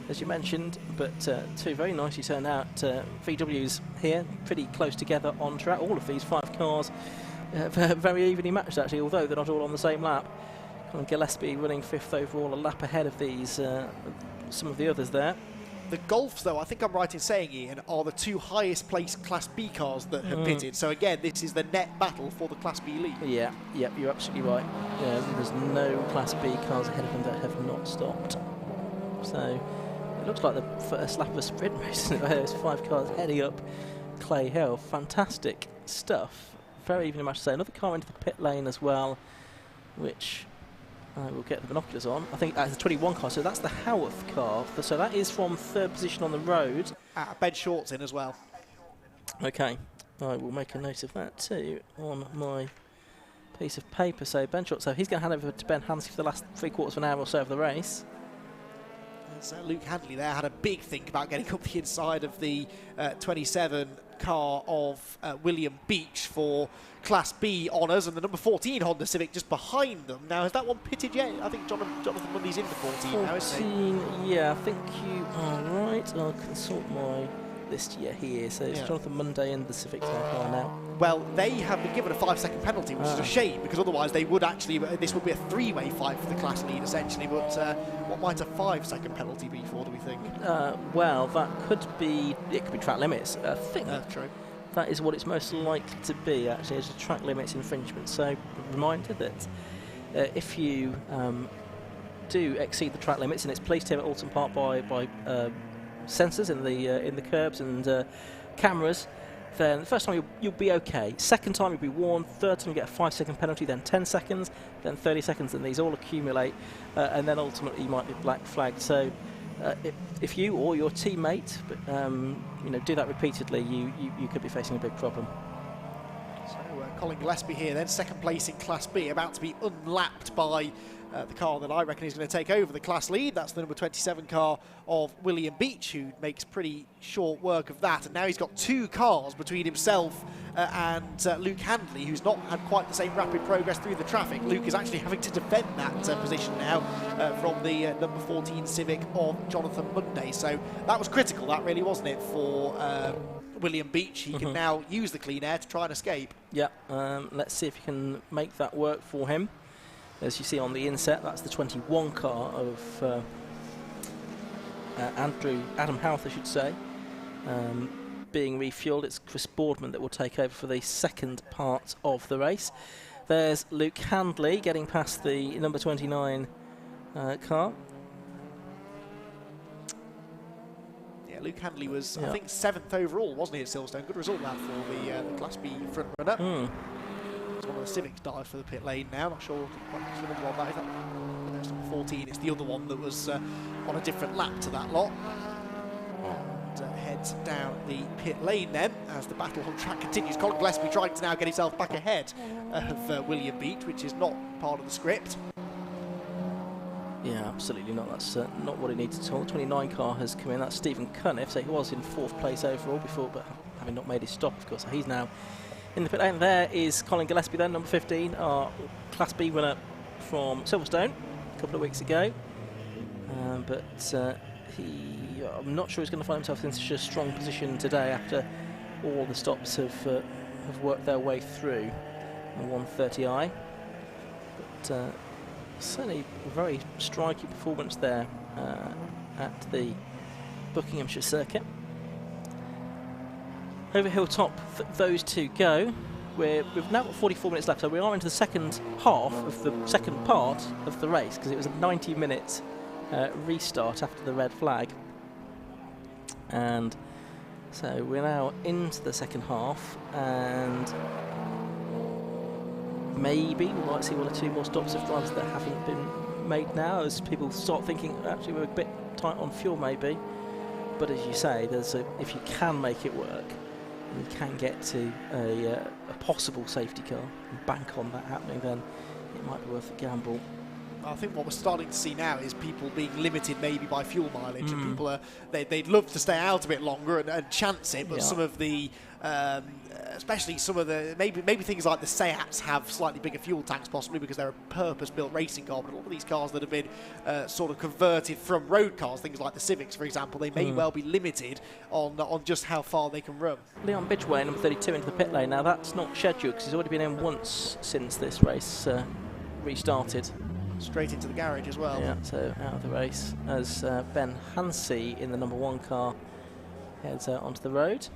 as you mentioned. But two very nicely turned out VWs here, pretty close together on track. All of these 5 cars very evenly matched actually, although they're not all on the same lap. Colin Gillespie running 5th overall, a lap ahead of these some of the others there. The Golfs, though, I think I'm right in saying, Ian, are the 2 highest placed Class B cars that have pitted. So again, this is the net battle for the Class B lead. Yeah, you're absolutely right. There's no Class B cars ahead of them that have not stopped. So it looks like the first lap of a sprint race. There's 5 cars heading up Clay Hill. Fantastic stuff. Very evenly matched. So another car into the pit lane as well, which I will get the binoculars on. I think that's the 21 car, so that's the Howarth car. So that is from 3rd position on the road. Ben Short's in as well. Okay, I will make a note of that too on my piece of paper. So Ben Short, so he's going to hand over to Ben Hansey for the last 3/4 of an hour or so of the race. So Luke Handley there had a big think about getting up the inside of the 27 car of William Beach for Class B honours, and the number 14 Honda Civic just behind them. Now, has that one pitted yet? I think Jonathan Mundy's in the 14 now, isn't he? Yeah, I think you are right. I'll consult my list here. So it's Jonathan Munday and the Civic car now. Well, they have been given a 5-second penalty, which is a shame, because otherwise they would actually, this would be a 3-way fight for the class lead essentially, but what might a 5-second penalty be for, do we think? Well, that could be, it could be track limits. I think true. That is what it's most likely to be, actually, as a track limits infringement. So, reminder that if you do exceed the track limits, and it's policed here at Oulton Park by sensors in the curbs and cameras, then the first time you'll be okay. Second time you'll be warned. Third time you get a 5-second penalty, then 10 seconds, then 30 seconds, and these all accumulate, and then ultimately you might be black flagged. So if you or your teammate do that repeatedly, you could be facing a big problem. So Colin Gillespie here then, second place in Class B, about to be unlapped by the car that I reckon is going to take over the class lead. That's the number 27 car of William Beach, who makes pretty short work of that. And now he's got 2 cars between himself and Luke Handley, who's not had quite the same rapid progress through the traffic. Luke is actually having to defend that position now from the number 14 Civic of Jonathan Munday. So that was critical, that really, wasn't it, for William Beach. He can now use the clean air to try and escape. Yeah, let's see if he can make that work for him. As you see on the inset, that's the 21 car of Adam Howarth, I should say, being refueled. It's Chris Boardman that will take over for the second part of the race. There's Luke Handley getting past the number 29 car. Yeah, Luke Handley was, I think, 7th overall, wasn't he, at Silverstone? Good result that for the Class B front runner. One of the Civics died for the pit lane now. Not sure what number one that is. That's number 14. It's the other one that was on a different lap to that lot. heads down the pit lane then, as the battle on track continues. Colin Gillespie trying to now get himself back ahead of William Beach, which is not part of the script. Yeah, absolutely not. That's not what he needs at all. 29 car has come in. That's Stephen Cunniff. So he was in 4th place overall before, but having not made his stop, of course. So he's now in the pit lane. There is Colin Gillespie then, number 15, our Class B winner from Silverstone a couple of weeks ago. But I'm not sure he's going to find himself in such a strong position today after all the stops have worked their way through the 130i. But certainly a very striking performance there at the Buckinghamshire circuit. Over Hilltop, those two go. We've now got 44 minutes left, so we are into the second half of the second part of the race, because it was a 90-minute restart after the red flag. And so we're now into the second half, and maybe we might see 1 or 2 more stops of drivers that haven't been made now, as people start thinking actually we're a bit tight on fuel maybe. But as you say, if you can make it work, and you can get to a possible safety car and bank on that happening, then it might be worth a gamble. I think what we're starting to see now is people being limited maybe by fuel mileage, and people they'd love to stay out a bit longer and chance it, but some of the especially some of the maybe things like the Seats have slightly bigger fuel tanks, possibly because they're a purpose-built racing car. But a lot of these cars that have been sort of converted from road cars, things like the Civics, for example, they may well be limited on just how far they can run. Leon Bidgeway, number 32, into the pit lane. Now that's not scheduled because he's already been in once since this race restarted. Straight into the garage as well. Yeah, so out of the race as Ben Hansey in the number 1 car heads onto the road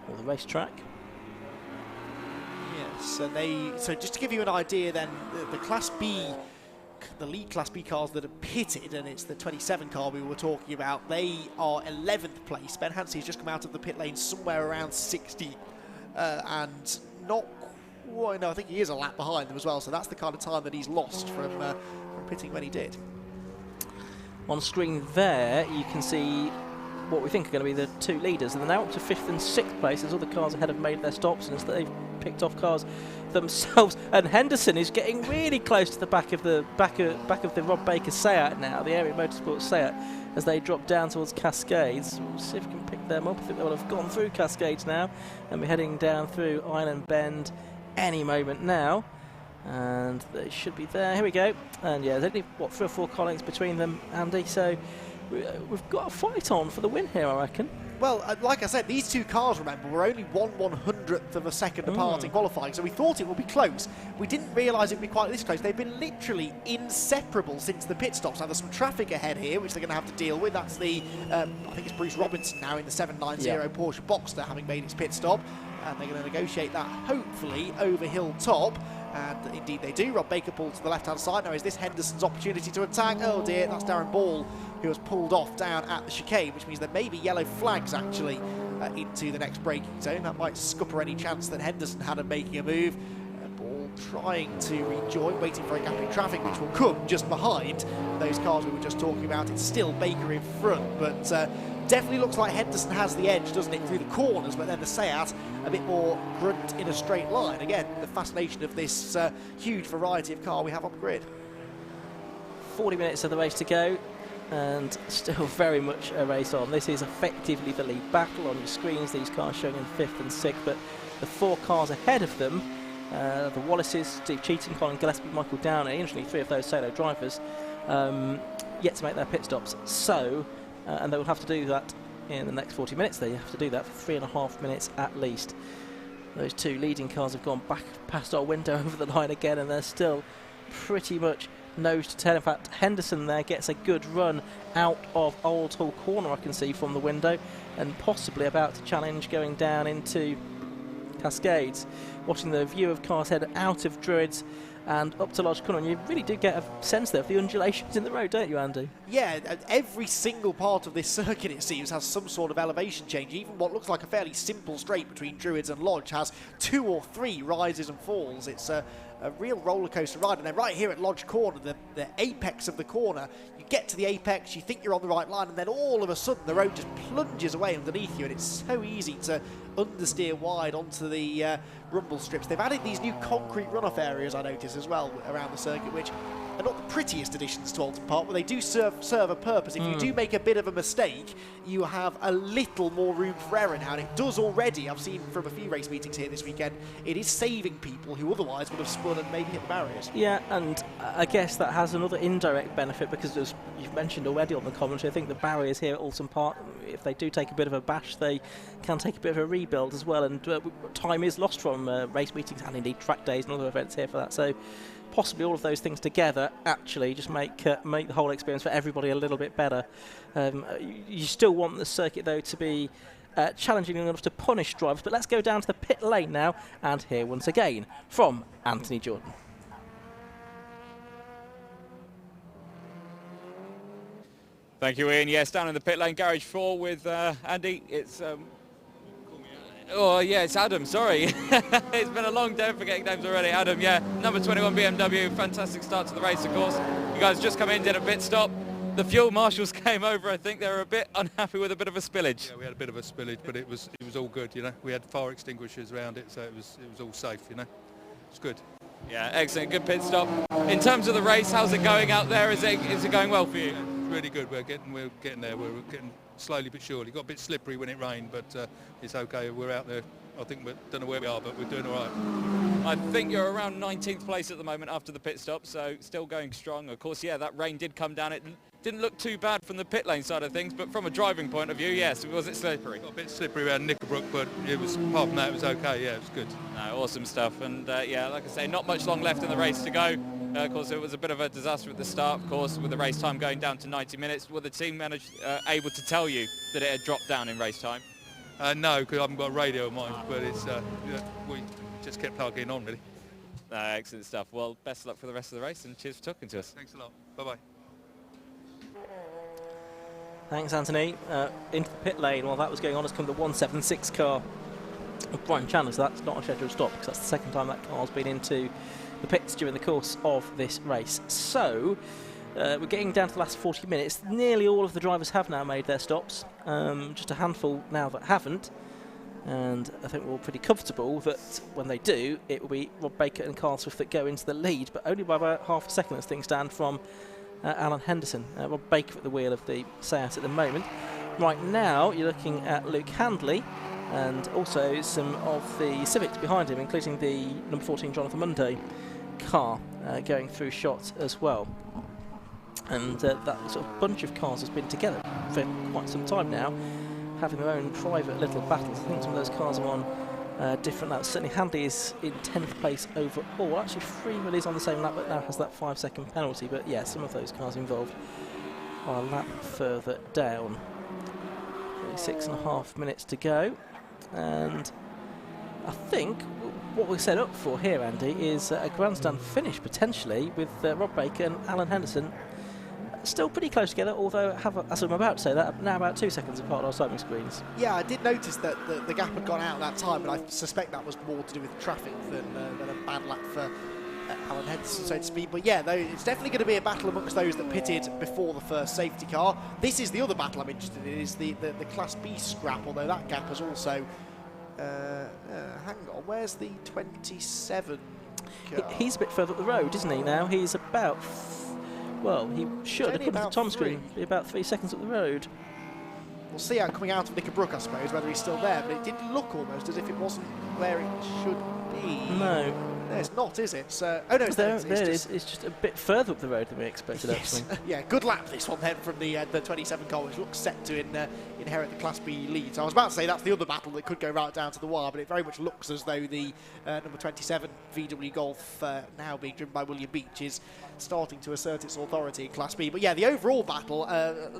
or the racetrack. Yes, and so just to give you an idea then, the Class B, the lead Class B cars that are pitted, and it's the 27 car we were talking about, they are 11th place. Ben Hansey has just come out of the pit lane somewhere around 60 and not quite, no, I think he is a lap behind them as well, so that's the kind of time that he's lost from pitting when he did. On screen there you can see what we think are going to be the 2 leaders, and they're now up to 5th and 6th place as other cars ahead have made their stops, and as they've picked off cars themselves. And Henderson is getting really close to the back of the Rob Baker Seat now, the Area Motorsport Seat, as they drop down towards Cascades. We'll see if we can pick them up. I think they will have gone through Cascades now, and we're heading down through Island Bend any moment now, and they should be there. Here we go. And yeah, there's only 3 or 4 car lengths between them, Andy, so we've got a fight on for the win here, I reckon. Well, like I said, these 2 cars, remember, were only 1/100th of a second apart in qualifying, so we thought it would be close. We didn't realise it would be quite this close. They've been literally inseparable since the pit stops. Now, there's some traffic ahead here, which they're going to have to deal with. That's the, I think it's Bruce Robinson now in the 790 Porsche Boxster, having made its pit stop. And they're going to negotiate that, hopefully, over Hilltop. And indeed they do. Rob Baker pulled to the left-hand side. Now, is this Henderson's opportunity to attack? Oh dear, that's Darren Ball, who has pulled off down at the chicane, which means there may be yellow flags, actually, into the next braking zone. That might scupper any chance that Henderson had of making a move. Ball trying to rejoin, waiting for a gap in traffic, which will come just behind those cars we were just talking about. It's still Baker in front, but definitely looks like Henderson has the edge, doesn't it, through the corners, but then the Seat a bit more grunt in a straight line. Again, the fascination of this huge variety of car we have on the grid. 40 minutes of the race to go, and still very much a race on. This is effectively the lead battle. On your screens, these cars showing in 5th and 6th, but the 4 cars ahead of them, the Wallaces, Steve Cheatham, Colin Gillespie, Michael Downey, interestingly 3 of those solo drivers, yet to make their pit stops. So, and they will have to do that in the next 40 minutes. They have to do that for 3.5 minutes at least. Those 2 leading cars have gone back past our window over the line again, and they're still pretty much nose to tail. In fact, Henderson there gets a good run out of Old Hall Corner, I can see from the window, and possibly about to challenge going down into Cascades. Watching the view of cars head out of Druids and up to Lodge Corner, and you really do get a sense there of the undulations in the road, don't you, Andy? Yeah, every single part of this circuit, it seems, has some sort of elevation change. Even what looks like a fairly simple straight between Druids and Lodge has 2 or 3 rises and falls. It's a real roller coaster ride. And then right here at Lodge Corner, the apex of the corner, you get to the apex, you think you're on the right line, and then all of a sudden the road just plunges away underneath you, and it's so easy to understeer wide onto the rumble strips. They've added these new concrete runoff areas, I noticed, as well around the circuit, which are not the prettiest additions to Oulton Park, but they do serve a purpose. If you do make a bit of a mistake, you have a little more room for error now, and it does already. I've seen from a few race meetings here this weekend, it is saving people who otherwise would have spun and maybe hit the barriers. Yeah, and I guess that has another indirect benefit, because as you've mentioned already on the commentary, I think the barriers here at Oulton Park, if they do take a bit of a bash, they can take a bit of a rebuild as well, and time is lost from race meetings and indeed track days and other events here for that. So possibly all of those things together actually just make the whole experience for everybody a little bit better. You still want the circuit though to be challenging enough to punish drivers, but let's go down to the pit lane now and hear once again from Anthony Jordan. Thank you, Ian. Yes, down in the pit lane, garage 4 with Andy. It's oh yeah, it's Adam, sorry. It's been a long day, forgetting names already. Adam, yeah, number 21 BMW, fantastic start to the race, of course. You guys just come in, did a pit stop. The fuel marshals came over. I think they were a bit unhappy with a bit of a spillage. Yeah, we had a bit of a spillage, but it was all good, you know. We had fire extinguishers around it, so it was all safe, you know. It's good. Yeah, excellent, good pit stop. In terms of the race, how's it going out there? Is it going well for you? Yeah, it's really good. We're getting there. We're getting slowly but surely. Got a bit slippery when it rained, but it's okay. We're out there. I think we don't know where we are, but we're doing all right. I think you're around 19th place at the moment after the pit stop, so still going strong. Of course, yeah, that rain did come down. It didn't look too bad from the pit lane side of things, but from a driving point of view, yes, was it slippery? Got a bit slippery around Nickelbrook, but it was, apart from that, it was okay. Yeah, it was good. No, awesome stuff. And yeah, like I say, not much long left in the race to go. Of course, it was a bit of a disaster at the start, of course, with the race time going down to 90 minutes. Were the team able to tell you that it had dropped down in race time? No, because I haven't got a radio of mine, but it's we just kept plugging on, really. Excellent stuff. Well, best of luck for the rest of the race, and cheers for talking to us. Thanks a lot. Bye-bye. Thanks, Anthony. Into the pit lane while that was going on has come the 176 car of Brian Chandler, so that's not a scheduled stop because that's the second time that car's been into the pits during the course of this race. So we're getting down to the last 40 minutes. Nearly all of the drivers have now made their stops, just a handful now that haven't, and I think we're all pretty comfortable that when they do, it will be Rob Baker and Carl Swift that go into the lead, but only by about half a second as things stand from Alan Henderson. Rob Baker at the wheel of the Seat at the moment. Right now you're looking at Luke Handley and also some of the Civics behind him, including the number 14 Jonathan Munday car going through shot as well. And that sort of bunch of cars has been together for quite some time now, having their own private little battles. I think some of those cars are on different laps. Certainly Handley is in 10th place overall. Actually Freeman is on the same lap but now has that 5-second penalty, but yeah, some of those cars involved are a lap further down. 6.5 minutes to go, and I think what we're set up for here, Andy, is a grandstand finish potentially with Rob Baker and Alan Henderson still pretty close together, although as I'm about to say that, now about 2 seconds apart on our timing screens. Yeah, I did notice that the gap had gone out at that time, but I suspect that was more to do with traffic than a bad lap for Alan Henderson, so to speak. But yeah, it's definitely going to be a battle amongst those that pitted before the first safety car. This is the other battle I'm interested in, is the Class B scrap, although that gap has also... hang on, where's the 27 car? He's a bit further up the road, isn't he, now? He's about... Well, he should, according to the time screen, be about 3 seconds up the road. We'll see out coming out of Nickelbrook, I suppose, whether he's still there, but it did look almost as if it wasn't where it should be. No. No, it's not, is it? So, oh no, it's there. It's just a bit further up the road than we expected, yes. actually. Yeah, good lap this one then from the 27 car, which looks set to inherit the Class B lead. So I was about to say that's the other battle that could go right down to the wire, but it very much looks as though the number 27 VW Golf, now being driven by William Beach, is starting to assert its authority in Class B. But yeah, the overall battle,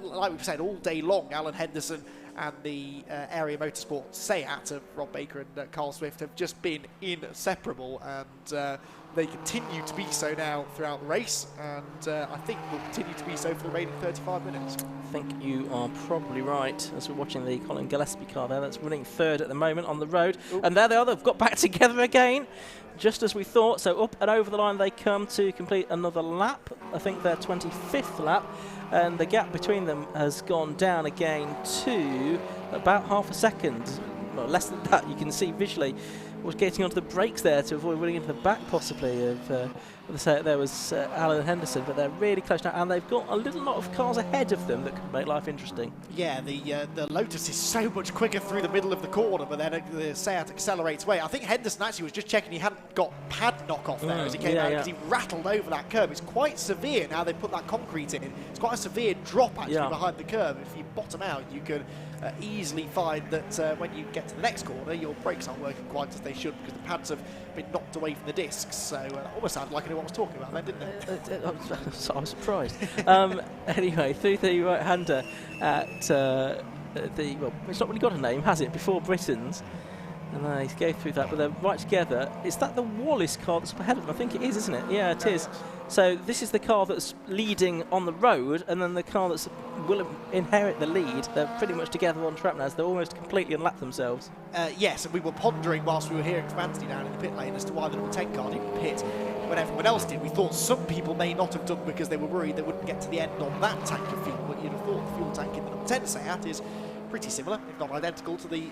like we've said all day long, Alan Henderson and the Area Motorsport Seat of Rob Baker and Carl Swift have just been inseparable, and they continue to be so now throughout the race, and I think will continue to be so for the remaining 35 minutes. I think you are probably right, as we're watching the Colin Gillespie car there that's running third at the moment on the road. Ooh. And there they are, they've got back together again, just as we thought. So up and over the line they come to complete another lap, I think their 25th lap, and the gap between them has gone down again to about half a second. Well, less than that, you can see visually. Was getting onto the brakes there to avoid running into the back possibly of there was Alan Henderson, but they're really close now, and they've got a little lot of cars ahead of them that could make life interesting. Yeah, the Lotus is so much quicker through the middle of the corner, but then the Seat accelerates away. I think Henderson actually was just checking he hadn't got pad knock-off there as he came out, because he rattled over that curve. It's quite severe now they've put that concrete in. It's quite a severe drop actually behind the curve. If you bottom out, you could easily find that when you get to the next corner, your brakes aren't working quite as they should, because the pads have been knocked away from the discs. So that almost sounded like I knew what I was talking about then, didn't it? I was surprised. Anyway, through the right-hander at well, it's not really got a name, has it, before Britain's. And they go through that, but they're right together. Is that the Wallace car that's ahead of them? I think it is, isn't it? Yeah, it is. So this is the car that's leading on the road, and then the car that will inherit the lead. They're pretty much together on track now, so they're almost completely unlapped themselves. Yes, and we were pondering whilst we were hearing from Anthony down in the pit lane as to why the number 10 car didn't pit when everyone else did. We thought some people may not have done because they were worried they wouldn't get to the end on that tank of fuel, but you'd have thought the fuel tank in the number 10 Seat is pretty similar, if not identical, to the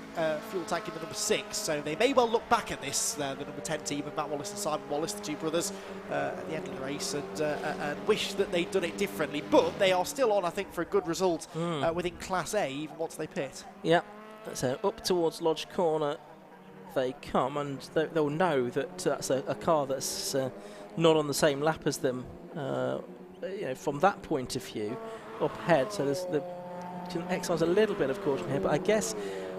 fuel tank in the number 6. So they may well look back at this, the number 10 team of Matt Wallace and Simon Wallace, the two brothers, at the end of the race, and wish that they'd done it differently. But they are still on, I think, for a good result within Class A, even once they pit. Yeah, so up towards Lodge Corner they come, and they'll know that that's a car that's not on the same lap as them, from that point of view, up ahead. So there's can exercise a little bit of caution here, but I guess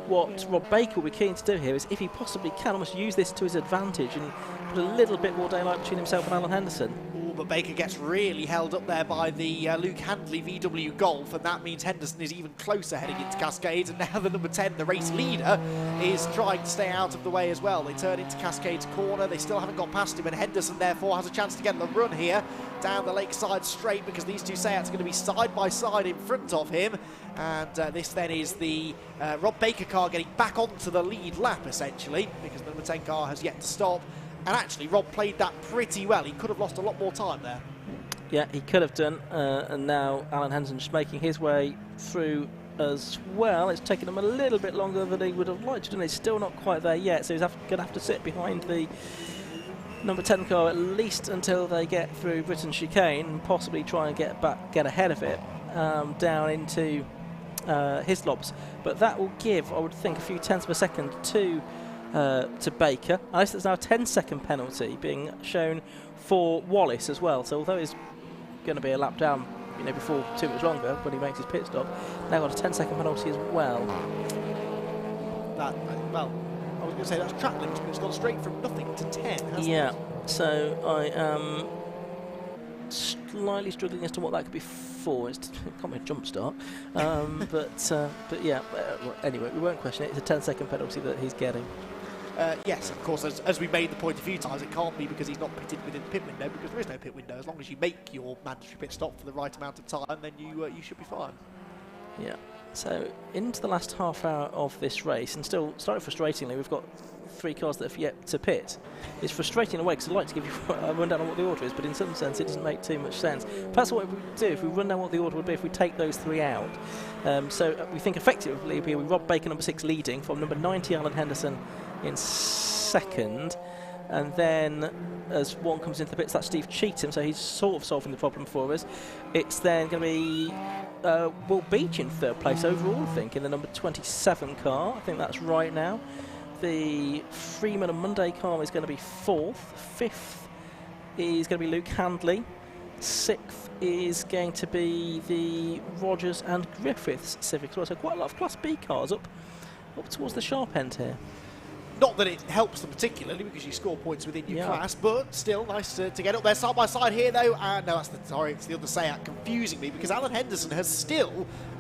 what Rob Baker will be keen to do here is, if he possibly can, almost use this to his advantage and put a little bit more daylight between himself and Alan Henderson. But Baker gets really held up there by the Luke Handley VW Golf, and that means Henderson is even closer heading into Cascades, and now the number 10, the race leader, is trying to stay out of the way as well. They turn into Cascades corner, they still haven't got past him, and Henderson therefore has a chance to get the run here down the Lakeside straight, because these two Seats are going to be side by side in front of him, and this then is the Rob Baker car getting back onto the lead lap essentially, because the number 10 car has yet to stop. And actually, Rob played that pretty well. He could have lost a lot more time there. Yeah, he could have done. And now Alan Henderson just making his way through as well. It's taken him a little bit longer than he would have liked to do. He's still not quite there yet, so he's going to have to sit behind the number 10 car at least until they get through Britain Chicane, and possibly try and get ahead of it down into Hislop's. But that will give, I would think, a few tenths of a second to Baker. I guess there's now a 10-second penalty being shown for Wallace as well. So although it's going to be a lap down, before too much longer when he makes his pit stop, now got a 10-second penalty as well. Well, I was going to say that's track limits, but it's gone straight from nothing to 10, hasn't it? Yeah. So I am slightly struggling as to what that could be for. It can't be a jump start, but yeah. Anyway, we won't question it. It's a 10-second penalty that he's getting. Yes, of course, as we made the point a few times, it can't be because he's not pitted within the pit window, because there is no pit window. As long as you make your mandatory pit stop for the right amount of time, then you should be fine. Yeah. So into the last half hour of this race, and still slightly frustratingly, we've got 3 cars that have yet to pit. It's frustrating in a way, because I'd like to give you a rundown on what the order is, but in some sense it doesn't make too much sense. Perhaps what we would do if we run down what the order would be if we take those 3 out. So we think effectively it would be Rob Baker, number 6, leading, from number 90, Alan Henderson, in second. And then as one comes into the pits, that's Steve Cheetham, so he's sort of solving the problem for us. It's then going to be Will Beach in 3rd place overall, I think, in the number 27 car. I think that's right now. The Freeman and Monday car is going to be 4th. 5th is going to be Luke Handley. 6th is going to be the Rogers and Griffiths Civic as well. So quite a lot of Class B cars up towards the sharp end here. Not that it helps them particularly, because you score points within your class, but still nice to get up there side by side here, though. No, it's the other Seat confusing me, because Alan Henderson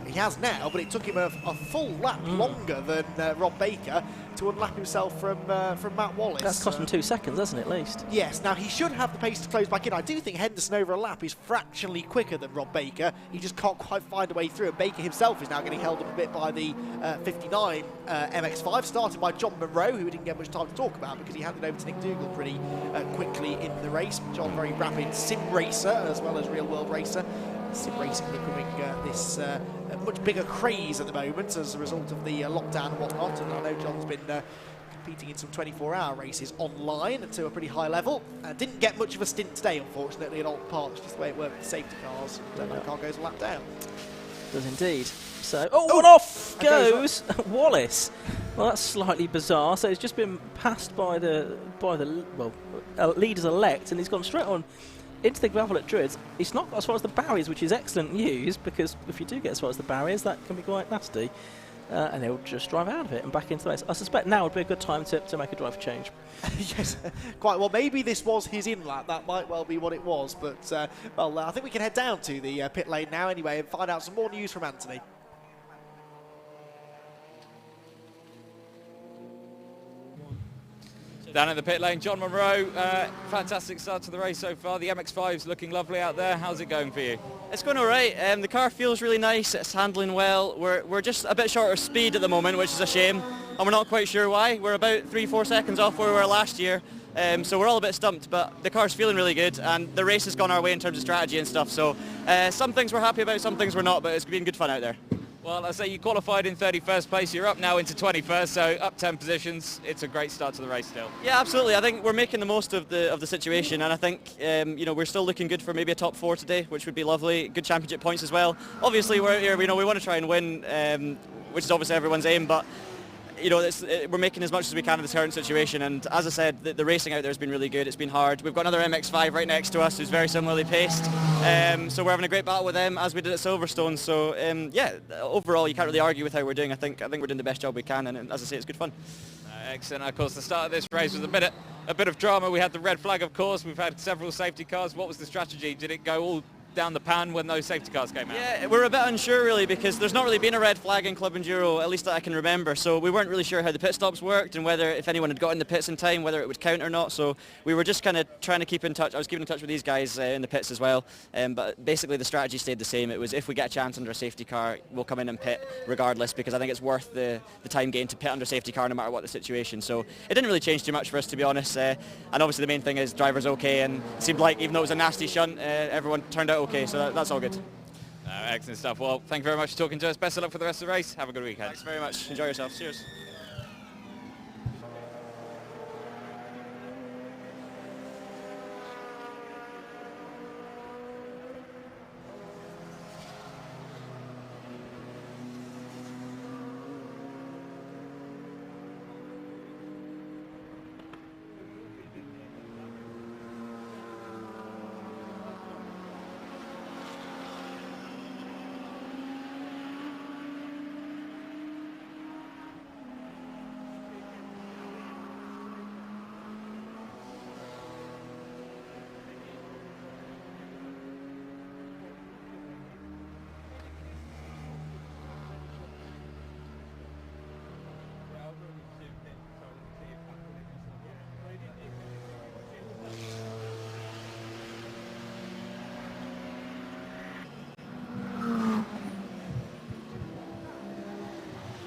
he has now, but it took him a full lap longer than Rob Baker to unlap himself from Matt Wallace. That's cost him 2 seconds, hasn't it, at least? Yes, now he should have the pace to close back in. I do think Henderson over a lap is fractionally quicker than Rob Baker. He just can't quite find a way through, and Baker himself is now getting held up a bit by the 59 MX-5, started by John Monroe, who we didn't get much time to talk about because he handed over to Nick Dougal pretty quickly in the race. John, very rapid sim racer as well as real world racer. sim racing becoming this much bigger craze at the moment as a result of the lockdown and whatnot. And I know John's been competing in some 24-hour races online to a pretty high level. Didn't get much of a stint today, unfortunately, at Oulton Park. It's just the way it worked with the safety cars. No car goes a lap down. Does indeed. So, and off goes Wallace. Well, that's slightly bizarre. So he's just been passed by the leaders-elect, and he's gone straight on into the gravel at Druids. He's not got as far as the barriers, which is excellent news, because if you do get as far as the barriers, that can be quite nasty. And he'll just drive out of it and back into the race. I suspect now would be a good time to make a drive change. Yes, quite well. Maybe this was his in lap. That might well be what it was. But, I think we can head down to the pit lane now anyway and find out some more news from Anthony. Down in the pit lane, John Monroe, fantastic start to the race so far. The MX-5's looking lovely out there. How's it going for you? It's going all right. The car feels really nice. It's handling well. We're just a bit short of speed at the moment, which is a shame. And we're not quite sure why. We're about 3-4 seconds off where we were last year. So we're all a bit stumped, but the car's feeling really good. And the race has gone our way in terms of strategy and stuff. So some things we're happy about, some things we're not, but it's been good fun out there. Well, I say you qualified in 31st place. You're up now into 21st, so up 10 positions. It's a great start to the race still. Yeah, absolutely. I think we're making the most of the situation, and I think we're still looking good for maybe a top 4 today, which would be lovely. Good championship points as well. Obviously, we want to try and win, which is obviously everyone's aim, but we're making as much as we can in this current situation, and as I said, the racing out there has been really good. It's been hard. We've got another MX-5 right next to us who's very similarly paced, so we're having a great battle with them as we did at Silverstone. So overall you can't really argue with how we're doing. I think we're doing the best job we can, and as I say, it's good fun. Excellent. Of course, the start of this race was a bit of drama. We had the red flag, of course. We've had several safety cars. What was the strategy? Did it go all down the pan when those safety cars came out? Yeah, we're a bit unsure really, because there's not really been a red flag in Club Enduro, at least that I can remember, so we weren't really sure how the pit stops worked and whether, if anyone had got in the pits in time, whether it would count or not. So we were just kind of trying to keep in touch. I was keeping in touch with these guys in the pits as well, but basically the strategy stayed the same. It was, if we get a chance under a safety car, we'll come in and pit regardless, because I think it's worth the time gain to pit under safety car no matter what the situation. So it didn't really change too much for us, to be honest, and obviously the main thing is driver's okay, and it seemed like even though it was a nasty shunt, everyone turned out okay, so that's all good. Excellent stuff. Well, thank you very much for talking to us. Best of luck for the rest of the race. Have a good weekend. Thanks very much. Enjoy yourself. Cheers.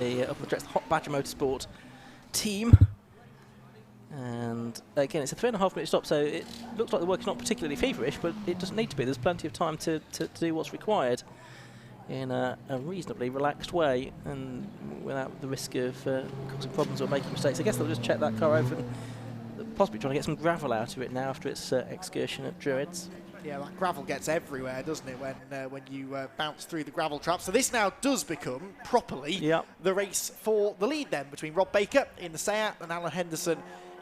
Up on the track, the Hot Badger Motorsport team, and again it's a 3.5 minute stop, so it looks like the work is not particularly feverish, but it doesn't need to be. There's plenty of time to do what's required in a reasonably relaxed way and without the risk of causing problems or making mistakes. I guess they'll just check that car over and possibly trying to get some gravel out of it now after its excursion at Druids. Yeah, that gravel gets everywhere, doesn't it, when you bounce through the gravel trap. So this now does become, properly, the race for the lead then, between Rob Baker in the Seat and Alan Henderson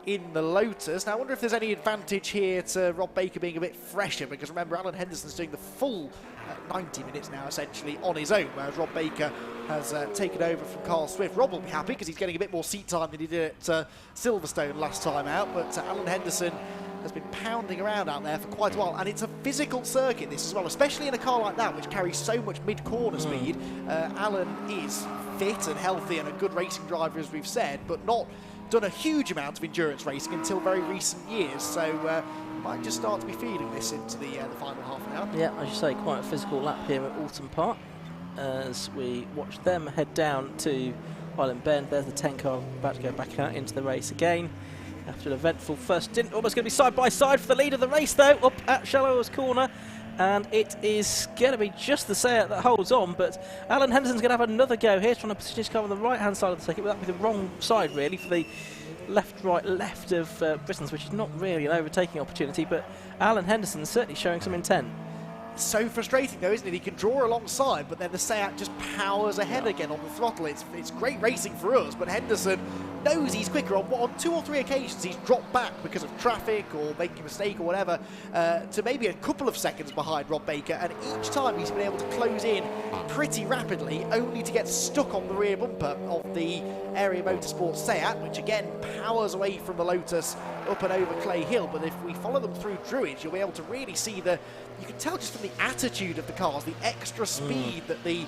in the Lotus. Now, I wonder if there's any advantage here to Rob Baker being a bit fresher, because remember, Alan Henderson's doing the full 90 minutes now, essentially, on his own, whereas Rob Baker has taken over from Carl Swift. Rob will be happy because he's getting a bit more seat time than he did at Silverstone last time out, but Alan Henderson has been pounding around out there for quite a while, and it's a physical circuit this as well, especially in a car like that which carries so much mid-corner speed. Alan is fit and healthy and a good racing driver, as we've said, but not done a huge amount of endurance racing until very recent years, so might just start to be feeding this into the final half an hour. Yeah, as you say, quite a physical lap here at Oulton Park as we watch them head down to Island Bend. There's the 10 car about to go back out into the race again after an eventful first stint. Almost going to be side by side for the lead of the race though, up at Shallows Corner, and it is going to be just the Seat that holds on, but Alan Henderson's going to have another go here, trying to position his car on the right-hand side of the circuit, but that would be the wrong side, really, for the left of Britain's, which is not really an overtaking opportunity, but Alan Henderson's certainly showing some intent. So frustrating though, isn't it? He can draw alongside, but then the Seat just powers ahead again on the throttle. It's great racing for us, but Henderson knows he's quicker. On 2 or 3 occasions he's dropped back because of traffic or making a mistake or whatever, to maybe a couple of seconds behind Rob Baker, and each time he's been able to close in pretty rapidly, only to get stuck on the rear bumper of the Area Motorsport Seat, which again powers away from the Lotus up and over Clay Hill. But if we follow them through Druids, you'll be able to really see you can tell just from the attitude of the cars, the extra speed that the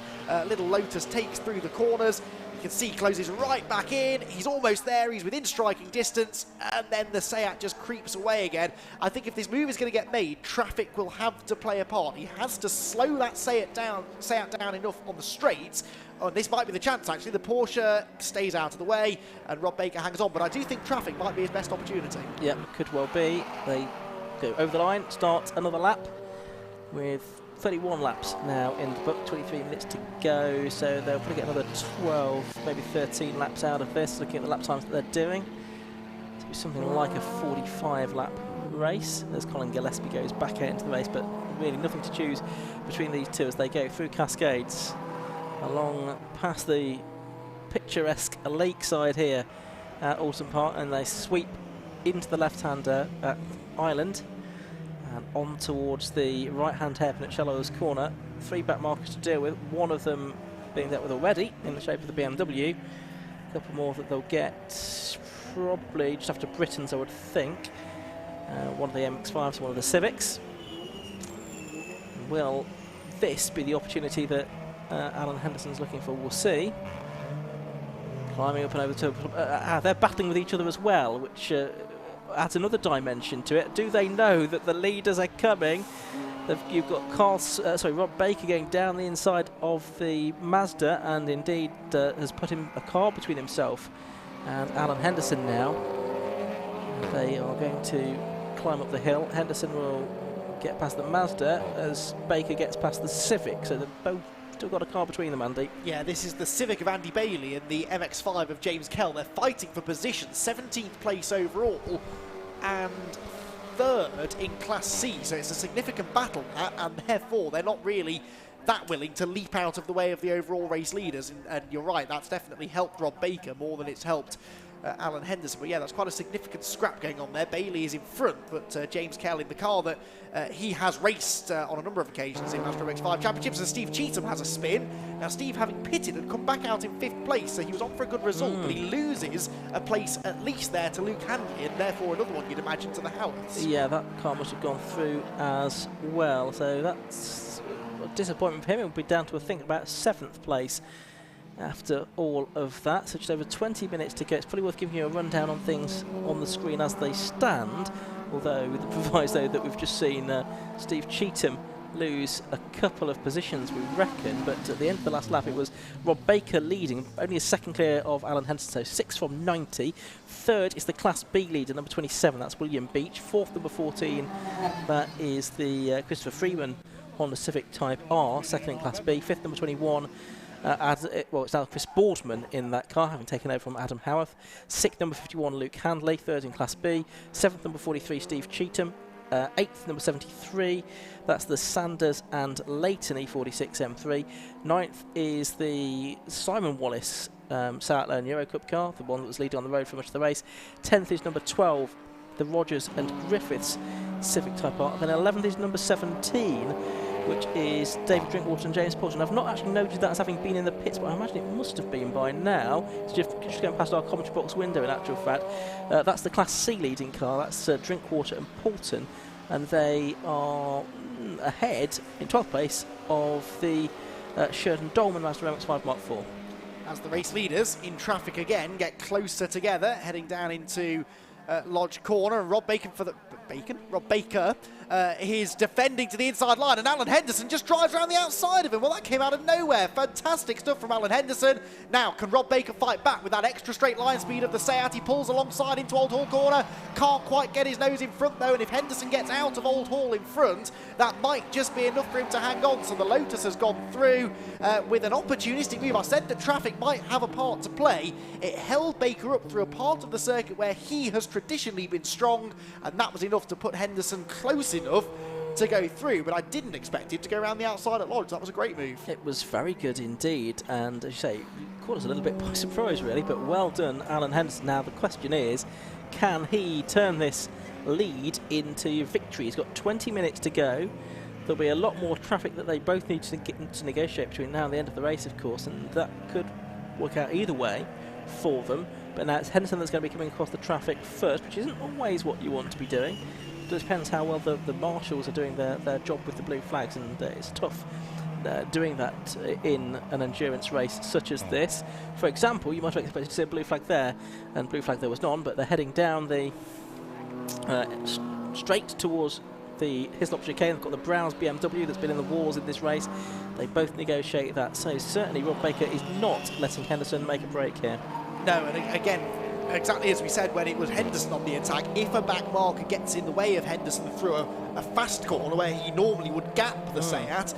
little Lotus takes through the corners. You can see he closes right back in, he's almost there, he's within striking distance, and then the Seat just creeps away again. I think if this move is going to get made, traffic will have to play a part. He has to slow that Seat down enough on the straights. Oh, and this might be the chance, actually. The Porsche stays out of the way, and Rob Baker hangs on, but I do think traffic might be his best opportunity. Yeah, could well be. They go over the line, start another lap, with 31 laps now in the book, 23 minutes to go, so they'll probably get another 12, maybe 13 laps out of this, looking at the lap times that they're doing. It'll be something like a 45-lap race as Colin Gillespie goes back out into the race, but really nothing to choose between these two as they go through Cascades, along past the picturesque lakeside here at Oulton Park, and they sweep into the left-hander at Island, and on towards the right-hand hairpin at Shallows Corner. 3 back markers to deal with, one of them being dealt with already in the shape of the BMW. A couple more that they'll get probably just after Britain's, I would think. One of the MX-5s, one of the Civics. Will this be the opportunity that Alan Henderson's looking for? We'll see. Climbing up and over to... they're battling with each other as well, which... adds another dimension to it. Do they know that the leaders are coming? You've got Rob Baker going down the inside of the Mazda, and indeed has put him a car between himself and Alan Henderson now. They are going to climb up the hill. Henderson will get past the Mazda as Baker gets past the Civic, so they've both still got a car between them, Andy. Yeah, this is the Civic of Andy Bailey and the MX-5 of James Kell. They're fighting for position, 17th place overall and 3rd in Class C, so it's a significant battle, and therefore they're not really that willing to leap out of the way of the overall race leaders, and you're right, that's definitely helped Rob Baker more than it's helped Alan Henderson. But yeah, that's quite a significant scrap going on there. Bailey is in front, but James Kell in the car that he has raced on a number of occasions in Astro MX-5 Championships, and Steve Cheetham has a spin. Now Steve, having pitted, had come back out in 5th place, so he was on for a good result, but he loses a place at least there to Luke Handley, and therefore another one you'd imagine to the Howards. Yeah, that car must have gone through as well, so that's a disappointment for him. It will be down to, I think, about 7th place after all of that. So just over 20 minutes to go. It's probably worth giving you a rundown on things on the screen as they stand, although with the proviso that we've just seen Steve Cheetham lose a couple of positions, we reckon, but at the end of the last lap it was Rob Baker leading, only a second clear of Alan Henderson, so 6 from 90. 3rd is the Class B leader, number 27, that's William Beach. 4th, number 14, that is the Christopher Freeman Honda Civic Type R, 2nd in Class B. 5th, number 21, it's now Chris Boardman in that car, having taken over from Adam Howarth. 6th, number 51, Luke Handley, 3rd in Class B. 7th, number 43, Steve Cheetham. 8th, number 73, that's the Sanders and Leighton E46 M3. 9th is the Simon Wallace Southland Euro Cup car, the one that was leading on the road for much of the race. 10th is number 12, the Rogers and Griffiths Civic Type R. Then 11th is number 17, which is David Drinkwater and James Porter. And I've not actually noted that as having been in the pits, but I imagine it must have been by now. It's just going past our commentary box window, in actual fact. That's the Class C leading car. That's Drinkwater and Poulton, and they are ahead in 12th place of the Sheridan Dolman Mazda MX-5 Mark IV. As the race leaders in traffic again get closer together, heading down into Lodge corner, and Rob Baker he's defending to the inside line, and Alan Henderson just drives around the outside of him. Well, that came out of nowhere. Fantastic stuff from Alan Henderson. Now, can Rob Baker fight back with that extra straight line speed of the Seat? He pulls alongside into Old Hall corner. Can't quite get his nose in front, though, and if Henderson gets out of Old Hall in front, that might just be enough for him to hang on. So the Lotus has gone through with an opportunistic move. I said that traffic might have a part to play. It held Baker up through a part of the circuit where he has traditionally been strong, and that was enough to put Henderson close enough to go through, but I didn't expect him to go around the outside at Lodge. That was a great move. It was very good indeed, and as you say, caught us a little bit by surprise really, but well done Alan Henderson. Now the question is, can he turn this lead into victory? He's got 20 minutes to go. There'll be a lot more traffic that they both need to get to negotiate between now and the end of the race, of course, and that could work out either way for them. But now it's Henderson that's going to be coming across the traffic first, which isn't always what you want to be doing. It depends how well the marshals are doing their job with the blue flags, and it's tough doing that in an endurance race such as this. For example, you might have expected to see a blue flag there, and blue flag there was none, but they're heading down the straight towards the Hislop chicane. They've got the Browns BMW that's been in the wars in this race. They both negotiate that, so certainly Rob Baker is not letting Henderson make a break here. No, and again, exactly as we said when it was Henderson on the attack, if a back marker gets in the way of Henderson through a fast corner where he normally would gap the Seat,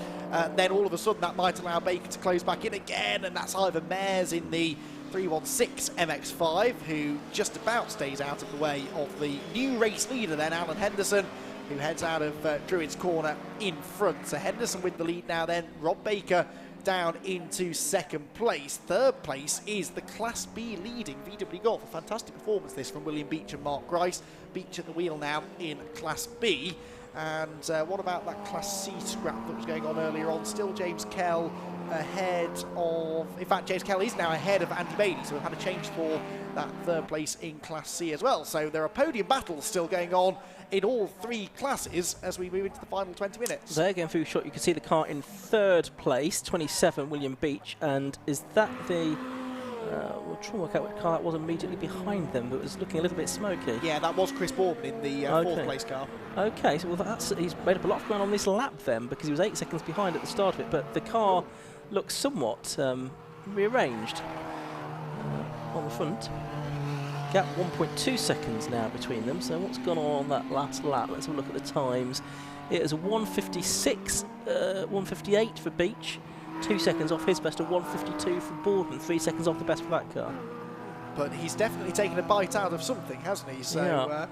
then all of a sudden that might allow Baker to close back in again, and that's either Mares in the 316 MX-5, who just about stays out of the way of the new race leader then, Alan Henderson, who heads out of Druids Corner in front. So Henderson with the lead now then, Rob Baker down into second place. Third place is the Class B leading VW Golf. A fantastic performance this from William Beach and Mark Grice. Beach at the wheel now in Class B. And what about that Class C scrap that was going on earlier on? Still James Kell ahead of... In fact, James Kell is now ahead of Andy Bailey, so we've had a change for that third place in Class C as well. So there are podium battles still going on in all three classes as we move into the final 20 minutes. There, again, through your shot, you can see the car in third place, 27, William Beach, and is that the... we'll try and work out what car that was immediately behind them, but it was looking a little bit smoky. Yeah, that was Chris Bourne in the fourth place car. Okay, so well, he's made up a lot of ground on this lap then, because he was 8 seconds behind at the start of it, but the car looks somewhat rearranged on the front. Gap 1.2 seconds now between them, so what's gone on that last lap? Let's have a look at the times. It is a 1:56, 1:58 for Beach, 2 seconds off his best, a 1:52 for Bourne, 3 seconds off the best for that car. But he's definitely taken a bite out of something, hasn't he? So yeah.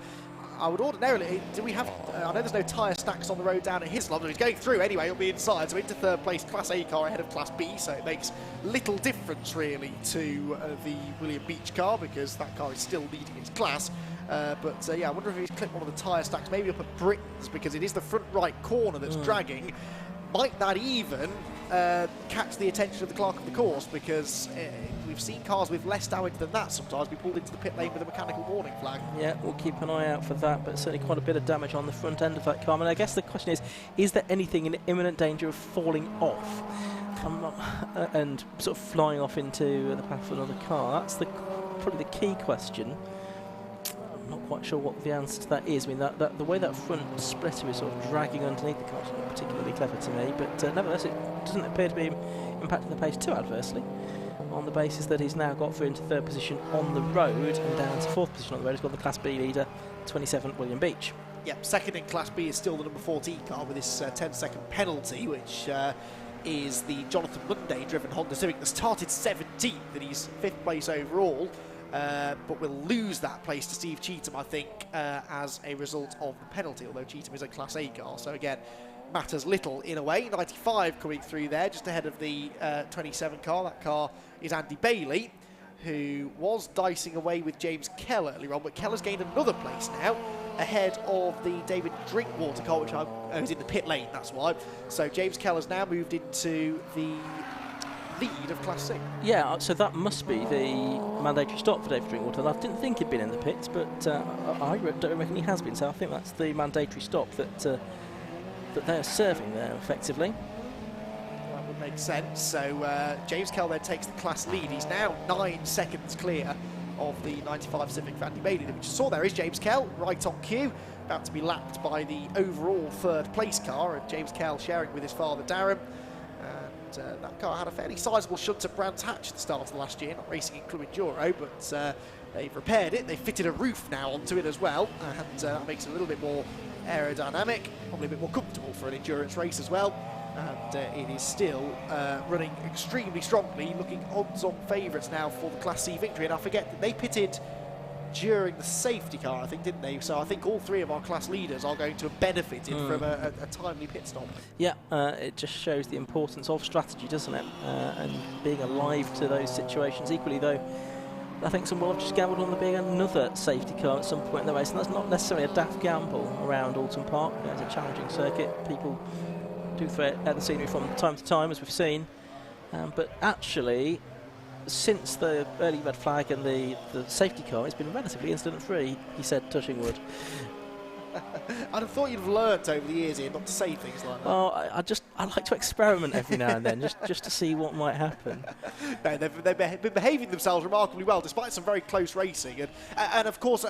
I would ordinarily, do we have, I know there's no tyre stacks on the road down at Hislop, but he's going through anyway, he'll be inside, so into third place, Class A car ahead of Class B, so it makes little difference really to the William Beach car, because that car is still leading its class. But yeah, I wonder if he's clipped one of the tyre stacks, maybe up at Britain's, because it is the front right corner that's dragging. Might that even catch the attention of the clerk of the course, because we've seen cars with less damage than that sometimes be pulled into the pit lane with a mechanical warning flag. Yeah, we'll keep an eye out for that, but certainly quite a bit of damage on the front end of that car. And I guess the question is there anything in imminent danger of falling off and sort of flying off into the path of another car? That's probably the key question. I'm not quite sure what the answer to that is. I mean, the way that front splitter is sort of dragging underneath the car is not particularly clever to me, but nevertheless it doesn't appear to be impacting the pace too adversely, on the basis that he's now got through into third position on the road and down to fourth position on the road. He's got the Class B leader, 27, William Beach. Yep, second in Class B is still the number 14 car with this 10-second penalty, which is the Jonathan Munday driven Honda Civic that started 17th, and he's 5th place overall. But we'll lose that place to Steve Cheetham, I think, as a result of the penalty, although Cheetham is a Class A car, so again, matters little in a way. 95 coming through there, just ahead of the 27 car. That car is Andy Bailey, who was dicing away with James Kell earlier on, but Kell has gained another place now, ahead of the David Drinkwater car, which was in the pit lane, that's why. So James Kell has now moved into the lead of Class C. Yeah, so that must be the mandatory stop for David Drinkwater. I didn't think he'd been in the pits, but I don't reckon he has been, so I think that's the mandatory stop that they're serving there, effectively. That would make sense. So James Kell then takes the class lead. He's now 9 seconds clear of the 95 Civic for Andy Bailey. That we just saw there is James Kell, right on cue, about to be lapped by the overall third place car, and James Kell sharing with his father Darren. And that car had a fairly sizable shunt at Brands Hatch at the start of the last year, not racing in Club Enduro, but they've repaired it. They've fitted a roof now onto it as well, and that makes it a little bit more aerodynamic, probably a bit more comfortable for an endurance race as well. And it is still running extremely strongly, looking odds-on favourites now for the Class C victory. And I forget that they pitted during the safety car, I think, didn't they? So I think all three of our class leaders are going to have benefited from a timely pit stop. Yeah, it just shows the importance of strategy, doesn't it? And being alive to those situations. Equally, though, I think some will have just gambled on there being another safety car at some point in the race, and that's not necessarily a daft gamble around Oulton Park. It's a challenging circuit. People do throw it at the scenery from time to time, as we've seen. But actually, since the early red flag and the safety car, it's been relatively incident-free, he said, touching wood. I'd have thought you'd have learnt over the years here not to say things like that. Well, I like to experiment every now and then, just to see what might happen. No, they've been behaving themselves remarkably well, despite some very close racing, and of course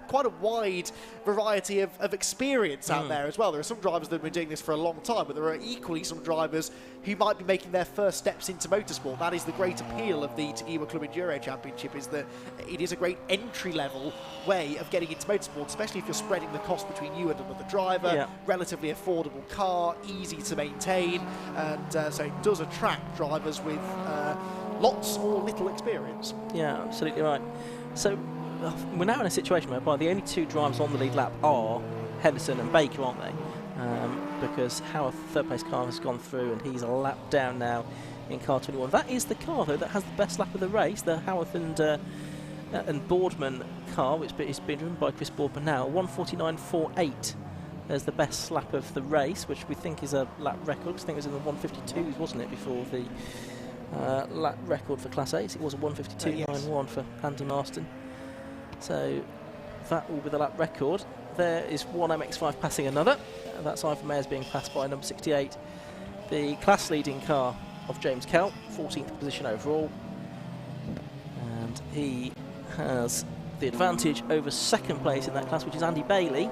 quite a wide variety of experience out there as well. There are some drivers that have been doing this for a long time, but there are equally some drivers who might be making their first steps into motorsport. That is the great appeal of the Tagua Club Enduro Championship, is that it is a great entry-level way of getting into motorsport, especially if you're spreading the cost between you and another driver. Relatively affordable car, easy to maintain, and so it does attract drivers with lots or little experience. Yeah, absolutely right. So we're now in a situation whereby the only two drivers on the lead lap are Henderson and Baker, aren't they? Because Howard, third place car, has gone through and he's a lap down now in car 21. That is the car, though, that has the best lap of the race, the Howarth and Boardman car, which is being driven by Chris Boardman now. 1:49.48 as the best lap of the race, which we think is a lap record. I think it was in the 152s, wasn't it, before the lap record for Class A? It was a 152.91 for Andy Marston. So that will be the lap record. There is one MX-5 passing another. That's Ivan Mayers being passed by number 68. The class leading car of James Kell, 14th position overall. And he has the advantage over second place in that class, which is Andy Bailey.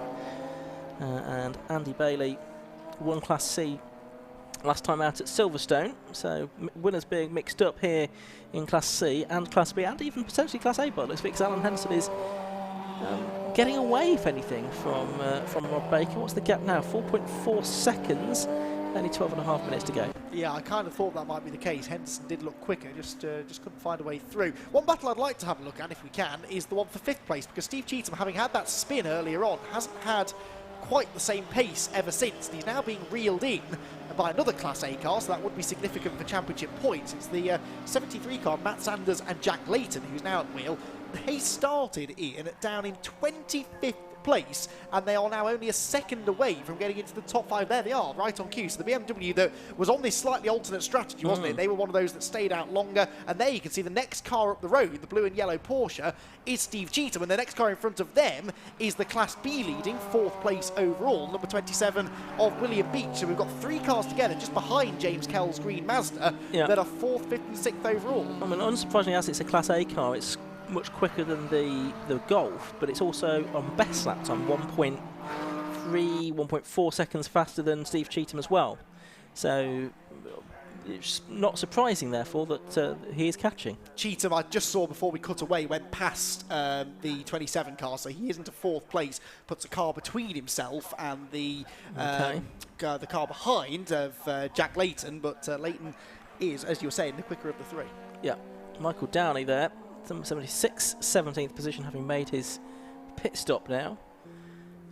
And Andy Bailey won Class C last time out at Silverstone. So winners being mixed up here in Class C and Class B, and even potentially Class A, but looks because Alan Henderson is getting away, if anything, from Rob Baker. What's the gap now? 4.4 seconds. Only 12.5 minutes to go. Yeah, I kind of thought that might be the case. Henderson did look quicker, just couldn't find a way through. One battle I'd like to have a look at, if we can, is the one for 5th place, because Steve Cheetham, having had that spin earlier on, hasn't had quite the same pace ever since. And he's now being reeled in by another Class A car, so that would be significant for championship points. It's the 73 car, Matt Sanders and Jack Layton, who's now at the wheel. They started down in 25th place, and they are now only a second away from getting into the top 5. There they are, right on cue. So the BMW that was on this slightly alternate strategy, wasn't it? They were one of those that stayed out longer, and there you can see the next car up the road, the blue and yellow Porsche, is Steve Cheetham, and the next car in front of them is the Class B leading, 4th place overall, number 27 of William Beach. So we've got 3 cars together just behind James Kell's green Mazda that are 4th, 5th and 6th overall. I mean, unsurprisingly, as it's a Class A car, it's much quicker than the Golf, but it's also on best lap time 1.3, 1.4 seconds faster than Steve Cheetham as well. So it's not surprising, therefore, that he is catching. Cheetham, I just saw before we cut away, went past the 27 car, so he isn't to 4th place, puts a car between himself and the car behind of Jack Layton, but Layton is, as you were saying, the quicker of the 3. Yeah, Michael Downey there. 76, 17th position, having made his pit stop now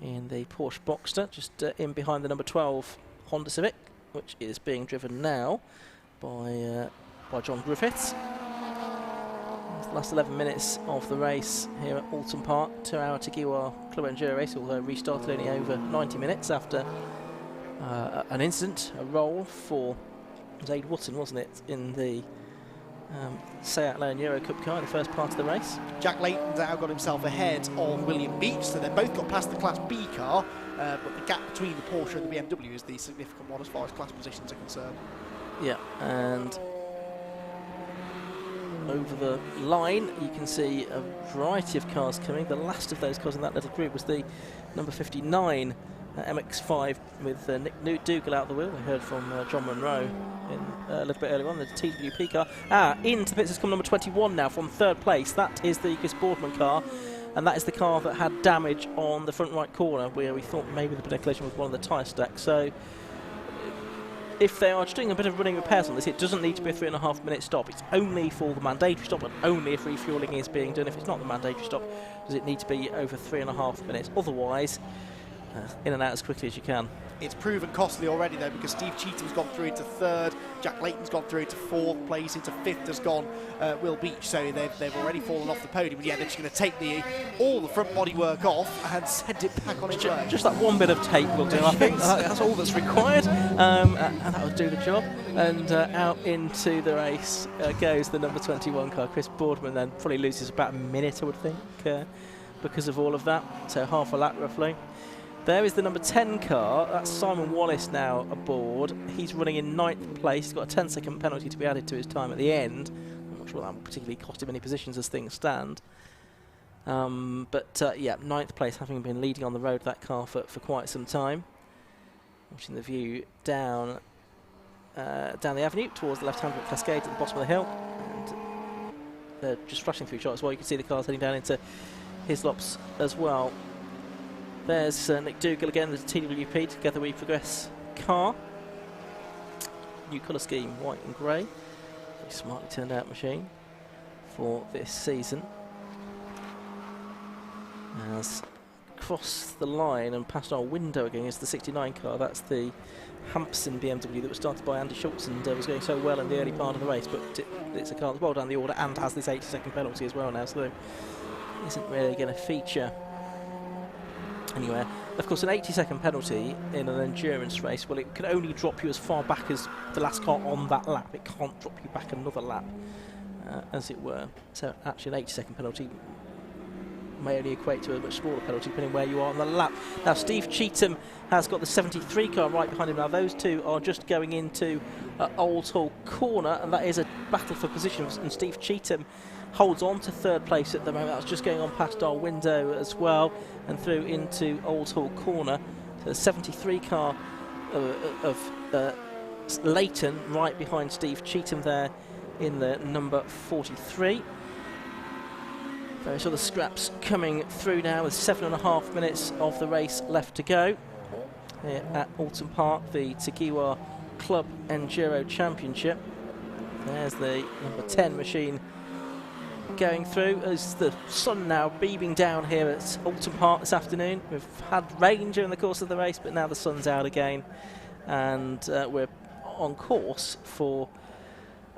in the Porsche Boxster, just in behind the number 12 Honda Civic, which is being driven now by John Griffiths. The last 11 minutes of the race here at Oulton Park, 2-hour Tagua Club Enduro race, although restarted only over 90 minutes after an incident, a roll for Zaid Wootton, wasn't it, in the Seat Leon Euro Cup car in the first part of the race. Jack Layton's now got himself ahead of William Beach, so they've both got past the Class B car, but the gap between the Porsche and the BMW is the significant one as far as class positions are concerned. Yeah, and over the line. You can see a variety of cars coming. The last of those cars in that little group was the number 59 MX-5 with Nick Dougal out the wheel. We heard from John Munro a little bit earlier on, the TWP car. Into the pits has come number 21 now from third place. That is the Chris Boardman car, and that is the car that had damage on the front right corner where we thought maybe the collision was one of the tyre stacks. So if they are just doing a bit of running repairs on this, it doesn't need to be a 3.5 minute stop. It's only for the mandatory stop and only if refuelling is being done. If it's not the mandatory stop, does it need to be over 3.5 minutes. Otherwise, in and out as quickly as you can. It's proven costly already though, because Steve Cheatham's gone through into third, Jack Layton's gone through into fourth place, into fifth has gone Will Beach, so they've already fallen off the podium. But yeah, they're just going to take all the front bodywork off and send it back on its way. Just that one bit of tape will do, I think. That's all that's required, and that will do the job. And out into the race goes the number 21 car. Chris Boardman then probably loses about a minute, I would think, because of all of that, so half a lap roughly. There is the number 10 car. That's Simon Wallace now aboard. He's running in 9th place. He's got a 10-second penalty to be added to his time at the end. I'm not sure that will particularly cost him any positions as things stand. Yeah, 9th place, having been leading on the road, that car for quite some time. Watching the view down the avenue towards the left-hand of Cascade at the bottom of the hill. And they're just flashing through shot as well. You can see the cars heading down into Hislops as well. There's Nick Dougal again, there's TWP, Together We Progress car. New colour scheme, white and grey. Very smartly turned out machine for this season. As crossed the line and passed our window again is the 69 car. That's the Hampson BMW that was started by Andy Schultz and was going so well in the early part of the race, but it's a car that's well down the order and has this 80-second penalty as well now, so isn't really going to feature anywhere. Of course, an 80-second penalty in an endurance race, well, it can only drop you as far back as the last car on that lap. It can't drop you back another lap, as it were. So actually an 80-second penalty may only equate to a much smaller penalty depending where you are on the lap. Now, Steve Cheatham has got the 73 car right behind him. Now, those two are just going into Oulton Corner, and that is a battle for position, and Steve Cheatham holds on to third place at the moment. That's just going on past our window as well and through into Oulton Corner. So the 73 car of Leighton right behind Steve Cheatham there in the number 43. Various other scraps coming through now with 7.5 minutes of the race left to go here at Oulton Park, the Tagiwa Club Enduro Championship. There's the number 10 machine going through as the sun now beaming down here at Oulton Park this afternoon. We've had rain during the course of the race, but now the sun's out again, and we're on course for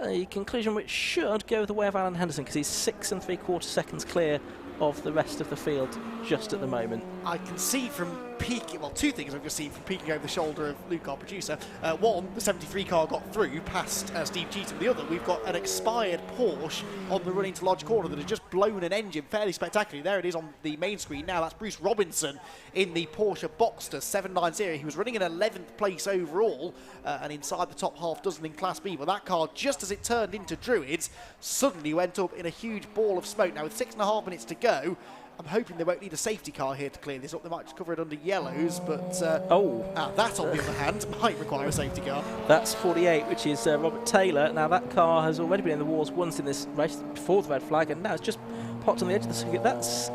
a conclusion which should go the way of Alan Henderson, because he's 6 3/4 seconds clear of the rest of the field just at the moment. I can see from peeking, well, two things I've just seen from peeking over the shoulder of Luke, our producer. One, the 73 car got through past Steve Cheatham. The other, we've got an expired Porsche on the run into Lodge Corner that has just blown an engine fairly spectacularly. There it is on the main screen now. That's Bruce Robinson in the Porsche Boxster 790. He was running in 11th place overall and inside the top half dozen in Class B. But that car, just as it turned into Druids, suddenly went up in a huge ball of smoke. Now, with 6.5 minutes to go, I'm hoping they won't need a safety car here to clear this up. They might just cover it under yellows, but that, on the other hand, might require a safety car. That's 48, which is Robert Taylor. Now, that car has already been in the wars once in this race before the red flag, and now it's just popped on the edge of the circuit. That's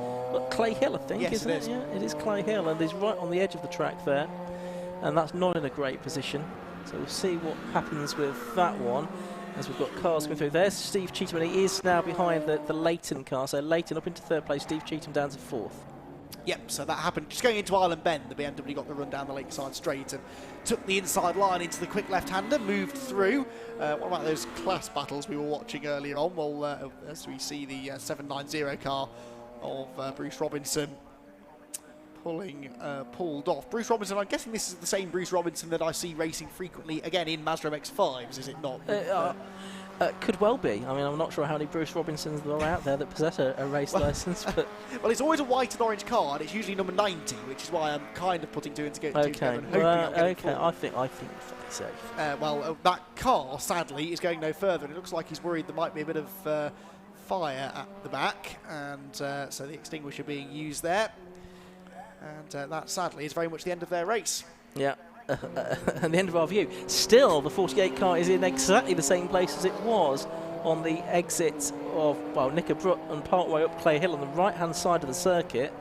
Clay Hill, I think, yes, isn't it? Yeah, it is Clay Hill, and he's right on the edge of the track there, and that's not in a great position. So we'll see what happens with that one as we've got cars coming through. There's Steve Cheatham, and he is now behind the Leighton car. So Leighton up into third place, Steve Cheatham down to fourth. Yep, so that happened just going into Island Bend. The BMW got the run down the Lakeside Straight and took the inside line into the quick left-hander, moved through. What about those class battles we were watching earlier on? Well, as we see the 790 car of Bruce Robinson pulled off. Bruce Robinson, I'm guessing this is the same Bruce Robinson that I see racing frequently again in Mazda MX-5s, is it not? Could well be. I mean, I'm not sure how many Bruce Robinsons there are out there that possess a race licence, but... Well, it's always a white and orange car, and it's usually number 90, which is why I'm kind of putting two and together and hoping I'm getting full. I think you're fairly safe. That car, sadly, is going no further, and it looks like he's worried there might be a bit of fire at the back, and so the extinguisher being used there. And that, sadly, is very much the end of their race. Yeah. And the end of our view. Still, the 48 car is in exactly the same place as it was on the exit of, well, Knickerbrook and partway up Clay Hill on the right-hand side of the circuit.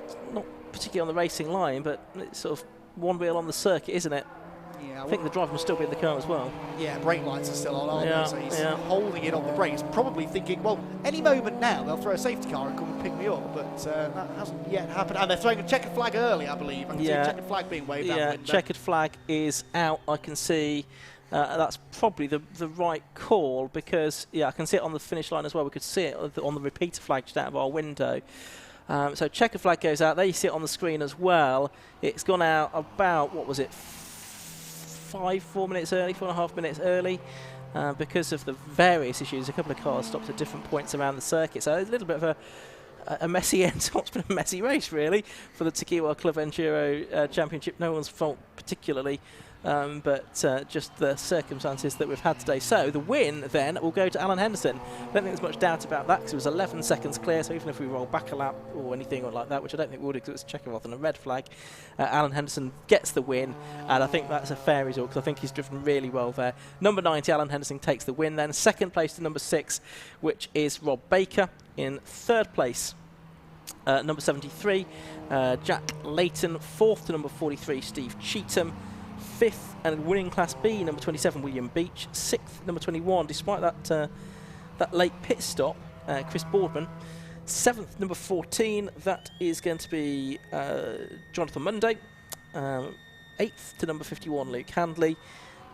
It's not particularly on the racing line, but it's sort of one wheel on the circuit, isn't it? Yeah, I think the driver must still be in the car as well. Yeah, brake lights are still on, aren't they? So he's holding it on the brakes, probably thinking, well, any moment now they'll throw a safety car and come and pick me up, but that hasn't yet happened. And they're throwing a checkered flag early, I believe. I can see a checkered flag being waved out the window. Checkered flag is out. I can see that's probably the right call because, I can see it on the finish line as well. We could see it on the repeater flag just out of our window. So checkered flag goes out. There you see it on the screen as well. It's gone out about, what was it, 4 minutes early, 4.5 minutes early, because of the various issues. A couple of cars stopped at different points around the circuit, so a little bit of a messy end to what's been a messy race, really, for the Tequila Club Enduro Championship. No one's fault particularly, but just the circumstances that we've had today. So the win then will go to Alan Henderson. I don't think there's much doubt about that because it was 11 seconds clear, so even if we roll back a lap or anything like that, which I don't think we would because it was a checker rather than a red flag, Alan Henderson gets the win, and I think that's a fair result because I think he's driven really well there. Number 90, Alan Henderson takes the win then. Second place to number 6, which is Rob Baker. In third place, number 73, Jack Layton. Fourth to number 43, Steve Cheetham. Fifth and winning Class B, number 27, William Beach. Sixth, number 21, despite that late pit stop, Chris Boardman. Seventh, number 14, that is going to be Jonathan Munday. Eighth to number 51, Luke Handley.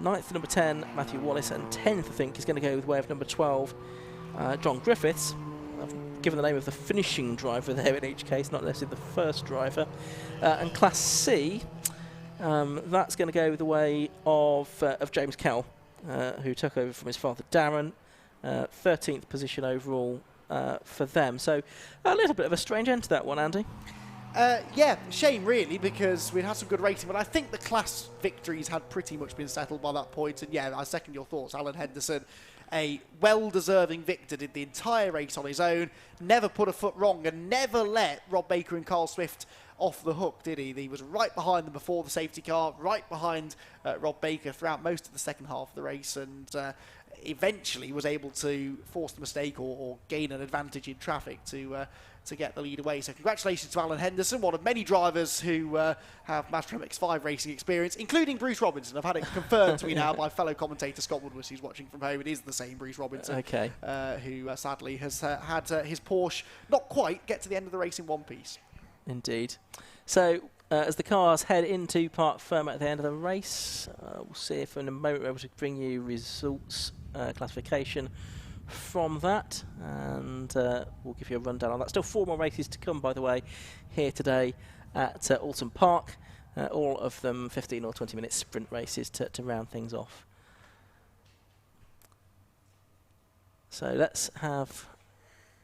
Ninth to number 10, Matthew Wallace. And 10th, I think, is going to go with way of number 12, John Griffiths. I've given the name of the finishing driver there in each case, not necessarily the first driver. And Class C, that's going to go the way of James Kell, who took over from his father Darren. 13th position overall for them. So a little bit of a strange end to that one, Andy. Yeah, shame really, because we'd had some good racing, but I think the class victories had pretty much been settled by that point. And yeah, I second your thoughts. Alan Henderson, a well-deserving victor, did the entire race on his own, never put a foot wrong, and never let Rob Baker and Carl Swift off the hook, did he? He was right behind them before the safety car, right behind Rob Baker throughout most of the second half of the race, and eventually was able to force the mistake or gain an advantage in traffic to get the lead away. So congratulations to Alan Henderson, one of many drivers who have Master MX-5 racing experience, including Bruce Robinson. I've had it confirmed to me now by fellow commentator Scott Woodward, who's watching from home. It is the same Bruce Robinson, who sadly has had his Porsche not quite get to the end of the race in one piece. Indeed. So as the cars head into Park Ferme at the end of the race, we'll see if in a moment we're able to bring you results, classification from that, and we'll give you a rundown on that. Still 4 more races to come, by the way, here today at Oulton Park, all of them 15 or 20 minute sprint races to round things off. So let's have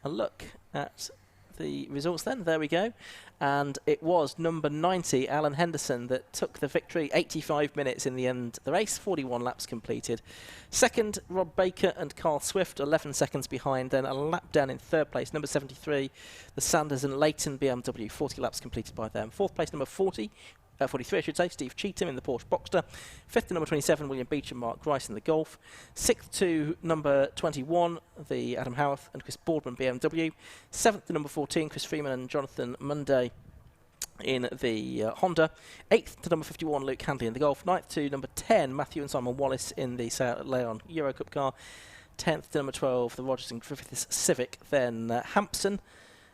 a look at the results then. There we go. And it was number 90, Alan Henderson, that took the victory. 85 minutes in the end of the race, 41 laps completed. Second, Rob Baker and Carl Swift, 11 seconds behind. Then a lap down in third place, number 73, the Sanders and Layton BMW, 40 laps completed by them. Fourth place, number 43, I should say, Steve Cheetham in the Porsche Boxster. Fifth to number 27, William Beach and Mark Grice in the Golf. Sixth to number 21, the Adam Howarth and Chris Boardman BMW. Seventh to number 14, Chris Freeman and Jonathan Munday in the Honda. Eighth to number 51, Luke Handley in the Golf. Ninth to number 10, Matthew and Simon Wallace in the South Leon Euro Cup car. 10th to number 12, the Rogers and Griffiths Civic. Then Hampson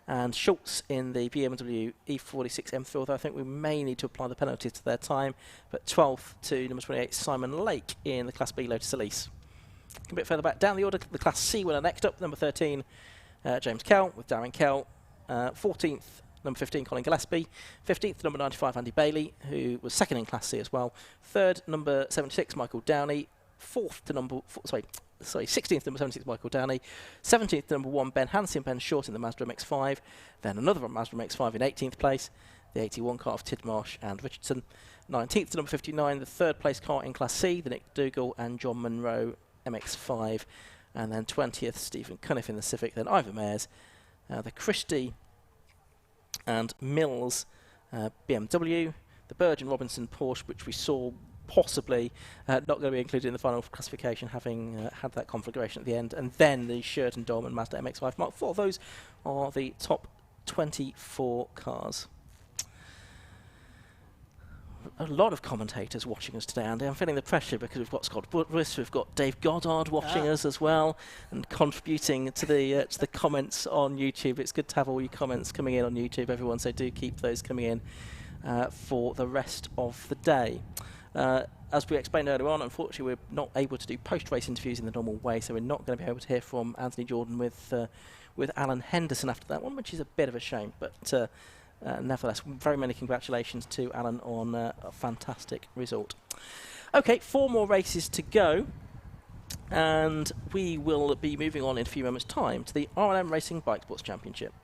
and Schultz in the BMW E46 M3, although I think we may need to apply the penalties to their time. But 12th to number 28, Simon Lake in the Class B Lotus Elise. A bit further back down the order, the Class C winner next up, number 13, James Kell with Darren Kell. 14th, number 15, Colin Gillespie. 15th, number 95, Andy Bailey, who was second in Class C as well. Third, number 76, Michael Downey. 16th number 76 Michael Downey, 17th number 1 Ben Hansen, Ben Short in the Mazda MX-5, then another Mazda MX-5 in 18th place, the 81 car of Tidmarsh and Richardson, 19th to number 59, the third place car in Class C, the Nick Dougal and John Munro MX-5, and then 20th Stephen Cunniff in the Civic, then Ivor Mayers, the Christie and Mills BMW, the Burge and Robinson Porsche, which we saw possibly not going to be included in the final classification, having had that configuration at the end, and then the Sheraton Dolman Mazda MX-5 Mark IV. Those are the top 24 cars. A lot of commentators watching us today, Andy. I'm feeling the pressure because we've got Scott Buttress, we've got Dave Goddard watching us as well, and contributing to the comments on YouTube. It's good to have all your comments coming in on YouTube, everyone, so do keep those coming in for the rest of the day. As we explained earlier on, unfortunately we're not able to do post-race interviews in the normal way, so we're not going to be able to hear from Anthony Jordan with Alan Henderson after that one, which is a bit of a shame, but nevertheless, very many congratulations to Alan on a fantastic result. Okay, 4 more races to go, and we will be moving on in a few moments' time to the RLM Racing Bike Sports Championship.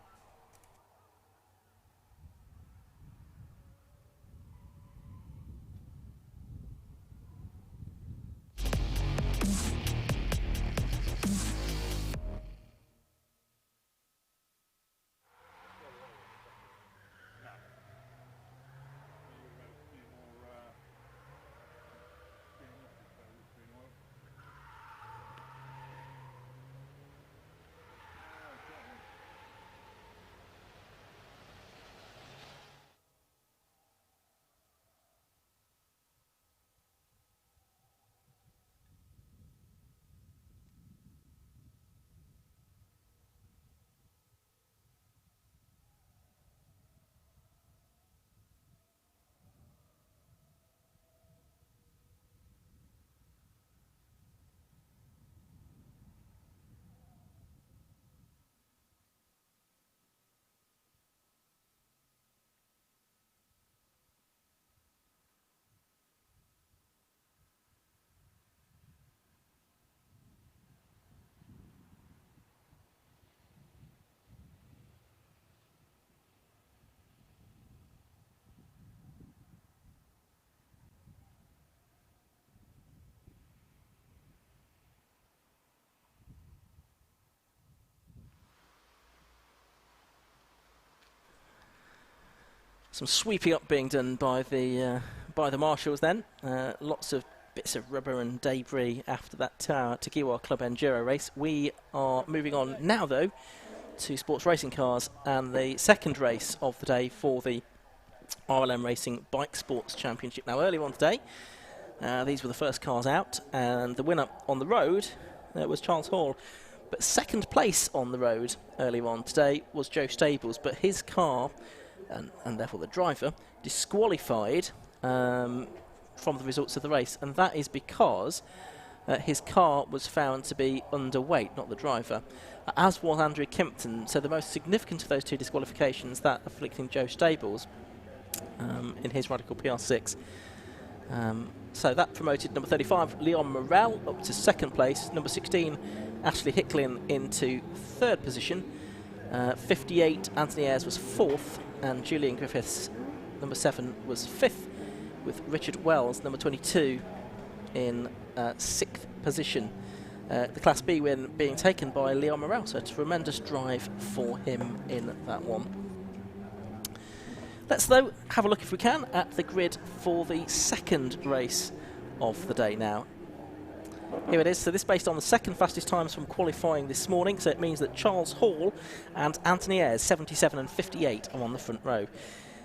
Some sweeping up being done by the marshals then. Lots of bits of rubber and debris after that Tagiwa Club Enduro race. We are moving on now, though, to sports racing cars and the second race of the day for the RLM Racing Bike Sports Championship. Now, earlier on today, these were the first cars out, and the winner on the road was Charles Hall. But second place on the road earlier on today was Joe Stables, but his car, and therefore the driver, disqualified from the results of the race, and that is because his car was found to be underweight, not the driver, as was Andrew Kimpton. So the most significant of those 2 disqualifications, that afflicting Joe Stables in his Radical PR6. So that promoted number 35 Leon Morel up to second place, number 16 Ashley Hicklin into third position, 58 Anthony Ayres was fourth, and Julian Griffiths, number 7, was 5th, with Richard Wells, number 22, in 6th position. The Class B win being taken by Leon Morel, so a tremendous drive for him in that one. Let's, though, have a look, if we can, at the grid for the second race of the day now. Here it is. So this is based on the second fastest times from qualifying this morning, so it means that Charles Hall and Anthony Ayres, 77 and 58, are on the front row.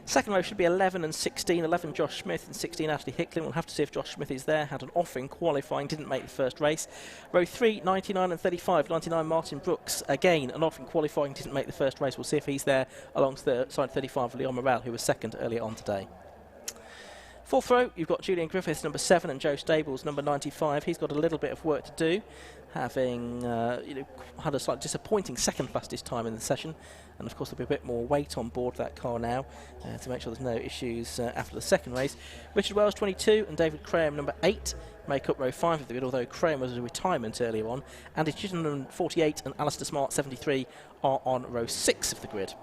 Second row should be 11 and 16, 11 Josh Smith and 16 Ashley Hicklin. We'll have to see if Josh Smith is there. Had an off in qualifying, didn't make the first race. Row 3, 99 and 35, 99 Martin Brooks, again an off in qualifying, didn't make the first race. We'll see if he's there alongside 35 Leon Morel, who was second earlier on today. Fourth row, you've got Julian Griffiths, number 7, and Joe Stables, number 95. He's got a little bit of work to do, having had a slightly disappointing second fastest time in the session, and of course there'll be a bit more weight on board that car now to make sure there's no issues after the second race. Richard Wells 22 and David Graham number 8 make up row 5 of the grid, although Graham was a retirement earlier on. Andy Chittenham 48 and Alistair Smart 73 are on row 6 of the grid.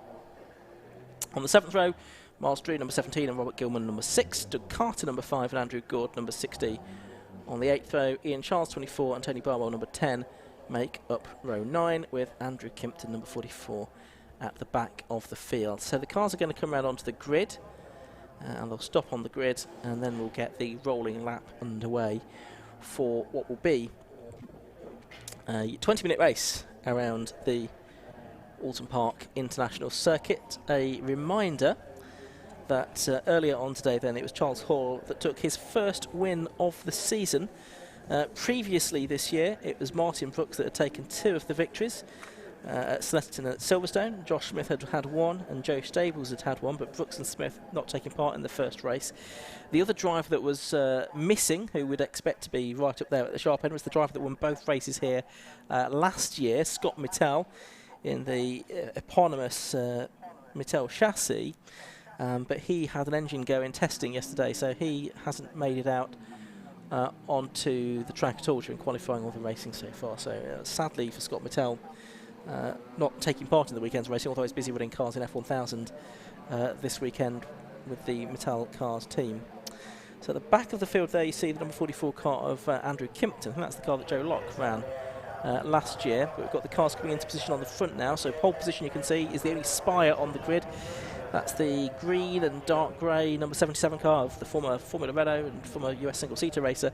On the 7th row, Miles Drew number 17 and Robert Gilman number 6, Doug Carter number 5 and Andrew Gord number 60. On the 8th row, Ian Charles 24 and Tony Barwell number 10 make up row 9, with Andrew Kimpton number 44 at the back of the field. So the cars are going to come around onto the grid and they'll stop on the grid, and then we'll get the rolling lap underway for what will be a 20-minute race around the Oulton Park International Circuit. A reminder that earlier on today then it was Charles Hall that took his first win of the season. Previously this year it was Martin Brooks that had taken 2 of the victories at Snetterton and at Silverstone. Josh Smith had had 1 and Joe Stables had had 1, but Brooks and Smith not taking part in the first race. The other driver that was missing, who we'd expect to be right up there at the sharp end, was the driver that won both races here last year, Scott Mittal, in the eponymous Mittal chassis. But he had an engine go in testing yesterday, so he hasn't made it out onto the track at all during qualifying or the racing so far. So sadly for Scott Mittal, not taking part in the weekend's racing, although he's busy winning cars in F1000 this weekend with the Mittal Cars team. So at the back of the field there you see the number 44 car of Andrew Kimpton. I think that's the car that Joe Locke ran last year, but we've got the cars coming into position on the front now. So pole position, you can see, is the only Spire on the grid. That's the green and dark grey number 77 car of the former Formula Renault and former US single-seater racer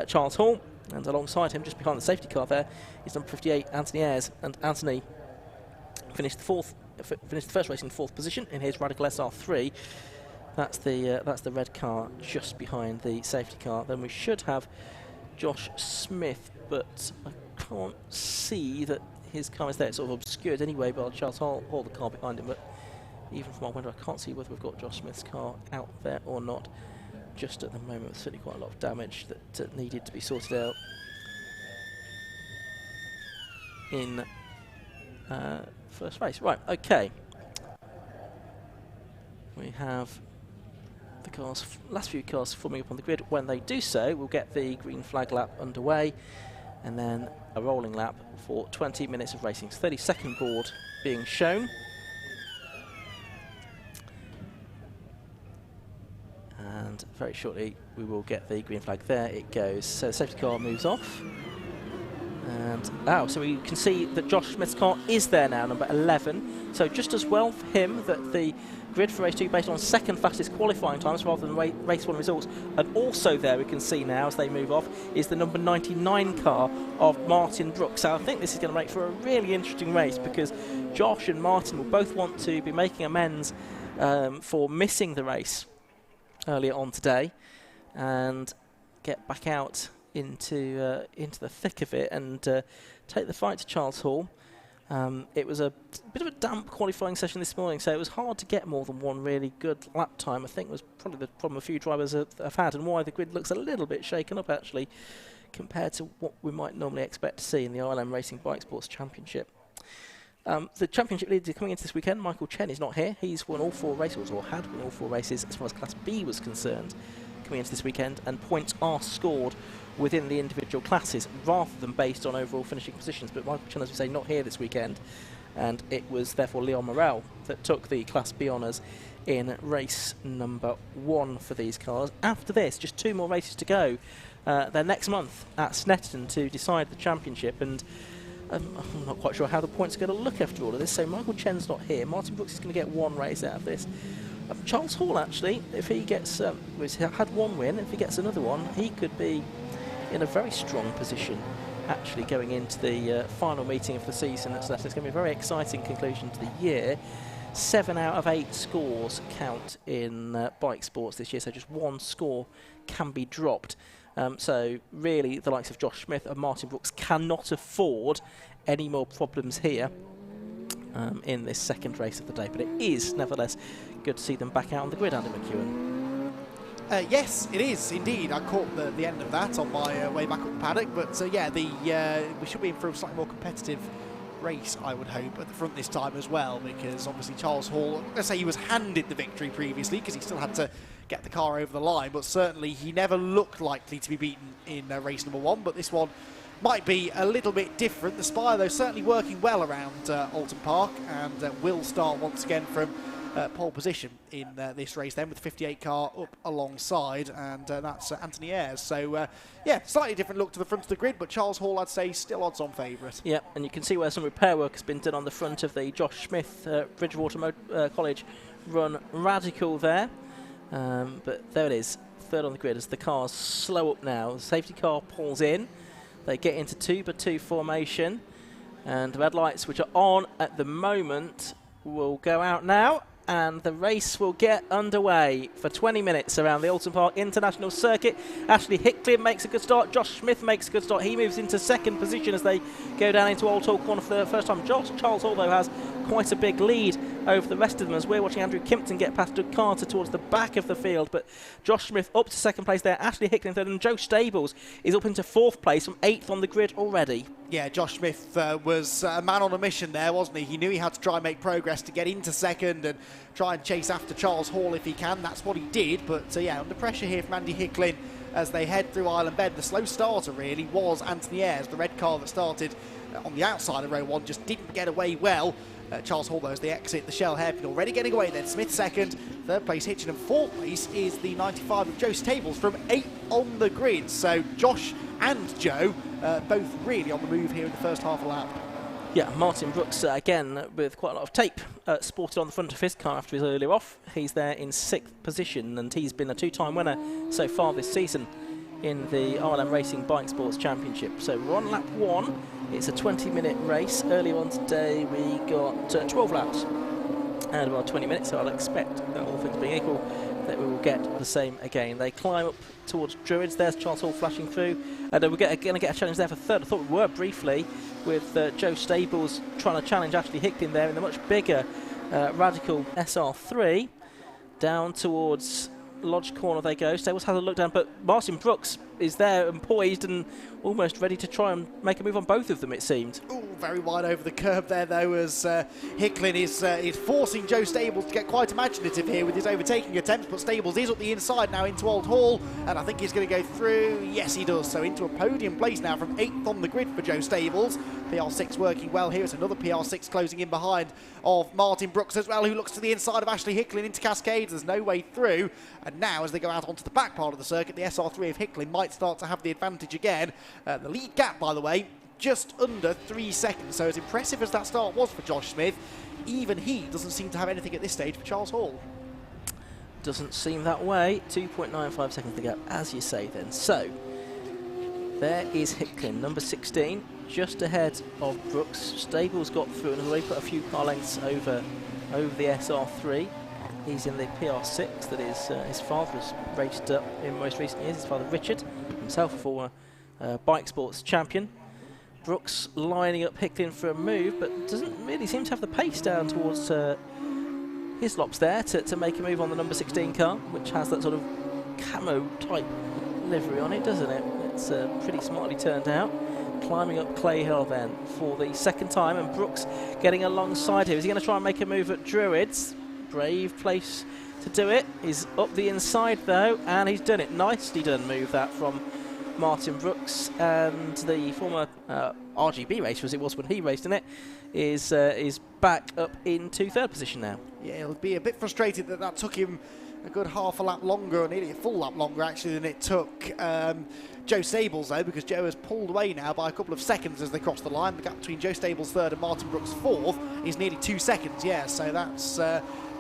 Charles Hall. And alongside him, just behind the safety car there, is number 58 Anthony Ayres. And Anthony finished the first race in 4th position in his Radical SR3. That's the red car just behind the safety car. Then we should have Josh Smith, but I can't see that his car is there. It's sort of obscured anyway by Charles Hall, the car behind him. But even from our window, I can't see whether we've got Josh Smith's car out there or not. Just at the moment, there's certainly quite a lot of damage that needed to be sorted out in first race. Right, okay. We have the cars, last few cars forming up on the grid. When they do so, we'll get the green flag lap underway, and then a rolling lap for 20 minutes of racing. 30-second board being shown. And very shortly we will get the green flag. There it goes. So the safety car moves off. And so we can see that Josh Smith's car is there now, number 11. So just as well for him that the grid for race 2 based on second fastest qualifying times rather than race 1 results. And also there we can see now as they move off is the number 99 car of Martin Brooks. So I think this is going to make for a really interesting race, because Josh and Martin will both want to be making amends for missing the race earlier on today and get back out into the thick of it and take the fight to Charles Hall. It was a bit of a damp qualifying session this morning, so it was hard to get more than one really good lap time. I think was probably the problem a few drivers have had, and why the grid looks a little bit shaken up actually compared to what we might normally expect to see in the ILM Racing Bike Sports Championship. The championship leader coming into this weekend, Michael Chen, is not here. He's won all 4 races, or had won all 4 races as far as Class B was concerned coming into this weekend, and points are scored within the individual classes rather than based on overall finishing positions. But Michael Chen, as we say, not here this weekend, and it was therefore Leon Morel that took the Class B honours in race number 1 for these cars. After this, just 2 more races to go. They're next month at Snetterton to decide the championship, and I'm not quite sure how the points are going to look after all of this. So Michael Chen's not here. Martin Brooks is going to get 1 race out of this. Charles Hall, actually, if he gets, he's had 1 win, if he gets another one, he could be in a very strong position actually going into the final meeting of the season at Snetterton. It's going to be a very exciting conclusion to the year. 7 out of 8 scores count in bike sports this year, so just 1 score can be dropped. So really the likes of Josh Smith and Martin Brooks cannot afford any more problems here in this second race of the day. But it is nevertheless good to see them back out on the grid, Andy McEwan. Yes, it is indeed. I caught the end of that on my way back up the paddock. But yeah, we should be in for a slightly more competitive race, I would hope, at the front this time as well, because obviously Charles Hall, let's say he was handed the victory previously because he still had to get the car over the line, but certainly he never looked likely to be beaten in race number 1, but this one might be a little bit different. The Spire, though, certainly working well around Oulton Park, and will start once again from pole position in this race then, with the 58 car up alongside, and that's Anthony Ayres. So yeah, slightly different look to the front of the grid, but Charles Hall, I'd say, still odds-on favourite. Yeah, and you can see where some repair work has been done on the front of the Josh Smith Bridgewater College run Radical there. But there it is, third on the grid as the cars slow up now. The safety car pulls in, they get into 2x2 formation, and the red lights, which are on at the moment, will go out now, and the race will get underway for 20 minutes around the Oulton Park International Circuit. Ashley Hicklin makes a good start. Josh Smith makes a good start. He moves into second position as they go down into Old Hall Corner for the first time. Charles Hall, though, has quite a big lead over the rest of them as we're watching Andrew Kimpton get past Doug Carter towards the back of the field. But Josh Smith up to second place there. Ashley Hicklin third, and Joe Stables is up into fourth place from 8th on the grid already. Yeah, Josh Smith was a man on a mission there, wasn't he? He knew he had to try and make progress to get into second and try and chase after Charles Hall if he can. That's what he did, but yeah, under pressure here from Andy Hicklin as they head through Island Bend. The slow starter really was Anthony Ayres, the red car that started on the outside of row 1, just didn't get away well. Charles Hall, though, as they exit the Shell hairpin, already getting away then. Smith second, third place Hitchin, and fourth place is the 95 of Joe Stables from 8th on the grid. So Josh and Joe both really on the move here in the first half a lap. Yeah, Martin Brooks again with quite a lot of tape sported on the front of his car after his earlier off. He's there in 6th position, and he's been a 2-time winner so far this season in the RLM Racing Bike Sports Championship. So we're on lap 1. It's a 20-minute race. Earlier on today we got 12 laps and about 20 minutes, so I'll expect, all things being equal, that we will get the same again. They climb up towards Druids. There's Charles Hall flashing through, and we're going to get a challenge there for third. I thought we were briefly, with Joe Stables trying to challenge Ashley Hicklin there in the much bigger Radical SR3. Down towards Lodge Corner they go. Stables has a look down, but Martin Brooks is there and poised and almost ready to try and make a move on both of them, it seemed. Ooh, very wide over the curb there, though, as Hicklin is forcing Joe Stables to get quite imaginative here with his overtaking attempts, but Stables is up the inside now into Old Hall, and I think he's going to go through. Yes, he does. So into a podium place now from 8th on the grid for Joe Stables. PR6 working well here. It's another PR6 closing in behind of Martin Brooks as well, who looks to the inside of Ashley Hicklin into Cascades. There's no way through, and now as they go out onto the back part of the circuit, the SR3 of Hicklin might start to have the advantage again. The lead gap, by the way, just under 3 seconds. So as impressive as that start was for Josh Smith, even he doesn't seem to have anything at this stage for Charles Hall. Doesn't seem that way. 2.95 seconds to go, as you say then. So there is Hicklin, number 16, just ahead of Brooks. Stables got through and has already put a few car lengths over the SR3. He's in the PR6 that his father has raced up in most recent years. His father Richard, himself a former bike sports champion. Brooks lining up Hicklin for a move, but doesn't really seem to have the pace down towards his lops there to make a move on the number 16 car, which has that sort of camo type livery on it, doesn't it? It's pretty smartly turned out. Climbing up Clay Hill then for the second time, and Brooks getting alongside here. Is he going to try and make a move at Druids? Brave place to do it. He's up the inside though, and he's done it. Nicely done move that from Martin Brooks, and the former RGB racer, as it was when he raced in it, is back up into third position now. Yeah, he'll be a bit frustrated that took him a good half a lap longer, or nearly a full lap longer actually, than it took Joe Stables though, because Joe has pulled away now by a couple of seconds as they cross the line. The gap between Joe Stables third and Martin Brooks fourth is nearly 2 seconds, yeah, so that's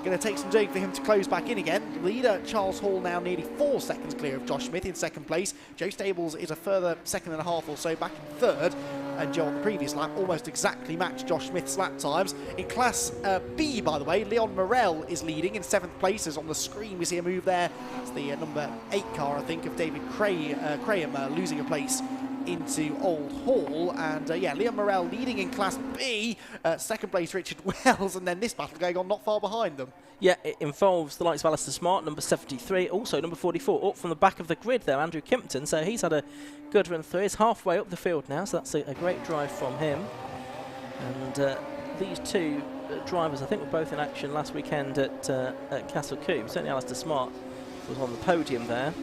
going to take some doing for him to close back in again. Leader Charles Hall now nearly 4 seconds clear of Josh Smith in second place. Joe Stables is a further second and a half or so back in third, and Joe on the previous lap almost exactly matched Josh Smith's lap times. In Class B, by the way, Leon Morel is leading in 7th place, as on the screen we see a move there. It's the number 8 car, I think, of David Craham losing a place into Old Hall, and yeah, Leon Morel leading in Class B, second place Richard Wells, and then this battle going on not far behind them. Yeah, it involves the likes of Alistair Smart, number 73, also number 44, up from the back of the grid there, Andrew Kimpton, so he's had a good run through. He's halfway up the field now, so that's a great drive from him. And these two drivers, I think, were both in action last weekend at Castle Combe. Certainly Alistair Smart was on the podium there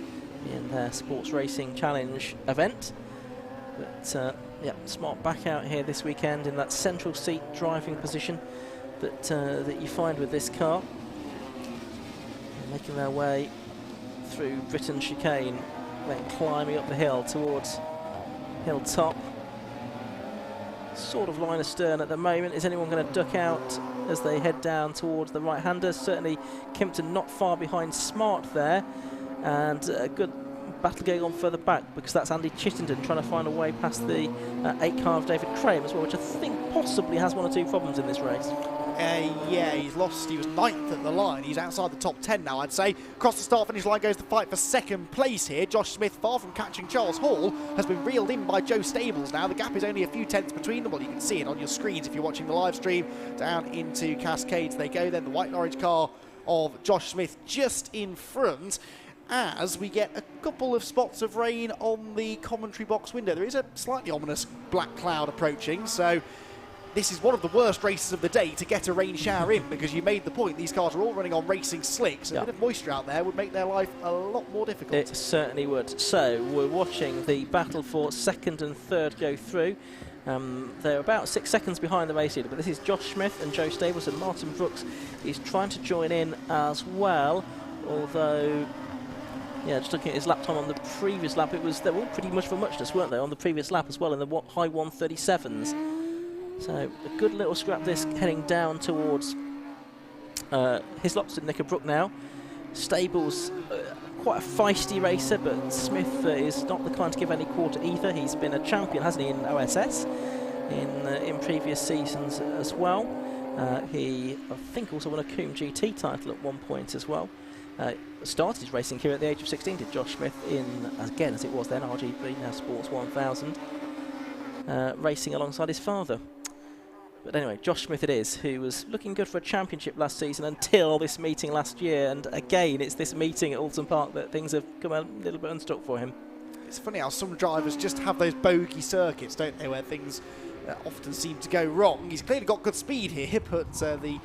in their Sports Racing Challenge event. But yeah, Smart back out here this weekend in that central seat driving position that that you find with this car. They're making their way through Britain chicane, then climbing up the hill towards Hilltop. Sort of line astern at the moment. Is anyone going to duck out as they head down towards the right-handers? Certainly Kimpton not far behind Smart there, and a good battle going on further back, because that's Andy Chittenden trying to find a way past the 8 car of David Graham as well, which I think possibly has 1 or 2 problems in this race. Yeah, he's lost. He was 9th at the line. He's outside the top 10 now, I'd say. Across the start-finish line goes the fight for 2nd place here. Josh Smith, far from catching Charles Hall, has been reeled in by Joe Stables now. The gap is only a few tenths between them. Well, you can see it on your screens if you're watching the live stream. Down into Cascades they go. Then the white Norwich car of Josh Smith just in front, as we get a couple of spots of rain on the commentary box window. There is a slightly ominous black cloud approaching, so this is one of the worst races of the day to get a rain shower in, because you made the point, these cars are all running on racing slicks. A bit of moisture out there would make their life a lot more difficult. It certainly would. So we're watching the battle for 2nd and 3rd go through. They're about 6 seconds behind the race leader, but this is Josh Smith and Joe Stables, and Martin Brooks is trying to join in as well, although, yeah, just looking at his lap time on the previous lap, they were all pretty much for muchness, weren't they, on the previous lap as well, in the high 137s. So a good little scrap this heading down towards Hislop's and Knickerbrook now. Stables, quite a feisty racer, but Smith is not the kind to give any quarter either. He's been a champion, hasn't he, in OSS in previous seasons as well. He, I think, also won a Combe GT title at one point as well. Started his racing career at the age of 16, did Josh Smith, in, again as it was then, RGB, now Sports 1000, racing alongside his father. But anyway, Josh Smith it is, who was looking good for a championship last season until this meeting last year, and again it's this meeting at Oulton Park that things have come a little bit unstuck for him. It's funny how some drivers just have those bogey circuits, don't they, where things often seem to go wrong. He's clearly got good speed here, but the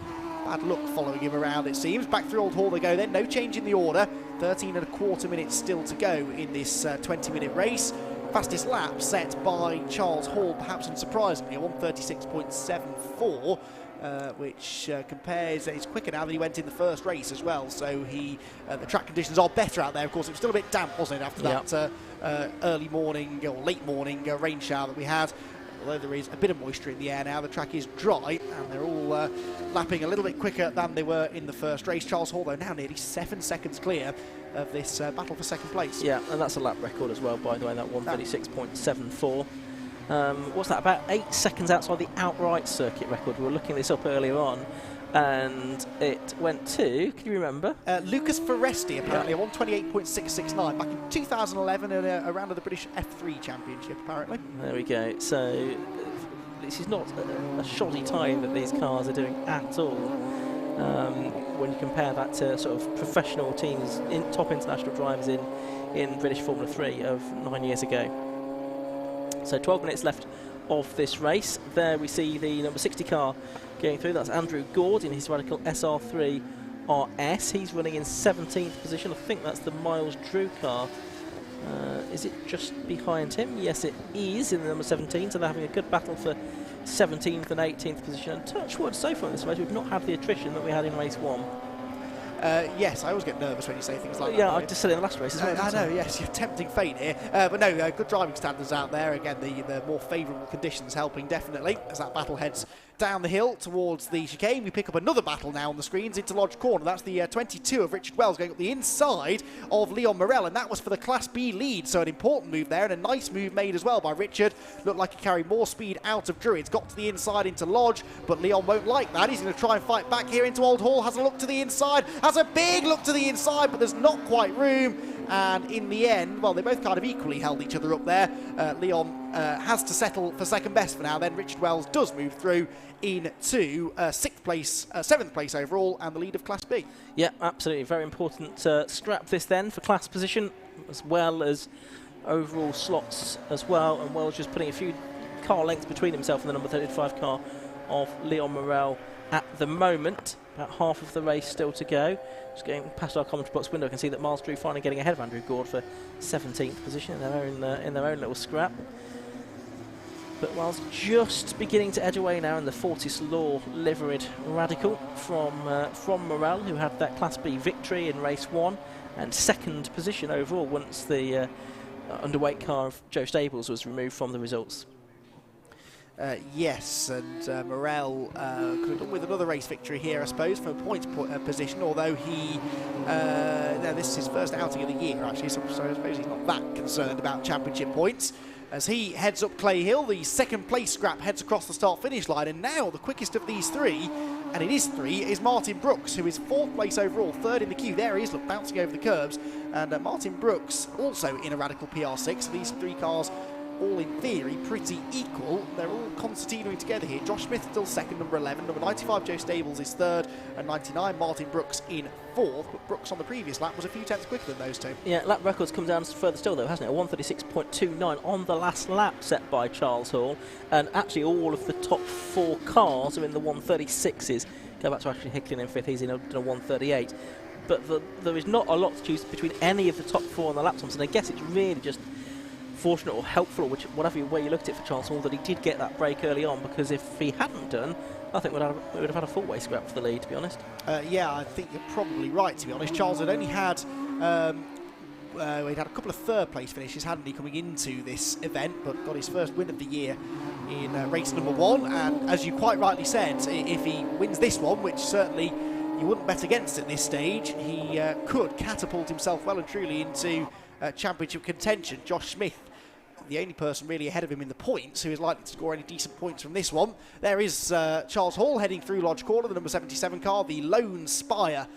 bad luck following him around, it seems. Back through Old Hall they go then, no change in the order. 13.25 minutes still to go in this 20-minute race. Fastest lap set by Charles Hall, perhaps unsurprisingly, a 1:36.74, which compares, it's quicker now than he went in the first race as well, so the track conditions are better out there. Of course, it was still a bit damp, wasn't it, after that early morning or late morning rain shower that we had. Although there is a bit of moisture in the air now, the track is dry, and they're all lapping a little bit quicker than they were in the first race. Charles Hall, though, now nearly 7 seconds clear of this battle for 2nd place. Yeah, and that's a lap record as well, by the way, that 1:36.74. What's that, about 8 seconds outside the outright circuit record? We were looking this up earlier on, and it went to, can you remember? Lucas Foresti, apparently, a 1:28.669 back in 2011 at a round of the British F3 Championship, apparently. There we go. So this is not a shoddy time that these cars are doing at all. When you compare that to sort of professional teams, top international drivers in British Formula 3 of 9 years ago. So 12 minutes left of this race. There we see the number 60 car going through. That's Andrew Gord in his Radical SR3 RS. He's running in 17th position. I think that's the Miles Drew car. Is it just behind him? Yes, it is, in the number 17. So they're having a good battle for 17th and 18th position. And touch wood, so far in this race, we've not had the attrition that we had in race 1. Yes, I always get nervous when you say things like that. Yeah, I just said it in the last race as well. I know, yes, you're tempting fate here. But no, good driving standards out there. Again, the more favourable conditions helping, definitely, as that battle heads down the hill towards the chicane. We pick up another battle now on the screens into Lodge Corner. That's the 22 of Richard Wells going up the inside of Leon Morel, and that was for the Class B lead. So an important move there, and a nice move made as well by Richard. Looked like he carried more speed out of Druids. Got to the inside into Lodge, but Leon won't like that. He's going to try and fight back here into Old Hall. Has a look to the inside, has a big look to the inside, but there's not quite room. And in the end, well, they both kind of equally held each other up there. Leon has to settle for 2nd best for now. Then Richard Wells does move through into 6th place, 7th place overall, and the lead of Class B. Yeah, absolutely. Very important scrap this then for class position, as well as overall slots as well. And Wells just putting a few car lengths between himself and the number 35 car of Leon Morel at the moment. About half of the race still to go. Just going past our commentary box window, I can see that Miles Drew finally getting ahead of Andrew Gord for 17th position in their own little scrap. But Miles just beginning to edge away now in the Fortis Law liveried Radical from Morel, who had that Class B victory in race 1 and 2nd position overall once the underweight car of Joe Stables was removed from the results. Yes, and Morel could have done with another race victory here, I suppose, from a points position, although he, this is his first outing of the year, actually, so I suppose he's not that concerned about championship points. As he heads up Clay Hill, the second place scrap heads across the start-finish line, and now the quickest of these three, and it is three, is Martin Brooks, who is 4th place overall, 3rd in the queue. There he is, look, bouncing over the curbs, and Martin Brooks also in a Radical PR6. So these three cars, all in theory pretty equal. They're all concertinaing together here. Josh Smith still 2nd, number 11. Number 95, Joe Stables, is 3rd, and 99, Martin Brooks in 4th. But Brooks on the previous lap was a few tenths quicker than those two. Yeah, lap record's come down further still, though, hasn't it? A 1:36.29 on the last lap set by Charles Hall. And actually, all of the top 4 cars are in the 1:36s. Go back to Ashley Hicklin in 5th, he's in a 1:38. But there is not a lot to choose between any of the top 4 on the lap times, and I guess it's really just fortunate or helpful, or whatever way you looked at it for Charles Hall, that he did get that break early on, because if he hadn't done, I think we would have had a full way scrap for the lead, to be honest. Yeah, I think you're probably right, to be honest. Charles had only had he'd had a couple of 3rd place finishes, hadn't he, coming into this event, but got his first win of the year in race number 1, and as you quite rightly said, if he wins this one, which certainly you wouldn't bet against at this stage, he could catapult himself well and truly into championship contention. Josh Smith, the only person really ahead of him in the points who is likely to score any decent points from this one. There is Charles Hall heading through Lodge Corner, the number 77 car, the lone spire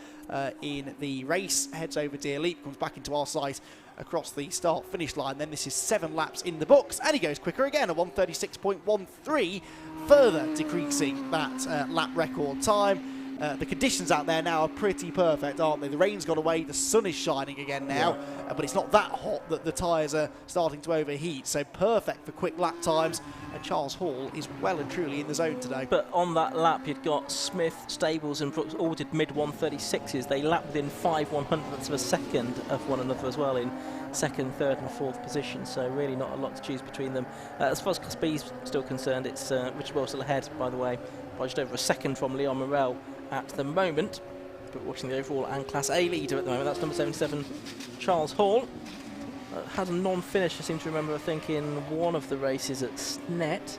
in the race, heads over Deer Leap, comes back into our sight across the start-finish line. Then this is 7 laps in the books, and he goes quicker again, a 1:36.13, further decreasing that lap record time. The conditions out there now are pretty perfect, aren't they? The rain's gone away, the sun is shining again now, but it's not that hot that the tyres are starting to overheat, so perfect for quick lap times, and Charles Hall is well and truly in the zone today. But on that lap, you've got Smith, Stables and Brooks all did mid-1:36s. They lapped within 5/100ths of a second of one another as well in 2nd, 3rd and 4th position, so really not a lot to choose between them. As far as Class B is still concerned, it's Richard Wells still ahead, by the way, by just over a second from Leon Morel at the moment. But watching the overall and Class A leader at the moment, that's number 77, Charles Hall. Had a non-finish, I seem to remember, I think, in one of the races at Snet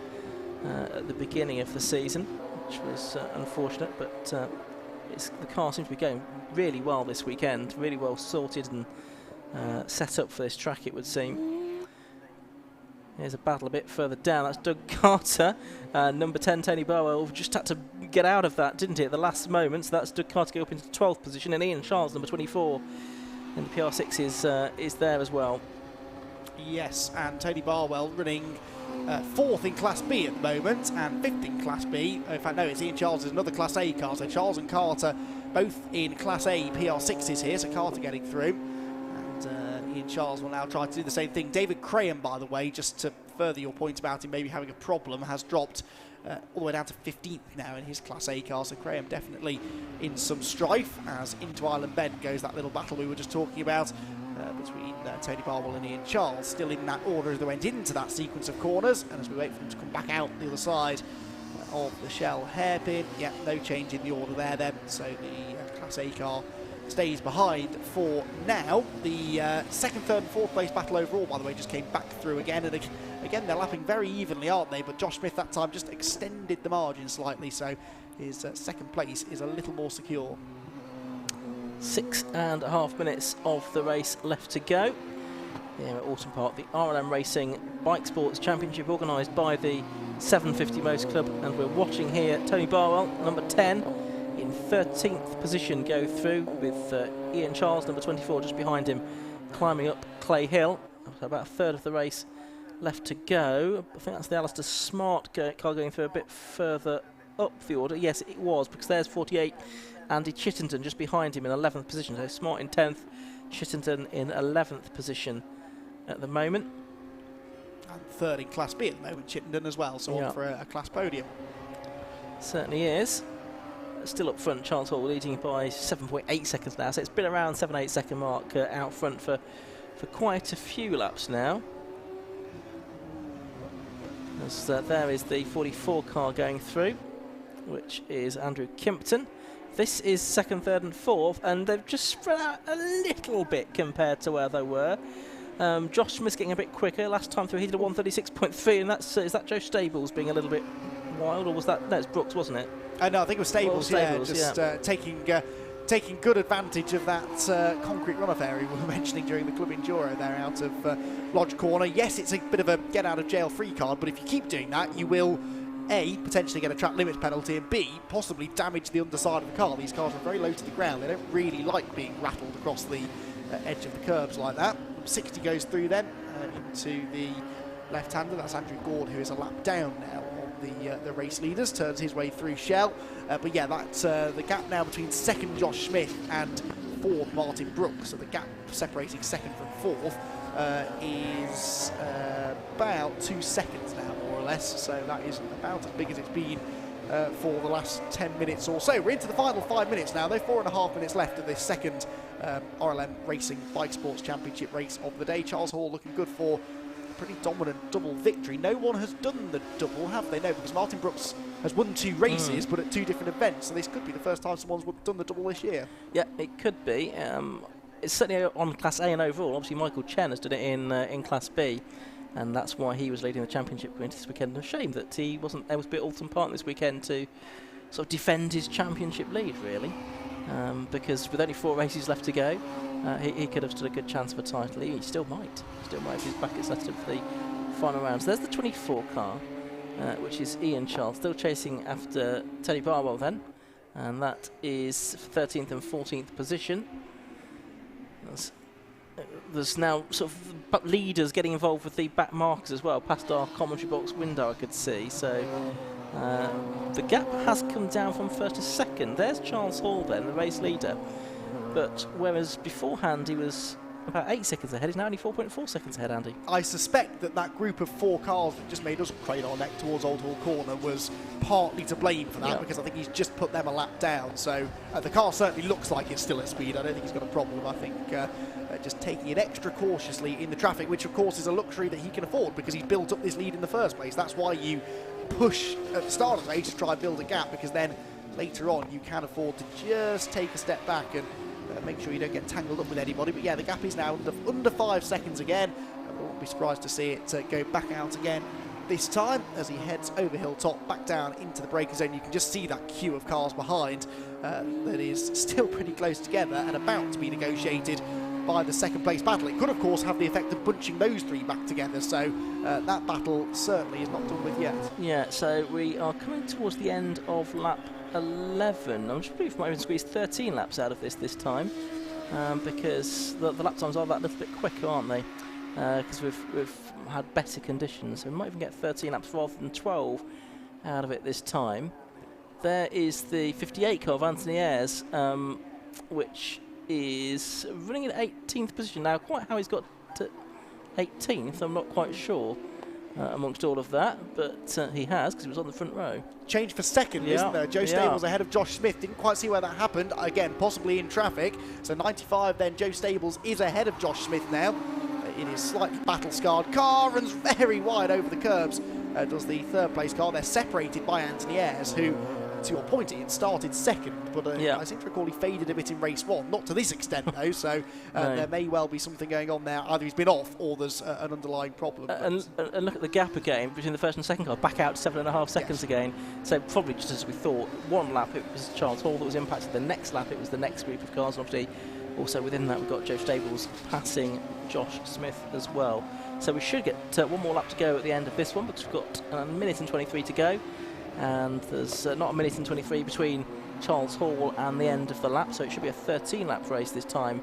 at the beginning of the season, which was unfortunate, but the car seems to be going really well this weekend, really well sorted and set up for this track, it would seem. Here's a battle a bit further down. That's Doug Carter. Number 10, Tony Barwell, just had to get out of that, didn't he, at the last moment. So that's Doug Carter go up into 12th position. And Ian Charles, number 24, in the PR6 is there as well. Yes, and Tony Barwell running 4th in Class B at the moment and 5th in Class B. In fact, no, it's Ian Charles is another Class A car. So Charles and Carter both in Class A PR6s here. So Carter getting through. Ian Charles will now try to do the same thing. David Graham, by the way, just to further your point about him maybe having a problem, has dropped all the way down to 15th now in his Class A car. So Graham definitely in some strife as into Island Bend goes that little battle we were just talking about between Tony Barwell and Ian Charles. Still in that order as they went into that sequence of corners, and as we wait for them to come back out the other side of the Shell hairpin. Yeah, no change in the order there then. So the Class A car stays behind for now. The 2nd, 3rd and 4th place battle overall, by the way, just came back through again, and again they're lapping very evenly, aren't they? But Josh Smith that time just extended the margin slightly, so his 2nd place is a little more secure. 6.5 minutes of the race left to go here at Oulton Park, the RLM Racing Bike Sports Championship organised by the 750 Motor Club, and we're watching here Tony Barwell, number 10, in 13th position go through, with Ian Charles, number 24, just behind him, climbing up Clay Hill. So about a third of the race left to go. I think that's the Alistair Smart car going through a bit further up the order. Yes, it was, because there's 48, Andy Chittenden just behind him in 11th position. So Smart in 10th, Chittenden in 11th position at the moment. And third in Class B at the moment, Chittenden as well, so on for a Class podium. Certainly is. Still up front, Charles Hall leading by 7.8 seconds now, so it's been around 7-8 second mark out front for quite a few laps now. As there is the 44 car going through, which is Andrew Kimpton. This is second, third and fourth, and they've just spread out a little bit compared to where they were. Josh Smith's getting a bit quicker. Last time through he did a 1:36.3, and that's is that Joe Stables being a little bit wild, or was that, no, it's Brooks, wasn't it? No, I think it was Stables, Stables, taking good advantage of that concrete runoff area we were mentioning during the Club Enduro there out of Lodge Corner. Yes, it's a bit of a get out of jail free card, but if you keep doing that, you will A, potentially get a track limits penalty, and B, possibly damage the underside of the car. These cars are very low to the ground. They don't really like being rattled across the edge of the curbs like that. 60 goes through then into the left-hander. That's Andrew Gord, who is a lap down now on the race leaders, turns his way through Shell. But yeah, that's the gap now between second Josh Smith and fourth Martin Brooks. So the gap separating second from fourth is about 2 seconds now, more or less. So that is about as big as it's been for the last 10 minutes or so. We're into the final 5 minutes now. There's 4.5 minutes left of this second RLM Racing Bike Sports Championship race of the day. Charles Hall looking good for a pretty dominant double victory. No one has done the double, have they? No, because Martin Brooks has won 2 races, but at 2 different events. So this could be the first time someone's done the double this year. Yeah, it could be. It's certainly on Class A and overall. Obviously, Michael Chen has done it in Class B, and that's why he was leading the championship going into this weekend. A shame that he wasn't able to be at Oulton Park this weekend to sort of defend his championship lead, really, because with only 4 races left to go, he could have stood a good chance of a title. He still might if he's back at Sutton for the final rounds. There's the 24 car, which is Ian Charles, still chasing after Teddy Barwell then, and that is 13th and 14th position. There's now sort of leaders getting involved with the back markers as well, past our commentary box window I could see. So the gap has come down from first to second. There's Charles Hall then, the race leader. But whereas beforehand he was about 8 seconds ahead, he's now only 4.4 seconds ahead, Andy. I suspect that group of 4 cars that just made us crane our neck towards Old Hall Corner was partly to blame for that, because I think he's just put them a lap down. So the car certainly looks like it's still at speed. I don't think he's got a problem. I think just taking it extra cautiously in the traffic, which of course is a luxury that he can afford because he's built up this lead in the first place. That's why you push at the start of the race to try and build a gap, because then later on you can afford to just take a step back and make sure you don't get tangled up with anybody. But yeah, the gap is now under 5 seconds again. I won't be surprised to see it go back out again this time as he heads over Hilltop, back down into the braking zone. You can just see that queue of cars behind that is still pretty close together and about to be negotiated by the second place battle. It could of course have the effect of bunching those 3 back together, so that battle certainly is not done with yet. Yeah, so we are coming towards the end of lap 11. I'm just wondering if we might even squeeze 13 laps out of this time, because the lap times are that little bit quicker, aren't they? Because we've had better conditions, so we might even get 13 laps rather than 12 out of it this time. There is the 58 car of Anthony Ayres, which is running in 18th position now. Quite how he's got to 18th, I'm not quite sure. Amongst all of that, but he has, because he was on the front row. Change for second, isn't there? Joe Stables ahead of Josh Smith. Didn't quite see where that happened. Again, possibly in traffic. So 95 then, Joe Stables is ahead of Josh Smith now. In his slightly battle-scarred car, runs very wide over the curbs. Does the third place car. They're separated by Anthony Ayres, who, to your point, he had started second, but I seem to recall he faded a bit in race 1. Not to this extent, though, so there may well be something going on there. Either he's been off or there's an underlying problem. And look at the gap again between the first and second car, back out to 7.5 seconds again. So probably just as we thought, one lap it was Charles Hall that was impacted, the next lap it was the next group of cars, and obviously also within that we've got Joe Stables passing Josh Smith as well. So we should get one more lap to go at the end of this one, because we've got a minute and 23 to go. And there's not a minute and 23 between Charles Hall and the end of the lap, so it should be a 13-lap race this time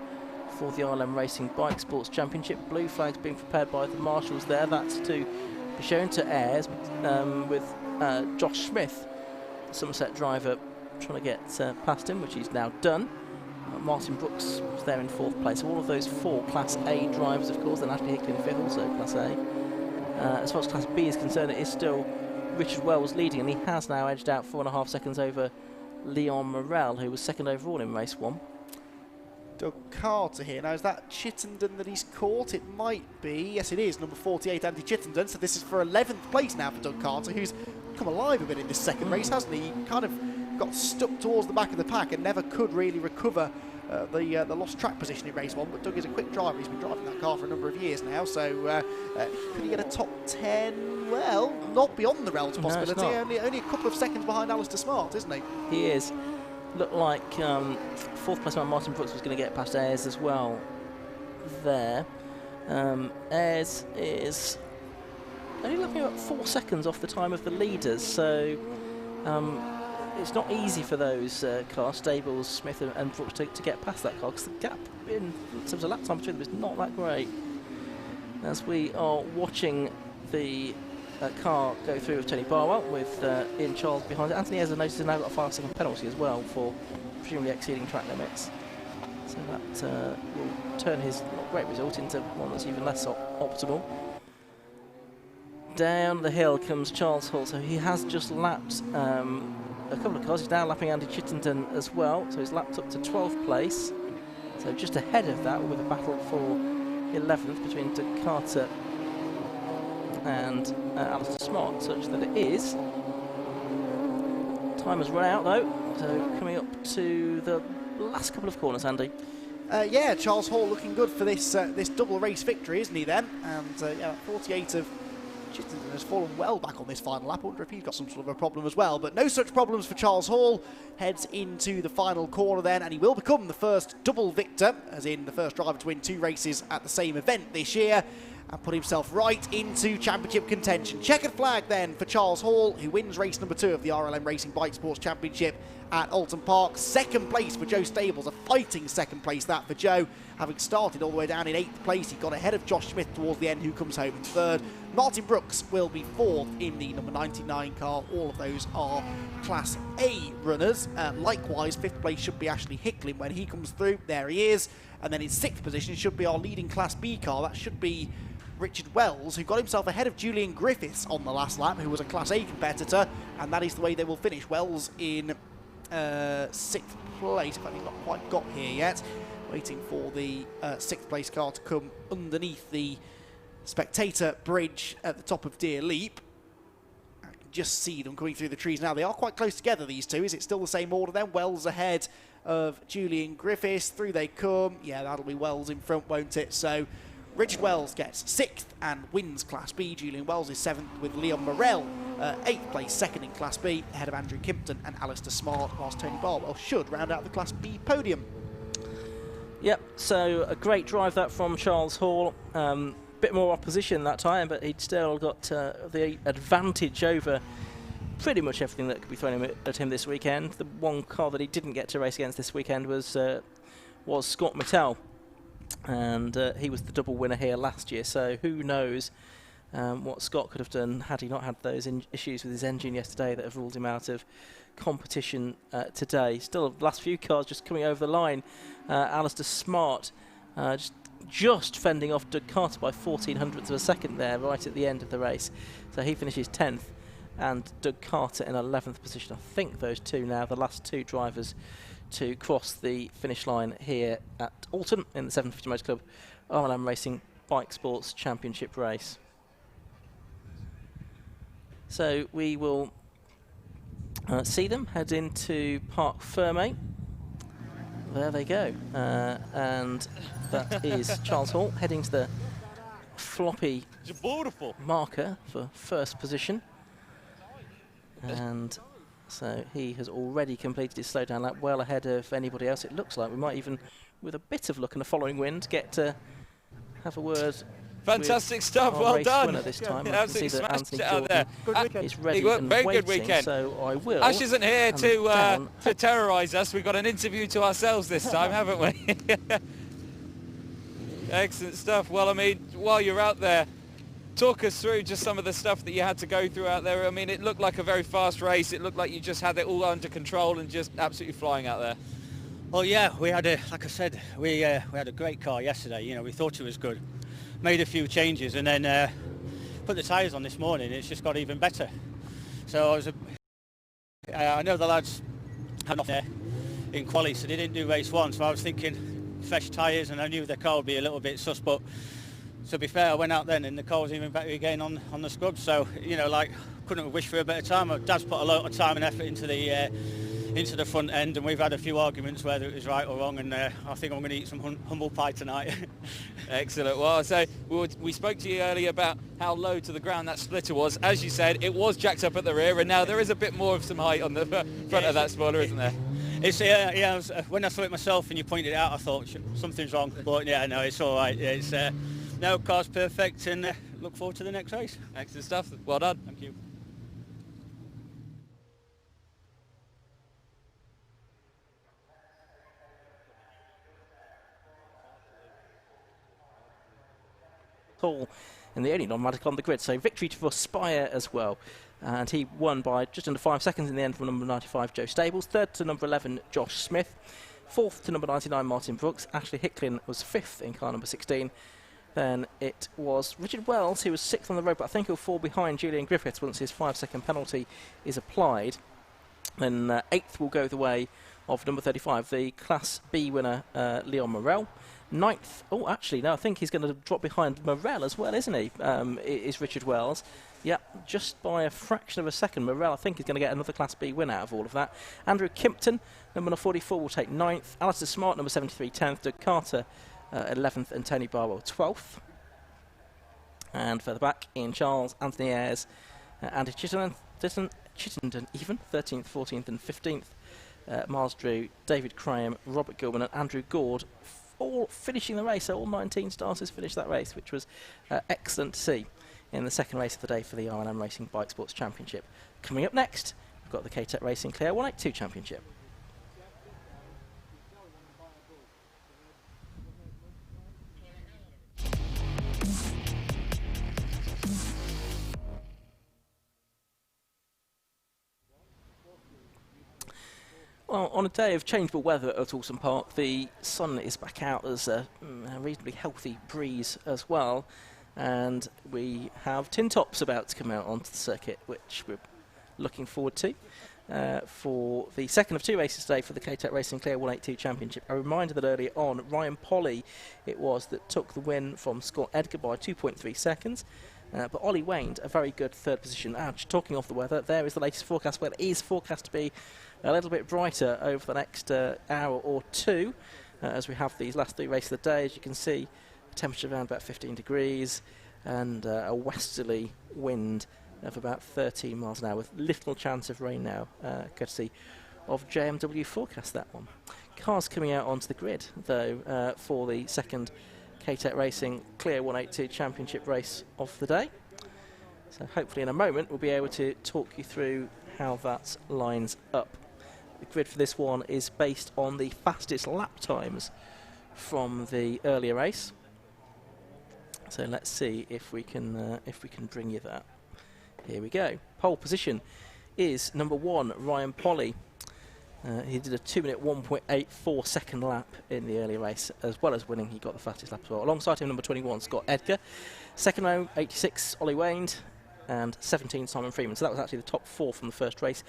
for the RLM Racing Bike Sports Championship. Blue flags being prepared by the marshals there. That's to be shown to Ayres, with Josh Smith, Somerset driver, trying to get past him, which he's now done. Martin Brooks was there in 4th place. So all of those 4 Class A drivers, of course, then Ashley Hicklin 5th, also Class A. as far as Class B is concerned, it is still Richard Wells leading, and he has now edged out 4.5 seconds over Leon Morel, who was second overall in race 1. Doug Carter here. Now, is that Chittenden that he's caught? It might be. Yes, it is. Number 48, Andy Chittenden. So this is for 11th place now for Doug Carter, who's come alive a bit in this second race, hasn't he? He kind of got stuck towards the back of the pack and never could really recover the lost track position in race 1. But Doug is a quick driver. He's been driving that car for a number of years now. So could he get a top 10? Well, not beyond the realms of possibility. No, only a couple of seconds behind Alistair Smart, isn't he? He is. Looked like 4th place man Martin Brooks was going to get past Ayres as well there. Ayres is only looking at 4 seconds off the time of the leaders, so it's not easy for those cars, Stables, Smith and Brooks, to get past that car, because the gap in terms of lap time between them is not that great. As we are watching the car go through with Tony Barwell with Ian Charles behind it. Anthony Ayres, I noticed, has now got a 5-second penalty as well for presumably exceeding track limits. So that will turn his not great result into one that's even less optimal. Down the hill comes Charles Hall, so he has just lapped a couple of cars. He's now lapping Andy Chittenden as well, so he's lapped up to 12th place. So just ahead of that with a battle for 11th between Doug Carter and Alistair Smart, such that it is. Time has run out though, so coming up to the last couple of corners, Andy. Yeah, Charles Hall looking good for this this double race victory, isn't he then? And yeah, 48 of Chittenden has fallen well back on this final lap. I wonder if he's got some sort of a problem as well, but no such problems for Charles Hall. Heads into the final corner then, and he will become the first double victor, as in the first driver to win 2 races at the same event this year, and put himself right into championship contention. Checkered flag then for Charles Hall, who wins race number 2 of the RLM Racing Bike Sports Championship at Oulton Park. Second place for Joe Stables, a fighting second place that for Joe. Having started all the way down in 8th place, he got ahead of Josh Smith towards the end, who comes home in 3rd. Martin Brooks will be 4th in the number 99 car. All of those are Class A runners. Likewise, 5th place should be Ashley Hicklin when he comes through. There he is. And then in 6th position should be our leading Class B car. That should be Richard Wells, who got himself ahead of Julian Griffiths on the last lap, who was a Class A competitor, and that is the way they will finish. Wells in 6th place. In fact, he's not quite got here yet. Waiting for the 6th place car to come underneath the spectator bridge at the top of Deer Leap. I can just see them coming through the trees now. They are quite close together, these two. Is it still the same order then? Wells ahead of Julian Griffiths. Through they come. Yeah, that'll be Wells in front, won't it? So Richard Wells gets 6th and wins Class B. Julian Wells is 7th with Leon Morel, 8th place, 2nd in Class B, ahead of Andrew Kimpton and Alistair Smart, whilst Tony Barwell should round out the Class B podium. Yep, so a great drive that from Charles Hall. Bit more opposition that time, but he'd still got the advantage over pretty much everything that could be thrown at him this weekend. The one car that he didn't get to race against this weekend was Scott Mattel, and he was the double winner here last year, so who knows what Scott could have done had he not had those issues with his engine yesterday that have ruled him out of competition today. Still, the last few cars just coming over the line. Alistair Smart just fending off Doug Carter by 0.14 of a second there right at the end of the race. So he finishes 10th and Doug Carter in 11th position. I think those two now, the last 2 drivers to cross the finish line here at Oulton in the 750 Motor Club RLM Racing Bike Sports Championship race. So we will see them head into Parc Fermé. There they go, and that is Charles Hall heading to the floppy marker for first position, and so he has already completed his slowdown lap well ahead of anybody else. It looks like we might even, with a bit of luck and a following wind, get to have a word. Fantastic stuff, well done. This time. Yeah, absolutely smashed it out there. Is ready and very waiting, good weekend. So I will. Ash isn't here to terrorise us. We've got an interview to ourselves this time, haven't we? Excellent stuff. Well, I mean, while you're out there, talk us through just some of the stuff that you had to go through out there. I mean, it looked like a very fast race. It looked like you just had it all under control and just absolutely flying out there. Well, yeah, we had like I said, we had a great car yesterday. You know, we thought it was good. Made a few changes, and then put the tyres on this morning, it's just got even better. So I know the lads had off there in quali, so they didn't do race 1, so I was thinking fresh tyres, and I knew the car would be a little bit sus, but to be fair, I went out then and the car was even better again on the scrubs, so, you know, like, couldn't have wished for a better time. Dad's put a lot of time and effort into the front end, and we've had a few arguments whether it was right or wrong, and I think I'm going to eat some humble pie tonight. Excellent. Well, so we spoke to you earlier about how low to the ground that splitter was. As you said, it was jacked up at the rear, and now there is a bit more of some height on the front of that spoiler, isn't there? It's when I saw it myself and you pointed it out, I thought something's wrong, but yeah, no, it's all right. It's no, car's perfect, and look forward to the next race. Excellent stuff. Well done. Thank you. Hall in the only non-radical on the grid, so victory for Spire as well, and he won by just under 5 seconds in the end from number 95 Joe Stables, third to number 11 Josh Smith, fourth to number 99 Martin Brooks. Ashley Hicklin was fifth in car number 16. Then it was Richard Wells who was sixth on the road, but I think he'll fall behind Julian Griffiths once his 5-second penalty is applied. Then eighth will go the way of number 35, the Class B winner Leon Morel. Ninth, oh actually no, I think he's going to drop behind Morel as well, isn't he? Is Richard Wells. Yeah, just by a fraction of a second. Morel, I think, is going to get another Class B win out of all of that. Andrew Kimpton, number 44, will take 9th. Alistair Smart, number 73, 10th. Doug Carter, 11th. And Tony Barwell, 12th. And further back, Ian Charles, Anthony Ayres, Andy Chittenden even, 13th, 14th and 15th. Miles Drew, David Graham, Robert Gilman and Andrew Gord, all finishing the race. So all 19 starters finished that race, which was excellent to see in the second race of the day for the R&M Racing Bike Sports Championship. Coming up next, we've got the K-Tech Racing Clear 182 Championship. Well, on a day of changeable weather at Oulton Park, the sun is back out as a reasonably healthy breeze as well. And we have tin tops about to come out onto the circuit, which we're looking forward to for the second of two races today for the K-Tech Racing Clear 182 Championship. A reminder that earlier on, Ryan Polly it was that took the win from Scott Edgar by 2.3 seconds. But Ollie Wayne, a very good third position. Just talking off the weather, there is the latest forecast. Well, it is forecast to be a little bit brighter over the next hour or two as we have these last three races of the day. As you can see, temperature around about 15 degrees and a westerly wind of about 13 miles an hour with little chance of rain now, courtesy of JMW forecast, that one. Cars coming out onto the grid, though, for the second K-Tech Racing Clear 182 Championship race of the day. So hopefully in a moment we'll be able to talk you through how that lines up. The grid for this one is based on the fastest lap times from the earlier race. So let's see if we can bring you that. Here we go. Pole position is number 1, Ryan Polly. He did a 2-minute 1.84 second lap in the earlier race, as well as winning. He got the fastest lap as well. Alongside him, number 21, Scott Edgar. Second row, 86, Ollie Wayne, and 17, Simon Freeman. So that was actually the top 4 from the first race.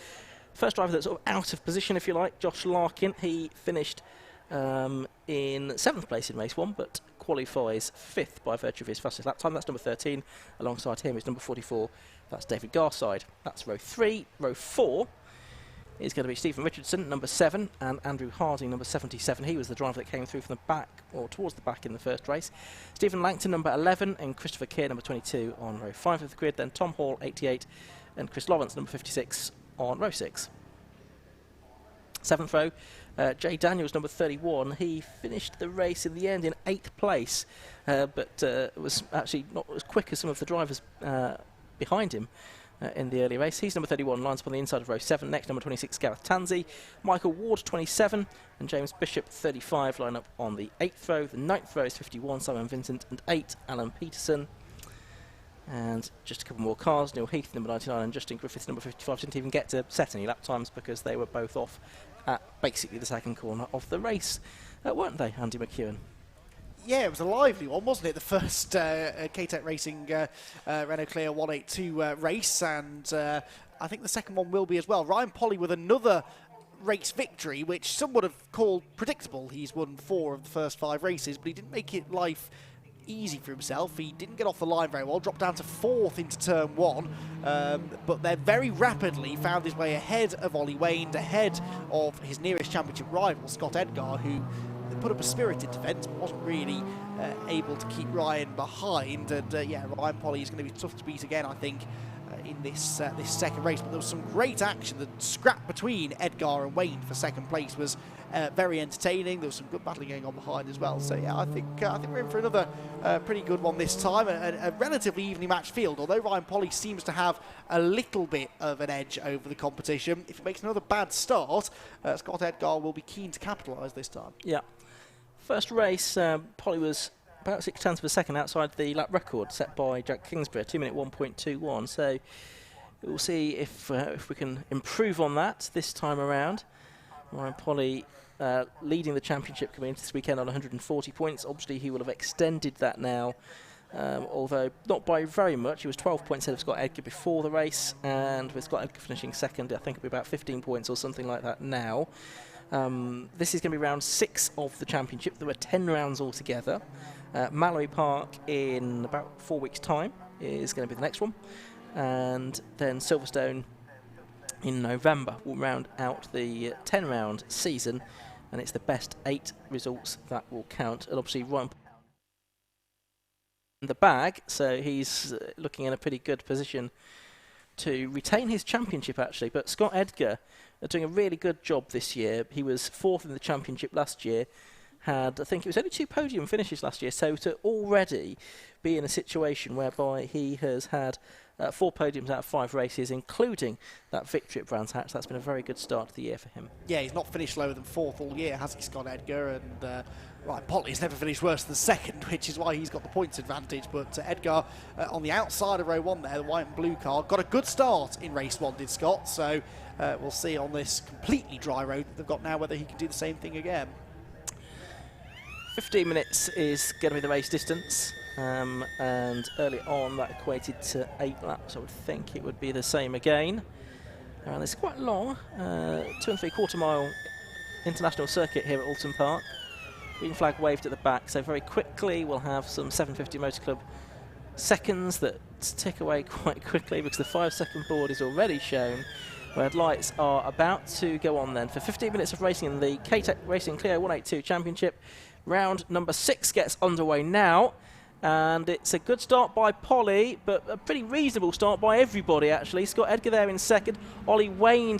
First driver that's sort of out of position, if you like, Josh Larkin. He finished in 7th place in race 1, but qualifies 5th by virtue of his fastest lap time. That's number 13. Alongside him is number 44. That's David Garside. That's row 3. Row 4 is going to be Stephen Richardson, number 7, and Andrew Harding, number 77. He was the driver that came through from the back, or towards the back in the first race. Stephen Langton, number 11, and Christopher Keir, number 22, on row 5 of the grid. Then Tom Hall, 88, and Chris Lawrence, number 56, on row 6. 7th row, Jay Daniels, number 31. He finished the race in the end in 8th place, but was actually not as quick as some of the drivers behind him in the early race. He's number 31, lines up on the inside of row 7. Next, number 26, Gareth Tansey. Michael Ward, 27, and James Bishop, 35, line up on the 8th row. The 9th row is 51, Simon Vincent, and 8, Alan Peterson. And just a couple more cars, Neil Heath, number 99, and Justin Griffiths, number 55, didn't even get to set any lap times because they were both off at basically the second corner of the race. Weren't they, Andy McEwan? Yeah, it was a lively one, wasn't it? The first K-Tech Racing Renault Clio 182 race, and I think the second one will be as well. Ryan Polly with another race victory, which some would have called predictable. He's won 4 of the first 5 races, but he didn't make it life easy for himself. He didn't get off the line very well, dropped down to 4th into turn 1, but then very rapidly found his way ahead of Ollie Wayne, ahead of his nearest championship rival, Scott Edgar, who put up a spirited defence, but wasn't really able to keep Ryan behind. And yeah, Ryan Polly is going to be tough to beat again, I think, in this this second race. But there was some great action. The scrap between Edgar and Wayne for second place was very entertaining. There was some good battling going on behind as well. So yeah, I think we're in for another pretty good one this time. A relatively evenly matched field, although Ryan Polly seems to have a little bit of an edge over the competition. If he makes another bad start, Scott Edgar will be keen to capitalise this time. Yeah. First race, Polly was about 6 tenths of a second outside the lap record set by Jack Kingsbury, 2-minute 1.21. So we'll see if we can improve on that this time around. Ryan Polly leading the championship coming into this weekend on 140 points. Obviously, he will have extended that now, although not by very much. He was 12 points ahead of Scott Edgar before the race, and with Scott Edgar finishing second, I think it'll be about 15 points or something like that now. This is going to be round 6 of the championship. There were 10 rounds altogether. Mallory Park in about 4 weeks' time is going to be the next one, and then Silverstone in November will round out the 10-round season, and it's the best 8 results that will count. And obviously Ryan in the bag, so he's looking in a pretty good position to retain his championship actually. But Scott Edgar are doing a really good job this year. He was 4th in the championship last year, had, I think it was only 2 podium finishes last year, so to already be in a situation whereby he has had 4 podiums out of 5 races, including that victory at Brands Hatch. That's been a very good start to the year for him. Yeah, he's not finished lower than 4th all year, has he, Scott Edgar? And right, Polly's never finished worse than 2nd, which is why he's got the points advantage. But Edgar on the outside of row 1 there, the white and blue car, got a good start in race 1, did Scott. So we'll see on this completely dry road that they've got now whether he can do the same thing again. 15 minutes is going to be the race distance, and early on that equated to 8 laps. I would think it would be the same again. And it's quite long, 2 3/4 mile international circuit here at Oulton Park. Green flag waved at the back, so very quickly we'll have some 750 Motor Club seconds that tick away quite quickly, because the 5-second board is already shown. Red lights are about to go on then for 15 minutes of racing in the K-Tech Racing Clio 182 Championship. Round number 6 gets underway now, and it's a good start by Polly, but a pretty reasonable start by everybody actually. Scott Edgar there in 2nd. Ollie Wayne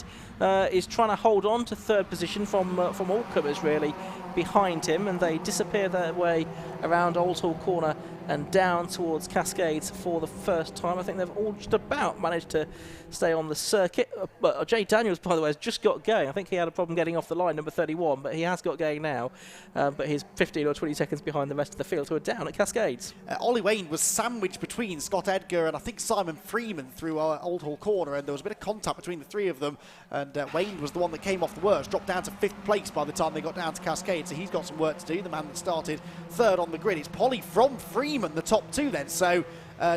is trying to hold on to 3rd position from all comers really behind him, and they disappear their way around Old Hall Corner and down towards Cascades for the first time. I think they've all just about managed to stay on the circuit. But Jay Daniels, by the way, has just got going. I think he had a problem getting off the line, number 31, but he has got going now. But he's 15 or 20 seconds behind the rest of the field who are down at Cascades. Ollie Wayne was sandwiched between Scott Edgar and I think Simon Freeman through Old Hall Corner, and there was a bit of contact between the 3 of them, and Wayne was the one that came off the worst, dropped down to 5th place by the time they got down to Cascades, so he's got some work to do, the man that started 3rd on the grid. It's Polly from Freeman, the top 2 then, so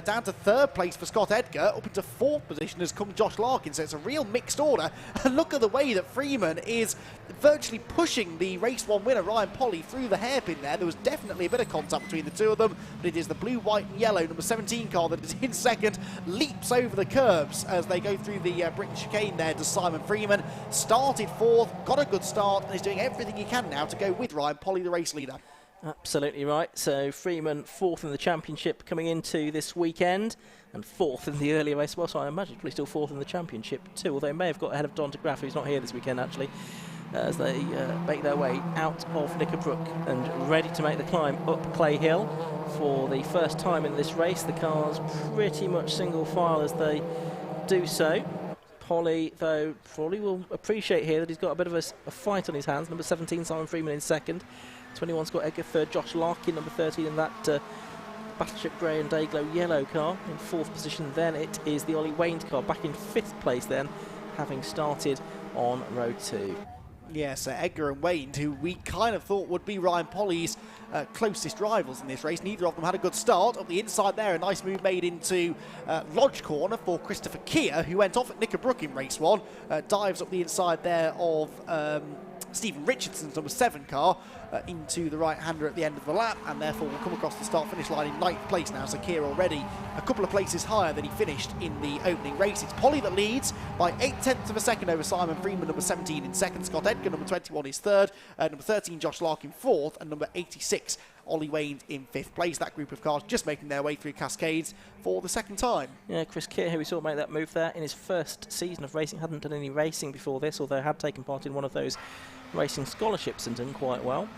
down to 3rd place for Scott Edgar. Up into 4th position has come Josh Larkin, so it's a real mixed order. And look at the way that Freeman is virtually pushing the race 1 winner Ryan Polly through the hairpin there. There was definitely a bit of contact between the 2 of them, but it is the blue, white and yellow number 17 car that is in 2nd, leaps over the curbs as they go through the Britain chicane there to Simon Freeman. Started 4th, got a good start, and is doing everything he can now to go with Ryan Polly, the race leader. Absolutely right. So Freeman 4th in the championship coming into this weekend, and 4th in the earlier race. Well, so I imagine probably still 4th in the championship too, although they may have got ahead of Don de Graaf, who's not here this weekend actually, as they make their way out of Knickerbrook and ready to make the climb up Clay Hill for the first time in this race. The car's pretty much single file as they do so. Polly, though, probably will appreciate here that he's got a bit of a fight on his hands. Number 17, Simon Freeman in 2nd. 21, Scott Edgar 3rd. Josh Larkin, number 13, in that Battleship Grey and Dayglow yellow car in 4th position. Then it is the Ollie Wayne car back in 5th place then, having started on row 2. Yes, Edgar and Wayne, who we kind of thought would be Ryan Polly's closest rivals in this race. Neither of them had a good start. Up the inside there, a nice move made into Lodge Corner for Christopher Keir, who went off at Knickerbrook in race 1. Dives up the inside there of Stephen Richardson's number 7 car into the right-hander at the end of the lap, and therefore will come across the start-finish line in 9th place now. So Keir already a couple of places higher than he finished in the opening race. It's Polly that leads by 8/10 of a second over Simon Freeman, number 17 in second. Scott Edgar, number 21, is third. Number 13, Josh Larkin, fourth, and number 86, Ollie Wayne, in 5th place. That group of cars just making their way through Cascades for the second time. Yeah, Chris Keir, who we saw make that move there in his first season of racing, hadn't done any racing before this, although had taken part in one of those racing scholarships and done quite well.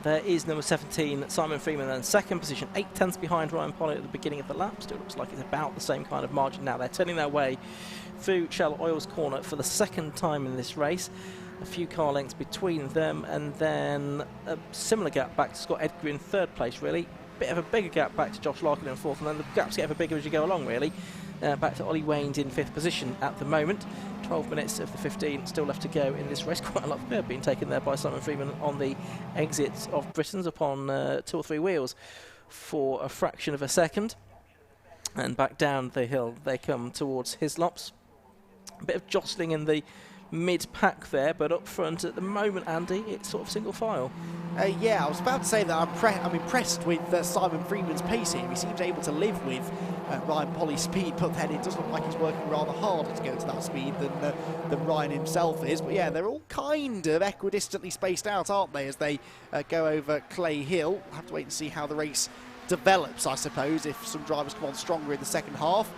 There is number 17, Simon Freeman, in second position, 8/10 behind Ryan Polly at the beginning of the lap. Still looks like it's about the same kind of margin now. They're turning their way through Shell Oil's corner for the second time in this race. A few car lengths between them, and then a similar gap back to Scott Edgar in 3rd place, really. Bit of a bigger gap back to Josh Larkin in 4th, and then the gaps get ever bigger as you go along, really. Back to Ollie Wayne's in 5th position at the moment. 12 minutes of the 15 still left to go in this race. Quite a lot of curb being taken there by Simon Freeman on the exit of Britain's upon 2 or 3 wheels for a fraction of a second. And back down the hill they come towards Hislops. A bit of jostling in the mid-pack there, but up front at the moment, Andy, it's sort of single file. Yeah, I was about to say that I'm impressed with Simon Freeman's pace here. He seems able to live with Ryan Polly's speed, but then it does look like he's working rather harder to go to that speed than Ryan himself is. But yeah, they're all kind of equidistantly spaced out, aren't they, as they go over Clay Hill. We'll have to wait and see how the race develops, I suppose, if some drivers come on stronger in the second half.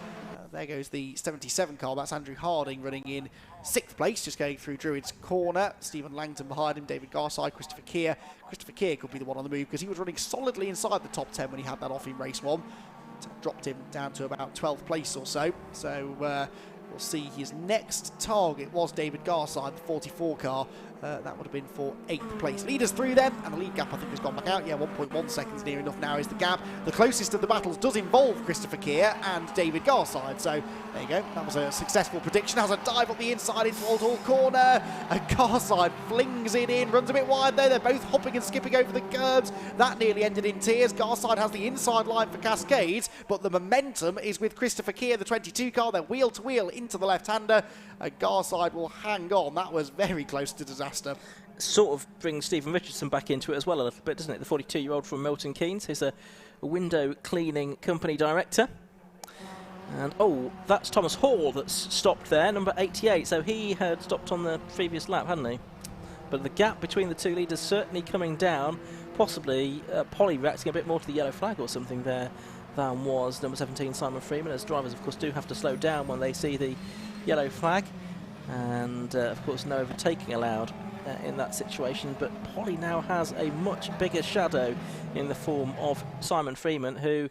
There goes the 77 car. That's Andrew Harding running in 6th place, just going through Druid's corner. Stephen Langton behind him, David Garside, Christopher Keir. Christopher Keir could be the one on the move because he was running solidly inside the top 10 when he had that off in race 1. Dropped him down to about 12th place or so. So we'll see. His next target was David Garside, the 44 car. That would have been for 8th place. Leaders through them, and the lead gap I think has gone back out. Yeah, 1.1 seconds near enough now is the gap. The closest of the battles does involve Christopher Keir and David Garside. So there you go. That was a successful prediction. Has a dive up the inside into Oulton corner. And Garside flings it in, runs a bit wide there. They're both hopping and skipping over the curbs. That nearly ended in tears. Garside has the inside line for Cascades, but the momentum is with Christopher Keir, the 22 car. They're wheel to wheel into the left-hander. Garside will hang on. That was very close to disaster. Sort of brings Stephen Richardson back into it as well a little bit, doesn't it? The 42-year-old from Milton Keynes. He's a window cleaning company director. And, oh, that's Thomas Hall that's stopped there, number 88. So he had stopped on the previous lap, hadn't he? But the gap between the two leaders certainly coming down. Possibly Polly reacting a bit more to the yellow flag or something there than was number 17, Simon Freeman, as drivers, of course, do have to slow down when they see the yellow flag. And, of course, no overtaking allowed in that situation. But Polly now has a much bigger shadow in the form of Simon Freeman, who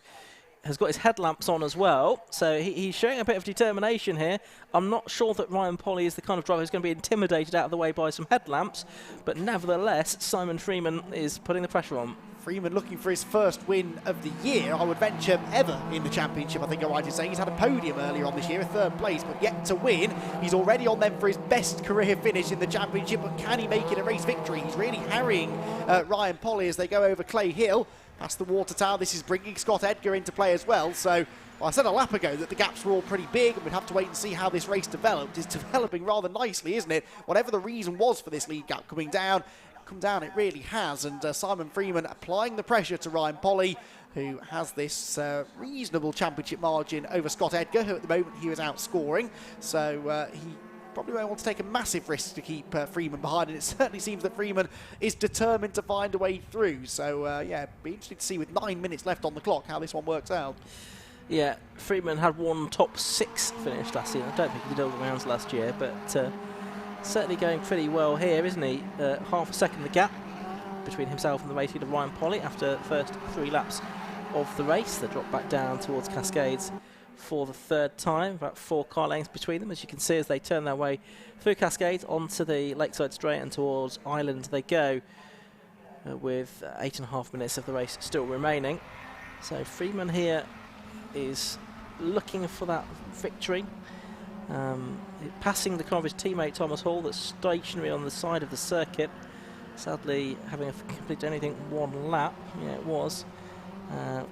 has got his headlamps on as well. So he's showing a bit of determination here. I'm not sure that Ryan Polly is the kind of driver who's going to be intimidated out of the way by some headlamps. But nevertheless, Simon Freeman is putting the pressure on. Freeman looking for his first win of the year, I would venture, ever in the championship. I think I'm right in saying he's had a podium earlier on this year, a 3rd place, but yet to win. He's already on them for his best career finish in the championship, but can he make it a race victory? He's really harrying Ryan Polly as they go over Clay Hill past the water tower. This is bringing Scott Edgar into play as well. So I said a lap ago that the gaps were all pretty big, and we'd have to wait and see how this race developed. It's developing rather nicely, isn't it? Whatever the reason was for this lead gap coming down, it really has. And Simon Freeman applying the pressure to Ryan Polly, who has this reasonable championship margin over Scott Edgar, who at the moment he was outscoring. So he probably won't want to take a massive risk to keep Freeman behind, and it certainly seems that Freeman is determined to find a way through. So yeah, be interesting to see with 9 minutes left on the clock how this one works out. Yeah, Freeman had one top 6 finish last year. I don't think he did all the rounds last year, but certainly going pretty well here, isn't he? Half a second the gap between himself and the race leader Ryan Polly after the first 3 laps of the race. They drop back down towards Cascades for the 3rd time, about 4 car lengths between them, as you can see as they turn their way through Cascades onto the Lakeside Straight and towards Island they go, with 8.5 minutes of the race still remaining. So Freeman here is looking for that victory. Passing the car of his teammate Thomas Hall that's stationary on the side of the circuit. Sadly, having completed anything one lap. Yeah, it was. And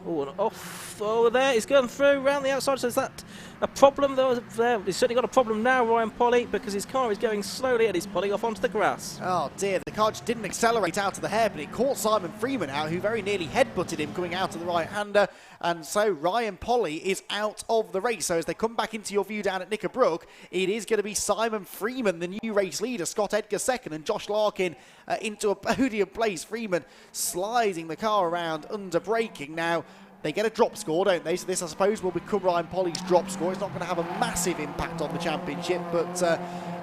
off. Oh, there, he's gone through round the outside. So is that a problem? There, he's certainly got a problem now, Ryan Polly, because his car is going slowly and he's pulling off onto the grass. Oh dear, the car just didn't accelerate out of the hairpin. It caught Simon Freeman out, who very nearly headbutted him coming out of the right-hander. And so Ryan Polly is out of the race. So as they come back into your view down at Knickerbrook, it is going to be Simon Freeman, the new race leader, Scott Edgar second, and Josh Larkin into a podium place. Freeman sliding the car around under braking. Now, they get a drop score, don't they? So this, I suppose, will become Ryan Polly's drop score. It's not going to have a massive impact on the championship, but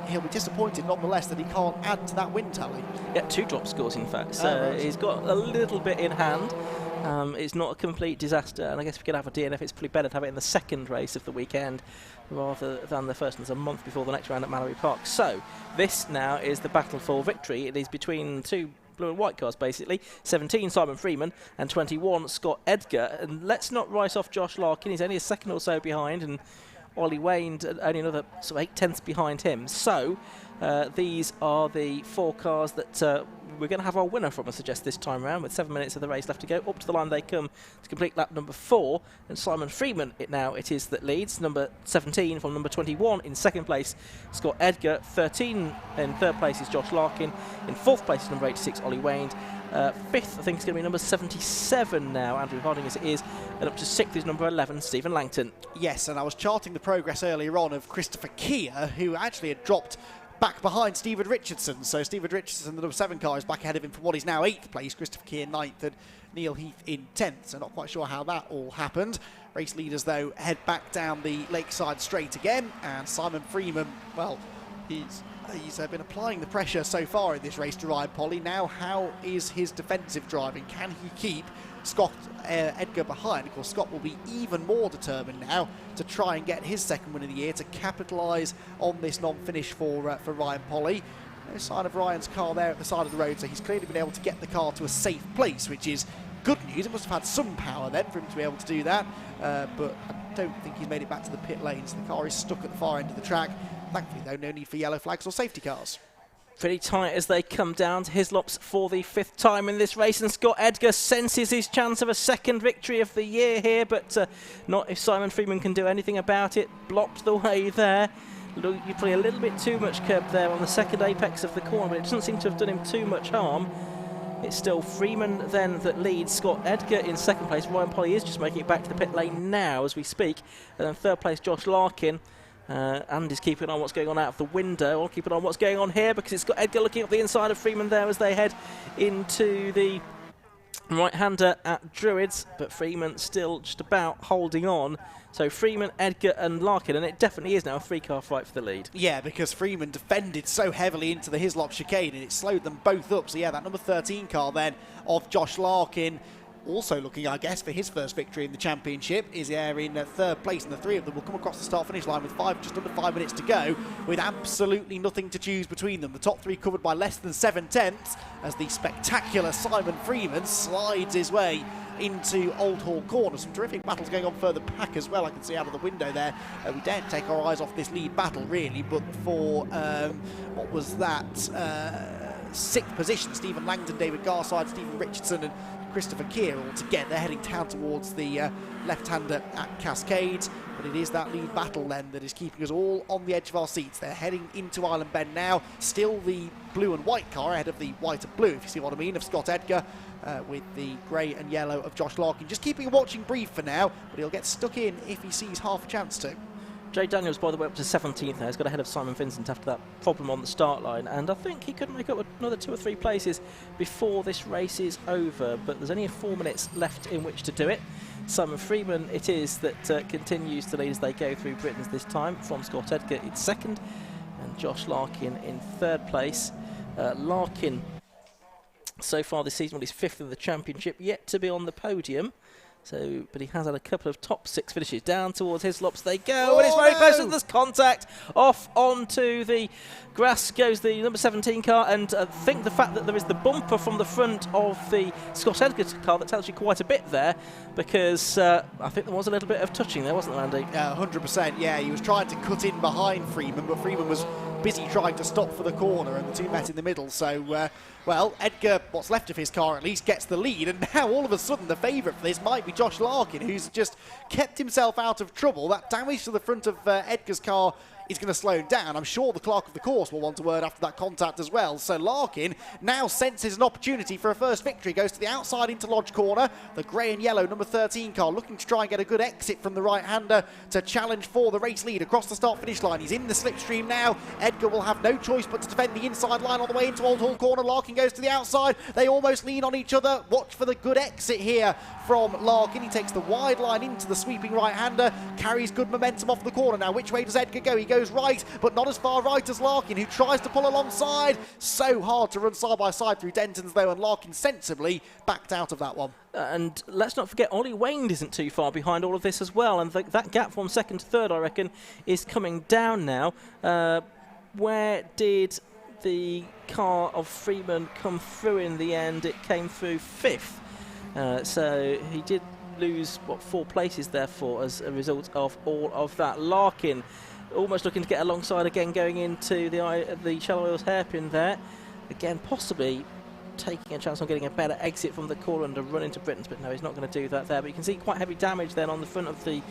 he'll be disappointed nonetheless that he can't add to that win tally. Yeah, 2 drop scores, in fact. So he's got a little bit in hand. It's not a complete disaster, and I guess if we could have a DNF, it's probably better to have it in the second race of the weekend rather than the first. And there's a month before the next round at Mallory Park. So this now is the battle for victory. It is between 2 blue and white cars, basically. 17 Simon Freeman and 21 Scott Edgar. And let's not write off Josh Larkin. He's only a second or so behind, and Ollie Wayne only another sort of 8/10 behind him. So these are the 4 cars that we're going to have our winner from, I suggest, this time round, with 7 minutes of the race left to go. Up to the line they come to complete lap number 4, and Simon Freeman it is that leads. Number 17 from number 21 in second place, Scott Edgar. 13 in third place is Josh Larkin. In fourth place is number 86, Ollie Wayne. Fifth, I think, is going to be number 77 now, Andrew Harding as it is, and up to 6th is number 11, Stephen Langton. Yes, and I was charting the progress earlier on of Christopher Keir, who actually had dropped back behind Stephen Richardson. So Stephen Richardson, the number 7 car, is back ahead of him for what is now 8th place. Christopher Keir 9th and Neil Heath in 10th. So not quite sure how that all happened. Race leaders, though, head back down the Lakeside Straight again. And Simon Freeman, well, he's been applying the pressure so far in this race to Ryan Polly. Now, how is his defensive driving? Can he keep Scott Edgar behind? Of course, Scott will be even more determined now to try and get his second win of the year, to capitalise on this non-finish for Ryan Polly. No sign of Ryan's car there at the side of the road, so he's clearly been able to get the car to a safe place, which is good news. It must have had some power then for him to be able to do that, but I don't think he's made it back to the pit lane, so the car is stuck at the far end of the track. Thankfully, though, no need for yellow flags or safety cars. Pretty tight as they come down to Hislops for the 5th time in this race, and Scott Edgar senses his chance of a second victory of the year here, but not if Simon Freeman can do anything about it. Blocked the way there. You play a little bit too much curb there on the second apex of the corner, but it doesn't seem to have done him too much harm. It's still Freeman then that leads, Scott Edgar in second place. Ryan Polly is just making it back to the pit lane now as we speak, and then third place Josh Larkin. And is keeping on what's going on out of the window. I'll keep it on what's going on here, because it's got Edgar looking up the inside of Freeman there as they head into the right-hander at Druids, but Freeman still just about holding on. So Freeman, Edgar and Larkin, and it definitely is now a 3-car fight for the lead. Yeah, because Freeman defended so heavily into the Hislop chicane and it slowed them both up. So yeah, that number 13 car then of Josh Larkin, also looking, I guess, for his first victory in the championship, is there in third place, and the 3 of them will come across the start-finish line with just under 5 minutes to go, with absolutely nothing to choose between them. The top 3 covered by less than 7/10 as the spectacular Simon Freeman slides his way into Old Hall Corner. Some terrific battles going on further back as well, I can see out of the window there. We daren't take our eyes off this lead battle, really, but for, what was that, 6th position, Stephen Langton, David Garside, Stephen Richardson and Christopher Keir all together, heading down towards the left-hander at Cascades. But it is that lead battle then that is keeping us all on the edge of our seats. They're heading into Island Bend now. Still the blue and white car ahead of the white and blue, if you see what I mean, of Scott Edgar, with the grey and yellow of Josh Larkin. Just keeping a watching brief for now, but he'll get stuck in if he sees half a chance to. Jay Daniels, by the way, up to 17th now. He's got ahead of Simon Vincent after that problem on the start line, and I think he could make up another 2 or 3 places before this race is over, but there's only 4 minutes left in which to do it. Simon Freeman it is that continues to lead as they go through Britons this time, from Scott Edgar in second and Josh Larkin in third place. Larkin so far this season, well, he's 5th in the championship, yet to be on the podium. So, but he has had a couple of top 6 finishes. Down towards Hislops they go, and it's very close, and there's contact. Off onto the grass goes the number 17 car, and I think the fact that there is the bumper from the front of the Scott Edgar's car, that tells you quite a bit there, because I think there was a little bit of touching there, wasn't there, Andy? 100%, yeah. He was trying to cut in behind Freeman, but Freeman was busy trying to stop for the corner, and the two met in the middle. So, well, Edgar, what's left of his car at least, gets the lead, and now all of a sudden the favourite for this might be Josh Larkin, who's just kept himself out of trouble. That damage to the front of Edgar's car is going to slow him down. I'm sure the clerk of the course will want a word after that contact as well. So Larkin now senses an opportunity for a first victory. Goes to the outside into Lodge corner. The grey and yellow number 13 car looking to try and get a good exit from the right-hander to challenge for the race lead across the start-finish line. He's in the slipstream now. Edgar will have no choice but to defend the inside line on the way into Old Hall corner. Larkin goes to the outside. They almost lean on each other. Watch for the good exit here from Larkin. He takes the wide line into the sweeping right-hander. Carries good momentum off the corner. Now, which way does Edgar go? He goes right, but not as far right as Larkin, who tries to pull alongside. So hard to run side by side through Denton's though, and Larkin sensibly backed out of that one. And let's not forget, Ollie Wayne isn't too far behind all of this as well, and that gap from second to third, I reckon, is coming down now. Where did the car of Freeman come through in the end? It came through 5th. So he did lose, what, 4 places therefore as a result of all of that. Larkin almost looking to get alongside again, going into the Shallow Oils hairpin there. Again, possibly taking a chance on getting a better exit from the corner and a run into Britons, but no, he's not going to do that there. But you can see quite heavy damage then on the front of the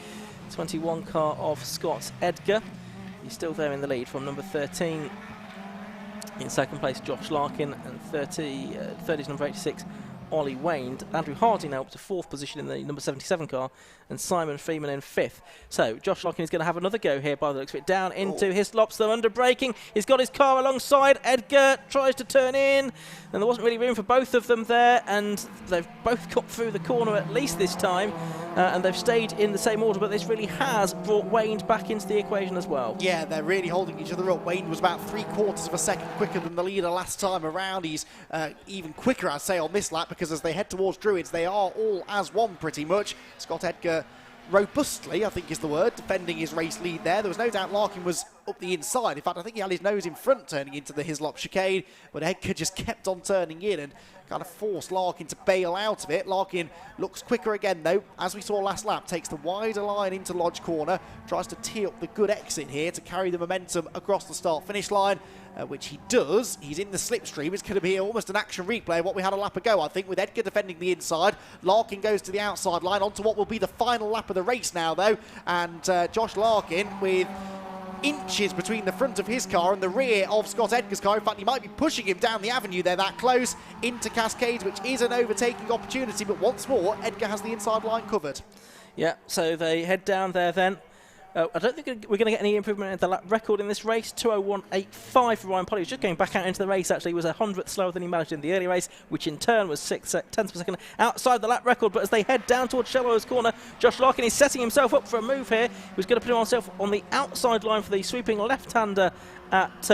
21 car of Scott Edgar. He's still there in the lead from number 13. In second place, Josh Larkin, and 30's number 86, Ollie Wayne. Andrew Hardy now up to 4th position in the number 77 car, and Simon Freeman in 5th. So Josh Larkin is going to have another go here by the looks of it. Down into Hislops, they're under braking. He's got his car alongside. Edgar tries to turn in, and there wasn't really room for both of them there, and they've both got through the corner at least this time, and they've stayed in the same order, but this really has brought Wayne back into the equation as well. Yeah, they're really holding each other up. Wayne was about 3/4 of a second quicker than the leader last time around. He's even quicker, I'd say, on this lap, because as they head towards Druids, they are all as one pretty much. Scott Edgar robustly, I think is the word, defending his race lead there. There was no doubt Larkin was up the inside. In fact, I think he had his nose in front turning into the Hislop chicane, but Edgar just kept on turning in and kind of forced Larkin to bail out of it. Larkin looks quicker again though, as we saw last lap, takes the wider line into Lodge corner, tries to tee up the good exit here to carry the momentum across the start-finish line, which he does. He's in the slipstream. It's going to be almost an action replay of what we had a lap ago, I think, with Edgar defending the inside. Larkin goes to the outside line, onto what will be the final lap of the race now though, and Josh Larkin with inches between the front of his car and the rear of Scott Edgar's car. In fact, he might be pushing him down the avenue there that close into Cascades, which is an overtaking opportunity, but once more Edgar has the inside line covered. Yeah, so they head down there then. I don't think we're going to get any improvement in the lap record in this race. 2:01.85 for Ryan Polly. He was just going back out into the race, actually. He was 100th slower than he managed in the early race, which in turn was 6/10 per second outside the lap record. But as they head down towards Shallow's corner, Josh Larkin is setting himself up for a move here. He was going to put himself on the outside line for the sweeping left-hander at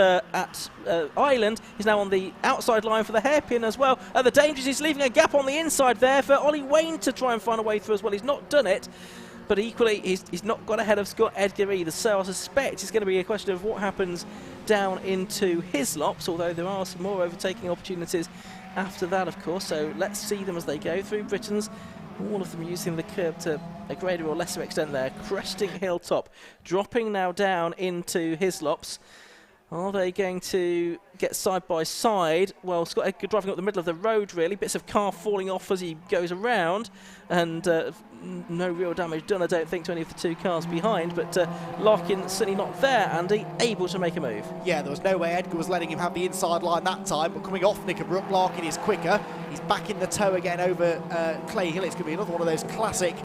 Island. He's now on the outside line for the hairpin as well. The danger is he's leaving a gap on the inside there for Ollie Wayne to try and find a way through as well. He's not done it. But equally, he's not got ahead of Scott Edgar either. So I suspect it's going to be a question of what happens down into Hislops, although there are some more overtaking opportunities after that, of course. So let's see them as they go through Britons. All of them using the curb to a greater or lesser extent there. Cresting Hilltop, dropping now down into Hislops. Are they going to get side by side? Well, Scott Edgar driving up the middle of the road, really. Bits of car falling off as he goes around, and no real damage done, I don't think, to any of the two cars behind. But Larkin certainly not there, Andy, able to make a move. Yeah, there was no way Edgar was letting him have the inside line that time, but coming off Knickerbrook, Larkin is quicker. He's back in the tow again over Clay Hill. It's going to be another one of those classic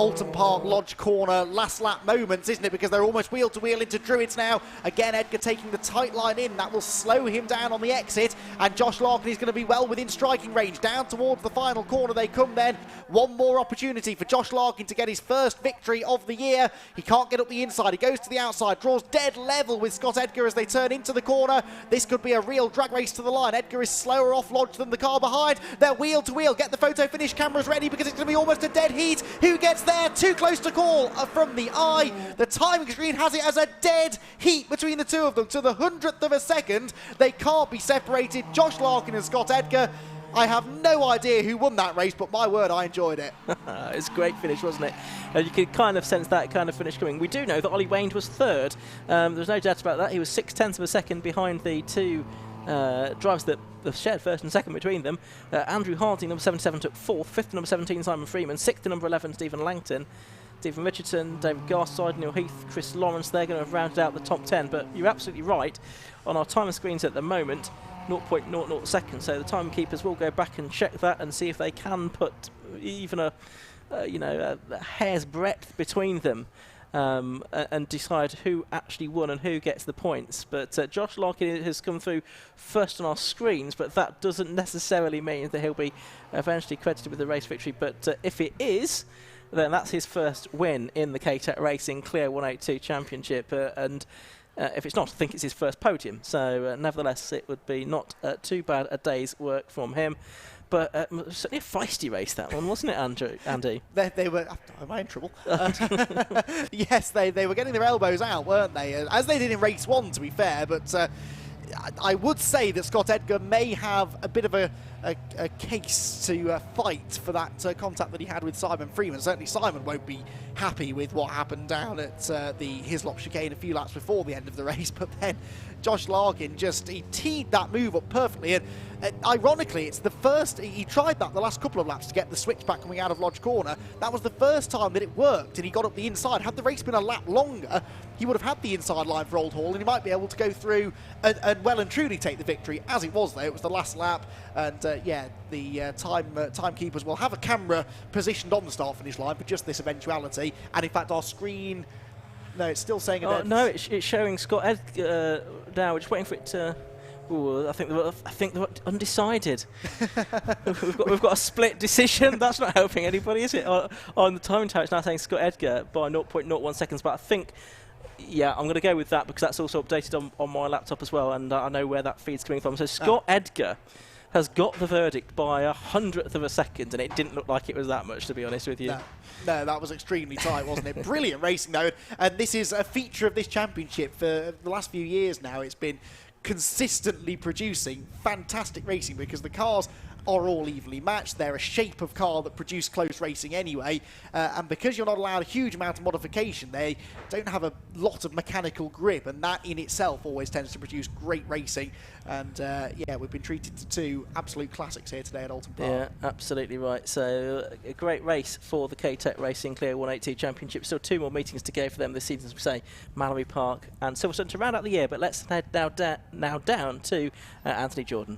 Oulton Park Lodge corner last lap moments, isn't it? Because they're almost wheel to wheel into Druids now. Again, Edgar taking the tight line in. That will slow him down on the exit. And Josh Larkin is going to be well within striking range. Down towards the final corner they come then. One more opportunity for Josh Larkin to get his first victory of the year. He can't get up the inside. He goes to the outside, draws dead level with Scott Edgar as they turn into the corner. This could be a real drag race to the line. Edgar is slower off Lodge than the car behind. They're wheel to wheel. Get the photo finish cameras ready because it's going to be almost a dead heat. Who gets there? Too close to call from the eye. The timing screen has it as a dead heat between the two of them to the 100th of a second. They can't be separated. Josh Larkin and Scott Edgar. I have no idea who won that race, but my word, I enjoyed it. It's a great finish, wasn't it? You could kind of sense that kind of finish coming. We do know that Ollie Wayne was third. There's no doubt about that. He was 0.6 of a second behind the two drivers that shared first and second between them. Andrew Harding, number 77, took fourth. Fifth to number 17, Simon Freeman. Sixth to number 11, Stephen Langton. Stephen Richardson, David Garside, Neil Heath, Chris Lawrence, they're going to have rounded out the top 10. But you're absolutely right. On our timer screens at the moment, 0.00 seconds. So the timekeepers will go back and check that and see if they can put even a hair's breadth between them. And decide who actually won and who gets the points. But Josh Larkin has come through first on our screens, but that doesn't necessarily mean that he'll be eventually credited with the race victory. But if it is, then that's his first win in the K-Tech Racing Clear 182 Championship. And if it's not, I think it's his first podium. So nevertheless, it would be not too bad a day's work from him. But certainly a feisty race, that one, wasn't it, Andy? They were... Am I in trouble? Yes, they were getting their elbows out, weren't they? As they did in race one, to be fair. But I would say that Scott Edgar may have a bit of a case to fight for that contact that he had with Simon Freeman. Certainly Simon won't be happy with what happened down at the Hislop chicane a few laps before the end of the race. But then Josh Larkin he teed that move up perfectly. And ironically, it's the first, he tried that the last couple of laps to get the switchback coming out of Lodge Corner. That was the first time that it worked and he got up the inside. Had the race been a lap longer, he would have had the inside line for Old Hall and he might be able to go through and well and truly take the victory. As it was, though, it was the last lap. And the timekeepers will have a camera positioned on the start-finish line for just this eventuality. And in fact, our screen... No, it's still saying... No, it's showing Scott Edgar now. We're just waiting for it to... Ooh, I think they're undecided. we've got a split decision. That's not helping anybody, is it? On the time tower, it's now saying Scott Edgar by 0.01 seconds. But I think, yeah, I'm going to go with that because that's also updated on my laptop as well, and I know where that feed's coming from. So Scott Edgar has got the verdict by 100th of a second, and it didn't look like it was that much, to be honest with you. No, that was extremely tight, wasn't it? Brilliant racing, though. And this is a feature of this championship for the last few years now. It's been consistently producing fantastic racing because the cars are all evenly matched. They're a shape of car that produce close racing anyway, and because you're not allowed a huge amount of modification, they don't have a lot of mechanical grip, and that in itself always tends to produce great racing. And yeah, we've been treated to two absolute classics here today at Oulton Park. Yeah, absolutely right. So a great race for the K-Tech Racing Clear 182 Championship. Still two more meetings to go for them this season, as we say, Mallory Park and Silverstone to round out the year. But let's head now down to Anthony Jordan.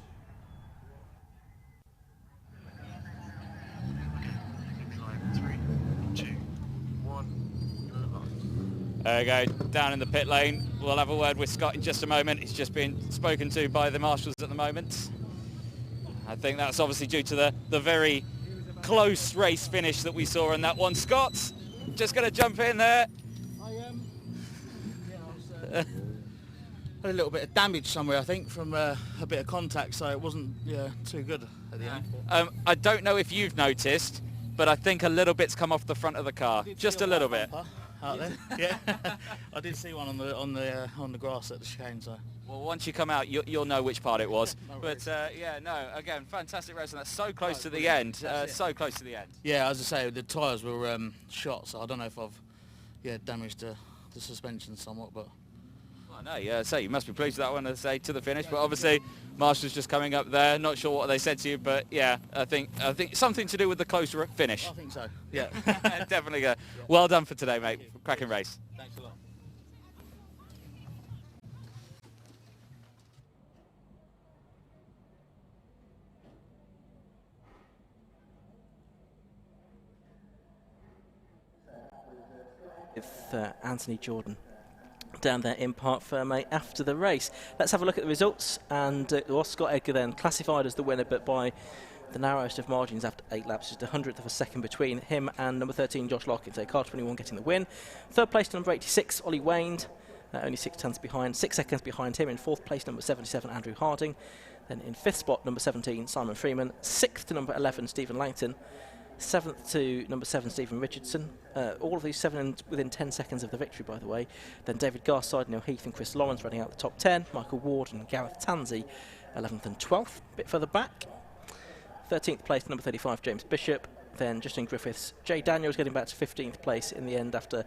There we go, down in the pit lane. We'll have a word with Scott in just a moment. He's just been spoken to by the marshals at the moment. I think that's obviously due to the very close race finish that we saw in that one. Scott, just going to jump in there. Had a little bit of damage somewhere, I think, from a bit of contact, so it wasn't too good at the end. I don't know if you've noticed, but I think a little bit's come off the front of the car, just a little bit. Out there, yeah. I did see one on the grass at the chicane. So. Well, once you come out, you'll know which part it was. But yeah, no, again, fantastic racing. That's so close to the end. So close to the end. Yeah, as I say, the tyres were shot, so I don't know if I've damaged the suspension somewhat, but. No, yeah, so you must be pleased with that one, to the finish. But obviously, Marshall's just coming up there. Not sure what they said to you, but yeah, I think something to do with the close finish. I think so. Yeah, definitely. Go. Well done for today, mate. Cracking race. Thanks a lot. with Anthony Jordan down there in Parc Fermé after the race. Let's have a look at the results, and it was Scott Edgar then classified as the winner, but by the narrowest of margins after 8 laps, just a 100th of a second between him and number 13 Josh Larkin. So car 21 getting the win. Third place number 86 Ollie Wayne, only 6 seconds behind him. In fourth place number 77 Andrew Harding. Then in fifth spot number 17 Simon Freeman. Sixth to number 11 Stephen Langton. 7th to number 7 Stephen Richardson. All of these 7 within 10 seconds of the victory, by the way. Then David Garside, Neil Heath and Chris Lawrence running out the top 10. Michael Ward and Gareth Tansey 11th and 12th. A bit further back, 13th place number 35 James Bishop. Then Justin Griffiths, Jay Daniels getting back to 15th place in the end after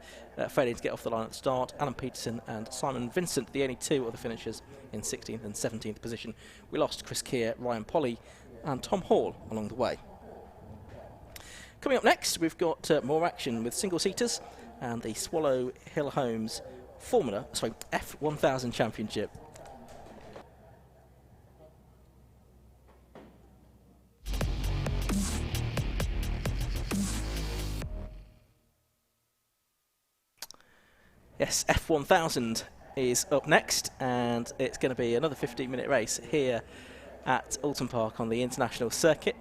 failing to get off the line at the start. Alan Peterson and Simon Vincent, the only 2 of the finishers, in 16th and 17th position. We lost Chris Keir, Ryan Polly and Tom Hall along the way. Coming up next, we've got more action with single-seaters and the Swallow Hill Homes F1000 Championship. Yes, F1000 is up next, and it's going to be another 15-minute race here at Oulton Park on the international circuit.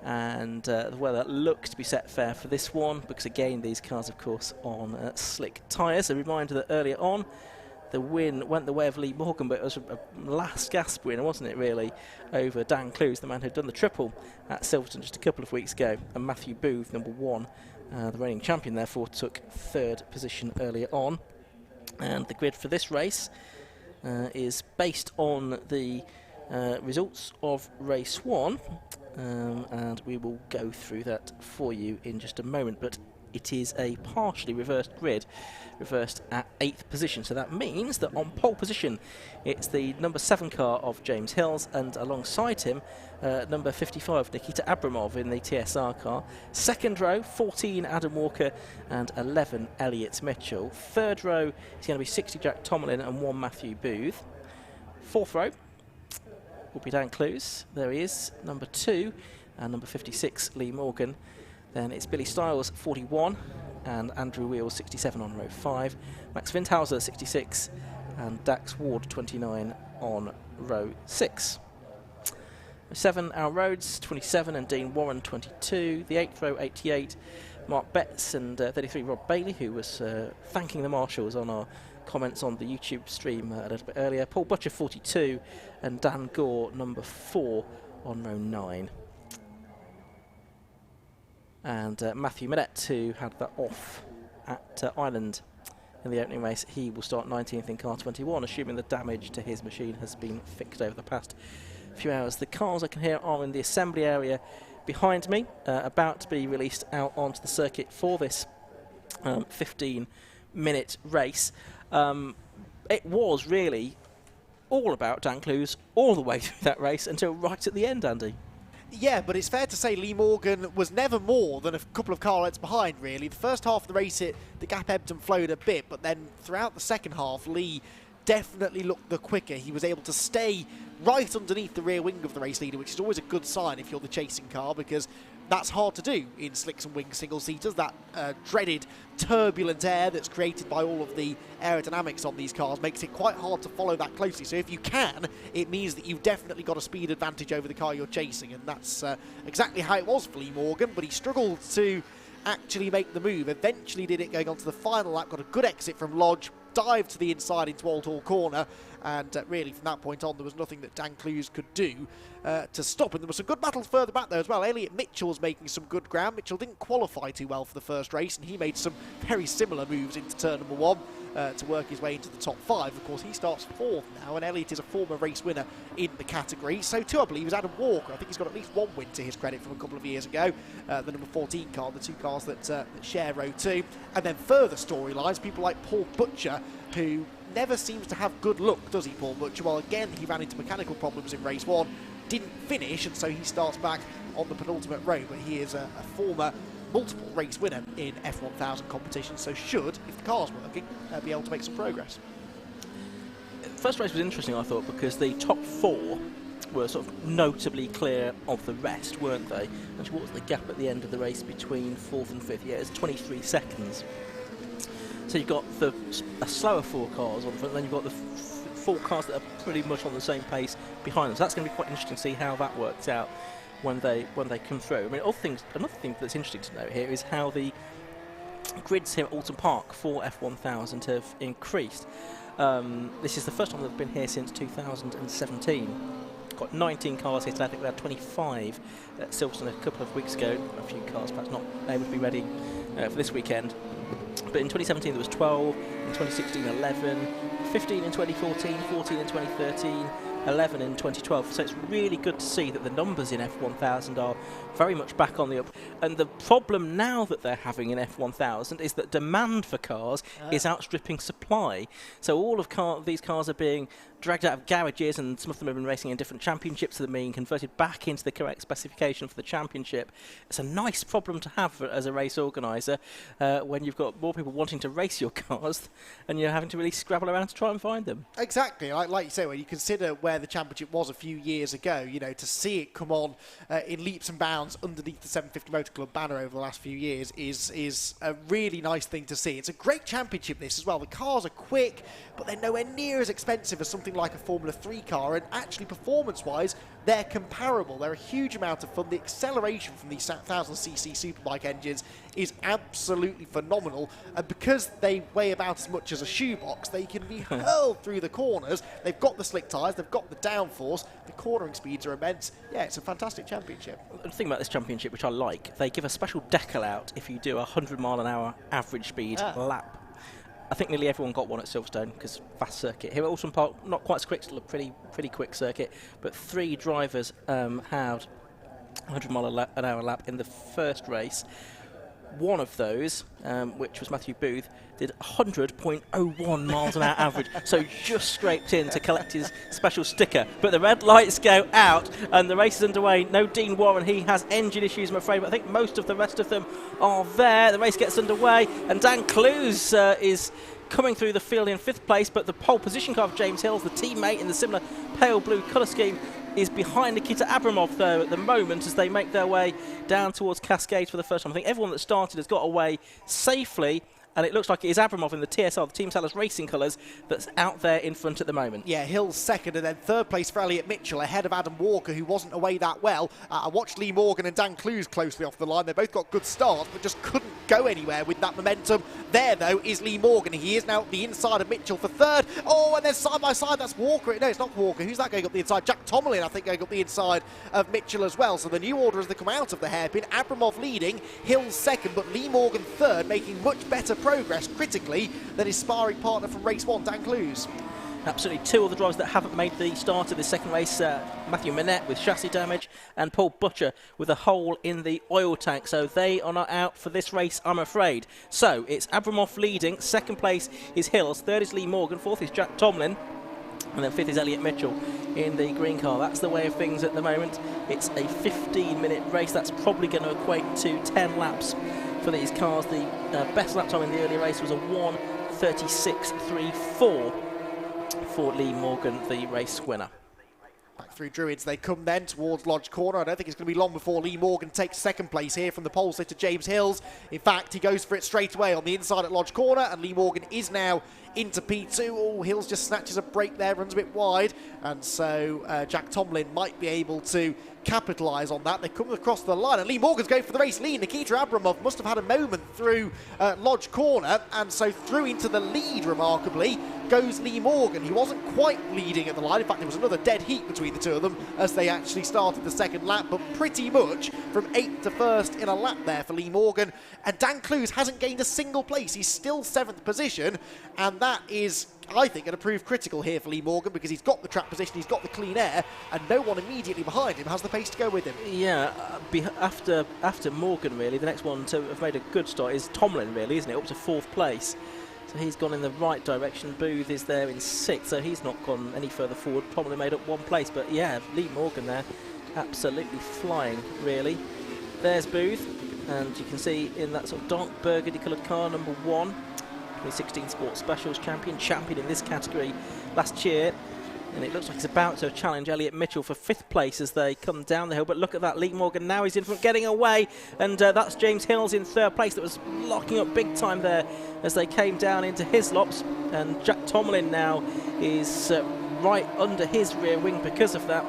And the weather looks to be set fair for this one, because again these cars of course on slick tyres. A reminder that earlier on the win went the way of Lee Morgan, but it was a last gasp win, wasn't it really, over Dan Clues, the man who'd done the triple at Silverstone just a couple of weeks ago. And Matthew Booth, number 1, the reigning champion, therefore took 3rd position earlier on. And the grid for this race is based on the results of race 1. And we will go through that for you in just a moment, but it is a partially reversed grid, reversed at 8th position, so that means that on pole position it's the number 7 car of James Hills, and alongside him number 55 Nikita Abramov in the TSR car. Second row 14 Adam Walker and 11 Elliot Mitchell. Third row is going to be 60 Jack Tomlin and 1 Matthew Booth. Fourth row will be Dan Clues, there he is, number 2, and number 56, Lee Morgan. Then it's Billy Stiles, 41, and Andrew Wheels, 67 on row 5. Max Windhauser, 66, and Dax Ward, 29 on row 6. 7, Al Rhodes, 27, and Dean Warren, 22. The 8th row, 88, Mark Betts, and 33, Rob Bailey, who was thanking the marshals on our comments on the YouTube stream a little bit earlier. Paul Butcher, 42, and Dan Gore, number 4 on row 9. And Matthew Millett, who had that off at Ireland in the opening race, he will start 19th in car 21, assuming the damage to his machine has been fixed over the past few hours. The cars I can hear are in the assembly area behind me, about to be released out onto the circuit for this 15-minute race. It was really all about Dan Clues all the way through that race until right at the end, Andy. Yeah, but it's fair to say Lee Morgan was never more than a couple of car lengths behind, really. The first half of the race, the gap ebbed and flowed a bit, but then throughout the second half, Lee definitely looked the quicker. He was able to stay right underneath the rear wing of the race leader, which is always a good sign if you're the chasing car, because that's hard to do in slicks and wings single-seaters. That dreaded turbulent air that's created by all of the aerodynamics on these cars makes it quite hard to follow that closely. So if you can, it means that you've definitely got a speed advantage over the car you're chasing, and that's exactly how it was for Lee Morgan, but he struggled to actually make the move. Eventually did it going on to the final lap, got a good exit from Lodge, dived to the inside into Old Hall Corner, and really from that point on there was nothing that Dan Clues could do to stop him. There were some good battles further back there as well. Elliot Mitchell was making some good ground. Mitchell didn't qualify too well for the first race, and he made some very similar moves into turn number 1 to work his way into the top 5. Of course, he starts 4th now, and Elliot is a former race winner in the category. So too, I believe, is Adam Walker. I think he's got at least 1 win to his credit from a couple of years ago. The number 14 car, the 2 cars that share row 2. And then further storylines, people like Paul Butcher, who never seems to have good luck, does he, Paul Butcher? Well, again, he ran into mechanical problems in race 1, didn't finish, and so he starts back on the penultimate row, but he is a former multiple race winner in F1000 competitions, so should, if the car's working, be able to make some progress. First race was interesting, I thought, because the top 4 were sort of notably clear of the rest, weren't they? And what was the gap at the end of the race between 4th and 5th? Yeah, it was 23 seconds. So you've got a slower 4 cars on front, then you've got the 4 cars that are pretty much on the same pace behind them. So that's going to be quite interesting to see how that works out when they come through. I mean, another thing that's interesting to note here is how the grids here at Oulton Park for F1000 have increased. This is the first time they've been here since 2017. Got 19 cars here today. I think we had 25 at Silverstone a couple of weeks ago. A few cars perhaps not able to be ready for this weekend. But in 2017 there was 12, in 2016 11, 15 in 2014, 14 in 2013, 11 in 2012. So it's really good to see that the numbers in F1000 are very much back on the up. And the problem now that they're having in F1000 is that demand for cars is outstripping supply. So all of these cars are being dragged out of garages, and some of them have been racing in different championships, so they're being converted back into the correct specification for the championship. It's a nice problem to have as a race organiser when you've got more people wanting to race your cars and you're having to really scrabble around to try and find them. Exactly, like you say, when you consider where the championship was a few years ago, you know, to see it come on in leaps and bounds underneath the 750 Motor Club banner over the last few years is a really nice thing to see. It's a great championship, this as well. The cars are quick, but they're nowhere near as expensive as something like a Formula 3 car, and actually performance-wise, they're comparable. They're a huge amount of fun. The acceleration from these 1000cc superbike engines is absolutely phenomenal, and because they weigh about as much as a shoebox, they can be hurled through the corners. They've got the slick tyres, they've got the downforce, the cornering speeds are immense. Yeah, it's a fantastic championship. The thing about this championship, which I like, they give a special decal out if you do a 100-mile-an-hour average speed lap. I think nearly everyone got one at Silverstone because fast circuit. Here at Oulton Park, not quite as quick, still a pretty quick circuit, but 3 drivers had 100-mile-an-hour lap in the first race. One of those, which was Matthew Booth, did 100.01 miles an hour average, so just scraped in to collect his special sticker. But the red lights go out and the race is underway. No Dean Warren, he has engine issues, I'm afraid, but I think most of the rest of them are there. The race gets underway and Dan Clues is coming through the field in 5th place, but the pole position car of James Hills, the teammate in the similar pale blue colour scheme, is behind Nikita Abramov, though, at the moment, as they make their way down towards Cascades for the first time. I think everyone that started has got away safely, and it looks like it is Abramov in the TSR, the Team Sellers Racing colours, that's out there in front at the moment. Yeah, Hill's second, and then 3rd place for Elliot Mitchell, ahead of Adam Walker, who wasn't away that well. I watched Lee Morgan and Dan Clues closely off the line. They both got good starts, but just couldn't go anywhere with that momentum. There, though, is Lee Morgan. He is now the inside of Mitchell for 3rd. Oh, and then side by side, that's Walker. No, it's not Walker. Who's that going up the inside? Jack Tomlin, I think, going up the inside of Mitchell as well. So the new order as they come out of the hairpin. Abramov leading, Hill's second, but Lee Morgan 3rd, making much better progress critically than his sparring partner from race 1, Dan Clues. Absolutely, 2 of the drivers that haven't made the start of this second race, Matthew Minette with chassis damage and Paul Butcher with a hole in the oil tank. So they are not out for this race, I'm afraid. So it's Abramov leading, 2nd place is Hills, 3rd is Lee Morgan, 4th is Jack Tomlin, and then 5th is Elliot Mitchell in the green car. That's the way of things at the moment. It's a 15-minute race. That's probably going to equate to 10 laps for these cars. The best lap time in the early race was a 1:36.34 for Lee Morgan, the race winner. Back through Druids they come then towards Lodge Corner. I don't think it's going to be long before Lee Morgan takes 2nd place here from the pole sitter James Hills. In fact, he goes for it straight away on the inside at Lodge Corner, and Lee Morgan is now into P2. Oh, Hills just snatches a break there, runs a bit wide, and so Jack Tomlin might be able to capitalise on that. They come across the line, and Lee Morgan's going for the race lead. Nikita Abramov must have had a moment through Lodge Corner, and so through into the lead, remarkably, goes Lee Morgan. He wasn't quite leading at the line. In fact, there was another dead heat between the two of them as they actually started the second lap, but pretty much from 8th to 1st in a lap there for Lee Morgan. And Dan Clues hasn't gained a single place. He's still 7th position, and that is, I think, going to prove critical here for Lee Morgan, because he's got the track position, he's got the clean air, and no one immediately behind him has the pace to go with him. Yeah, after Morgan, really, the next one to have made a good start is Tomlin, really, isn't it? Up to 4th place. So he's gone in the right direction. Booth is there in 6th, so he's not gone any further forward. Tomlin made up 1 place, but yeah, Lee Morgan there, absolutely flying, really. There's Booth, and you can see in that sort of dark burgundy coloured car, number 1. 2016 Sports Specials champion in this category last year. And it looks like he's about to challenge Elliot Mitchell for 5th place as they come down the hill. But look at that, Lee Morgan now is in front, getting away. And that's James Hills in 3rd place that was locking up big time there as they came down into Hislops. And Jack Tomlin now is right under his rear wing because of that.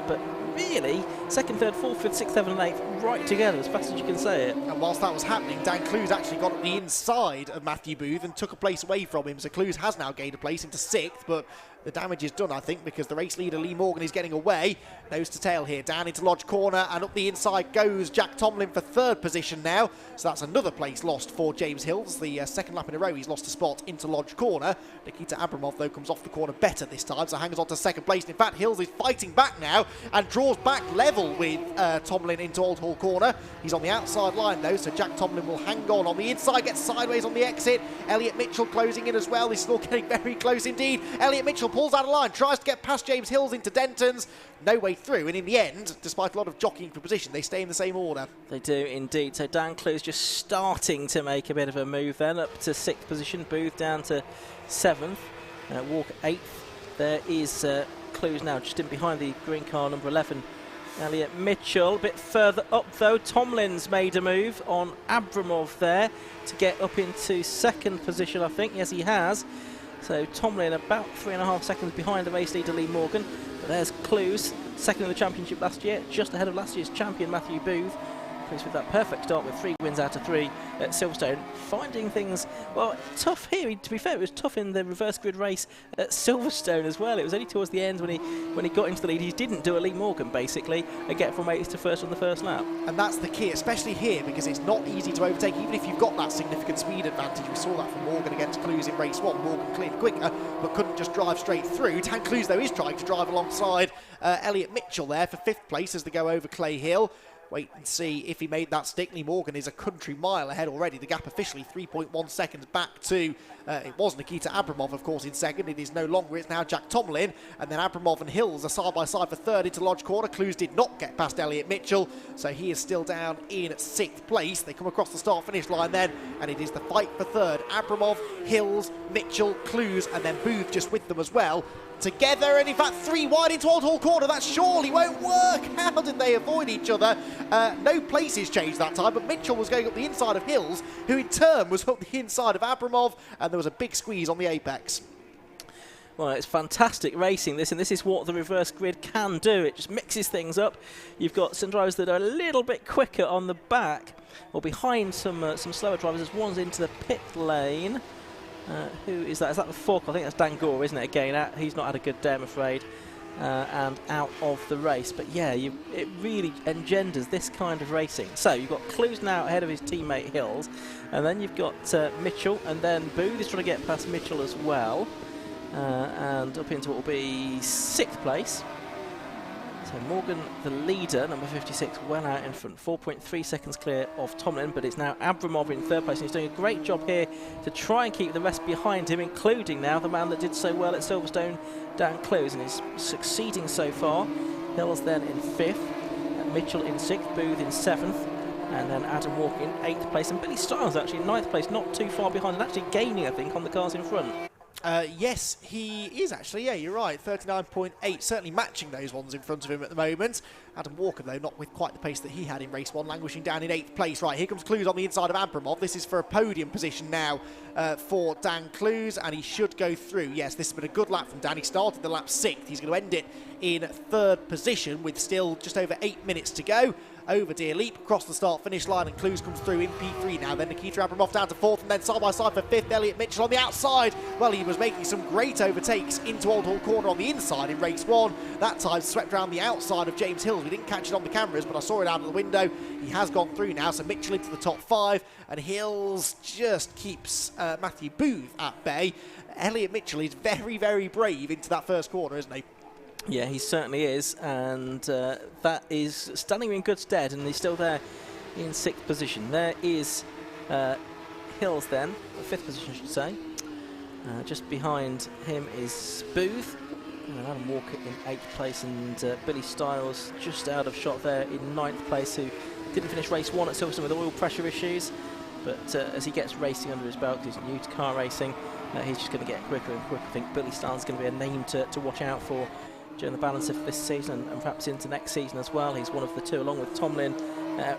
But really, 2nd, 3rd, 4th, 5th, 6th, 7th and 8th right together as fast as you can say it. And whilst that was happening, Dan Clues actually got up the inside of Matthew Booth and took a place away from him. So Clues has now gained a place into 6th, but the damage is done, I think, because the race leader Lee Morgan is getting away. Nose to tail here, down into Lodge Corner, and up the inside goes Jack Tomlin for 3rd position now. So that's another place lost for James Hills. The 2nd lap in a row, he's lost a spot into Lodge Corner. Nikita Abramov, though, comes off the corner better this time, so hangs on to 2nd place. In fact, Hills is fighting back now and draws back level with Tomlin into Old Hall Corner. He's on the outside line, though, so Jack Tomlin will hang on the inside, gets sideways on the exit. Elliot Mitchell closing in as well. He's still getting very close indeed. Elliot Mitchell pulls out of line, tries to get past James Hills into Denton's. No way through, and in the end, despite a lot of jockeying for position, they stay in the same order. They do indeed. So Dan Clues just starting to make a bit of a move then, up to 6th position. Booth down to 7th. Walker 8th. There is Clues now just in behind the green car, number 11. Elliot Mitchell, a bit further up though. Tomlin's made a move on Abramov there to get up into 2nd position, I think. Yes, he has. So Tomlin about 3.5 seconds behind the race leader Lee Morgan. But there's Clues, 2nd in the championship last year, just ahead of last year's champion Matthew Booth. Clues with that perfect start with 3 wins out of 3 at Silverstone. Finding things, well, tough here. To be fair, it was tough in the reverse grid race at Silverstone as well. It was only towards the end when he got into the lead. He didn't do a Lee Morgan basically and get from 8th to 1st on the first lap. And that's the key, especially here, because it's not easy to overtake, even if you've got that significant speed advantage. We saw that from Morgan against Clues in race 1. Morgan cleared quicker, but couldn't just drive straight through. Dan Clues, though, is trying to drive alongside Elliot Mitchell there for 5th place as they go over Clay Hill. Wait and see if he made that stick. Lee Morgan is a country mile ahead already. The gap officially 3.1 seconds back to, it was Nikita Abramov, of course, in 2nd. It is no longer. It's now Jack Tomlin. And then Abramov and Hills are side by side for 3rd into Lodge Corner. Clues did not get past Elliot Mitchell, so he is still down in 6th place. They come across the start-finish line then, and it is the fight for 3rd. Abramov, Hills, Mitchell, Clues, and then Booth just with them as well. Together, and in fact 3 wide into Old Hall Corner. That surely won't work. How did they avoid each other? No places changed that time, but Mitchell was going up the inside of Hills, who in turn was up the inside of Abramov, and there was a big squeeze on the apex. Well, it's fantastic racing this, and this is what the reverse grid can do. It just mixes things up. You've got some drivers that are a little bit quicker on the back, or behind some slower drivers as one's into the pit lane. Who is that? Is that the Fork? I think that's Dan Gore, isn't it? Again, he's not had a good day, I'm afraid, and out of the race. But yeah, it really engenders this kind of racing. So you've got Clues now ahead of his teammate Hills, and then you've got Mitchell, and then Booth is trying to get past Mitchell as well, and up into what will be 6th place. So Morgan, the leader, number 56, well out in front, 4.3 seconds clear of Tomlin, but it's now Abramov in 3rd place, and he's doing a great job here to try and keep the rest behind him, including now the man that did so well at Silverstone, Dan Clues, and he's succeeding so far. Hills then in 5th, Mitchell in 6th, Booth in 7th, and then Adam Walker in 8th place, and Billy Stiles actually in 9th place, not too far behind, and actually gaining, I think, on the cars in front. Yes, he is actually, yeah, you're right, 39.8, certainly matching those ones in front of him at the moment. Adam Walker, though, not with quite the pace that he had in race 1, languishing down in 8th place. Right, here comes Clues on the inside of Abramov. This is for a podium position now for Dan Clues, and he should go through. Yes, this has been a good lap from Dan. He started the lap 6th. He's going to end it in 3rd position with still just over 8 minutes to go. Over Deer Leap, across the start-finish line, and Clues comes through in P3 now. Then Nikita Abramov down to 4th, and then side-by-side for 5th, Elliot Mitchell on the outside. Well, he was making some great overtakes into Old Hall Corner on the inside in race 1. That time swept around the outside of James Hills. We didn't catch it on the cameras, but I saw it out of the window. He has gone through now, so Mitchell into the top 5, and Hills just keeps Matthew Booth at bay. Elliot Mitchell is very, very brave into that first corner, isn't he? Yeah, he certainly is, and that is standing him in good stead, and he's still there in 6th position. There is Hills then, 5th position I should say. Just behind him is Booth, and Adam Walker in 8th place, and Billy Stiles just out of shot there in 9th place, who didn't finish race 1 at Silverstone with oil pressure issues. but as he gets racing under his belt, because he's new to car racing, he's just going to get quicker and quicker. I think Billy Starr's going to be a name to watch out for during the balance of this season and perhaps into next season as well. He's one of the two, along with Tomlin,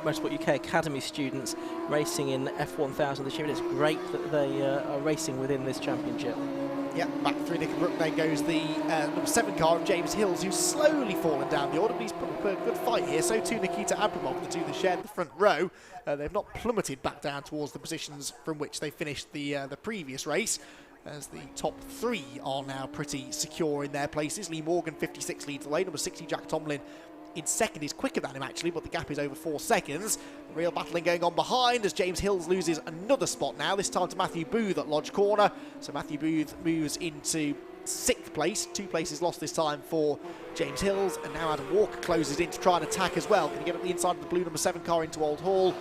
Motorsport UK Academy students racing in F1000 this year. It's great that they are racing within this championship. Yeah, back through Nickelbrook then goes the number 7 car of James Hills, who's slowly fallen down the order, but he's put up a good fight here. So too Nikita Abramov, the two that shared the front row. They've not plummeted back down towards the positions from which they finished the previous race, as the top 3 are now pretty secure in their places. Lee Morgan, 56, leads the way. Number 60, Jack Tomlin, in second, is quicker than him actually, but the gap is over 4 seconds. Real battling going on behind as James Hills loses another spot now, this time to Matthew Booth at Lodge Corner. So Matthew Booth moves into 6th place, 2 places lost this time for James Hills, and now Adam Walker closes in to try and attack as well. Can he get up the inside of the blue number 7 car into Old Hall?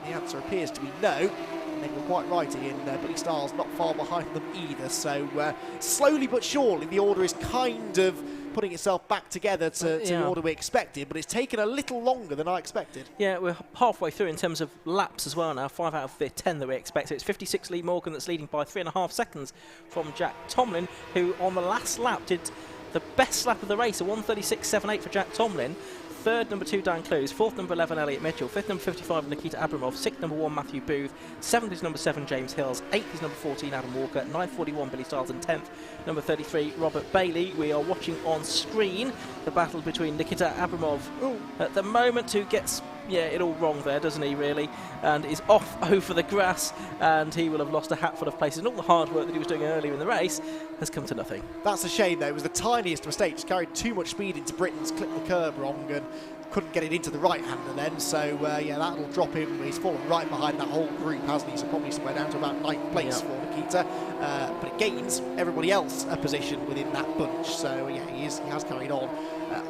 The answer appears to be no. And then you're quite right, Ian. Billy Starr's not far behind them either. So slowly but surely the order is kind of putting itself back together to the order we expected, but it's taken a little longer than I expected. Yeah, we're halfway through in terms of laps as well now, 5 out of the 10 that we expected. It's 56 Lee Morgan that's leading by 3.5 seconds from Jack Tomlin, who on the last lap did the best lap of the race, a 1:36.78 for Jack Tomlin. Third, number 2, Dan Clues. Fourth, number 11, Elliot Mitchell. Fifth, number 55, Nikita Abramov. Sixth, number 1, Matthew Booth. Seventh is number 7, James Hills. Eighth is number 14, Adam Walker. 9:41, Billy Starrs. And 10th, number 33, Robert Bailey. We are watching on screen the battle between Nikita Abramov at the moment, who gets it all wrong there, doesn't he, really? And is off over the grass, and he will have lost a hatful of places. And all the hard work that he was doing earlier in the race has come to nothing. That's a shame, though. It was the tiniest mistake. Just carried too much speed into Britain's, clipped the curb wrong, and couldn't get it into the right-hander then. So, that'll drop him. He's fallen right behind that whole group, hasn't he? So probably somewhere down to about 9th place for Nikita. But it gains everybody else a position within that bunch. So, he has carried on.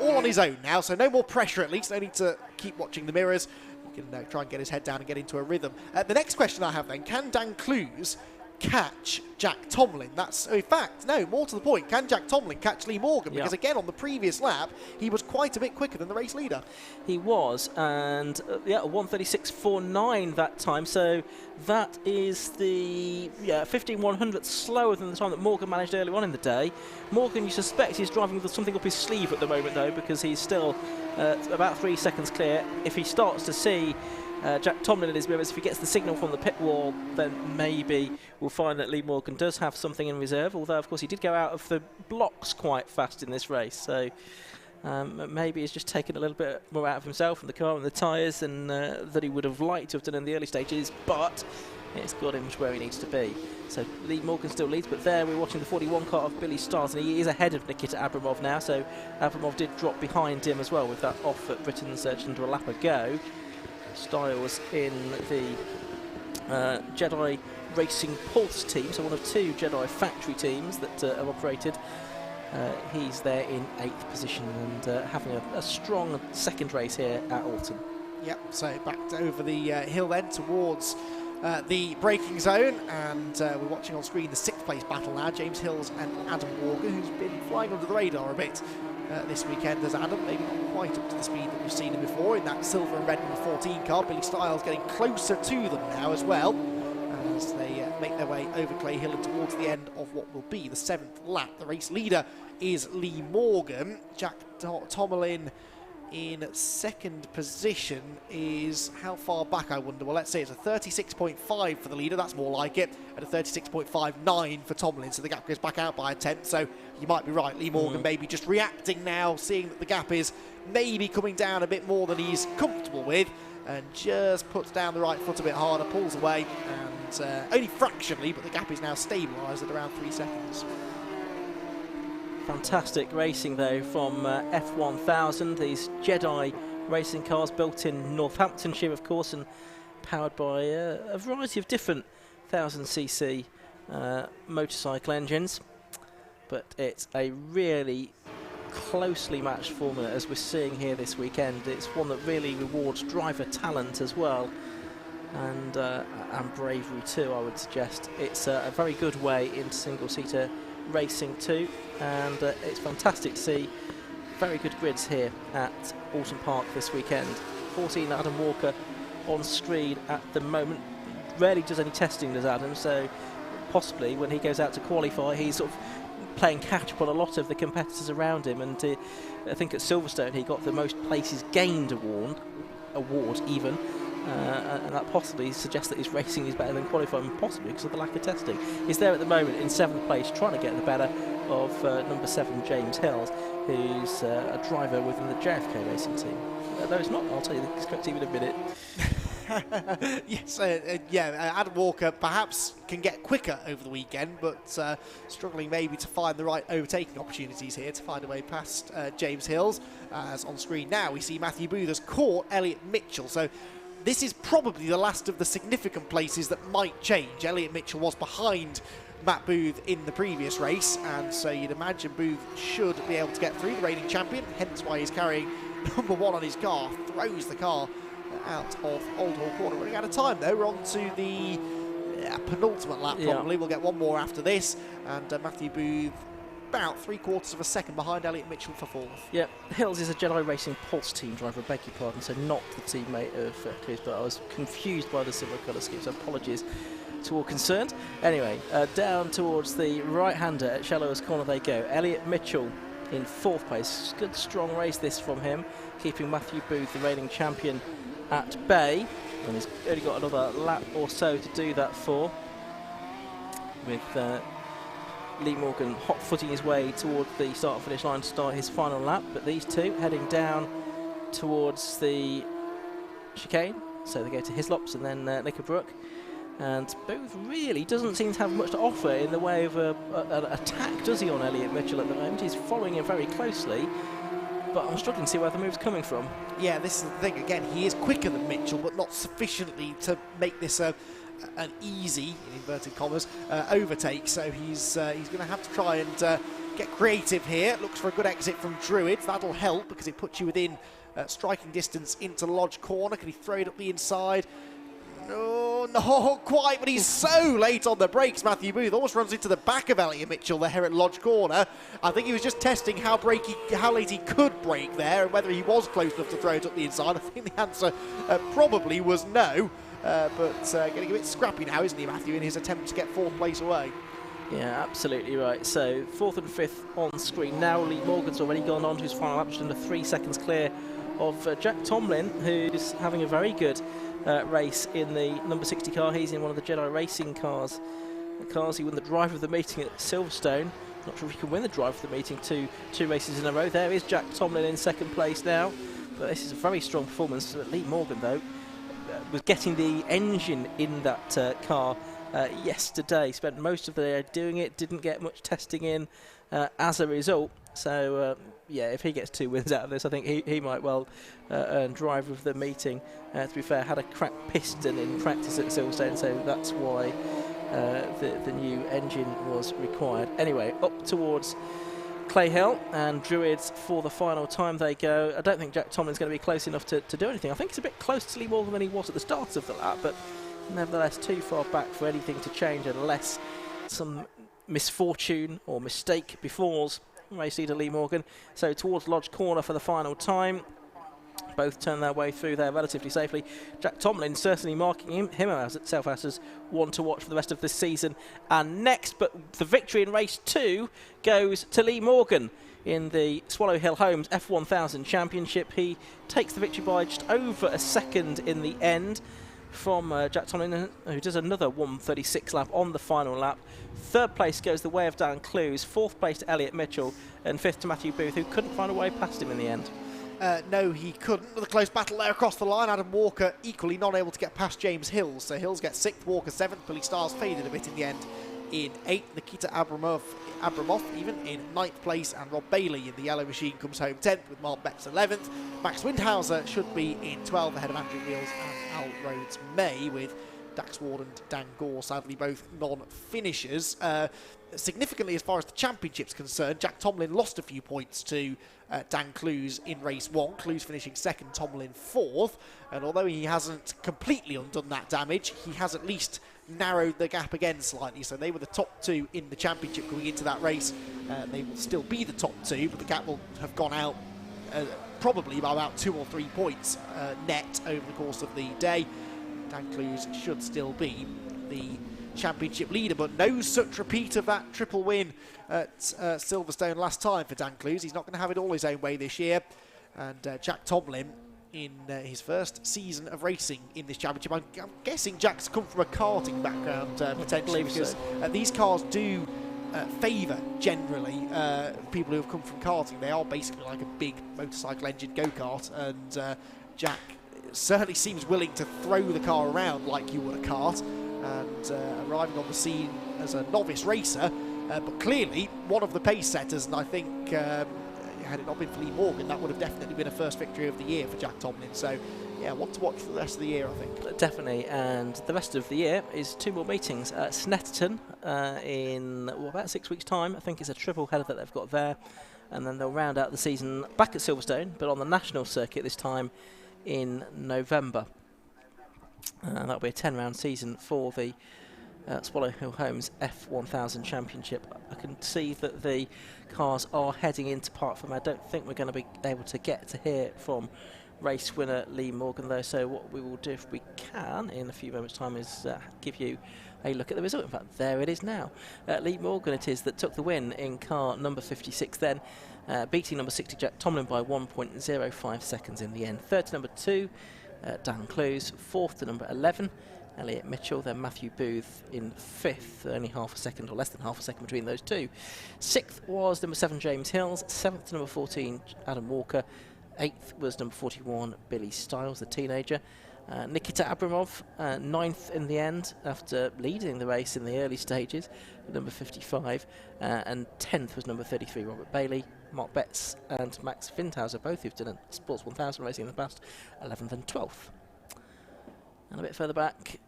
All on his own now, so no more pressure at least. No need to keep watching the mirrors. He can try and get his head down and get into a rhythm. The next question I have then, can Dan Clues catch Jack Tomlin? That's, in fact, no, more to the point, can Jack Tomlin catch Lee Morgan? Because again, on the previous lap, he was quite a bit quicker than the race leader. He was, and 1:36.49 that time, so that is the 15/100th slower than the time that Morgan managed earlier on in the day. Morgan, you suspect, is driving with something up his sleeve at the moment, though, because he's still about 3 seconds clear. If he starts to see Jack Tomlin in his mirrors, if he gets the signal from the pit wall, then maybe we'll find that Lee Morgan does have something in reserve, although of course he did go out of the blocks quite fast in this race, so maybe he's just taken a little bit more out of himself and the car and the tyres than that he would have liked to have done in the early stages, but it's got him where he needs to be. So Lee Morgan still leads, but there we're watching the 41 car of Billy Starrs, and he is ahead of Nikita Abramov now, so Abramov did drop behind him as well with that off at Britain's just under a lap ago. Styles in the Jedi Racing Pulse team, so one of 2 Jedi factory teams that have operated. He's there in 8th position and having a strong second race here at Oulton. Yep, so back over the hill then towards the braking zone, and we're watching on screen the 6th place battle now, James Hills and Adam Walker, who's been flying under the radar a bit this weekend as Adam, maybe not quite up to the speed that we've seen him before in that silver and red number 14 car. Billy Styles getting closer to them now as well, as they make their way over Clay Hill and towards the end of what will be the 7th lap. The race leader is Lee Morgan. Jack Tomlin in 2nd position is how far back, I wonder? Well, let's say it's a 36.5 for the leader, that's more like it, and a 36.59 for Tomlin, so the gap goes back out by a 10th, so you might be right, Lee Morgan maybe just reacting now, seeing that the gap is maybe coming down a bit more than he's comfortable with, and just puts down the right foot a bit harder, pulls away, and only fractionally, but the gap is now stabilised at around 3 seconds. Fantastic racing though from F1000, these Jedi racing cars built in Northamptonshire of course, and powered by a variety of different 1000cc motorcycle engines, but it's a really closely matched formula as we're seeing here this weekend. It's one that really rewards driver talent as well, and bravery too, I would suggest. It's a very good way into single-seater racing too, and it's fantastic to see very good grids here at Oulton Park this weekend. 14 Adam Walker on screen at the moment, rarely does any testing, does Adam, so possibly when he goes out to qualify, he's sort of playing catch up on a lot of the competitors around him, and I think at Silverstone he got the most places gained award even, and that possibly suggests that his racing is better than qualifying, possibly because of the lack of testing. He's there at the moment in 7th place, trying to get the better of number 7 James Hills, who's a driver within the JFK racing team. No, it's not. I'll tell you the correct team in a minute. Yes, Adam Walker perhaps can get quicker over the weekend, but struggling maybe to find the right overtaking opportunities here to find a way past James Hills. As on screen now, we see Matthew Booth has caught Elliot Mitchell, so this is probably the last of the significant places that might change. Elliot Mitchell was behind Matt Booth in the previous race, and so you'd imagine Booth should be able to get through the reigning champion, hence why he's carrying number 1 on his car, throws the car out of Old Hall Corner. Running out of time though, we're on to the penultimate lap probably. We'll get one more after this, and Matthew Booth about 3/4 of a second behind Elliot Mitchell for 4th. Yeah, Hills is a Jedi Racing Pulse team driver, I beg your pardon, so not the teammate of Chris, but I was confused by the silver colour scheme, so apologies to all concerned. Anyway, down towards the right-hander at Shallows Corner they go. Elliot Mitchell in 4th place. Good strong race this from him, keeping Matthew Booth, the reigning champion, at bay, and he's only got another lap or so to do that for, with Lee Morgan hot-footing his way towards the start and finish line to start his final lap, but these two heading down towards the chicane, so they go to Hislops and then Knickerbrook, and Booth really doesn't seem to have much to offer in the way of an attack, does he, on Elliot Mitchell at the moment? He's following him very closely, but I'm struggling to see where the move's coming from. Yeah, this is the thing, again, he is quicker than Mitchell, but not sufficiently to make this an easy, in inverted commas, overtake, so he's going to have to try and get creative here. Looks for a good exit from Druids, that'll help because it puts you within striking distance into Lodge Corner. Can he throw it up the inside? No, not quite, but he's so late on the brakes. Matthew Booth almost runs into the back of Elliot Mitchell there at Lodge Corner. I think he was just testing how late he could brake there and whether he was close enough to throw it up the inside. I think the answer probably was no, but getting a bit scrappy now, isn't he, Matthew, in his attempt to get 4th place away? Yeah, absolutely right. So 4th and 5th on screen now. Lee Morgan's already gone on to his final lap, just under 3 seconds clear of Jack Tomlin, who's having a very good race in the number 60 car. He's in one of the Jedi Racing cars. The cars he won the driver of the meeting at Silverstone. Not sure if he can win the driver of the meeting two races in a row. There is Jack Tomlin in 2nd place now. But this is a very strong performance. Lee Morgan, though, was getting the engine in that car yesterday. Spent most of the day doing it, didn't get much testing in as a result. So, yeah, if he gets 2 wins out of this, I think he might well earn driver of the meeting. To be fair, had a cracked piston in practice at Silverstone, so that's why the new engine was required. Anyway, up towards Clay Hill and Druids for the final time they go. I don't think Jack Tomlin's going to be close enough to do anything. I think he's a bit close to Lee Morgan than he was at the start of the lap, but nevertheless too far back for anything to change unless some misfortune or mistake befalls race leader Lee Morgan. So towards Lodge Corner for the final time. Both turn their way through there relatively safely. Jack Tomlin certainly marking himself as one to watch for the rest of this season. And next, but the victory in race 2 goes to Lee Morgan in the Swallow Hill Homes F1000 Championship. He takes the victory by just over a second in the end from Jack Tomlin, who does another 1:36 lap on the final lap. 3rd place goes the way of Dan Clues, 4th place to Elliot Mitchell, and 5th to Matthew Booth, who couldn't find a way past him in the end. No, he couldn't. With a close battle there across the line. Adam Walker equally not able to get past James Hills. So Hills gets 6th, Walker 7th. Billy Stars faded a bit in the end in 8th. Nikita Abramoff even in 9th place. And Rob Bailey in the yellow machine comes home 10th with Mark Betts 11th. Max Windhauser should be in 12th ahead of Andrew Wheels and Al Rhodes May, with Dax Ward and Dan Gore sadly both non-finishers. Significantly, as far as the championship's concerned, Jack Tomlin lost a few points to Dan Clues in race 1. Clues finishing 2nd, Tomlin 4th. And although he hasn't completely undone that damage, he has at least narrowed the gap again slightly. So they were the top 2 in the championship going into that race. They will still be the top 2, but the gap will have gone out probably by about 2 or 3 points net over the course of the day. Dan Clews should still be the championship leader, but no such repeat of that triple win at Silverstone last time for Dan Clews. He's not going to have it all his own way this year, and Jack Tomlin in his first season of racing in this championship. I'm guessing Jack's come from a karting background potentially, because these cars do favour generally people who have come from karting. They are basically like a big motorcycle engine go-kart, and Jack certainly seems willing to throw the car around like you would a kart, and arriving on the scene as a novice racer, but clearly one of the pace setters, and I think had it not been for Lee Morgan, that would have definitely been a first victory of the year for Jack Tomlin. So yeah, one to watch for the rest of the year, I think. Definitely, and the rest of the year is 2 more meetings at Snetterton in about 6 weeks' time. I think it's a triple header that they've got there, and then they'll round out the season back at Silverstone, but on the national circuit this time in November. That'll be a 10-round season for the Swallow Hill Homes F1000 Championship. I can see that the cars are heading into Park Farm. I don't think we're going to be able to get to hear from race winner Lee Morgan though, so what we will do if we can in a few moments time is give you a look at the result. In fact, there it is now. Lee Morgan it is that took the win in car number 56 then, beating number 60 Jack Tomlin by 1.05 seconds in the end. Third to number 2 Dan Clews, fourth to number 11 Elliot Mitchell, then Matthew Booth in 5th, only half a second or less than half a second between those two. 6th was number 7 James Hills, 7th to number 14 Adam Walker, 8th was number 41 Billy Stiles, the teenager. Nikita Abramov, 9th in the end after leading the race in the early stages, number 55, and 10th was number 33 Robert Bailey. Mark Betts and Max Finthauser, both who've done Sports 1000 racing in the past, 11th and 12th. And a bit further back,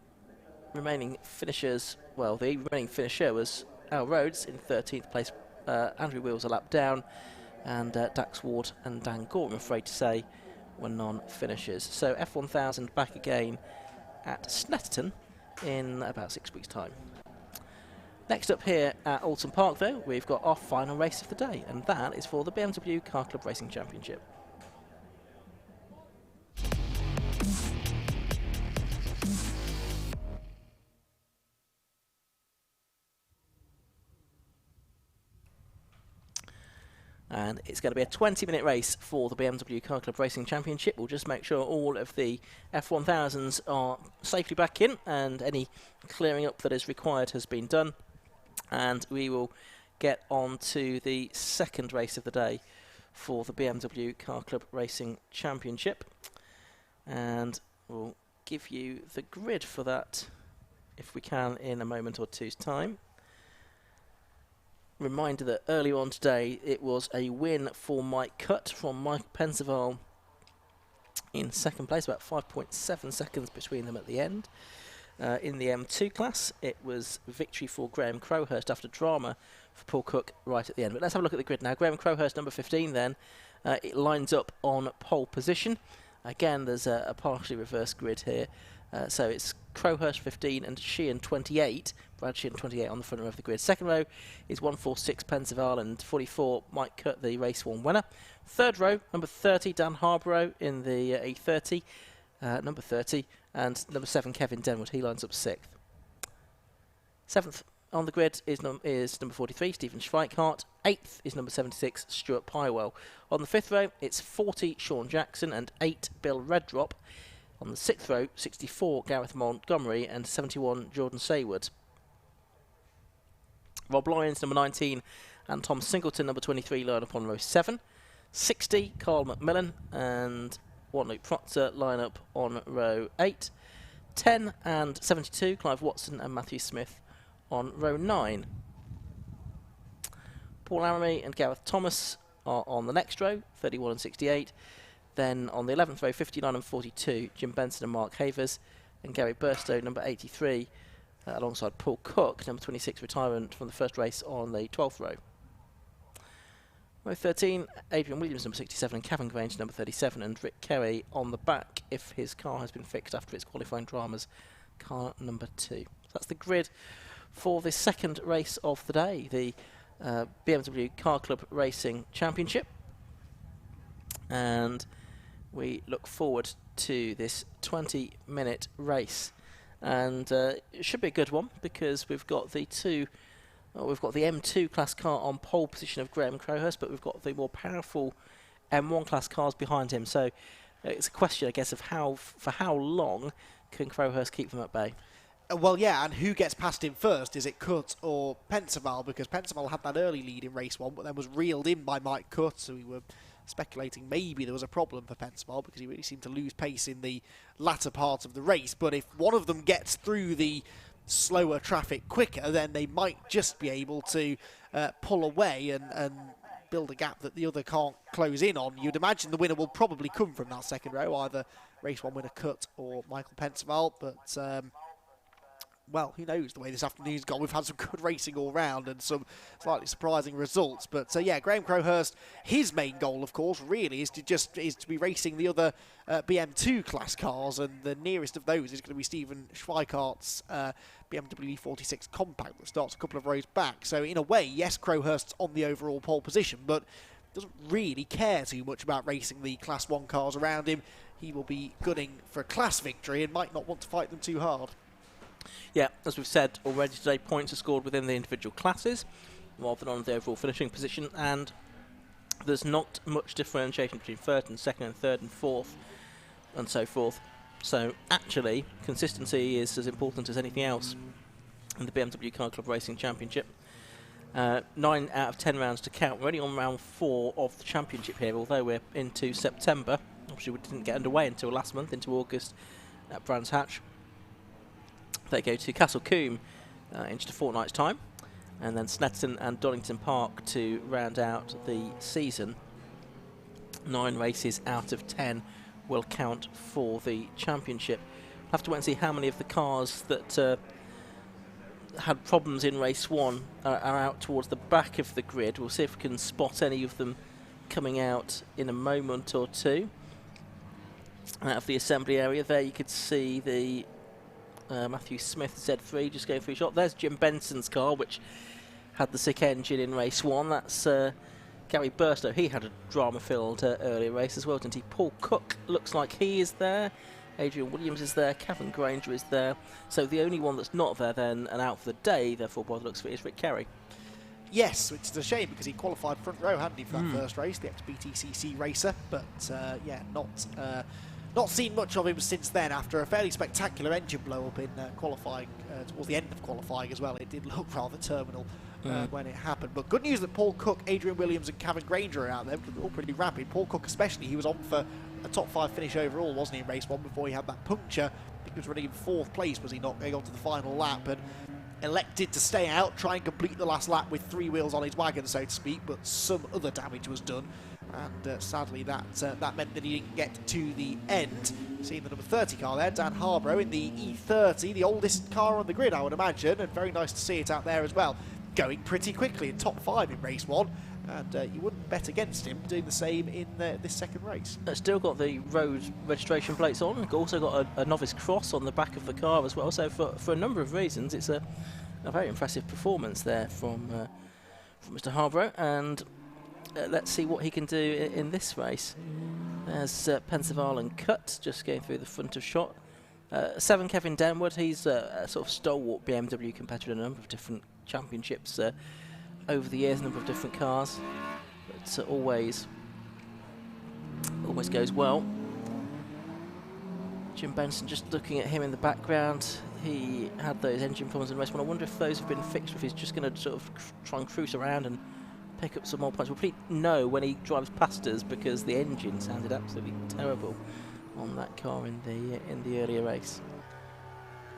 remaining finishers, well, the remaining finisher was Al Rhodes in 13th place, Andrew Wills a lap down, and Dax Ward and Dan Gore, I'm afraid to say, were non-finishers. So F1000 back again at Snetterton in about 6 weeks' time. Next up here at Oulton Park, though, we've got our final race of the day, and that is for the BMW Car Club Racing Championship. And it's going to be a 20-minute race for the BMW Car Club Racing Championship. We'll just make sure all of the F1000s are safely back in and any clearing up that is required has been done. And we will get on to the second race of the day for the BMW Car Club Racing Championship. And we'll give you the grid for that, if we can, in a moment or two's time. Reminder that earlier on today it was a win for Mike Cutt from Mike Pensaval in second place, about 5.7 seconds between them at the end. In the M2 class it was victory for Graham Crowhurst after drama for Paul Cook right at the end. But let's have a look at the grid now. Graham Crowhurst, number 15 then, it lines up on pole position. Again, there's a partially reversed grid here. So it's Crowhurst 15 and Sheehan 28, Brad Sheehan 28 on the front row of the grid. Second row is 146 Pensaval and 44 Mike Cutt, the race one winner. Third row, number 30 Dan Harborough in the A30, number 30, and number 7 Kevin Denwood, he lines up 6th. 7th on the grid is number 43 Stephen Schweikart. 8th is number 76 Stuart Pywell. On the 5th row it's 40 Sean Jackson and 8 Bill Reddrop. On the 6th row, 64 Gareth Montgomery and 71 Jordan Saywood. Rob Lyons, number 19, and Tom Singleton, number 23, line up on row 7. 60, Carl McMillan and Luke Proctor line up on row 8. 10 and 72, Clive Watson and Matthew Smith on row 9. Paul Laramie and Gareth Thomas are on the next row, 31 and 68. Then on the 11th row, 59 and 42, Jim Benson and Mark Havers, and Gary Burstow, number 83, alongside Paul Cook, number 26, retirement from the first race on the 12th row. Row 13, Adrian Williams, number 67, and Cavan Grange, number 37, and Rick Kerry on the back if his car has been fixed after its qualifying dramas, car number 2. So that's the grid for the second race of the day, the BMW Car Club Racing Championship. And we look forward to this 20-minute race. And it should be a good one because we've got the M2 class car on pole position of Graham Crowhurst, but we've got the more powerful M1 class cars behind him. So it's a question, I guess, of for how long can Crowhurst keep them at bay? Well, yeah, and who gets past him first? Is it Cut or Pensaval? Because Pensaval had that early lead in race 1, but then was reeled in by Mike Cut, so we were speculating maybe there was a problem for Pensaval because he really seemed to lose pace in the latter part of the race. But if one of them gets through the slower traffic quicker, then they might just be able to pull away and build a gap that the other can't close in on. You'd imagine the winner will probably come from that second row, either race 1 winner Cut or Michael Pensaval, but well, who knows the way this afternoon's gone. We've had some good racing all round and some slightly surprising results. But yeah, Graham Crowhurst, his main goal, of course, really is to be racing the other BM2 class cars, and the nearest of those is going to be Stephen Schweikart's BMW E46 Compact that starts a couple of rows back. So in a way, yes, Crowhurst's on the overall pole position, but doesn't really care too much about racing the Class 1 cars around him. He will be gunning for a class victory and might not want to fight them too hard. Yeah, as we've said already today, points are scored within the individual classes rather than on the overall finishing position, and there's not much differentiation between third and second and third and fourth and so forth. So actually, consistency is as important as anything else in the BMW Car Club Racing Championship. 9 out of 10 rounds to count. We're only on round 4 of the championship here, although we're into September. Obviously we didn't get underway until last month, into August at Brands Hatch. They go to Castle Combe in just a fortnight's time, and then Snetterton and Donington Park to round out the season. 9 races out of 10 will count for the championship. We'll have to wait and see how many of the cars that had problems in race 1 are out towards the back of the grid. We'll see if we can spot any of them coming out in a moment or two. Out of the assembly area there, you could see the Matthew Smith Z3 just going through shot. There's Jim Benson's car, which had the sick engine in race 1. That's Gary Burstow. He had a drama-filled earlier race as well, didn't he? Paul Cook looks like he is there. Adrian Williams is there. Kevin Granger is there. So the only one that's not there then and out for the day, therefore, by the looks of it, is Rick Kerry. Yes, which is a shame because he qualified front row, hadn't he, for that first race, the ex-BTCC racer. But yeah, not seen much of him since then after a fairly spectacular engine blow-up in qualifying, towards the end of qualifying as well. It did look rather terminal when it happened. But good news that Paul Cook, Adrian Williams and Kevin Granger are out there, because they're all pretty rapid. Paul Cook especially, he was on for a top 5 finish overall, wasn't he, in race 1 before he had that puncture. I think he was running in 4th place, was he not, going on to the final lap, and elected to stay out, try and complete the last lap with 3 wheels on his wagon, so to speak, but some other damage was done. And sadly that meant that he didn't get to the end. Seeing the number 30 car there, Dan Harborough in the E30, the oldest car on the grid, I would imagine, and very nice to see it out there as well. Going pretty quickly in top 5 in race 1, and you wouldn't bet against him doing the same in this second race. Still got the road registration plates on, also got a novice cross on the back of the car as well, so for a number of reasons it's a very impressive performance there from Mr Harborough, and let's see what he can do in this race. There's Pensaval and Cut just going through the front of shot. 7 Kevin Denwood, he's a sort of stalwart BMW competitor in a number of different championships over the years, a number of different cars, but always goes well. Jim Benson, just looking at him in the background, he had those engine problems in race 1. I wonder if those have been fixed, or if he's just going to sort of try and cruise around and pick up some more points. We'll probably know when he drives past us because the engine sounded absolutely terrible on that car in the earlier race.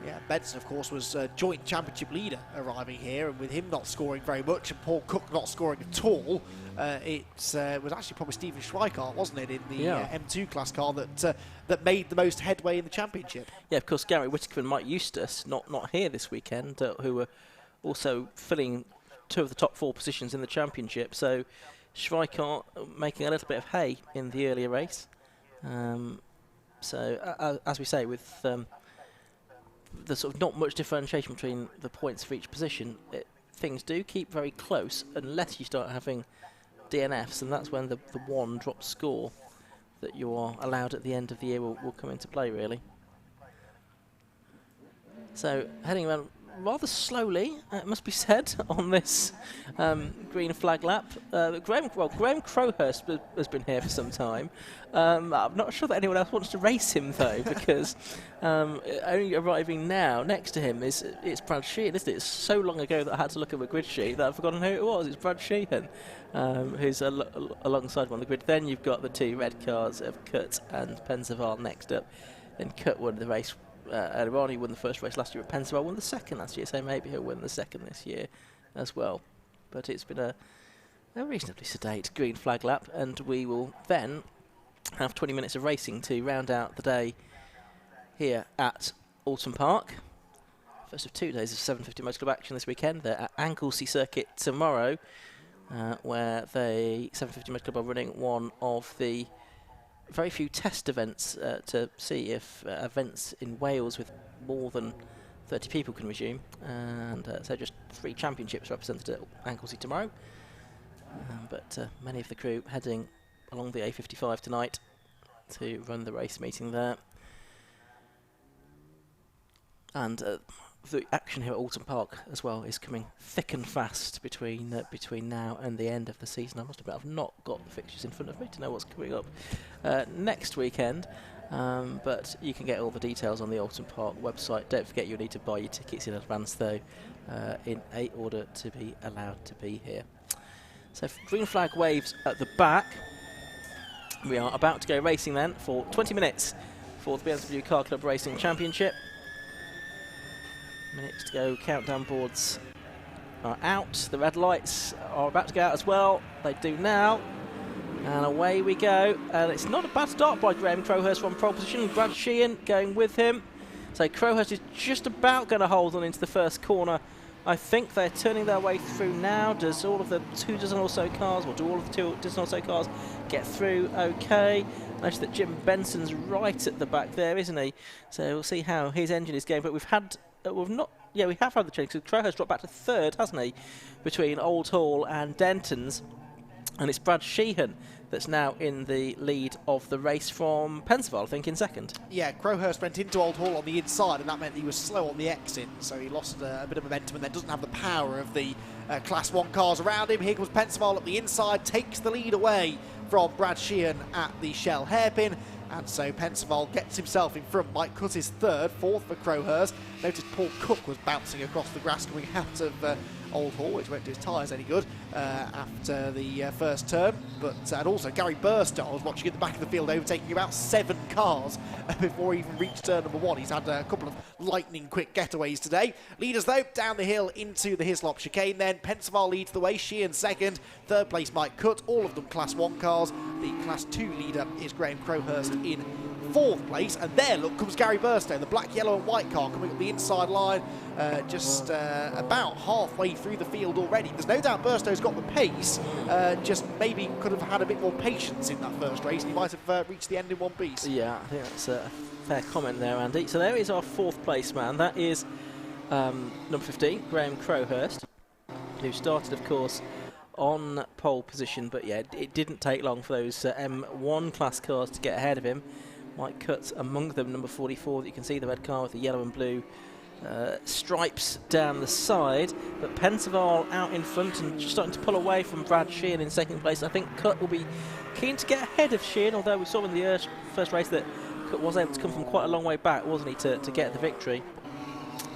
Yeah, Benson, of course, was joint championship leader arriving here, and with him not scoring very much and Paul Cook not scoring at all, it was actually probably Stephen Schweikart, wasn't it, in the M2 class car that made the most headway in the championship. Yeah, of course, Gary Whittaker and Mike Eustace not here this weekend, who were also filling 2 of the top 4 positions in the championship. So Schweikart making a little bit of hay in the earlier race. So as we say, with the sort of not much differentiation between the points for each position, things do keep very close unless you start having DNFs, and that's when the 1 drop score that you are allowed at the end of the year will come into play, really. So heading around rather slowly, it must be said, on this green flag lap. Graham Crowhurst has been here for some time. I'm not sure that anyone else wants to race him, though, because only arriving now next to him it's Brad Sheehan, isn't it? It's so long ago that I had to look at the grid sheet that I've forgotten who it was. It's Brad Sheehan, who's alongside him on the grid. Then you've got the two red cars of Cut and Pensaval next up. Then Cut won the race earlier on. He won the first race last year at Pensaval, won the second last year, so maybe he'll win the second this year as well. But it's been a reasonably sedate green flag lap, and we will then have 20 minutes of racing to round out the day here at Oulton Park. First of 2 days of 750 Motor Club action this weekend. They're at Anglesey Circuit tomorrow, where the 750 Motor Club are running one of the very few test events to see if events in Wales with more than 30 people can resume, and so just 3 championships represented at Anglesey tomorrow, but many of the crew heading along the A55 tonight to run the race meeting there. And the action here at Oulton Park as well is coming thick and fast between now and the end of the season. I must admit I've not got the fixtures in front of me to know what's coming up next weekend, but you can get all the details on the Oulton Park website. Don't forget you'll need to buy your tickets in advance, though, in order to be allowed to be here. So green flag waves at the back. We are about to go racing then for 20 minutes for the BMW Car Club Racing Championship. Minutes to go, countdown boards are out. The red lights are about to go out as well. They do now. And away we go. And it's not a bad start by Graham Crowhurst from pole position. Brad Sheehan going with him. So Crowhurst is just about going to hold on into the first corner. I think they're turning their way through now. Does all of the 2 dozen or so cars, or do all of the 2 dozen or so cars get through okay? Notice that Jim Benson's right at the back there, isn't he? So we'll see how his engine is going. But we have had the change. So Crowhurst dropped back to 3rd, hasn't he, between Old Hall and Denton's, and it's Brad Sheehan that's now in the lead of the race from Pensaval, I think, in 2nd. Yeah, Crowhurst went into Old Hall on the inside, and that meant he was slow on the exit, so he lost a bit of momentum and then doesn't have the power of the Class 1 cars around him. Here comes Pensaval at the inside, takes the lead away from Brad Sheehan at the Shell hairpin. And so Pensaval gets himself in front. Mike Cutt is 3rd, 4th for Crowhurst. Notice Paul Cook was bouncing across the grass coming out of Old Hall, which won't do his tyres any good after the first turn. And also Gary Burstow was watching at the back of the field, overtaking about 7 cars before he even reached turn number 1. He's had a couple of lightning quick getaways today. Leaders, though, down the hill into the Hislop chicane then. Pensaval leads the way, Sheehan 2nd, 3rd place Mike Cutt, all of them Class 1 cars. The Class 2 leader is Graham Crowhurst in 4th place, and there, look, comes Gary Burstow, the black, yellow and white car coming up the inside line, just about halfway through the field already. There's no doubt Burstow's got the pace, just maybe could have had a bit more patience in that first race, and he might have reached the end in one piece. Yeah, I think that's a fair comment there, Andy. So there is our 4th place man. That is number 15, Graham Crowhurst, who started, of course, on pole position, but yeah, it didn't take long for those M1 class cars to get ahead of him. Mike Cutt among them, number 44, that you can see the red car with the yellow and blue stripes down the side, but Pensaval out in front and starting to pull away from Brad Sheehan in 2nd place. I think Cutt will be keen to get ahead of Sheehan, although we saw in the first race that Cutt was able to come from quite a long way back, wasn't he, to get the victory.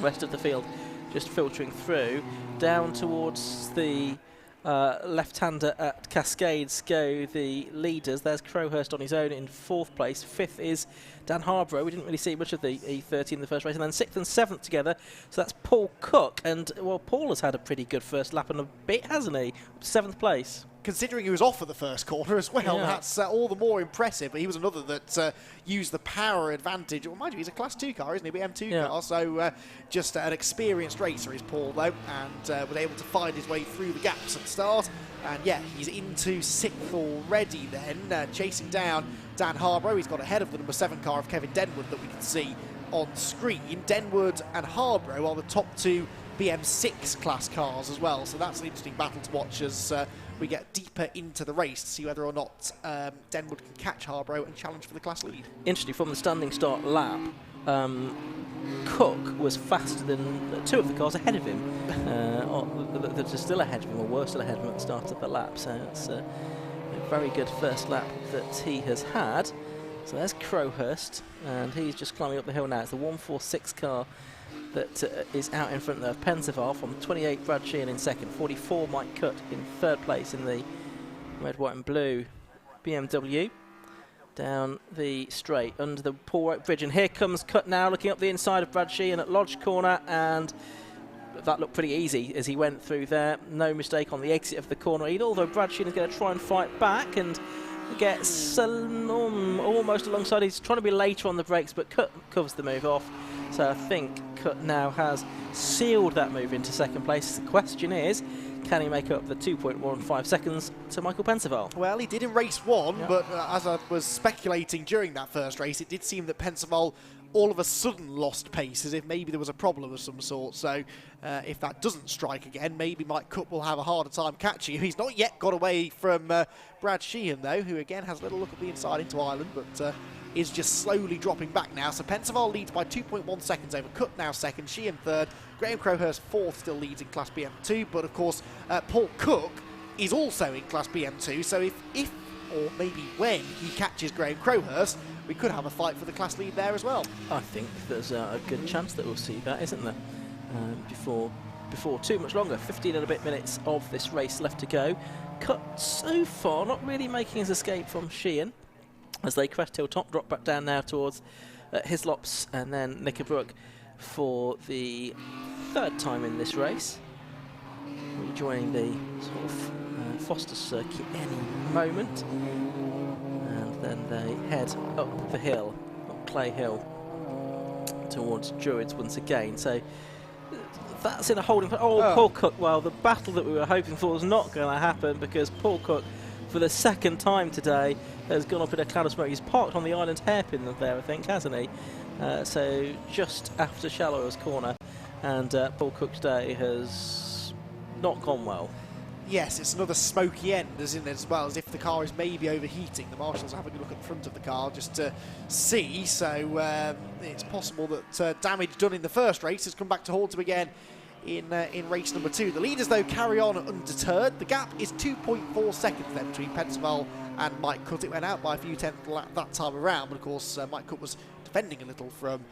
Rest of the field just filtering through. Down towards the left-hander at Cascades go the leaders. There's Crowhurst on his own in 4th place. 5th is Dan Harborough. We didn't really see much of the E30 in the first race. And then 6th and 7th together. So that's Paul Cook. And, well, Paul has had a pretty good first lap and a bit, hasn't he? 7th place. Considering he was off at the first corner as well, yeah. That's all the more impressive. But he was another that used the power advantage. Well, mind you, he's a Class 2 car, isn't he? But M2 car, so just an experienced racer is Paul, though, and was able to find his way through the gaps at the start. And yeah, he's into 6th already then, chasing down Dan Harborough. He's got ahead of the number 7 car of Kevin Denwood that we can see on screen. Denwood and Harborough are the top 2 BM6 class cars as well. So that's an interesting battle to watch as we get deeper into the race to see whether or not Denwood can catch Harborough and challenge for the class lead. Interesting, from the standing start lap, Cook was faster than 2 of the cars ahead of him. That are still ahead of him, or were still ahead of him at the start of the lap. So it's a very good first lap that he has had. So there's Crowhurst, and he's just climbing up the hill now. It's the 146 car that is out in front of Pensaval from 28, Brad Sheehan in second, 44, Mike Cutt in third place in the red, white and blue BMW. Down the straight under the Paul Wright Bridge, and here comes Cutt now, looking up the inside of Brad Sheehan at Lodge Corner, and that looked pretty easy as he went through there. No mistake on the exit of the corner either, although Brad Sheehan is going to try and fight back and gets almost alongside. He's trying to be later on the brakes, but Cutt covers the move off. So I think Cutt now has sealed that move into second place. The question is, can he make up the 2.15 seconds to Michael Pensaval? Well, he did in race 1, but as I was speculating during that first race, it did seem that Pensaval all of a sudden lost pace, as if maybe there was a problem of some sort. So if that doesn't strike again, maybe Mike Cutt will have a harder time catching him. He's not yet got away from Brad Sheehan, though, who again has a little look at the inside into Ireland, but is just slowly dropping back now. So Pensaval leads by 2.1 seconds over Cutt, now second, Sheehan third, Graham Crowhurst fourth, still leads in Class BM2, but of course Paul Cook is also in Class BM2, so if or maybe when he catches Graham Crowhurst, we could have a fight for the class lead there as well. I think there's a good chance that we'll see that, isn't there? Before too much longer. 15 and a bit minutes of this race left to go. Cutt so far not really making his escape from Sheehan as they crest Hilltop, drop back down now towards Hislops and then Knickerbrook for the third time in this race. Rejoining the sort of Foster circuit any moment, and then they head up the hill, up Clay Hill, towards Druids once again. So that's in a holding. Paul Cook. Well, the battle that we were hoping for was not going to happen, because Paul Cook, for the second time today, has gone up in a cloud of smoke. He's parked on the island hairpin there, I think, hasn't he? So just after Shallow's corner, and Paul Cook's day has not gone well. Yes, it's another smoky end, isn't it, as well, as if the car is maybe overheating. The marshals are having a look at the front of the car just to see, so it's possible that damage done in the first race has come back to haunt him again in race number 2. The leaders, though, carry on undeterred. The gap is 2.4 seconds then between Pensaval and Mike Cutt. It went out by a few tenths that time around, but of course Mike Cutt was defending a little from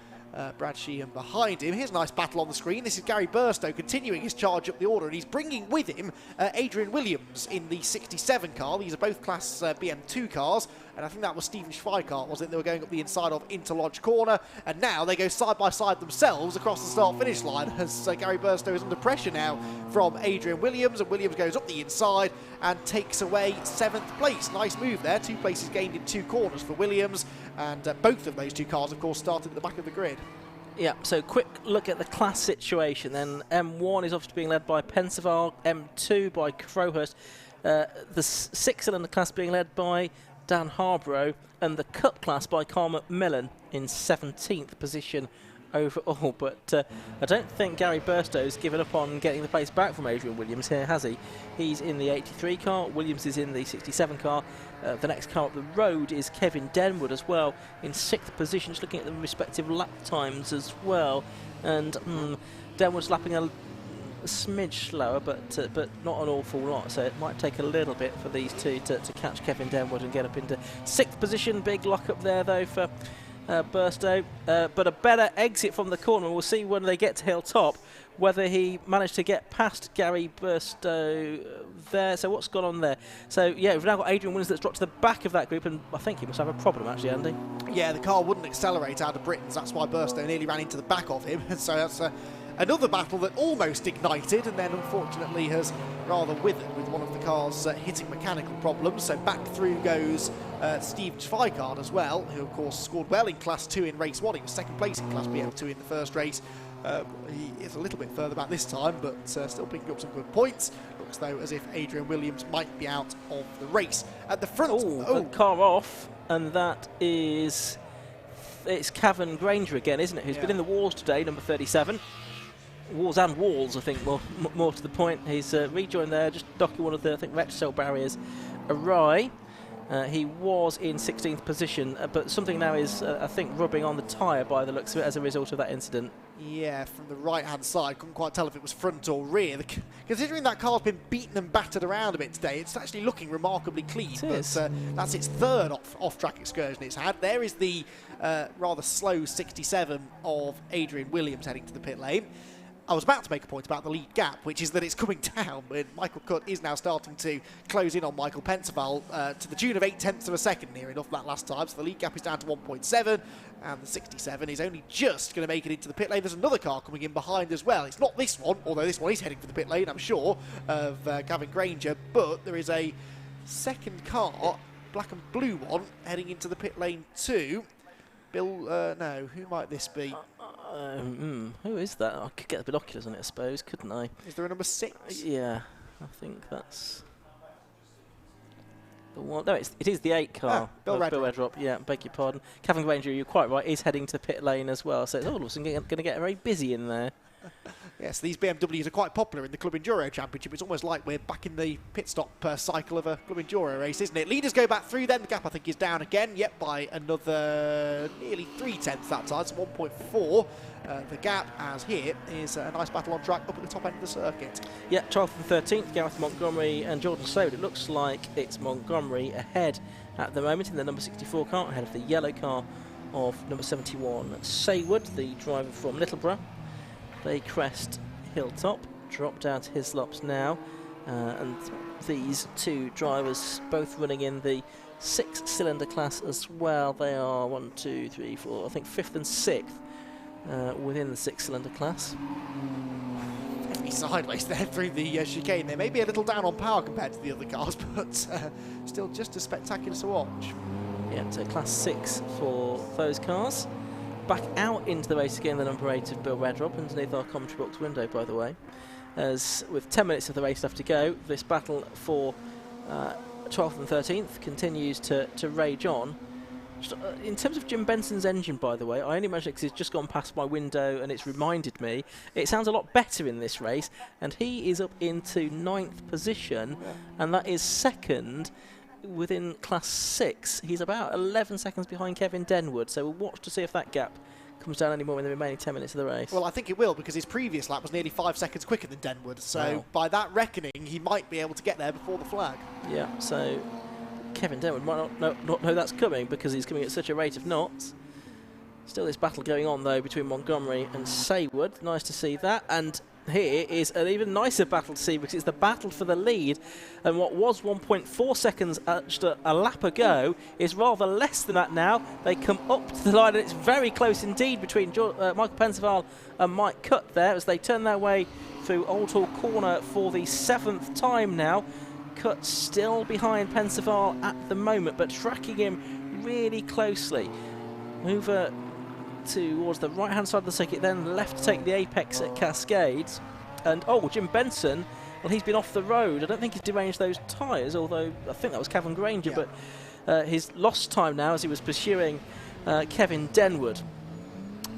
Brad Sheehan behind him. Here's a nice battle on the screen. This is Gary Burstow continuing his charge up the order, and he's bringing with him Adrian Williams in the 67 car. These are both Class BM2 cars, and I think that was Stephen Schweikart, wasn't it? They were going up the inside of into Lodge Corner, and now they go side by side themselves across the start-finish line as Gary Burstow is under pressure now from Adrian Williams, and Williams goes up the inside and takes away 7th place. Nice move there. 2 places gained in 2 corners for Williams, and both of those 2 cars, of course, started at the back of the grid. Yeah, so quick look at the class situation then. M1 is obviously being led by Pensaval, M2 by Crowhurst, the 6-cylinder class being led by Dan Harborough, and the Cup class by Carl McMillan in 17th position overall. But I don't think Gary Burstow's given up on getting the place back from Adrian Williams here, has he? He's in the 83 car, Williams is in the 67 car. The next car up the road is Kevin Denwood as well in 6th position, just looking at the respective lap times as well. And Denwood's lapping a smidge slower, but not an awful lot, so it might take a little bit for these two to catch Kevin Denwood and get up into 6th position. Big lock up there though for Burstow, but a better exit from the corner. We'll see when they get to Hilltop whether he managed to get past Gary Burstow there. So what's gone on there? So yeah, we've now got Adrian Williams that's dropped to the back of that group, and I think he must have a problem actually, Andy. Yeah, the car wouldn't accelerate out of Britons. That's why Burstow nearly ran into the back of him. So that's another battle that almost ignited and then unfortunately has rather withered with one of the cars hitting mechanical problems. So back through goes Steve Schweikart as well, who of course scored well in Class 2 in race 1. He was 2nd place in Class BM2 in the first race. He is a little bit further back this time, but still picking up some good points. Looks though as if Adrian Williams might be out of the race. At the front, car off, and that is, it's Cavan Granger again, isn't it? Who's been in the wars today, number 37. walls and walls, I think, more to the point. He's rejoined there, just docking one of the, I think, retro barriers awry. He was in 16th position, but something now is, I think, rubbing on the tyre by the looks of it as a result of that incident. Yeah, from the right-hand side, couldn't quite tell if it was front or rear. Considering that car's been beaten and battered around a bit today, it's actually looking remarkably clean. But that's its third off-track excursion it's had. There is the rather slow 67 of Adrian Williams heading to the pit lane. I was about to make a point about the lead gap, which is that it's coming down, but Michael Cutt is now starting to close in on Michael Pensaval to the tune of 0.8 of a second, near enough that last time. So the lead gap is down to 1.7, and the 67 is only just going to make it into the pit lane. There's another car coming in behind as well. It's not this one, although this one is heading for the pit lane, I'm sure, of Gavin Granger, but there is a second car, black and blue one, heading into the pit lane too. Bill, no, who might this be? Who is that? I could get the binoculars on it, I suppose, couldn't I? Is there a number 6? Yeah, I think that's the one. No, it is the 8 car. Bill Redrup. Bill Redrup, yeah, beg your pardon. Gavin Granger, you're quite right, is heading to the pit lane as well, so it's all of a sudden going to get very busy in there. Yes, these BMWs are quite popular in the Club Enduro Championship. It's almost like we're back in the pit stop cycle of a Club Enduro race, isn't it? Leaders go back through then. The gap, I think, is down again, yet by another nearly 0.3 that time, so 1.4. The gap, as here, is a nice battle on track up at the top end of the circuit. Yeah, 12th and 13th, Gareth Montgomery and Jordan Sode. It looks like it's Montgomery ahead at the moment in the number 64 car, ahead of the yellow car of number 71, Saywood, the driver from Littleborough. They crest Hilltop, drop down to Hislops now, and these two drivers both running in the 6-cylinder class as well. They are 1, 2, 3, 4, I think 5th and 6th within the 6-cylinder class. Definitely sideways there through the chicane. They may be a little down on power compared to the other cars, but still just as spectacular to watch. Yeah, so class 6 for those cars. Back out into the race again, the number 8 of Bill Redrup, underneath our commentary box window, by the way. As with 10 minutes of the race left to go, this battle for 12th and 13th continues to rage on. In terms of Jim Benson's engine, by the way, I only mention it because it's just gone past my window and it's reminded me. It sounds a lot better in this race, and he is up into 9th position, and that is second within class 6. He's about 11 seconds behind Kevin Denwood, so we'll watch to see if that gap comes down any more in the remaining 10 minutes of the race. Well, I think it will, because his previous lap was nearly 5 seconds quicker than Denwood, so by that reckoning he might be able to get there before the flag. Yeah, so Kevin Denwood might not know that's coming, because he's coming at such a rate of knots. Still this battle going on though between Montgomery and Saywood. Nice to see that, and here is an even nicer battle to see, because it's the battle for the lead, and what was 1.4 seconds just a lap ago is rather less than that now. They come up to the line, and it's very close indeed between Michael Pensaval and Mike Cutt there as they turn their way through Old Hall Corner for the 7th time now. Cutt still behind Pensaval at the moment, but tracking him really closely. Over towards the right hand side of the circuit, then left to take the apex at Cascades. And Jim Benson, well, he's been off the road. I don't think he's deranged those tyres, although I think that was Kevin Granger, but he's lost time now as he was pursuing Kevin Denwood.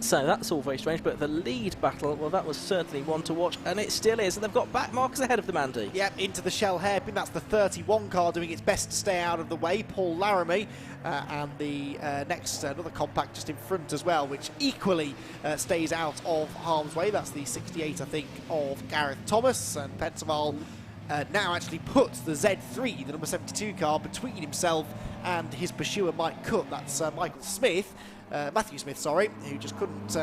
So that's all very strange, but the lead battle, well, that was certainly one to watch, and it still is. And they've got back markers ahead of them, Andy. Yep, into the Shell hairpin. That's the 31 car doing its best to stay out of the way. Paul Laramie, and the next, another compact just in front as well, which equally stays out of harm's way. That's the 68, I think, of Gareth Thomas. And Pensaval now actually puts the Z3, the number 72 car, between himself and his pursuer, Mike Cutt. That's Matthew Smith, sorry, who just couldn't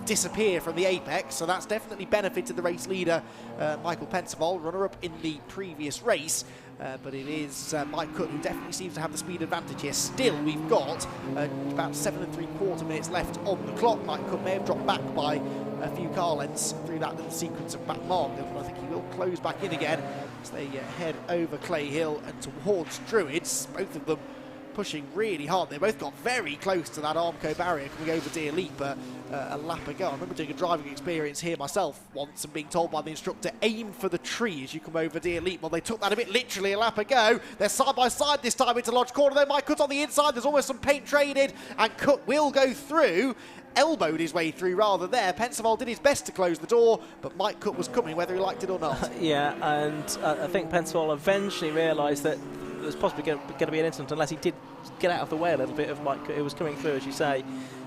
disappear from the apex, so that's definitely benefited the race leader, Michael Pensaval, runner-up in the previous race, but it is Mike Cutt who definitely seems to have the speed advantage here. Still, we've got about 7 3/4 minutes left on the clock. Mike Cutt may have dropped back by a few car lengths through that little sequence of back markers, but I think he will close back in again as they head over Clay Hill and towards Druids, both of them pushing really hard. They both got very close to that Armco barrier coming over Deer Leap a lap ago. I remember doing a driving experience here myself once and being told by the instructor, aim for the tree as you come over Deer Leap. Well, they took that a bit literally a lap ago. They're side by side this time into Lodge Corner. They might cut on the inside. There's almost some paint traded, and Cut will go through. Elbowed his way through rather there. Pensaval did his best to close the door, but Mike Cut was coming whether he liked it or not. Yeah, and I think Pensaval eventually realised that there was possibly going to be an incident unless he did get out of the way a little bit of Mike Cut, who was coming through, as you say,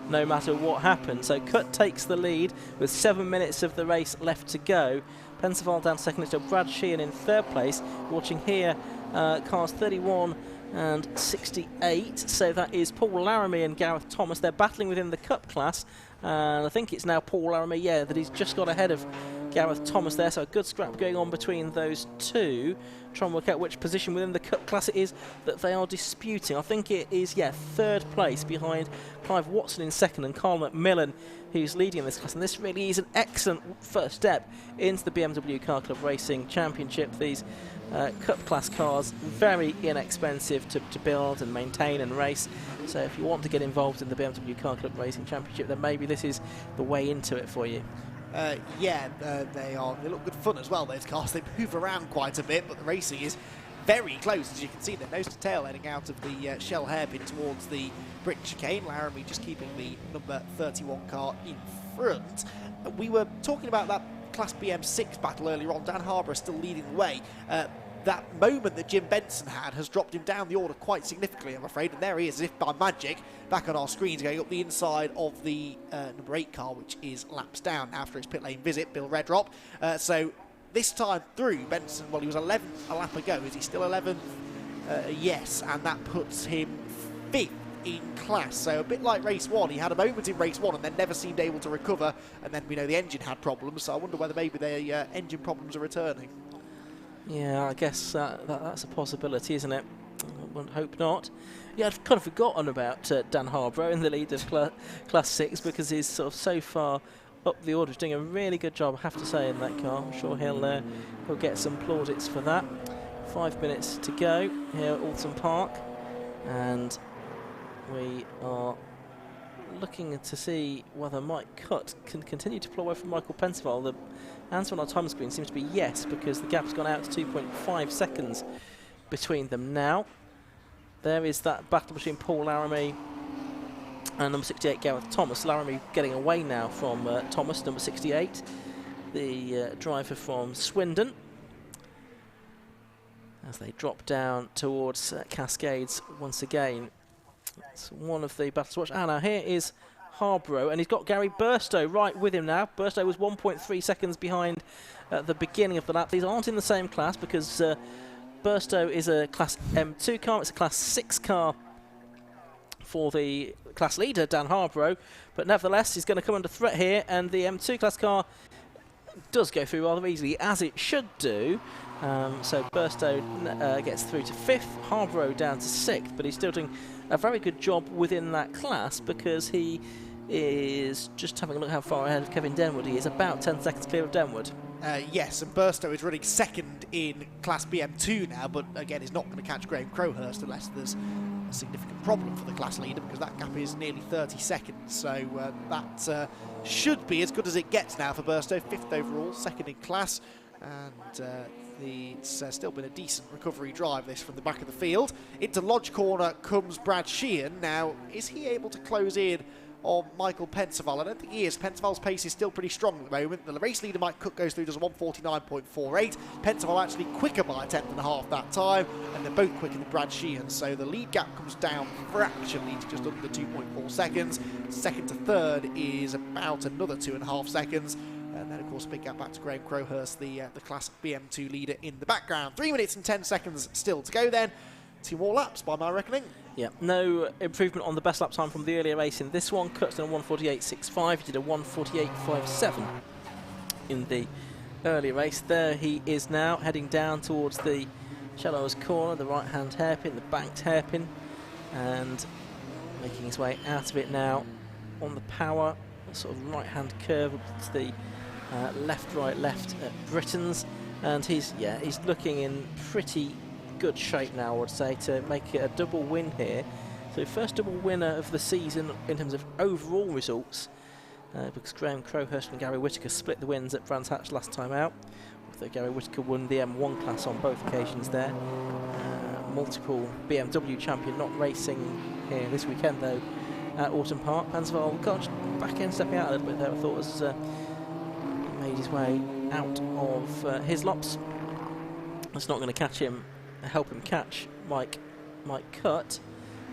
no matter what happened. So Cut takes the lead with 7 minutes of the race left to go. Pensaval down second, it's still Brad Sheehan in third place. Watching here, cars 31 and 68, so that is Paul Laramie and Gareth Thomas. They're battling within the Cup class, and I think it's now Paul Laramie, that he's just got ahead of Gareth Thomas there, so a good scrap going on between those two. Try and work out which position within the Cup class it is that they are disputing. I think it is, third place behind Clive Watson in second and Carl McMillan, who's leading in this class. And this really is an excellent first step into the BMW Car Club Racing Championship. These Cup class cars, very inexpensive to build and maintain and race. So if you want to get involved in the BMW Car Club Racing Championship, then maybe this is the way into it for you. They look good fun as well, those cars. They move around quite a bit, but the racing is very close. As you can see, they're nose to tail heading out of the Shell hairpin towards the brick chicane. Laramie just keeping the number 31 car in front. We were talking about that Class BM6 battle earlier on. Dan Harbour still leading the way. That moment that Jim Benson had has dropped him down the order quite significantly, I'm afraid, and there he is, as if by magic, back on our screens, going up the inside of the number 8 car, which is laps down after his pit lane visit, Bill Redrop. So this time through, Benson, well, he was 11th a lap ago. Is he still 11th? Yes, and that puts him 5th in class. So a bit like race 1, he had a moment in race 1 and then never seemed able to recover, and then we know the engine had problems, so I wonder whether maybe the engine problems are returning. Yeah, I guess that's a possibility, isn't it? I would hope not. Yeah, I've kind of forgotten about Dan Harborough in the lead of Class 6 because he's sort of so far up the order. He's doing a really good job, I have to say, in that car. I'm sure he'll get some plaudits for that. 5 minutes to go here at Oulton Park, and we are looking to see whether Mike Cut can continue to pull away from Michael Pensaval. The answer on our time screen seems to be yes, because the gap's gone out to 2.5 seconds between them now. There is that battle between Paul Laramie and number 68 Gareth Thomas. Laramie getting away now from Thomas, number 68, the driver from Swindon, as they drop down towards Cascades once again. It's one of the battles to watch. Now here is Harborough, and he's got Gary Burstow right with him now. Burstow was 1.3 seconds behind at the beginning of the lap. These aren't in the same class because Burstow is a Class M2 car. It's a Class 6 car for the class leader, Dan Harborough, but nevertheless he's going to come under threat here, and the M2 class car does go through rather easily, as it should do. So Burstow gets through to 5th, Harborough down to 6th, but he's still doing a very good job within that class because he is just having a look how far ahead of Kevin Denwood he is, about 10 seconds clear of Denwood. Yes, and Burstow is running second in Class BM2 now, but again is not going to catch Graham Crowhurst unless there's a significant problem for the class leader, because that gap is nearly 30 seconds. So that should be as good as it gets now for Burstow. 5th overall, second in class, and it's still been a decent recovery drive, this, from the back of the field. Into Lodge Corner comes Brad Sheehan. Now, is he able to close in on Michael Pensaval? I don't think he is. Pensaval's pace is still pretty strong at the moment. The race leader, Mike Cook, goes through, does a 1:49.48. Pensaval actually quicker by a 10th and a half that time, and they're both quicker than Brad Sheehan. So the lead gap comes down fractionally to just under 2.4 seconds. Second to third is about another 2.5 seconds. And then, of course, a big gap back to Graham Crowhurst, the Class BM2 leader in the background. 3 minutes and 10 seconds still to go then. 2 more laps by my reckoning. Yeah, no improvement on the best lap time from the earlier race in this one. Cuts in a 1:48.65. He did a 1:48.57 in the earlier race. There he is now, heading down towards the Shallows corner, the right-hand hairpin, the banked hairpin, and making his way out of it now on the power, sort of right-hand curve to the left, right, left at Britain's, and he's looking in pretty good shape now, I would say, to make it a double win here. So first double winner of the season in terms of overall results, because Graham Crowhurst and Gary Whittaker split the wins at Brands Hatch last time out. Although Gary Whittaker won the M1 class on both occasions there. Multiple BMW champion, not racing here this weekend though at Oulton Park. Pensaval got back in, stepping out a little bit there, I thought, as made his way out of his lops. That's not going to catch him, help him catch Mike Cutt,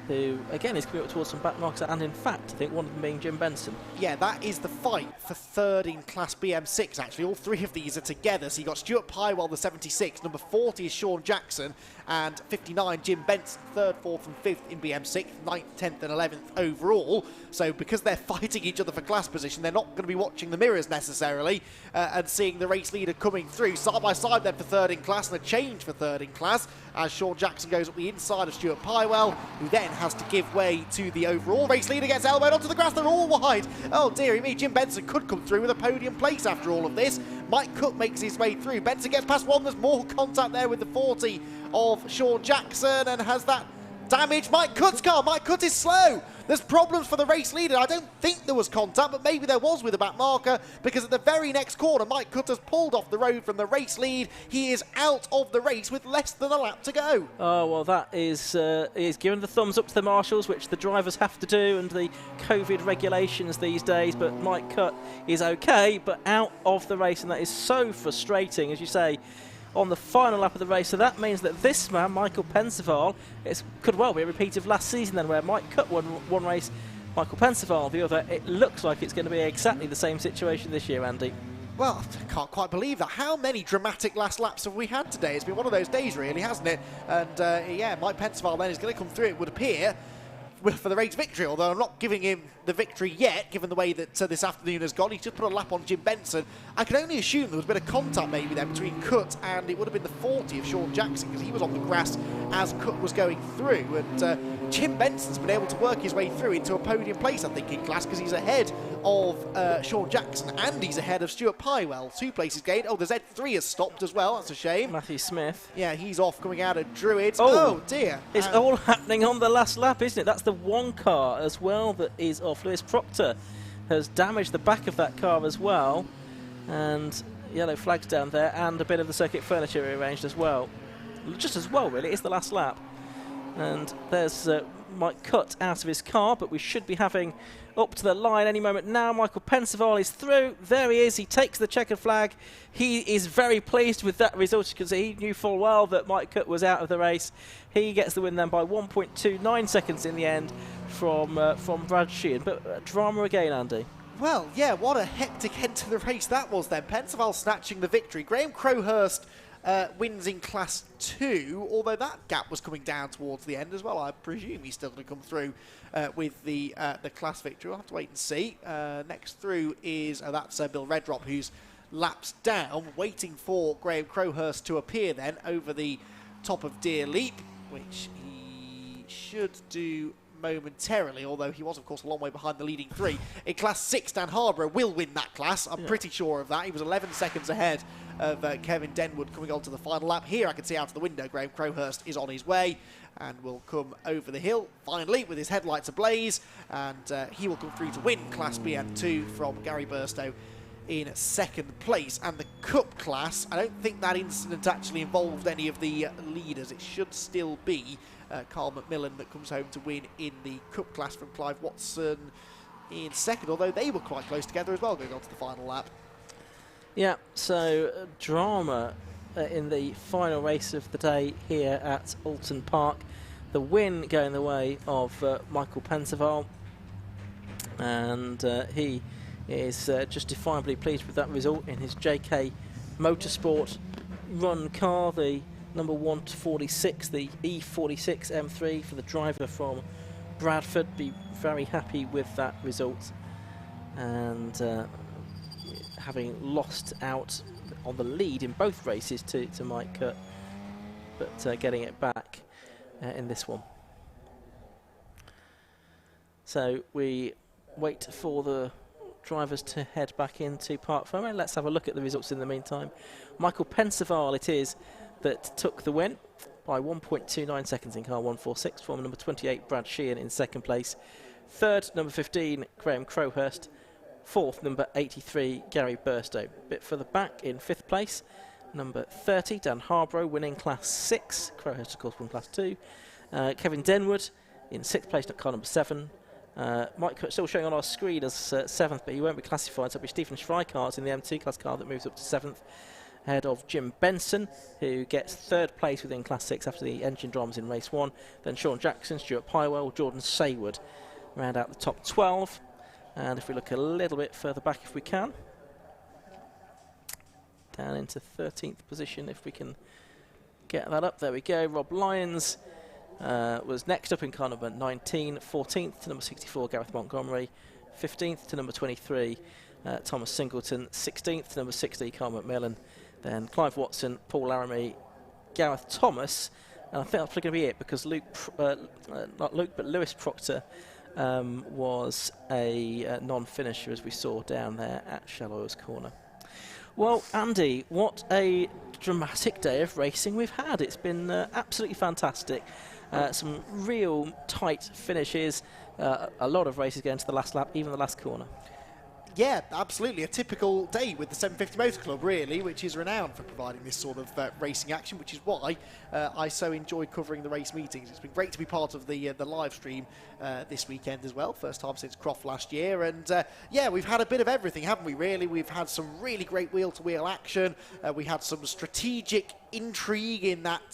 who again is coming up towards some back marks, and in fact I think one of them being Jim Benson. Yeah, that is the fight for third in Class BM6 actually. All three of these are together. So you got Stuart Pywell, the 76, number 40 is Sean Jackson, and 59 Jim Benson, 3rd, 4th and 5th in BM6, 9th, 10th and 11th overall. So because they're fighting each other for class position, they're not going to be watching the mirrors necessarily and seeing the race leader coming through. Side by side then for third in class, and a change for third in class as Sean Jackson goes up the inside of Stuart Pywell, who then has to give way to the overall race leader, gets elbowed onto the grass. They're all wide. Oh dearie me, Jim Benson could come through with a podium place after all of this. Mike Cutt makes his way through. Benson gets past one. There's more contact there with the 40 of Sean Jackson, and has that damaged Mike Cutt's car. Mike Cutt is slow. There's problems for the race leader. I don't think there was contact, but maybe there was with the back marker, because at the very next corner, Mike Cutt has pulled off the road from the race lead. He is out of the race with less than a lap to go. Oh, well, that is giving the thumbs up to the marshals, which the drivers have to do, and the COVID regulations these days. But Mike Cutt is okay, but out of the race, and that is so frustrating, as you say, on the final lap of the race. So that means that this man, Michael Pensaval, could well be a repeat of last season then, where Mike Cutt won one race, Michael Pensaval the other. It looks like it's going to be exactly the same situation this year, Andy. Well, I can't quite believe that. How many dramatic last laps have we had today? It's been one of those days, really, hasn't it? And yeah, Mike Pensaval then is going to come through, it would appear, for the race victory, although I'm not giving him the victory yet, given the way that this afternoon has gone. He's just put a lap on Jim Benson. I can only assume there was a bit of contact maybe there between Cutt and it would have been the 40 of Sean Jackson, because he was on the grass as Cutt was going through. And Jim Benson's been able to work his way through into a podium place, I think, in class, because he's ahead of Sean Jackson and he's ahead of Stuart Pywell. 2 places gained. Oh, the Z3 has stopped as well. That's a shame. Matthew Smith. Yeah, he's off coming out of Druids. Oh dear. It's all happening on the last lap, isn't it? That's the one car as well that is off. Lewis Proctor has damaged the back of that car as well, and yellow flags down there, and a bit of the circuit furniture rearranged as well. Just as well, really. It's the last lap. And there's Mike Cutt out of his car, but we should be having up to the line any moment now. Michael Pensaval is through. There he is. He takes the checkered flag. He is very pleased with that result, because he knew full well that Mike Cutt was out of the race. He gets the win then by 1.29 seconds in the end from Brad Sheehan. But drama again, Andy. Well, yeah, what a hectic end to the race that was then. Pensaval snatching the victory. Graham Crowhurst wins in Class 2, although that gap was coming down towards the end as well. I presume he's still going to come through with the class victory. We'll have to wait and see. Next through is, that's Bill Redrop, who's lapsed down, waiting for Graham Crowhurst to appear then over the top of Deer Leap, which he should do momentarily, although he was, of course, a long way behind the leading 3. In Class 6, Dan Harborough will win that class. I'm pretty sure of that. He was 11 seconds ahead of Kevin Denwood coming on to the final lap. Here I can see out of the window Graham Crowhurst is on his way and will come over the hill, finally, with his headlights ablaze, and he will come through to win Class BM2 from Gary Burstow in 2nd place. And the Cup class, I don't think that incident actually involved any of the leaders. It should still be Carl McMillan that comes home to win in the Cup class from Clive Watson in 2nd, although they were quite close together as well going on to the final lap. Yeah, so drama in the final race of the day here at Oulton Park. The win going the way of Michael Pensaval, and he is justifiably pleased with that result in his JK Motorsport run car, the number 146, the E46 M3 for the driver from Bradford. Be very happy with that result, and having lost out on the lead in both races to Mike Cutt, but getting it back in this one. So we wait for the drivers to head back into Park Fermé. Let's have a look at the results in the meantime. Michael Pensaval it is that took the win. by 1.29 seconds in car 146, from number 28 Brad Sheehan in second place. Third, number 15 Graham Crowhurst. Fourth, number 83 Gary Burstow. A bit further back in fifth place, number 30 Dan Harborough, winning class 6. Crowhurst of course won class 2. Kevin Denwood in sixth place at car number 7. Mike still showing on our screen as 7th, but he won't be classified, so it'll be Stephen Schreikart in the M2 class car that moves up to 7th, ahead of Jim Benson, who gets 3rd place within class 6 after the engine dramas in race 1. Then Sean Jackson, Stuart Pywell, Jordan Saywood round out the top 12. And if we look a little bit further back, if we can, down into 13th position, if we can get that up. There we go. Rob Lyons was next up in car number 19, 14th to number 64 Gareth Montgomery, 15th to number 23 Thomas Singleton, 16th to number 60 Carl McMillan, then Clive Watson, Paul Laramie, Gareth Thomas, and I think that's probably going to be it, because not Luke but Lewis Proctor was a non-finisher, as we saw down there at Shallows Corner. Well, Andy, what a dramatic day of racing we've had. It's been absolutely fantastic. Some real tight finishes, a lot of races going to the last lap, even the last corner. Yeah, absolutely. A typical day with the 750 Motor Club, really, which is renowned for providing this sort of racing action, which is why I so enjoy covering the race meetings. It's been great to be part of the live stream this weekend as well, first time since Croft last year. And yeah, we've had a bit of everything, haven't we, really? We've had some really great wheel-to-wheel action. We had some strategic intrigue in that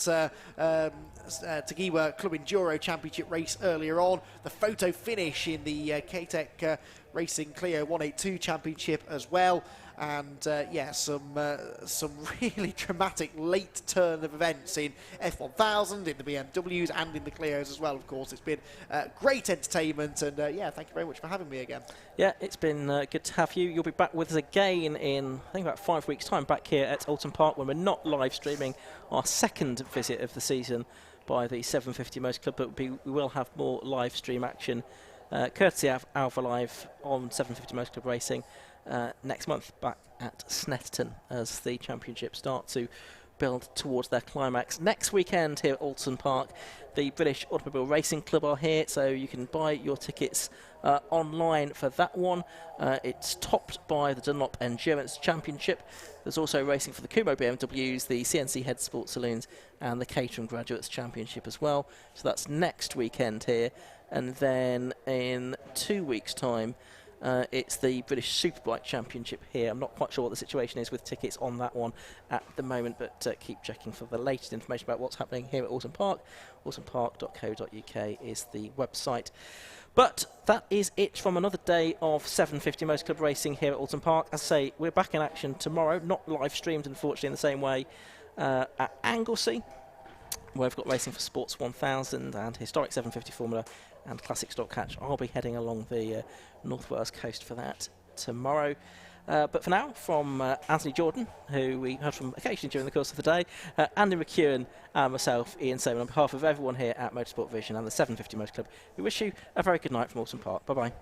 Tagiwa Club Enduro Championship race earlier on. The photo finish in the K-Tech Racing Clio 182 Championship as well. And yeah, some really dramatic late turn of events in F1000, in the BMWs and in the Clios as well, of course. It's been great entertainment, and yeah, thank you very much for having me again. Yeah, it's been good to have you. You'll be back with us again in, I think, about 5 weeks' time, back here at Oulton Park, when we're not live streaming our second visit of the season by the 750 Motor Club, but we will have more live stream action courtesy of Alpha Live on 750 Motor Club Racing next month, back at Snetterton, as the championship start to build towards their climax. Next weekend here at Oulton Park, the British Automobile Racing Club are here, so you can buy your tickets online for that one. It's topped by the Dunlop Endurance Championship. There's also racing for the Kumo BMWs, the CNC Head Sports Saloons, and the Caterham Graduates Championship as well. So that's next weekend here. And then in 2 weeks' time, it's the British Superbike Championship here. I'm not quite sure what the situation is with tickets on that one at the moment, but keep checking for the latest information about what's happening here at Oulton Park. oultonpark.co.uk is the website. But that is it from another day of 750 Motor Club Racing here at Oulton Park. As I say, we're back in action tomorrow, not live streamed unfortunately in the same way, at Anglesey, where we've got racing for Sports 1000 and Historic 750 Formula and Classic Stock Catch. I'll be heading along the North Wales coast for that tomorrow. But for now, from Anthony Jordan, who we heard from occasionally during the course of the day, Andy McEwan and myself, Ian Sowman, on behalf of everyone here at Motorsport Vision and the 750 Motor Club, we wish you a very good night from Oulton Park. Bye-bye.